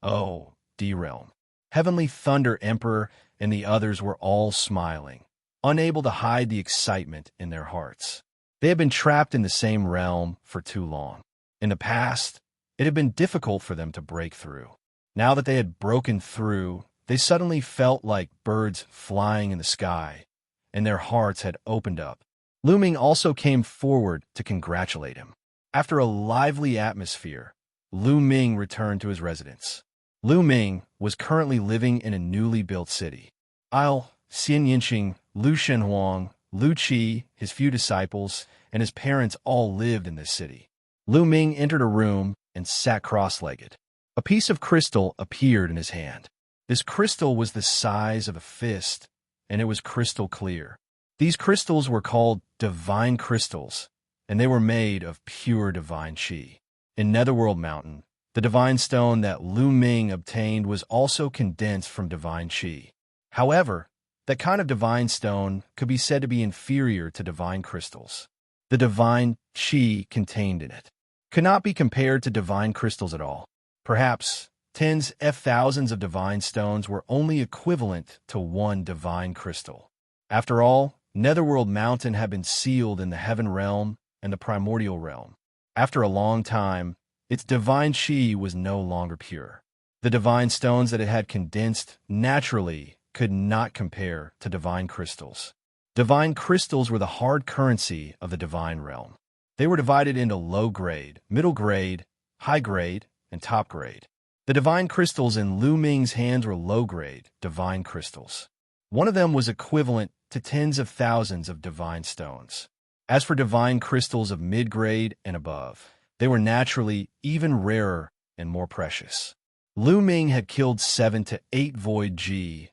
O. D realm. Heavenly Thunder Emperor and the others were all smiling, unable to hide the excitement in their hearts. They had been trapped in the same realm for too long. In the past, it had been difficult for them to break through. Now that they had broken through, they suddenly felt like birds flying in the sky, and their hearts had opened up. Lu Ming also came forward to congratulate him. After a lively atmosphere, Lu Ming returned to his residence. Lu Ming was currently living in a newly built city. Xianxia, Lu Shenhuang, Lu Qi, his few disciples, and his parents all lived in this city. Lu Ming entered a room and sat cross-legged. A piece of crystal appeared in his hand. This crystal was the size of a fist, and it was crystal clear. These crystals were called divine crystals, and they were made of pure divine qi. In Netherworld Mountain, the divine stone that Lu Ming obtained was also condensed from divine qi. However, that kind of divine stone could be said to be inferior to divine crystals. The divine qi contained in it could not be compared to divine crystals at all. Perhaps tens of thousands of divine stones were only equivalent to one divine crystal. After all, Netherworld Mountain had been sealed in the heaven realm and the primordial realm. After a long time, its divine qi was no longer pure. The divine stones that it had condensed naturally could not compare to divine crystals. Divine crystals were the hard currency of the divine realm. They were divided into low grade, middle grade, high grade, and top grade. The divine crystals in Lu Ming's hands were low grade, divine crystals. One of them was equivalent to tens of thousands of divine stones. As for divine crystals of mid-grade and above, they were naturally even rarer and more precious. Lu Ming had killed 7 to 8 Void G.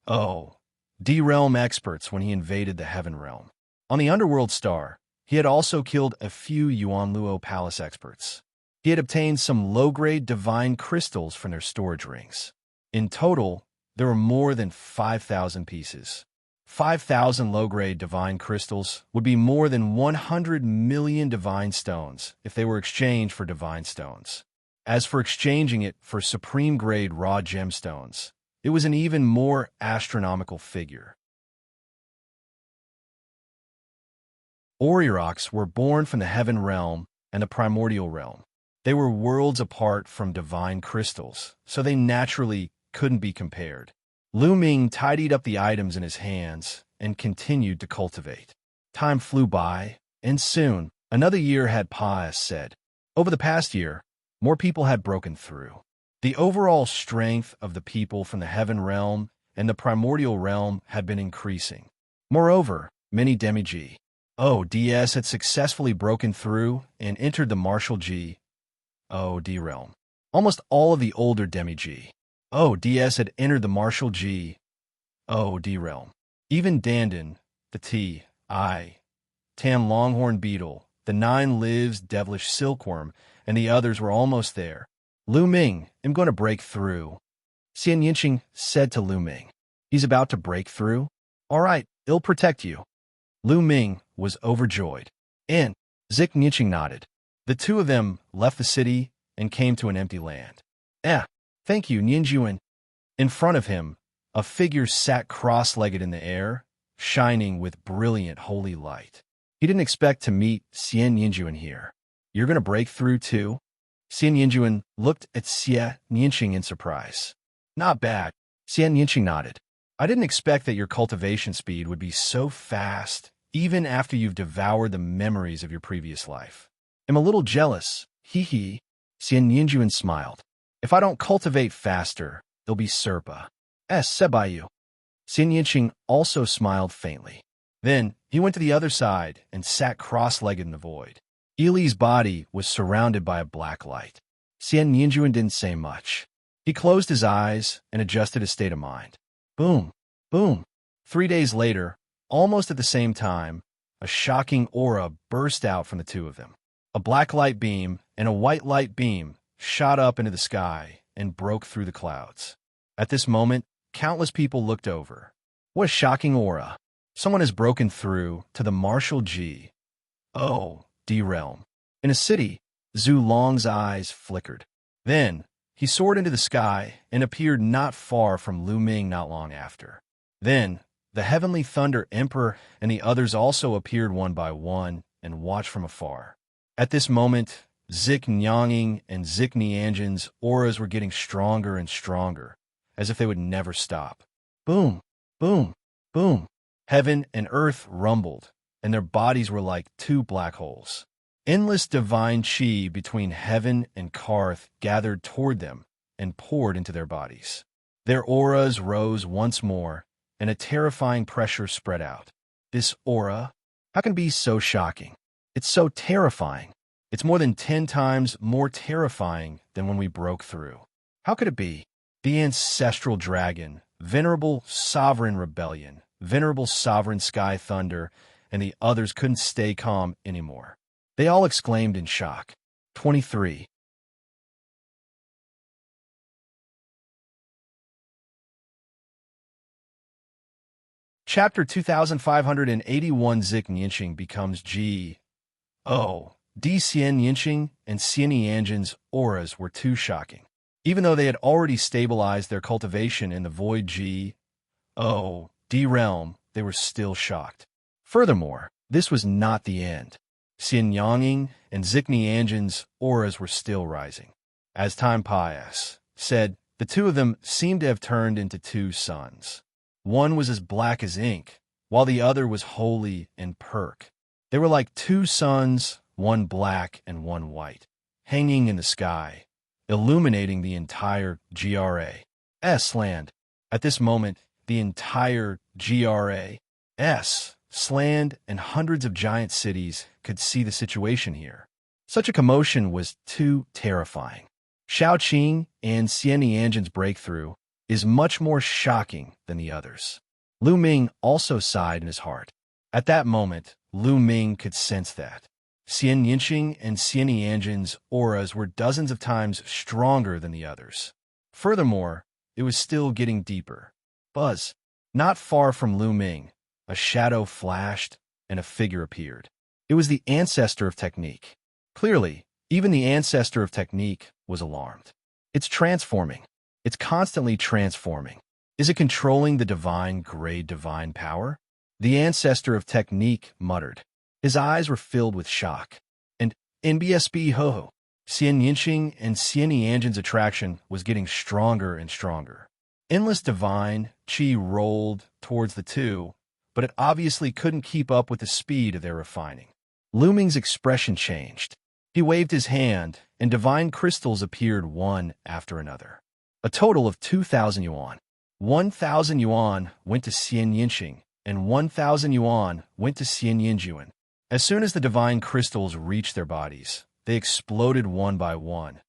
O. D realm experts when he invaded the heaven realm. On the underworld star, he had also killed a few Yuan Luo palace experts. He had obtained some low-grade divine crystals from their storage rings. In total, there were more than 5,000 pieces. 5,000 low-grade divine crystals would be more than 100 million divine stones if they were exchanged for divine stones. As for exchanging it for supreme-grade raw gemstones, it was an even more astronomical figure. Aurochs were born from the heaven realm and the primordial realm. They were worlds apart from divine crystals, so they naturally couldn't be compared. Lu Ming tidied up the items in his hands and continued to cultivate. Time flew by, and soon another year had passed. Over the past year, more people had broken through. The overall strength of the people from the heaven realm and the primordial realm had been increasing. Moreover, many demi-G. ODS had successfully broken through and entered the martial G. O. D realm. Almost all of the older demi-G. ODS had entered the martial G. O. D realm. Even Dandan, the T, I, Tam Longhorn Beetle, the 9 lives devilish silkworm, and the others were almost there. Lu Ming, I'm going to break through. Xianxia said to Lu Ming. He's about to break through? All right, it'll protect you. Lu Ming was overjoyed. And Xianxia nodded. The two of them left the city and came to an empty land. Thank you, Ninjuan. In front of him, a figure sat cross-legged in the air, shining with brilliant holy light. He didn't expect to meet Xianxia here. You're going to break through too? Xianxia looked at Xianxia in surprise. Not bad. Xianxia nodded. I didn't expect that your cultivation speed would be so fast, even after you've devoured the memories of your previous life. I'm a little jealous. Hee. Xianxia smiled. If I don't cultivate faster, it'll be Serpa. Said by you. Xianxia also smiled faintly. Then he went to the other side and sat cross-legged in the void. Ili's body was surrounded by a black light. Xianxia didn't say much. He closed his eyes and adjusted his state of mind. Boom, boom. 3 days later, almost at the same time, a shocking aura burst out from the two of them. A black light beam and a white light beam shot up into the sky and broke through the clouds. At this moment, countless people looked over. What a shocking aura. Someone has broken through to the martial G. Oh, D realm. In a city, Zhu Long's eyes flickered. Then, he soared into the sky and appeared not far from Lu Ming not long after. Then, the Heavenly Thunder Emperor and the others also appeared one by one and watched from afar. At this moment, Xianxia and Xianxia's auras were getting stronger and stronger, as if they would never stop. Boom, boom, boom. Heaven and earth rumbled, and their bodies were like 2 black holes. Endless divine chi between heaven and Karth gathered toward them and poured into their bodies. Their auras rose once more, and a terrifying pressure spread out. This aura, how can it be so shocking? It's so terrifying. It's more than 10 times more terrifying than when we broke through. How could it be? The ancestral dragon, venerable sovereign rebellion, venerable sovereign sky thunder, and the others couldn't stay calm anymore. They all exclaimed in shock. 23. Chapter 2581 Xianxia becomes G. Oh, D Xianxia and Xianxia's auras were too shocking. Even though they had already stabilized their cultivation in the void G. Oh, D realm, they were still shocked. Furthermore, this was not the end. Xianxia and Xianxia's auras were still rising. As time passed, the two of them seemed to have turned into 2 suns. One was as black as ink, while the other was holy and perk. They were like 2 suns, one black and one white, hanging in the sky, illuminating the entire GRA's land. At this moment, the entire GRA's land and hundreds of giant cities could see the situation here. Such a commotion was too terrifying. Shaoqing and Xianxia's breakthrough is much more shocking than the others. Lu Ming also sighed in his heart. At that moment, Lu Ming could sense that. Xianxia and Xianxia's auras were dozens of times stronger than the others. Furthermore, it was still getting deeper. Buzz, not far from Lu Ming, a shadow flashed and a figure appeared. It was the ancestor of technique. Clearly, even the ancestor of technique was alarmed. It's transforming. It's constantly transforming. Is it controlling the divine grade divine power? The ancestor of technique muttered. His eyes were filled with shock. And NBSB ho-ho. Xianxia and Xianxia's attraction was getting stronger and stronger. Endless divine chi rolled towards the two, but it obviously couldn't keep up with the speed of their refining. Lu Ming's expression changed. He waved his hand, and divine crystals appeared one after another. A total of 2,000 yuan. 1,000 yuan went to Xianxia, and 1,000 yuan went to Xianxia. As soon as the divine crystals reached their bodies, they exploded one by one,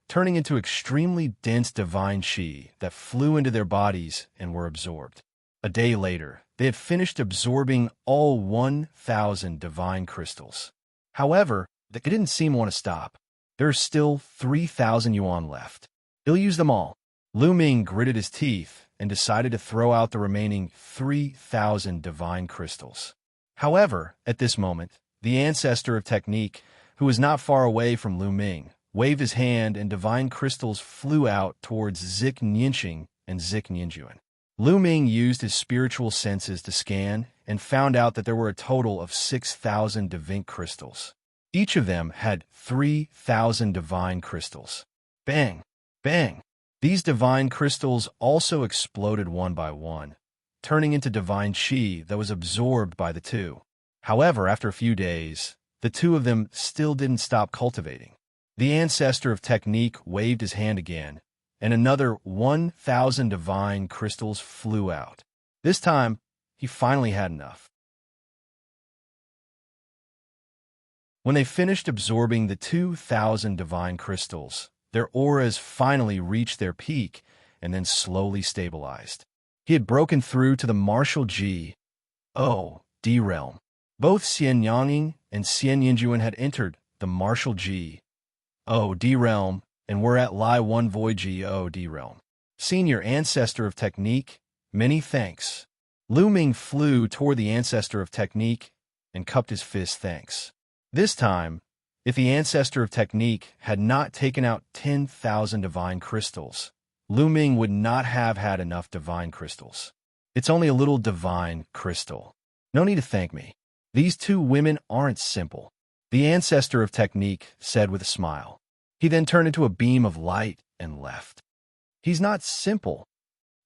turning into extremely dense divine chi that flew into their bodies and were absorbed. A day later, They had finished absorbing all 1,000 divine crystals. However, they didn't seem to want to stop. There are still 3,000 yuan left. He'll use them all. Lu Ming gritted his teeth and decided to throw out the remaining 3,000 divine crystals. However, at this moment, the ancestor of technique, who was not far away from Lu Ming, waved his hand and divine crystals flew out towards Xianxia and Xianxia. Lu Ming used his spiritual senses to scan and found out that there were a total of 6,000 divine crystals. Each of them had 3,000 divine crystals. Bang! Bang! These divine crystals also exploded one by one, turning into divine qi that was absorbed by the two. However, after a few days, the two of them still didn't stop cultivating. The ancestor of technique waved his hand again, and another 1,000 divine crystals flew out. This time, he finally had enough. When they finished absorbing the 2,000 divine crystals, their auras finally reached their peak and then slowly stabilized. He had broken through to the martial G, O, D realm. Both Xianxia and Xianxia had entered the martial G, O, D realm and were at Lai 1 Void G, O, D realm. Senior ancestor of technique, many thanks. Lu Ming flew toward the ancestor of technique and cupped his fist thanks. This time, if the ancestor of technique had not taken out 10,000 divine crystals, Lu Ming would not have had enough divine crystals. It's only a little divine crystal. No need to thank me. These two women aren't simple, the ancestor of technique said with a smile. He then turned into a beam of light and left. He's not simple,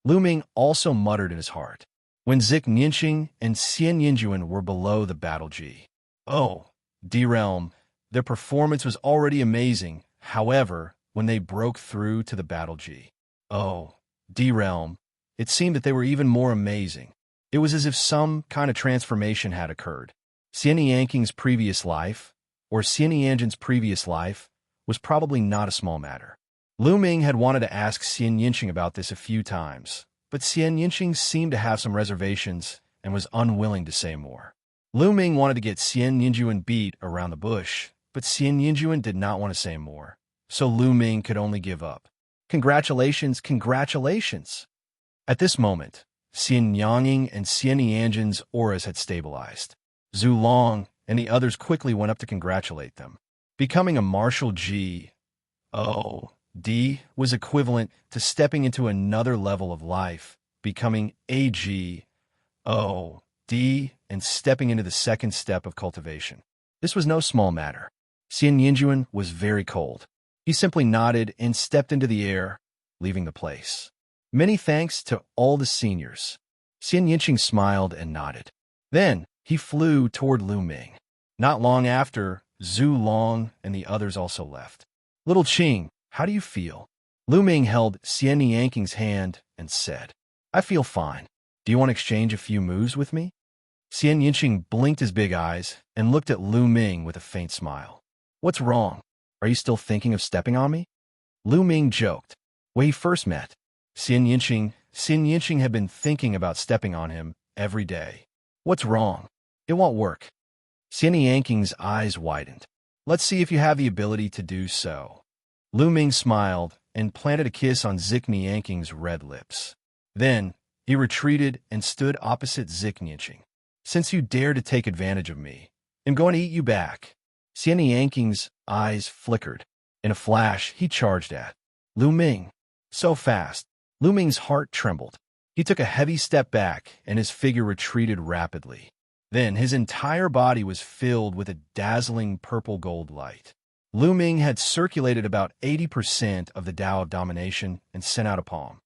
Lu Ming also muttered in his heart. When Xianxia and Xianxia were below the battle G, O, D realm, their performance was already amazing. However, when they broke through to the battle G, O, D realm, it seemed that they were even more amazing. It was as if some kind of transformation had occurred. Xianxia's previous life, or Xianxia's previous life, was probably not a small matter. Lu Ming had wanted to ask Xianxia about this a few times, but Xianxia seemed to have some reservations and was unwilling to say more. Lu Ming wanted to get Xianxia beat around the bush, but Xianxia did not want to say more, so Lu Ming could only give up. Congratulations, congratulations! At this moment, Xianxia and Xianxia's auras had stabilized. Zhu Long and the others quickly went up to congratulate them. Becoming a martial G, O, D was equivalent to stepping into another level of life, becoming a G, O, D, and stepping into the second step of cultivation. This was no small matter. Xianxia was very cold. He simply nodded and stepped into the air, leaving the place. Many thanks to all the seniors. Xianxia smiled and nodded. Then, he flew toward Lu Ming. Not long after, Zhu Long and the others also left. Little Qing, how do you feel? Lu Ming held Xianxia's hand and said, I feel fine. Do you want to exchange a few moves with me? Xianxia blinked his big eyes and looked at Lu Ming with a faint smile. What's wrong? Are you still thinking of stepping on me? Lu Ming joked. When he first met, Xianxia had been thinking about stepping on him every day. What's wrong? It won't work. Xianxia's eyes widened. Let's see if you have the ability to do so. Lu Ming smiled and planted a kiss on Xianxia's red lips. Then, he retreated and stood opposite Xianxia. Since you dare to take advantage of me, I'm going to eat you back. Xianxia's eyes flickered. In a flash, he charged at Lu Ming. So fast, Lu Ming's heart trembled. He took a heavy step back, and his figure retreated rapidly. Then his entire body was filled with a dazzling purple-gold light. Lu Ming had circulated about 80% of the Tao of Domination and sent out a palm.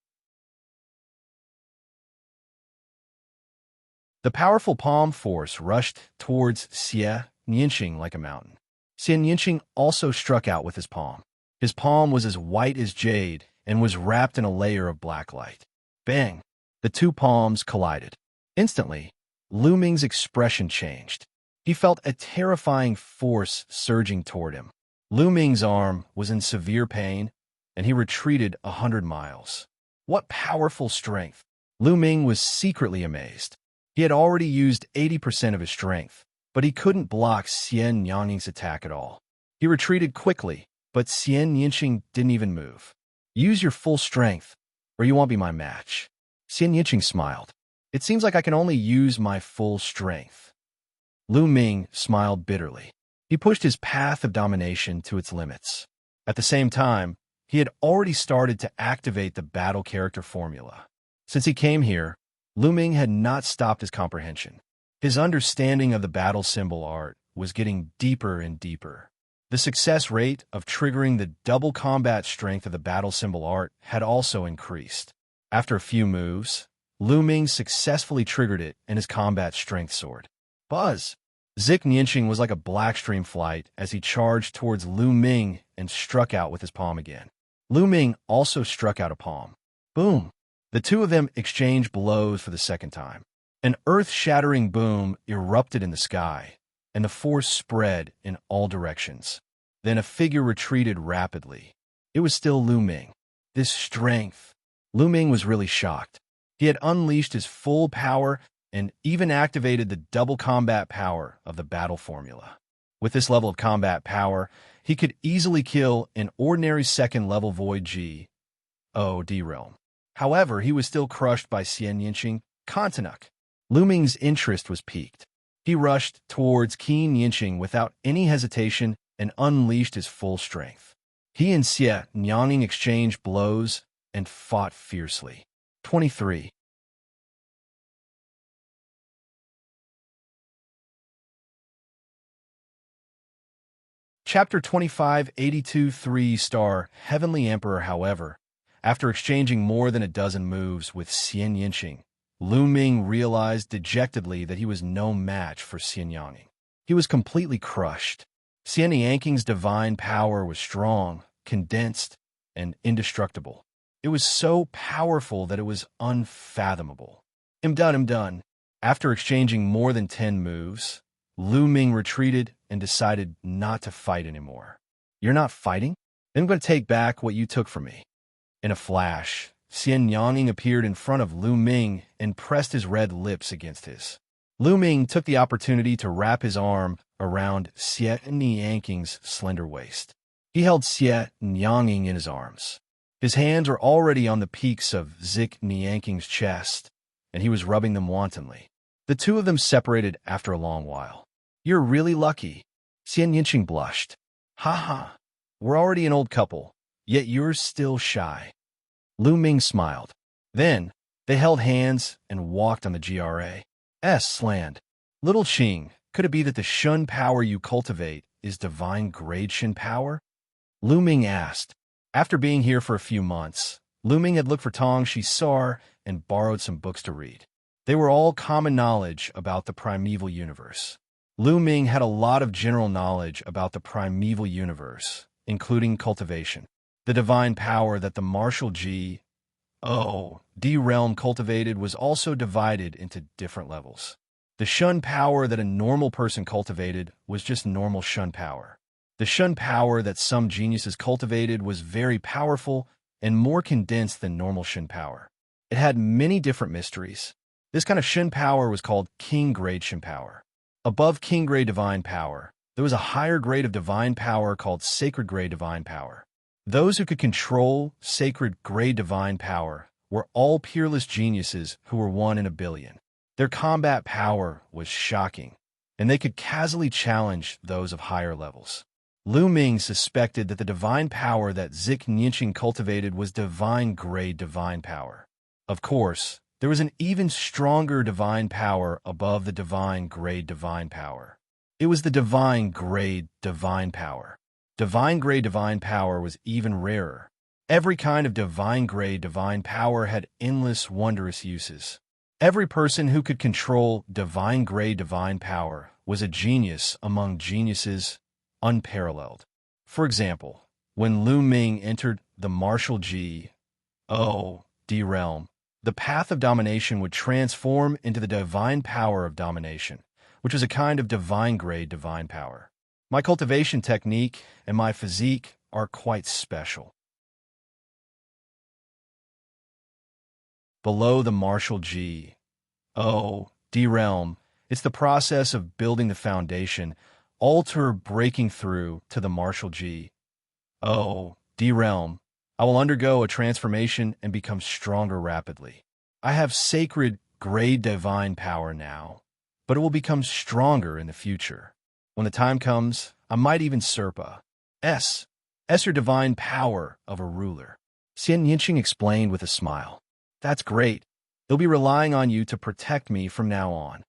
The powerful palm force rushed towards Xianxia like a mountain. Xianxia also struck out with his palm. His palm was as white as jade and was wrapped in a layer of black light. Bang! The two palms collided. Instantly, Lu Ming's expression changed. He felt a terrifying force surging toward him. Lu Ming's arm was in severe pain, and he retreated 100 miles. What powerful strength! Lu Ming was secretly amazed. He had already used 80% of his strength, but he couldn't block Xianxia's attack at all. He retreated quickly, but Xianxia didn't even move. Use your full strength, or you won't be my match. Xianxia smiled. It seems like I can only use my full strength. Lu Ming smiled bitterly. He pushed his path of domination to its limits. At the same time, he had already started to activate the battle character formula. Since he came here, Lu Ming had not stopped his comprehension. His understanding of the battle symbol art was getting deeper and deeper. The success rate of triggering the double combat strength of the battle symbol art had also increased. After a few moves, Lu Ming successfully triggered it in his combat strength sword. Buzz! Xianxia was like a black stream flight as he charged towards Lu Ming and struck out with his palm again. Lu Ming also struck out a palm. Boom! The two of them exchanged blows for the second time. An earth-shattering boom erupted in the sky, and the force spread in all directions. Then a figure retreated rapidly. It was still Lu Ming. This strength! Lu Ming was really shocked. He had unleashed his full power and even activated the double combat power of the battle formula. With this level of combat power, he could easily kill an ordinary second-level Void G. D realm. However, he was still crushed by Xianxia Kontanuk. Lu Ming's interest was piqued. He rushed towards Xianxia without any hesitation and unleashed his full strength. He and Xianxia exchanged blows and fought fiercely. 23. Chapter 25, 82 3-star Heavenly Emperor. However, after exchanging more than a dozen moves with Xianxia, Lu Ming realized dejectedly that he was no match for Xianxia. He was completely crushed. Xianxia's divine power was strong, condensed, and indestructible. It was so powerful that it was unfathomable. I'm done. After exchanging more than 10 moves, Lu Ming retreated and decided not to fight anymore. You're not fighting? Then I'm going to take back what you took from me. In a flash, Xianxia appeared in front of Lu Ming and pressed his red lips against his. Lu Ming took the opportunity to wrap his arm around Xianxia's slender waist. He held Xianxia in his arms. His hands were already on the peaks of Xianxia's chest, and he was rubbing them wantonly. The two of them separated after a long while. You're really lucky. Xianxia blushed. Ha. We're already an old couple, yet you're still shy. Lu Ming smiled. Then, they held hands and walked on the GRA's land. Little Qing, could it be that the Shun power you cultivate is divine grade Shin power? Lu Ming asked. After being here for a few months, Lu Ming had looked for Tong Shisar and borrowed some books to read. They were all common knowledge about the primeval universe. Lu Ming had a lot of general knowledge about the primeval universe, including cultivation. The divine power that the martial D realm cultivated was also divided into different levels. The Shun power that a normal person cultivated was just normal Shun power. The Shun power that some geniuses cultivated was very powerful and more condensed than normal Shun power. It had many different mysteries. This kind of Shun power was called King Grade Shun power. Above King Grade Divine Power, there was a higher grade of divine power called Sacred Grade Divine Power. Those who could control Sacred Grade Divine Power were all peerless geniuses who were 1 in a billion. Their combat power was shocking, and they could casually challenge those of higher levels. Lu Ming suspected that the divine power that Xianxia cultivated was divine grade divine power. Of course, there was an even stronger divine power above the divine grade divine power. It was the divine grade divine power. Divine grade divine power was even rarer. Every kind of divine grade divine power had endless wondrous uses. Every person who could control divine grade divine power was a genius among geniuses, unparalleled. For example, when Lu Ming entered the martial D realm, the path of domination would transform into the divine power of domination, which is a kind of divine grade divine power. My cultivation technique and my physique are quite special. Below the martial D D-realm. It's the process of building the foundation, alter breaking through to the martial G. Oh, D-realm. I will undergo a transformation and become stronger rapidly. I have sacred grade divine power now, but it will become stronger in the future. When the time comes, I might even surpa S. S your divine power of a ruler. Xianxia explained with a smile. That's great. They'll be relying on you to protect me from now on.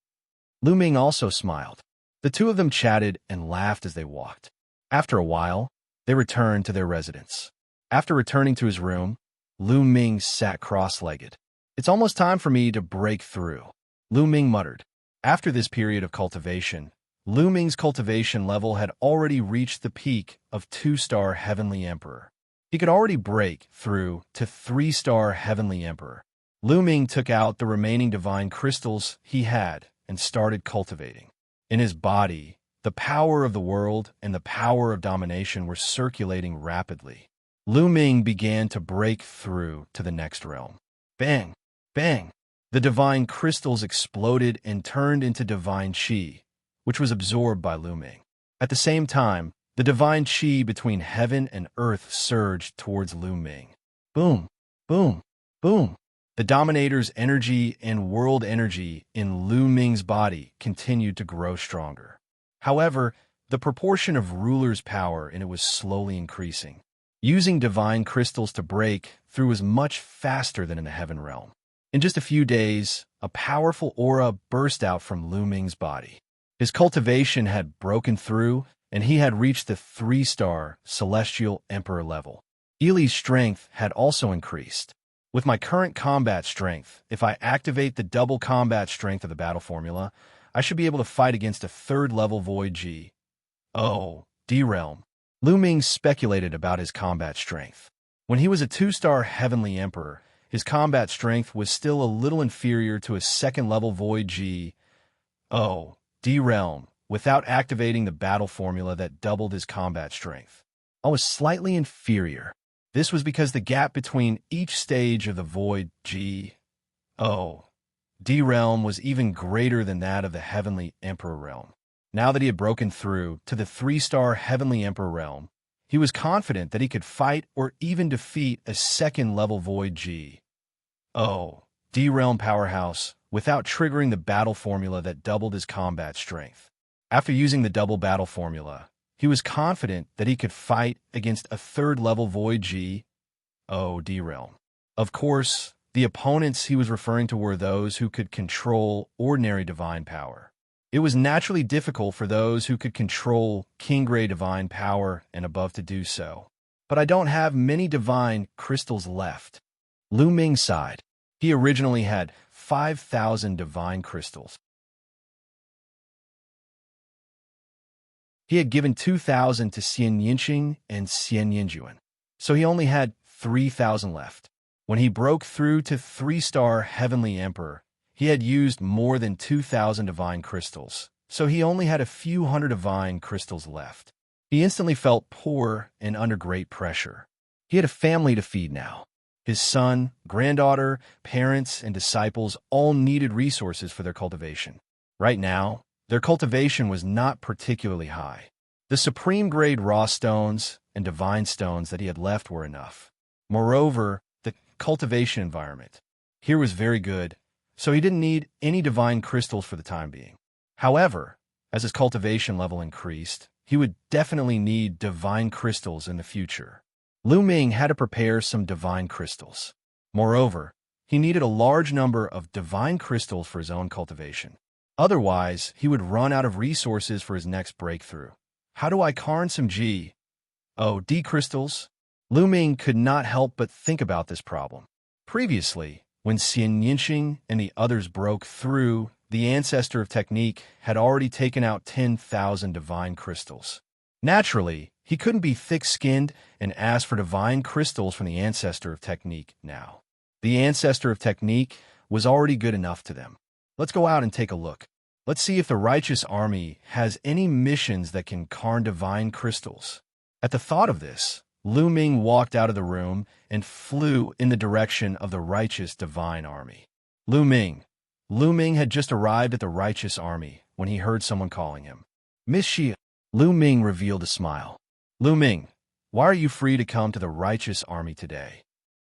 Lu Ming also smiled. The two of them chatted and laughed as they walked. After a while, they returned to their residence. After returning to his room, Lu Ming sat cross-legged. It's almost time for me to break through, Lu Ming muttered. After this period of cultivation, Lu Ming's cultivation level had already reached the peak of 2-star Heavenly Emperor. He could already break through to 3-star Heavenly Emperor. Lu Ming took out the remaining divine crystals he had and started cultivating. In his body, the power of the world and the power of domination were circulating rapidly. Lu Ming began to break through to the next realm. Bang! Bang! The divine crystals exploded and turned into divine qi, which was absorbed by Lu Ming. At the same time, the divine qi between heaven and earth surged towards Lu Ming. Boom! Boom! Boom! The Dominator's energy and world energy in Lu Ming's body continued to grow stronger. However, the proportion of ruler's power in it was slowly increasing. Using divine crystals to break through was much faster than in the heaven realm. In just a few days, a powerful aura burst out from Lu Ming's body. His cultivation had broken through, and he had reached the 3-star Celestial Emperor level. Ili's strength had also increased. With my current combat strength, if I activate the double combat strength of the battle formula, I should be able to fight against a 3rd-level Void G. Oh, D-realm. Lu Ming speculated about his combat strength. When he was a 2-star Heavenly Emperor, his combat strength was still a little inferior to a 2nd-level Void G. Oh, D-realm, without activating the battle formula that doubled his combat strength. I was slightly inferior. This was because the gap between each stage of the Void G. Oh, D-realm was even greater than that of the Heavenly Emperor realm. Now that he had broken through to the 3-star Heavenly Emperor realm, he was confident that he could fight or even defeat a 2nd-level Void G. Oh, D-realm powerhouse, without triggering the battle formula that doubled his combat strength. After using the double battle formula, he was confident that he could fight against a 3rd-level Void G. Oh, D-realm. Of course, the opponents he was referring to were those who could control ordinary divine power. It was naturally difficult for those who could control King-grade divine power and above to do so. But I don't have many divine crystals left. Lu Ming sighed. He originally had 5,000 divine crystals. He had given 2,000 to Xianxia and Xianxia, so he only had 3,000 left. When he broke through to 3-star Heavenly Emperor, he had used more than 2,000 divine crystals, so he only had a few hundred divine crystals left. He instantly felt poor and under great pressure. He had a family to feed now. His son, granddaughter, parents, and disciples all needed resources for their cultivation. Right now, their cultivation was not particularly high. The supreme-grade raw stones and divine stones that he had left were enough. Moreover, the cultivation environment here was very good, so he didn't need any divine crystals for the time being. However, as his cultivation level increased, he would definitely need divine crystals in the future. Lu Ming had to prepare some divine crystals. Moreover, he needed a large number of divine crystals for his own cultivation. Otherwise, he would run out of resources for his next breakthrough. How do I carn some G? Oh, D crystals? Lu Ming could not help but think about this problem. Previously, when Xianxia and the others broke through, the ancestor of technique had already taken out 10,000 divine crystals. Naturally, he couldn't be thick-skinned and ask for divine crystals from the ancestor of technique now. The ancestor of technique was already good enough to them. Let's go out and take a look. Let's see if the righteous army has any missions that can carn divine crystals. At the thought of this, Lu Ming walked out of the room and flew in the direction of the righteous divine army. Lu Ming, Lu Ming had just arrived at the righteous army when he heard someone calling him. Miss Xia. Lu Ming revealed a smile. Lu Ming, why are you free to come to the righteous army today?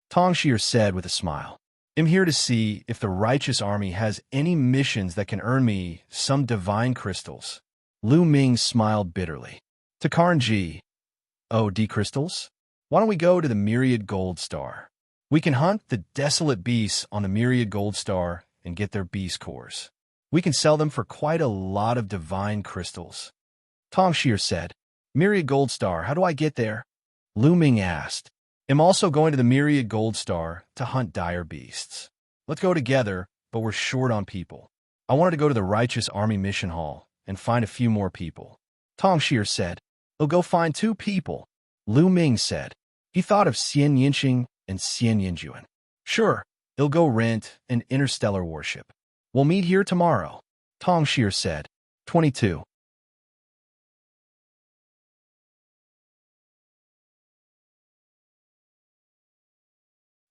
Tong Xia said with a smile. I'm here to see if the righteous army has any missions that can earn me some divine crystals. Lu Ming smiled bitterly. To Karnji. Oh, D crystals? Why don't we go to the Myriad Gold Star? We can hunt the desolate beasts on the Myriad Gold Star and get their beast cores. We can sell them for quite a lot of divine crystals. Tong Xia said. Myriad Gold Star, how do I get there? Lu Ming asked. I'm also going to the Myriad Gold Star to hunt dire beasts. Let's go together, but we're short on people. I wanted to go to the Righteous Army Mission Hall and find a few more people. Tong Xia said. I'll go find 2 people. Lu Ming said. He thought of Xianxia and Xianxia. Sure, he'll go rent an interstellar warship. We'll meet here tomorrow. Tong Xia said. 22.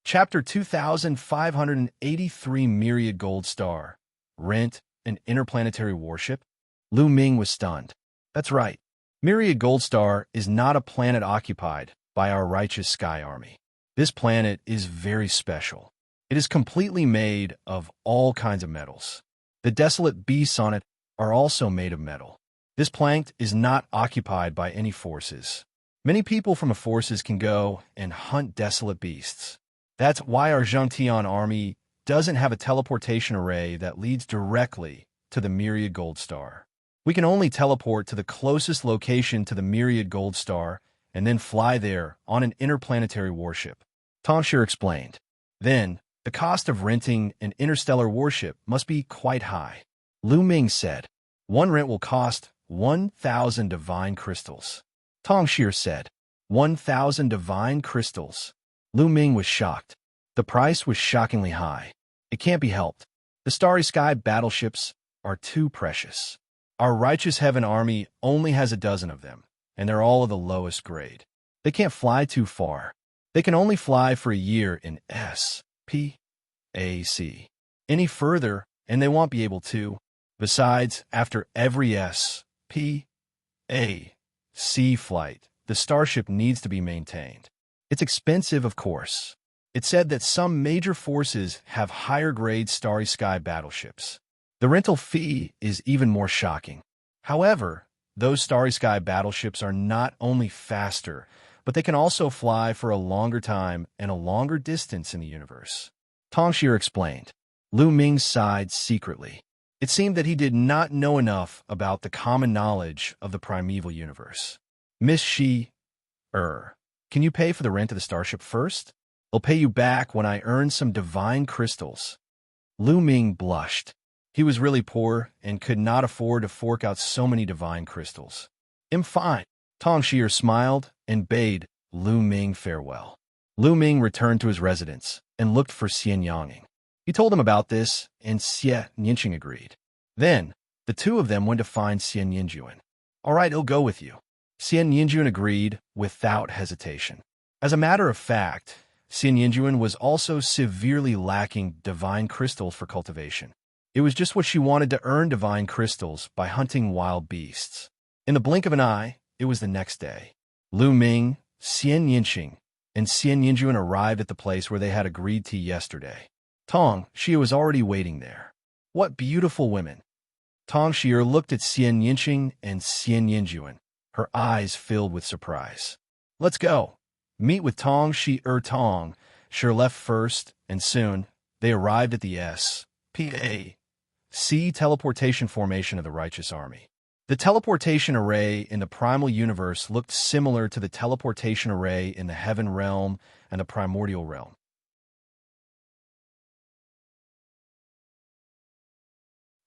Chapter 2583 Myriad Gold Star. Rent an interplanetary warship? Lu Ming was stunned. That's right. Myriad Gold Star is not a planet occupied by our righteous sky army. This planet is very special. It is completely made of all kinds of metals. The desolate beasts on it are also made of metal. This planet is not occupied by any forces. Many people from the forces can go and hunt desolate beasts. That's why our Xianxia army doesn't have a teleportation array that leads directly to the Myriad Gold Star. We can only teleport to the closest location to the Myriad Gold Star and then fly there on an interplanetary warship. Tong Xia explained. Then, the cost of renting an interstellar warship must be quite high. Lu Ming said. One rent will cost 1,000 divine crystals. Tong Xia said. 1,000 divine crystals. Lu Ming was shocked. The price was shockingly high. It can't be helped. The Starry Sky battleships are too precious. Our Righteous Heaven army only has a dozen of them, and they're all of the lowest grade. They can't fly too far. They can only fly for a year in S.P.A.C. Any further, and they won't be able to. Besides, after every S.P.A.C. flight, the starship needs to be maintained. It's expensive, of course. It said that some major forces have higher-grade Starry Sky battleships. The rental fee is even more shocking. However, those Starry Sky battleships are not only faster, but they can also fly for a longer time and a longer distance in the universe. Tong Xia explained. Lu Ming sighed secretly. It seemed that he did not know enough about the common knowledge of the primeval universe. Miss Xi, can you pay for the rent of the starship first? I'll pay you back when I earn some divine crystals. Lu Ming blushed. He was really poor and could not afford to fork out so many divine crystals. I'm fine. Tong Xia smiled and bade Lu Ming farewell. Lu Ming returned to his residence and looked for Xianxia. He told him about this, and Xianxia agreed. Then, the 2 of them went to find Xianxia. All right, I'll go with you. Xianxia agreed without hesitation. As a matter of fact, Xianxia was also severely lacking divine crystals for cultivation. It was just what she wanted to earn divine crystals by hunting wild beasts. In the blink of an eye, it was the next day. Lu Ming, Xianxia, and Xianxia arrived at the place where they had agreed to yesterday. Tong Xia was already waiting there. What beautiful women! Tong Xia looked at Xianxia and Xianxia. Her eyes filled with surprise. Let's go. Meet with Tong Xia. Tong Xia left first, and soon they arrived at the S.P.A.C. teleportation formation of the Righteous Army. The teleportation array in the primal universe looked similar to the teleportation array in the Heaven realm and the Primordial realm.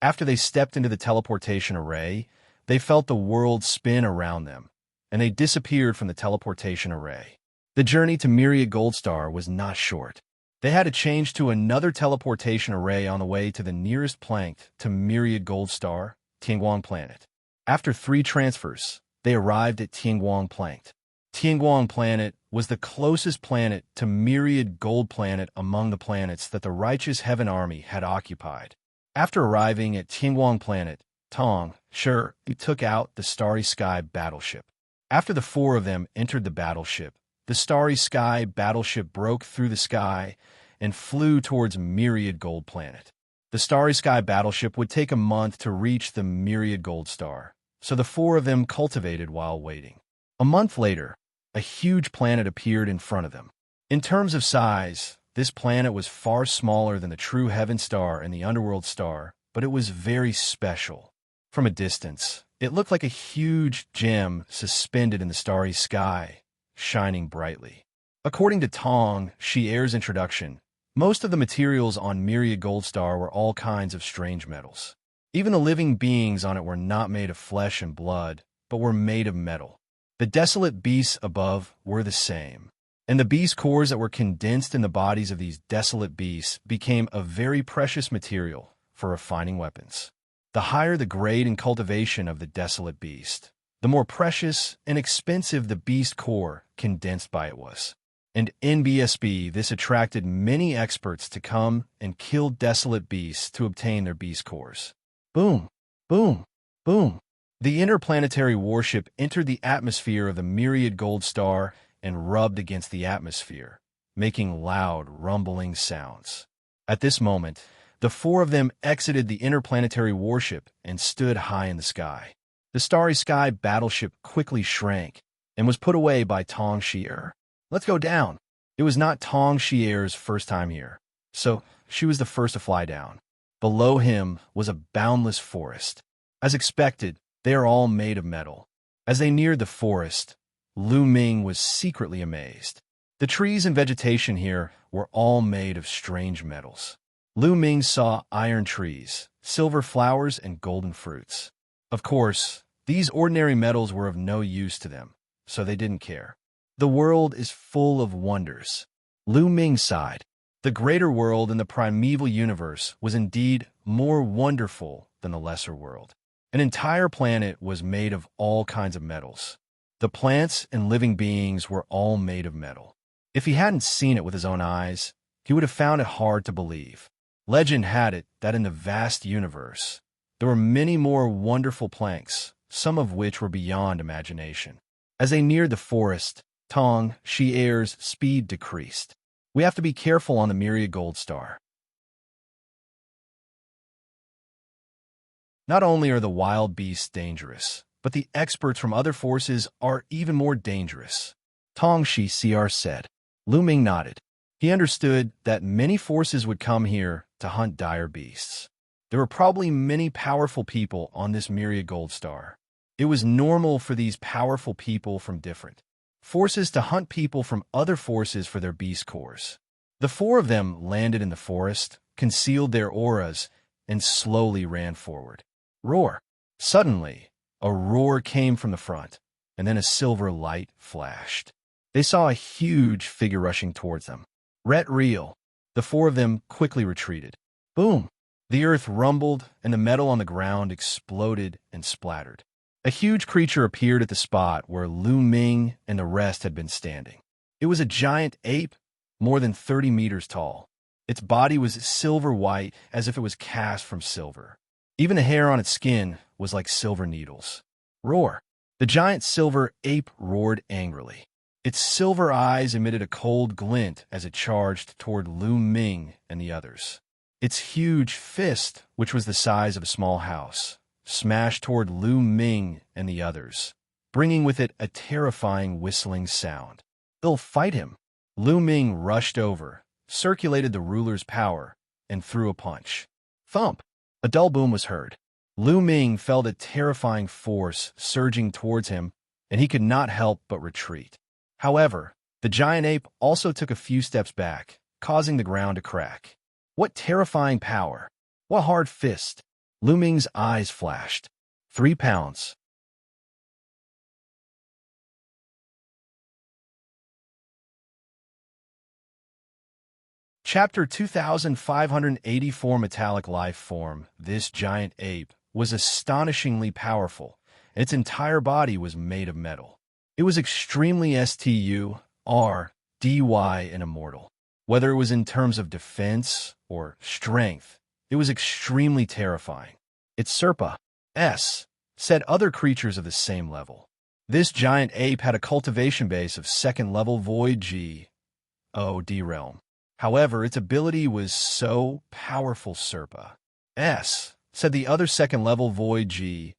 After they stepped into the teleportation array, they felt the world spin around them, and they disappeared from the teleportation array. The journey to Myriad Gold Star was not short. They had to change to another teleportation array on the way to the nearest planet to Myriad Gold Star, Tianguang Planet. After 3 transfers, they arrived at Tianguang Planet. Tianguang Planet was the closest planet to Myriad Gold Planet among the planets that the Righteous Heaven Army had occupied. After arriving at Tianguang Planet, Tong, sure, he took out the Starry Sky battleship. After the four of them entered the battleship, the Starry Sky battleship broke through the sky and flew towards Myriad Gold Planet. The Starry Sky battleship would take a month to reach the Myriad Gold Star, so the four of them cultivated while waiting. A month later, a huge planet appeared in front of them. In terms of size, this planet was far smaller than the true Heaven Star and the Underworld Star, but it was very special. From a distance, it looked like a huge gem suspended in the starry sky, shining brightly. According to Tong Xiao's introduction, most of the materials on Myriad Gold Star were all kinds of strange metals. Even the living beings on it were not made of flesh and blood, but were made of metal. The desolate beasts above were the same, and the beast cores that were condensed in the bodies of these desolate beasts became a very precious material for refining weapons. The higher the grade and cultivation of the desolate beast, the more precious and expensive the beast core condensed by it was. And in BSB, this attracted many experts to come and kill desolate beasts to obtain their beast cores. Boom, boom, boom. The interplanetary warship entered the atmosphere of the Myriad Gold Star and rubbed against the atmosphere, making loud, rumbling sounds. At this moment, the four of them exited the interplanetary warship and stood high in the sky. The Starry Sky battleship quickly shrank and was put away by Tong Xier. Let's go down. It was not Tong Xier's first time here, so she was the first to fly down. Below him was a boundless forest. As expected, they are all made of metal. As they neared the forest, Lu Ming was secretly amazed. The trees and vegetation here were all made of strange metals. Lu Ming saw iron trees, silver flowers, and golden fruits. Of course, these ordinary metals were of no use to them, so they didn't care. The world is full of wonders. Lu Ming sighed. The greater world in the primeval universe was indeed more wonderful than the lesser world. An entire planet was made of all kinds of metals. The plants and living beings were all made of metal. If he hadn't seen it with his own eyes, he would have found it hard to believe. Legend had it that in the vast universe, there were many more wonderful planks, some of which were beyond imagination. As they neared the forest, Tong Xier's speed decreased. We have to be careful on the Myriad Gold Star. Not only are the wild beasts dangerous, but the experts from other forces are even more dangerous. Tong Xier said. Lu Ming nodded. He understood that many forces would come here to hunt dire beasts. There were probably many powerful people on this Myriad Gold Star. It was normal for these powerful people from different forces to hunt people from other forces for their beast cores. The four of them landed in the forest, concealed their auras, and slowly ran forward. Roar! Suddenly, a roar came from the front, and then a silver light flashed. They saw a huge figure rushing towards them. Ret Real. The four of them quickly retreated. Boom! The earth rumbled, and the metal on the ground exploded and splattered. A huge creature appeared at the spot where Lu Ming and the rest had been standing. It was a giant ape, more than 30 meters tall. Its body was silver white, as if it was cast from silver. Even the hair on its skin was like silver needles. Roar! The giant silver ape roared angrily. Its silver eyes emitted a cold glint as it charged toward Lu Ming and the others. Its huge fist, which was the size of a small house, smashed toward Lu Ming and the others, bringing with it a terrifying whistling sound. They'll fight him. Lu Ming rushed over, circulated the ruler's power, and threw a punch. Thump! A dull boom was heard. Lu Ming felt a terrifying force surging towards him, and he could not help but retreat. However, the giant ape also took a few steps back, causing the ground to crack. What terrifying power! What hard fist! Lu Ming's eyes flashed. 3 pounds. Chapter 2584 Metallic Life Form. This giant ape was astonishingly powerful, and its entire body was made of metal. It was extremely STURDY and immortal. Whether it was in terms of defense or strength, It was extremely terrifying. It's Serpa. S, said other creatures of the same level. This giant ape had a cultivation base of second-level Void G, O, D realm. However, its ability was so powerful, Serpa. S, said the other second-level Void G,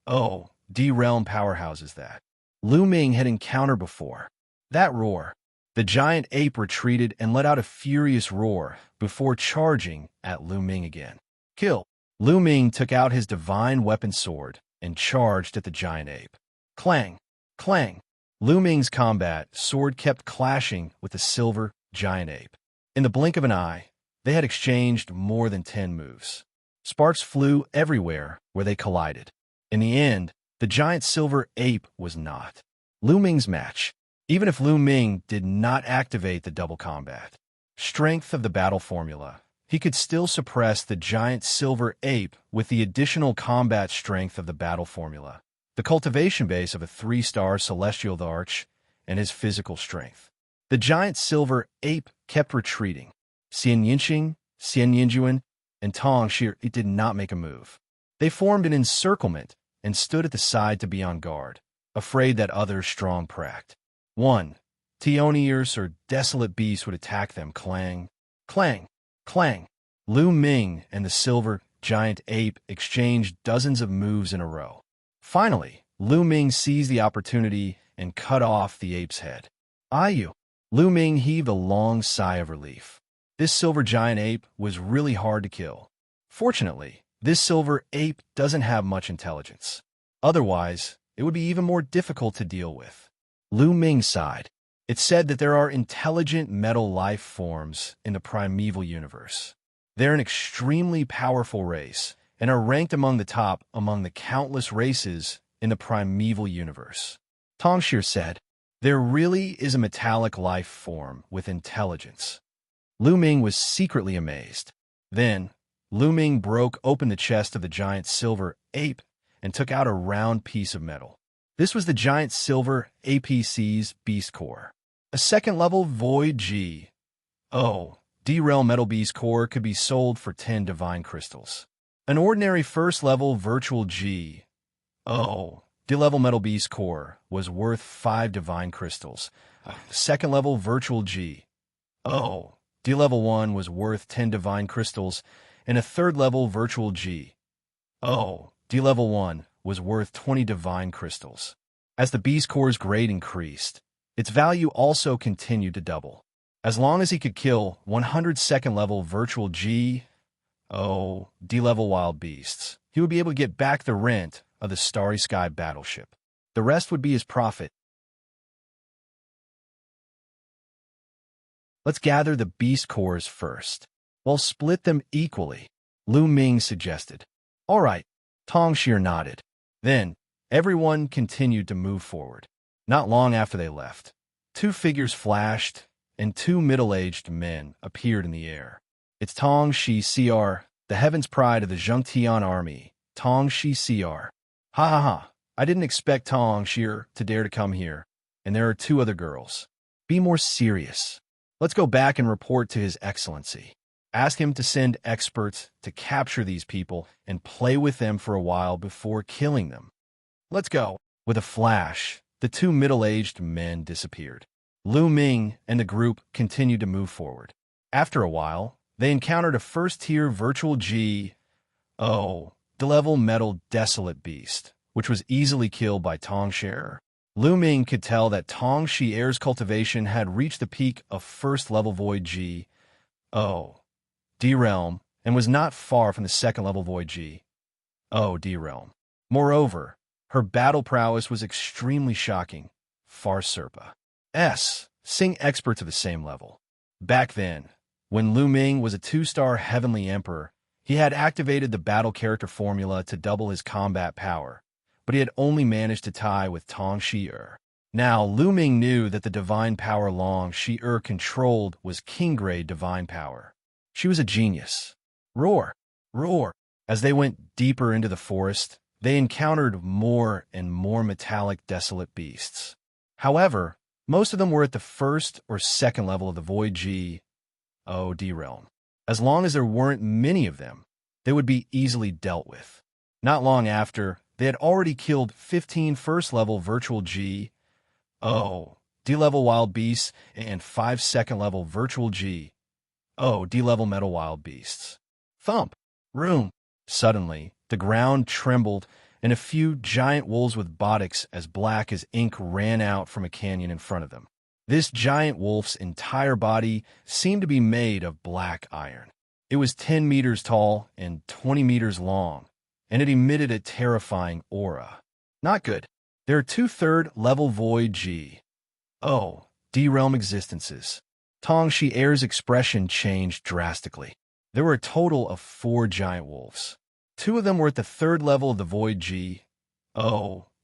O, D realm powerhouses that Lu Ming had encountered before. That roar. The giant ape retreated and let out a furious roar before charging at Lu Ming again. Kill. Lu Ming took out his divine weapon sword and charged at the giant ape. Clang! Clang! Lu Ming's combat sword kept clashing with the silver giant ape. In the blink of an eye, they had exchanged more than 10 moves. Sparks flew everywhere where they collided. In the end, the giant silver ape was not Lu Ming's match, even if Lu Ming did not activate the double combat strength of the battle formula. He could still suppress the giant silver ape with the additional combat strength of the battle formula, the cultivation base of a 3-star celestial arch, and his physical strength. The giant silver ape kept retreating. Xianxia, Xianxia, and Tong Shi did not make a move. They formed an encirclement and stood at the side to be on guard, afraid that other strong pract. 1. Tioniers or desolate beasts would attack them. Clang, clang, clang. Lu Ming and the silver giant ape exchanged dozens of moves in a row. Finally, Lu Ming seized the opportunity and cut off the ape's head. Ayu! Lu Ming heaved a long sigh of relief. This silver giant ape was really hard to kill. Fortunately, this silver ape doesn't have much intelligence. Otherwise, it would be even more difficult to deal with. Lu Ming sighed. It's said that there are intelligent metal life forms in the primeval universe. They're an extremely powerful race and are ranked among the top among the countless races in the primeval universe. Tongshir said, there really is a metallic life form with intelligence. Lu Ming was secretly amazed. Then, Lu Ming broke open the chest of the giant silver ape and took out a round piece of metal. This was the giant silver APC's beast core. A second-level Void G, O, D-Realm Metal Beast core could be sold for 10 divine crystals. An ordinary first-level Virtual G, O, D-Level Metal Beast core was worth 5 divine crystals. Second-level Virtual G, O, D-Level 1 was worth 10 divine crystals, and a third-level Virtual G, O, D-Level 1 was worth 20 divine crystals. As the beast core's grade increased, its value also continued to double. As long as he could kill 100 second-level Virtual G, O, D-Level wild beasts, he would be able to get back the rent of the Starry Sky battleship. The rest would be his profit. Let's gather the beast cores first. We'll split them equally, Lu Ming suggested. All right, Tongshir nodded. Then, everyone continued to move forward. Not long after they left, 2 figures flashed, and 2 middle-aged men appeared in the air. It's Tong Shi Cr, the heaven's pride of the Xianxia army. Tong Shi Cr. Ha ha ha, I didn't expect Tong Shir to dare to come here, and there are 2 other girls. Be more serious. Let's go back and report to His Excellency. Ask him to send experts to capture these people and play with them for a while before killing them. Let's go. With a flash, the 2 middle-aged men disappeared. Lu Ming and the group continued to move forward. After a while, they encountered a first-tier Virtual G, O, D-Level Metal Desolate Beast, which was easily killed by Tong Shi. Lu Ming could tell that Tong Shi's cultivation had reached the peak of first-level Void G, O, D-Realm, and was not far from the second-level Void G, O, D-Realm. Moreover, her battle prowess was extremely shocking, far Serpa. Sing experts of the same level. Back then, when Lu Ming was a 2-star Heavenly Emperor, he had activated the battle character formula to double his combat power, but he had only managed to tie with Tong Shi. Now, Lu Ming knew that the divine power Long Shi controlled was king-grade divine power. She was a genius. Roar! Roar! As they went deeper into the forest, they encountered more and more metallic desolate beasts. However, most of them were at the first or second level of the Void G, O, D realm. As long as there weren't many of them, they would be easily dealt with. Not long after, they had already killed 15 first-level virtual D-level wild beasts and 5 second-level virtual D-level metal wild beasts. Thump! Room! Suddenly, the ground trembled, and a few giant wolves with buttocks as black as ink ran out from a canyon in front of them. This giant wolf's entire body seemed to be made of black iron. It was 10 meters tall and 20 meters long, and it emitted a terrifying aura. Not good. There are 2/3 level void D-realm existences. Tong Xier's expression changed drastically. There were a total of 4 giant wolves. 2 of them were at the 3rd level of the void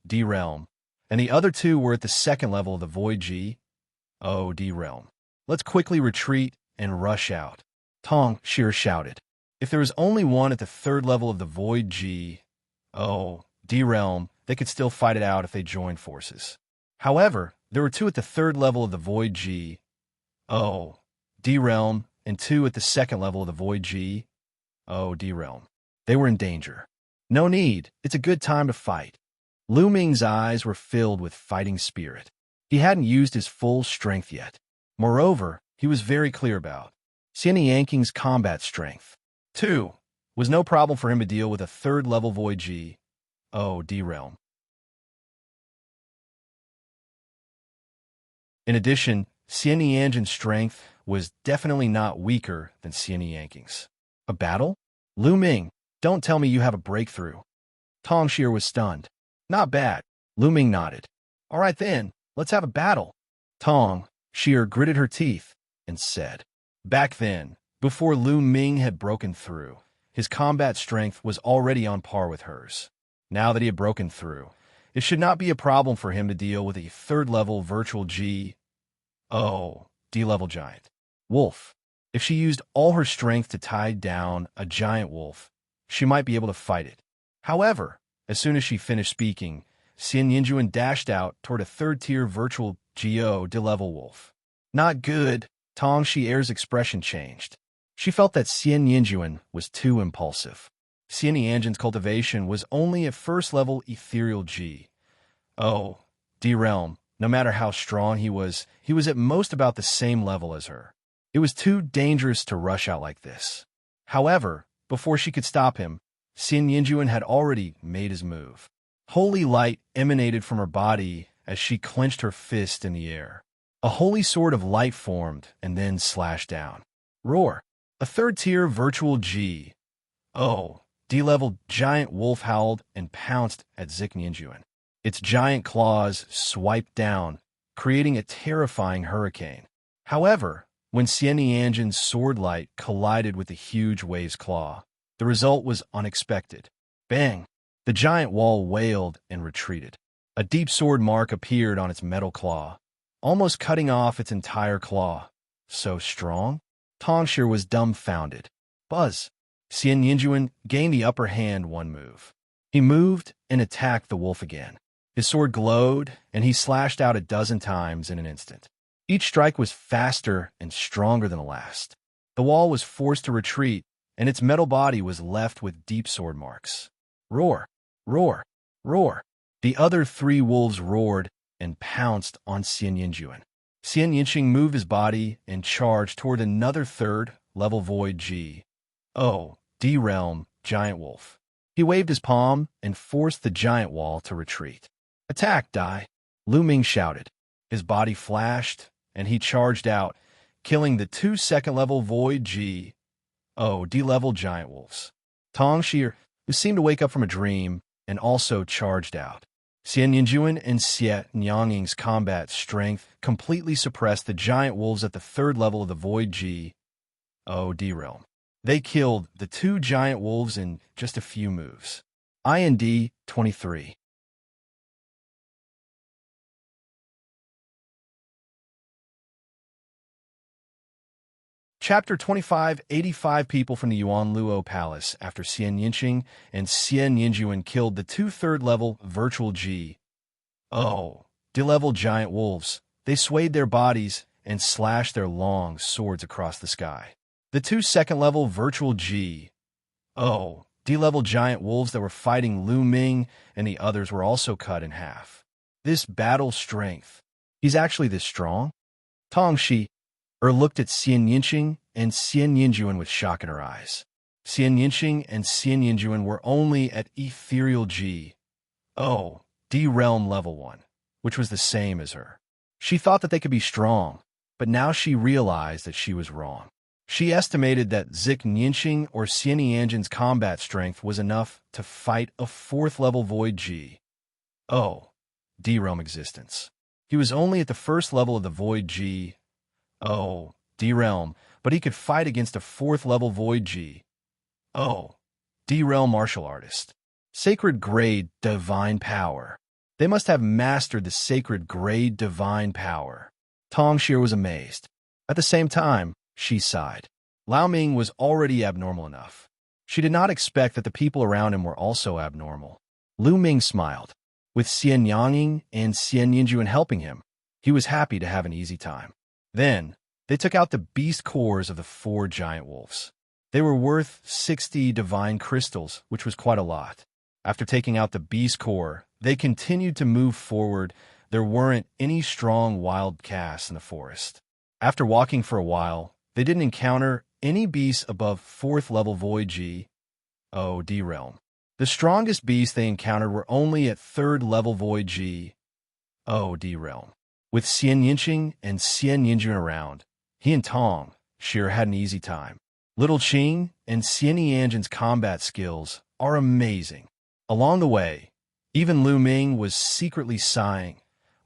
D-realm, and the other 2 were at the 2nd level of the void D-realm. Let's quickly retreat and rush out, Tong Xier shouted. If there was only one at the 3rd level of the void D-realm, they could still fight it out if they joined forces. However, there were 2 at the 3rd level of the void D-realm and 2 at the 2nd level of the void D-realm. They were in danger. No need. It's a good time to fight. Lu Ming's eyes were filled with fighting spirit. He hadn't used his full strength yet. Moreover, he was very clear about Xianxia's combat strength. 2 was no problem for him to deal with a 3rd level void D-realm. In addition, Xianxia's strength was definitely not weaker than Xianxia's. A battle? Lu Ming, don't tell me you have a breakthrough. Tong Xier was stunned. Not bad. Lu Ming nodded. All right then, let's have a battle. Tong Xier gritted her teeth and said. Back then, before Lu Ming had broken through, his combat strength was already on par with hers. Now that he had broken through, it should not be a problem for him to deal with a 3rd level virtual D-level giant. Wolf. If she used all her strength to tie down a giant wolf, she might be able to fight it. However, as soon as she finished speaking, Xianxia dashed out toward a 3rd-tier virtual D-level wolf. Not good. Tong Xier's expression changed. She felt that Xianxia was too impulsive. Xianxia's cultivation was only at 1st level ethereal D-realm. No matter how strong he was at most about the same level as her. It was too dangerous to rush out like this. However, before she could stop him, Xianxia had already made his move. Holy light emanated from her body as she clenched her fist in the air. A holy sword of light formed and then slashed down. Roar! A 3rd-tier virtual D-level giant wolf howled and pounced at Xianxia. Its giant claws swiped down, creating a terrifying hurricane. However, when Xianxia's sword light collided with the huge wave's claw, the result was unexpected. Bang! The giant wall wailed and retreated. A deep sword mark appeared on its metal claw, almost cutting off its entire claw. So strong? Tong Xier was dumbfounded. Buzz! Xianxia gained the upper hand one move. He moved and attacked the wolf again. His sword glowed, and he slashed out 12 times in an instant. Each strike was faster and stronger than the last. The wall was forced to retreat, and its metal body was left with deep sword marks. Roar! Roar! Roar! The other 3 wolves roared and pounced on Xianxia. Xianxia moved his body and charged toward another 3rd level void D-realm giant wolf. He waved his palm and forced the giant wall to retreat. Attack, Dai! Lu Ming shouted. His body flashed, and he charged out, killing the 2 2nd-level void D-level giant wolves. Tong Xier, who seemed to wake up from a dream, and also charged out. Xianxia and Xianxia's combat strength completely suppressed the giant wolves at the 3rd level of the void D-realm. They killed the 2 giant wolves in just a few moves. IND 23. Chapter 25, 85 people from the Yuan Luo Palace after Xianxia and Xianxia killed the 2 3rd-level virtual D-level giant wolves. They swayed their bodies and slashed their long swords across the sky. The 2 2nd-level virtual D-level giant wolves that were fighting Lu Ming, and the others were also cut in half. This battle strength. He's actually this strong? Tong Shi looked at Xianxia and Xianxia with shock in her eyes. Xianxia and Xianxia were only at ethereal D-realm level 1, which was the same as her. She thought that they could be strong, but now she realized that she was wrong. She estimated that Xianxia or Xianxin's combat strength was enough to fight a 4th level void D-realm existence. He was only at the 1st level of the void D-realm, but he could fight against a 4th level void D-realm martial artist. Sacred grade divine power. They must have mastered the sacred grade divine power. Tong Shi was amazed. At the same time, she sighed. Lao Ming was already abnormal enough. She did not expect that the people around him were also abnormal. Lu Ming smiled. With Xianyang and Xianxia helping him, he was happy to have an easy time. Then, they took out the beast cores of the 4 giant wolves. They were worth 60 divine crystals, which was quite a lot. After taking out the beast core, they continued to move forward. There weren't any strong wild casts in the forest. After walking for a while, they didn't encounter any beasts above 4th level void D-realm. The strongest beasts they encountered were only at 3rd level void D-realm. With Xianxia and Xianxia around, he and Tong Shi had an easy time. Little Qing and Xianxin's combat skills are amazing. Along the way, even Lu Ming was secretly sighing.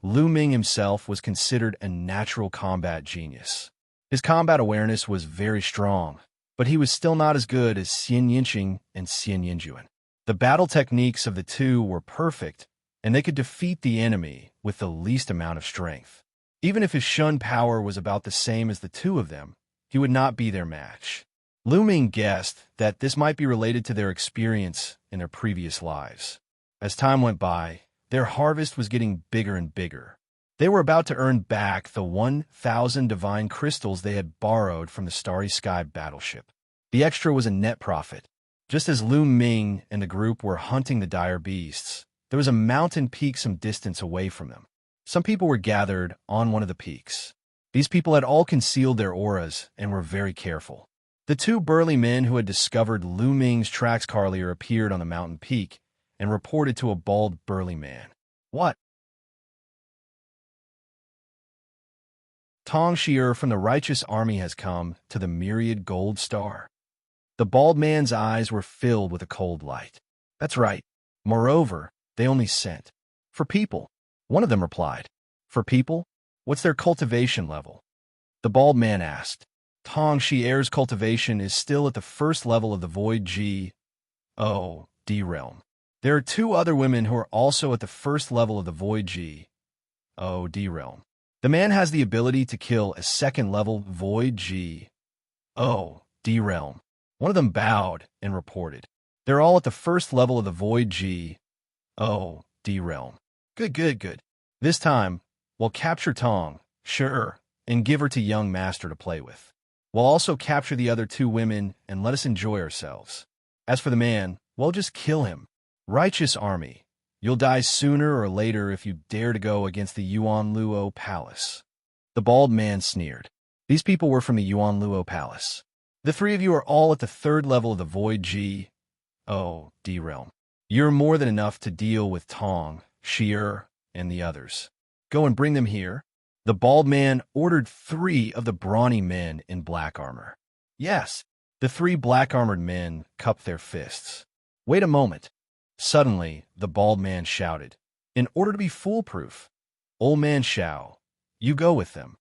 Lu Ming himself was considered a natural combat genius. His combat awareness was very strong, but he was still not as good as Xianxia and Xianxia. The battle techniques of the two were perfect, and they could defeat the enemy with the least amount of strength. Even if his Shun power was about the same as the two of them, he would not be their match. Lu Ming guessed that this might be related to their experience in their previous lives. As time went by, their harvest was getting bigger and bigger. They were about to earn back the 1,000 divine crystals they had borrowed from the Starry Sky battleship. The extra was a net profit. Just as Lu Ming and the group were hunting the dire beasts, there was a mountain peak some distance away from them. Some people were gathered on one of the peaks. These people had all concealed their auras and were very careful. The 2 burly men who had discovered Lu Ming's tracks earlier appeared on the mountain peak and reported to a bald, burly man. What? Tong Shi from the righteous army has come to the myriad gold star. The bald man's eyes were filled with a cold light. That's right. Moreover, they only sent for people. One of them replied. For people? What's their cultivation level? The bald man asked. Tong Shi's cultivation is still at the 1st level of the void D-realm. There are 2 other women who are also at the 1st level of the void D-realm. The man has the ability to kill a 2nd level void D-realm. One of them bowed and reported. They're all at the 1st level of the void D-realm. Good. This time, we'll capture Tong, sure, and give her to young master to play with. We'll also capture the other 2 women and let us enjoy ourselves. As for the man, we'll just kill him. Righteous army, you'll die sooner or later if you dare to go against the Yuan Luo Palace. The bald man sneered. These people were from the Yuan Luo Palace. The 3 of you are all at the 3rd level of the void D-realm. You're more than enough to deal with Tong, Shi, and the others. Go and bring them here. The bald man ordered 3 of the brawny men in black armor. Yes, the 3 black-armored men cupped their fists. Wait a moment. Suddenly, the bald man shouted, in order to be foolproof, Old Man Shao, you go with them.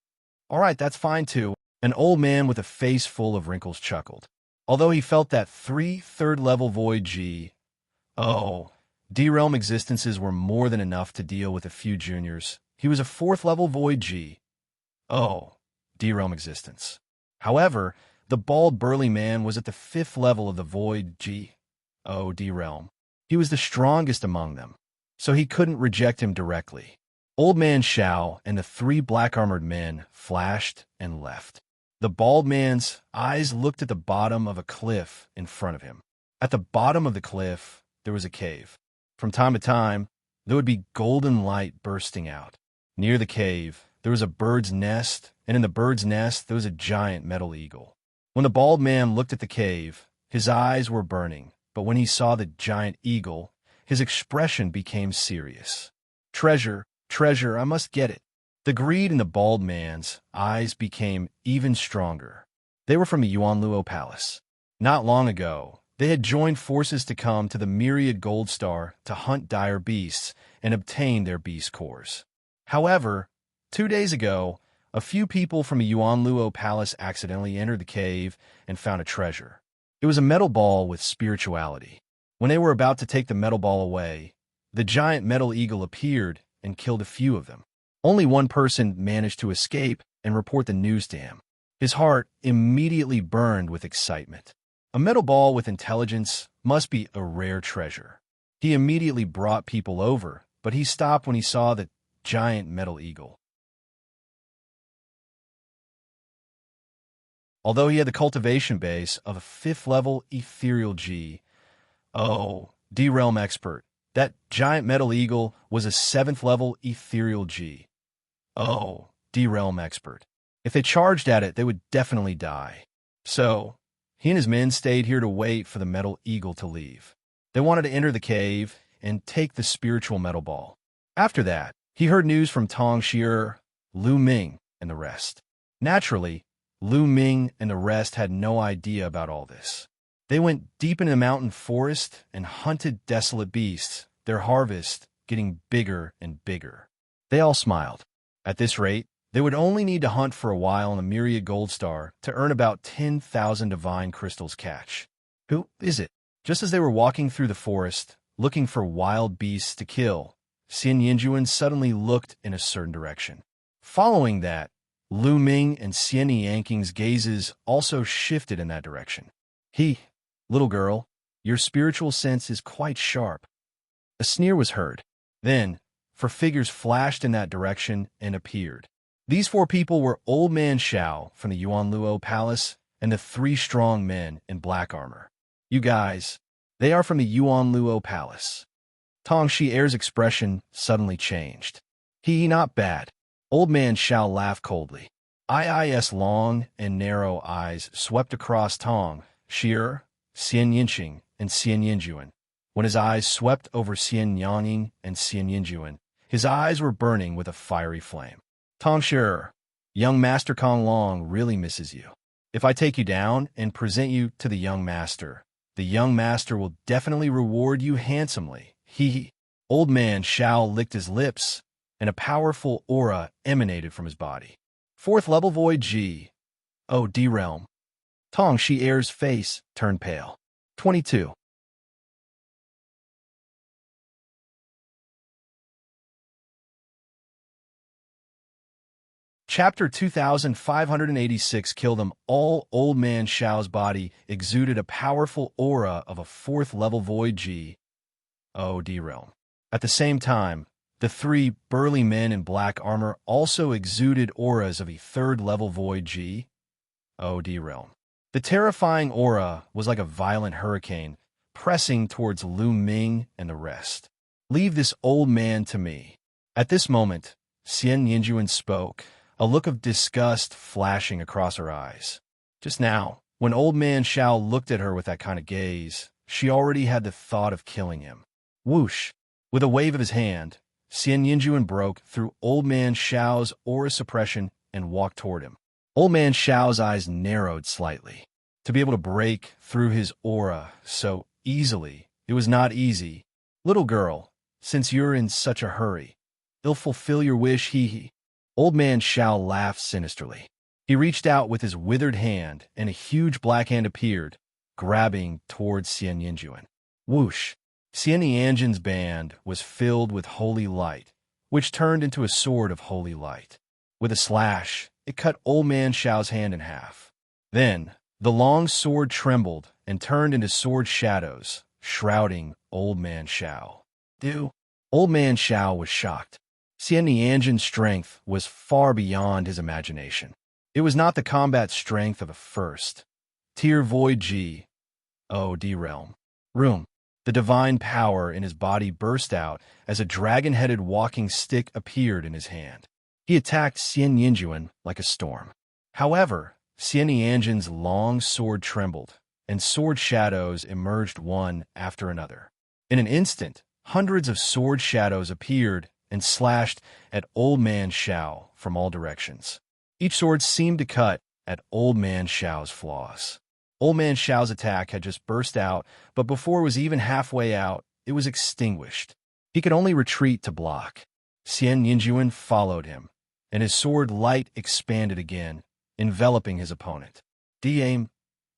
All right, that's fine too. An old man with a face full of wrinkles chuckled. Although he felt that 3 third-level void D-realm existences were more than enough to deal with a few juniors, he was a 4th-level void D-realm existence. However, the bald burly man was at the 5th level of the void D-realm. He was the strongest among them, so he couldn't reject him directly. Old Man Shao and the 3 black-armored men flashed and left. The bald man's eyes looked at the bottom of a cliff in front of him. At the bottom of the cliff, there was a cave. From time to time, there would be golden light bursting out. Near the cave, there was a bird's nest, and in the bird's nest, there was a giant metal eagle. When the bald man looked at the cave, his eyes were burning, but when he saw the giant eagle, his expression became serious. Treasure, treasure, I must get it. The greed in the bald man's eyes became even stronger. They were from the Yuanluo Palace. Not long ago, they had joined forces to come to the Myriad Gold Star to hunt dire beasts and obtain their beast cores. However, 2 days ago, a few people from a Yuanluo Palace accidentally entered the cave and found a treasure. It was a metal ball with spirituality. When they were about to take the metal ball away, the giant metal eagle appeared and killed a few of them. Only one person managed to escape and report the news to him. His heart immediately burned with excitement. A metal ball with intelligence must be a rare treasure. He immediately brought people over, but he stopped when he saw the giant metal eagle. Although he had the cultivation base of a 5th level ethereal G, D-realm expert, that giant metal eagle was a 7th level ethereal G. D-realm expert. If they charged at it, they would definitely die. So, he and his men stayed here to wait for the metal eagle to leave. They wanted to enter the cave and take the spiritual metal ball. After that, he heard news from Tong Shi, Lu Ming, and the rest. Naturally, Lu Ming and the rest had no idea about all this. They went deep into the mountain forest and hunted desolate beasts, their harvest getting bigger and bigger. They all smiled. At this rate, they would only need to hunt for a while on the Myriad Gold Star to earn about 10,000 divine crystals catch. Who is it? Just as they were walking through the forest, looking for wild beasts to kill, Xianxia suddenly looked in a certain direction. Following that, Lu Ming and Xianxia's gazes also shifted in that direction. Little girl, your spiritual sense is quite sharp. A sneer was heard. Then, 4 figures flashed in that direction and appeared. These 4 people were Old Man Xiao from the Yuanluo Palace and the 3 strong men in black armor. You guys, they are from the Yuanluo Palace. Tong Shi's expression suddenly changed. Not bad. Old Man Xiao laughed coldly. I's long and narrow eyes swept across Tong Shi, Xianxia, and Xianxia. When his eyes swept over Xianxia and Xianxia, his eyes were burning with a fiery flame. Tong Shi, young Master Kong Long really misses you. If I take you down and present you to the young master will definitely reward you handsomely. Old Man Xiao licked his lips, and a powerful aura emanated from his body. 4th level void G. D-realm. Tong Shi's face turned pale. 22. Chapter 2586 Kill Them All. Old Man Xiao's body exuded a powerful aura of a 4th level void G. D-realm. At the same time, the 3 burly men in black armor also exuded auras of a 3rd level void G. D-realm. The terrifying aura was like a violent hurricane pressing towards Lu Ming and the rest. Leave this old man to me. At this moment, Xianxia spoke, a look of disgust flashing across her eyes. Just now, when Old Man Xiao looked at her with that kind of gaze, she already had the thought of killing him. Whoosh! With a wave of his hand, Xianxia broke through Old Man Xiao's aura suppression and walked toward him. Old Man Xiao's eyes narrowed slightly. To be able to break through his aura so easily, it was not easy. Little girl, since you're in such a hurry, you'll fulfill your wish. Old Man Xiao laughed sinisterly. He reached out with his withered hand, and a huge black hand appeared, grabbing towards Xianxia. Whoosh! Xianxia's band was filled with holy light, which turned into a sword of holy light. With a slash, it cut Old Man Xiao's hand in half. Then, the long sword trembled and turned into sword shadows, shrouding Old Man Xiao. Old Man Xiao was shocked. Xianxia's strength was far beyond his imagination. It was not the combat strength of a 1st tier void G. D-realm. Room. The divine power in his body burst out as a dragon-headed walking stick appeared in his hand. He attacked Xianxia like a storm. However, Xianxia's long sword trembled, and sword shadows emerged one after another. In an instant, hundreds of sword shadows appeared and slashed at Old Man Xiao from all directions. Each sword seemed to cut at Old Man Xiao's flaws. Old Man Xiao's attack had just burst out, but before it was even halfway out, it was extinguished. He could only retreat to block. Xianxia followed him, and his sword light expanded again, enveloping his opponent. "D-aim,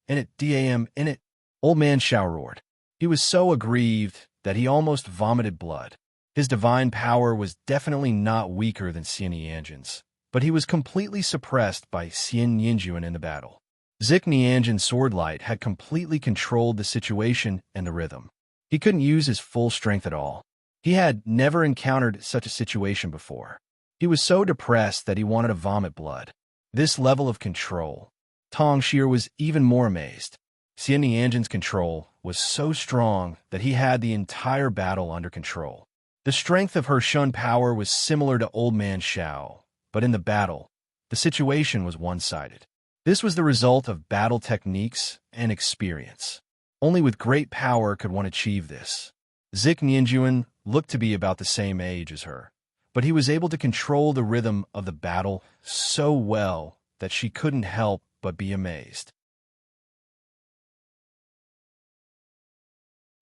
in it, D-A-M, in it," Old Man Xiao roared. He was so aggrieved that he almost vomited blood. His divine power was definitely not weaker than Xianxia's, but he was completely suppressed by Xianxia in the battle. Xianxia's sword light had completely controlled the situation and the rhythm. He couldn't use his full strength at all. He had never encountered such a situation before. He was so depressed that he wanted to vomit blood. This level of control. Tong Xie was even more amazed. Xianxia's control was so strong that he had the entire battle under control. The strength of her Shun power was similar to Old Man Xiao, but in the battle, the situation was one-sided. This was the result of battle techniques and experience. Only with great power could one achieve this. Xianxia looked to be about the same age as her, but he was able to control the rhythm of the battle so well that she couldn't help but be amazed.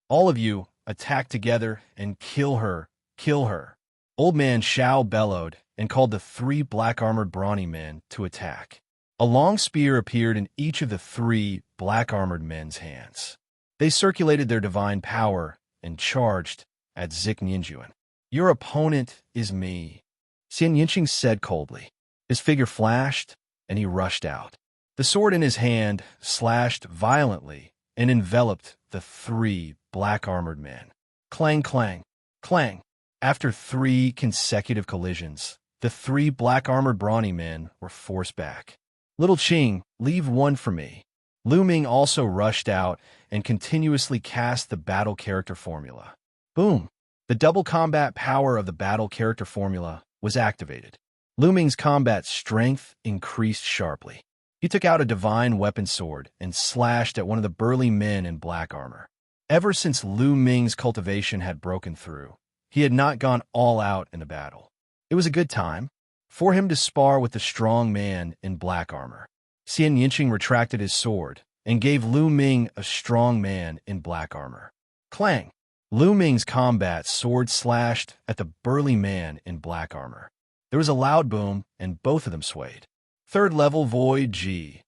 "All of you, attack together and kill her, kill her." Old Man Xiao bellowed and called the 3 black-armored brawny men to attack. A long spear appeared in each of the 3 black-armored men's hands. They circulated their divine power and charged at Xianxia. "Your opponent is me," Xianxia said coldly. His figure flashed, and he rushed out. The sword in his hand slashed violently and enveloped the 3 black-armored men. Clang, clang, clang. After 3 consecutive collisions, the 3 black-armored brawny men were forced back. "Little Qing, leave one for me." Lu Ming also rushed out and continuously cast the battle character formula. Boom! The double combat power of the battle character formula was activated. Lu Ming's combat strength increased sharply. He took out a divine weapon sword and slashed at one of the burly men in black armor. Ever since Lu Ming's cultivation had broken through, he had not gone all out in the battle. It was a good time for him to spar with the strong man in black armor. Xianxia retracted his sword and gave Lu Ming a strong man in black armor. Clang! Lu Ming's combat sword slashed at the burly man in black armor. There was a loud boom, and both of them swayed. 3rd level Void G.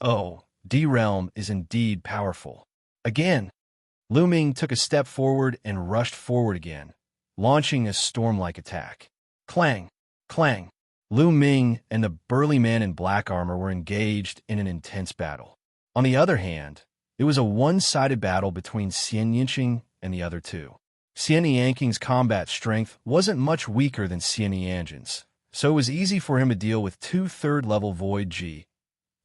Oh, D-Realm is indeed powerful. Again, Lu Ming took a step forward and rushed forward again, launching a storm-like attack. Clang! Clang! Lu Ming and the burly man in black armor were engaged in an intense battle. On the other hand, it was a one-sided battle between Xianxia and the other 2. Xianxia's combat strength wasn't much weaker than Xianxia's, so it was easy for him to deal with 2 3rd-level Void G.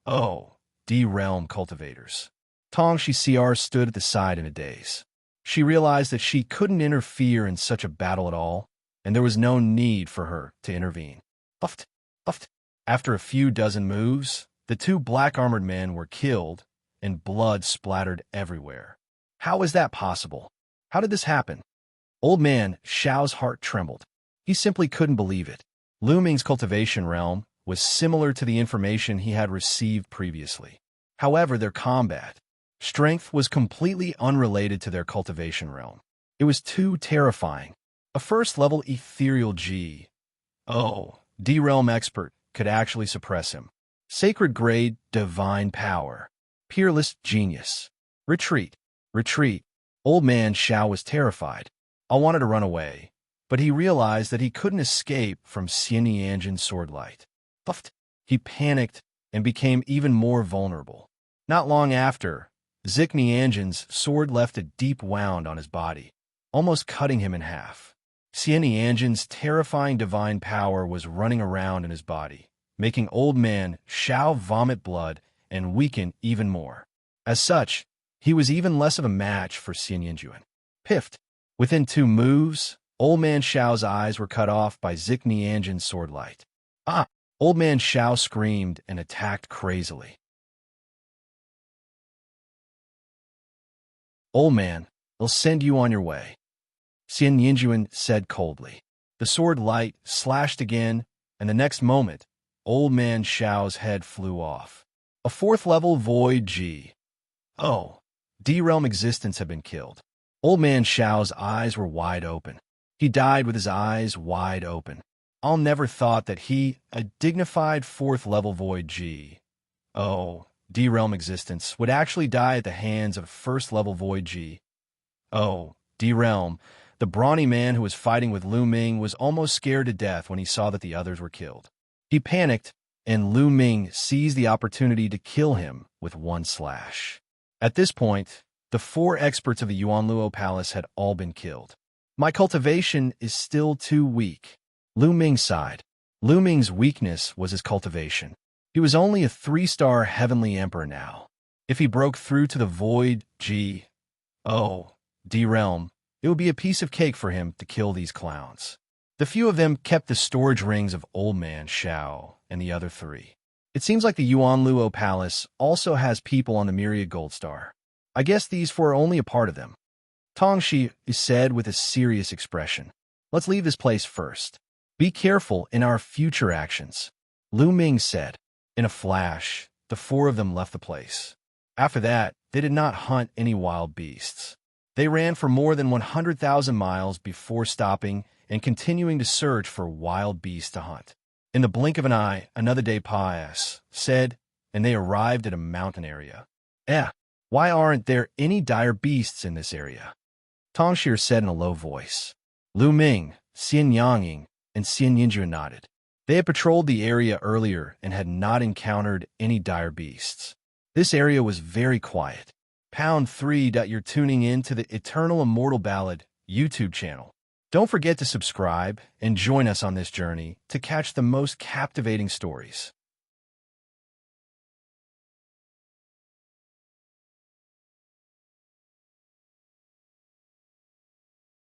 Oh, D-Realm cultivators. Tong Xie stood at the side in a daze. She realized that she couldn't interfere in such a battle at all, and there was no need for her to intervene. Puffed, puffed. After a few dozen moves, the 2 black-armored men were killed, and blood splattered everywhere. How is that possible? How did this happen? Old Man Xiao's heart trembled. He simply couldn't believe it. Lu Ming's cultivation realm was similar to the information he had received previously. However, their combat strength was completely unrelated to their cultivation realm. It was too terrifying. A 1st-level ethereal G. Oh, D-Realm expert could actually suppress him. Sacred grade divine power. Peerless genius. Retreat. Retreat. Old Man Xiao was terrified. I wanted to run away, but he realized that he couldn't escape from Xianxia's sword light. Puffed. He panicked and became even more vulnerable. Not long after, Xianxia's sword left a deep wound on his body, almost cutting him in half. Xianxia's terrifying divine power was running around in his body, making Old Man Xiao vomit blood and weaken even more. As such, He was even less of a match for Xianxia. Piffed. Within 2 moves, Old Man Xiao's eyes were cut off by Ziknianjin's sword light. Ah! Old Man Xiao screamed and attacked crazily. Old man, they'll send you on your way, Xianxia said coldly. The sword light slashed again, and the next moment, Old Man Xiao's head flew off. A 4th-level Void G. Oh, D-Realm existence had been killed. Old Man Xiao's eyes were wide open. He died with his eyes wide open. I'll never thought that he, a dignified 4th-level Void G. Oh, D-Realm existence, would actually die at the hands of a 1st-level Void G. Oh, D-Realm, the brawny man who was fighting with Lu Ming was almost scared to death when he saw that the others were killed. He panicked, and Lu Ming seized the opportunity to kill him with 1 slash. At this point, the 4 experts of the Yuanluo Palace had all been killed. My cultivation is still too weak. Lu Ming sighed. Lu Ming's weakness was his cultivation. He was only a 3-star Heavenly Emperor now. If he broke through to the Void G, D-Realm, it would be a piece of cake for him to kill these clowns. The few of them kept the storage rings of Old Man Xiao and the other 3. It seems like the Yuanluo Palace also has people on the Myriad Gold Star. I guess these 4 are only a part of them. Tongxi said with a serious expression. Let's leave this place first. Be careful in our future actions. Lu Ming said. In a flash, the 4 of them left the place. After that, they did not hunt any wild beasts. They ran for more than 100,000 miles before stopping and continuing to search for wild beasts to hunt. In the blink of an eye, another day passed, and they arrived at a mountain area. Why aren't there any dire beasts in this area? Tongxi said in a low voice. Lu Ming, Xianyang, and Xianxia nodded. They had patrolled the area earlier and had not encountered any dire beasts. This area was very quiet. Pound 3. You're tuning in to the Eternal Immortal Ballad YouTube channel. Don't forget to subscribe and join us on this journey to catch the most captivating stories.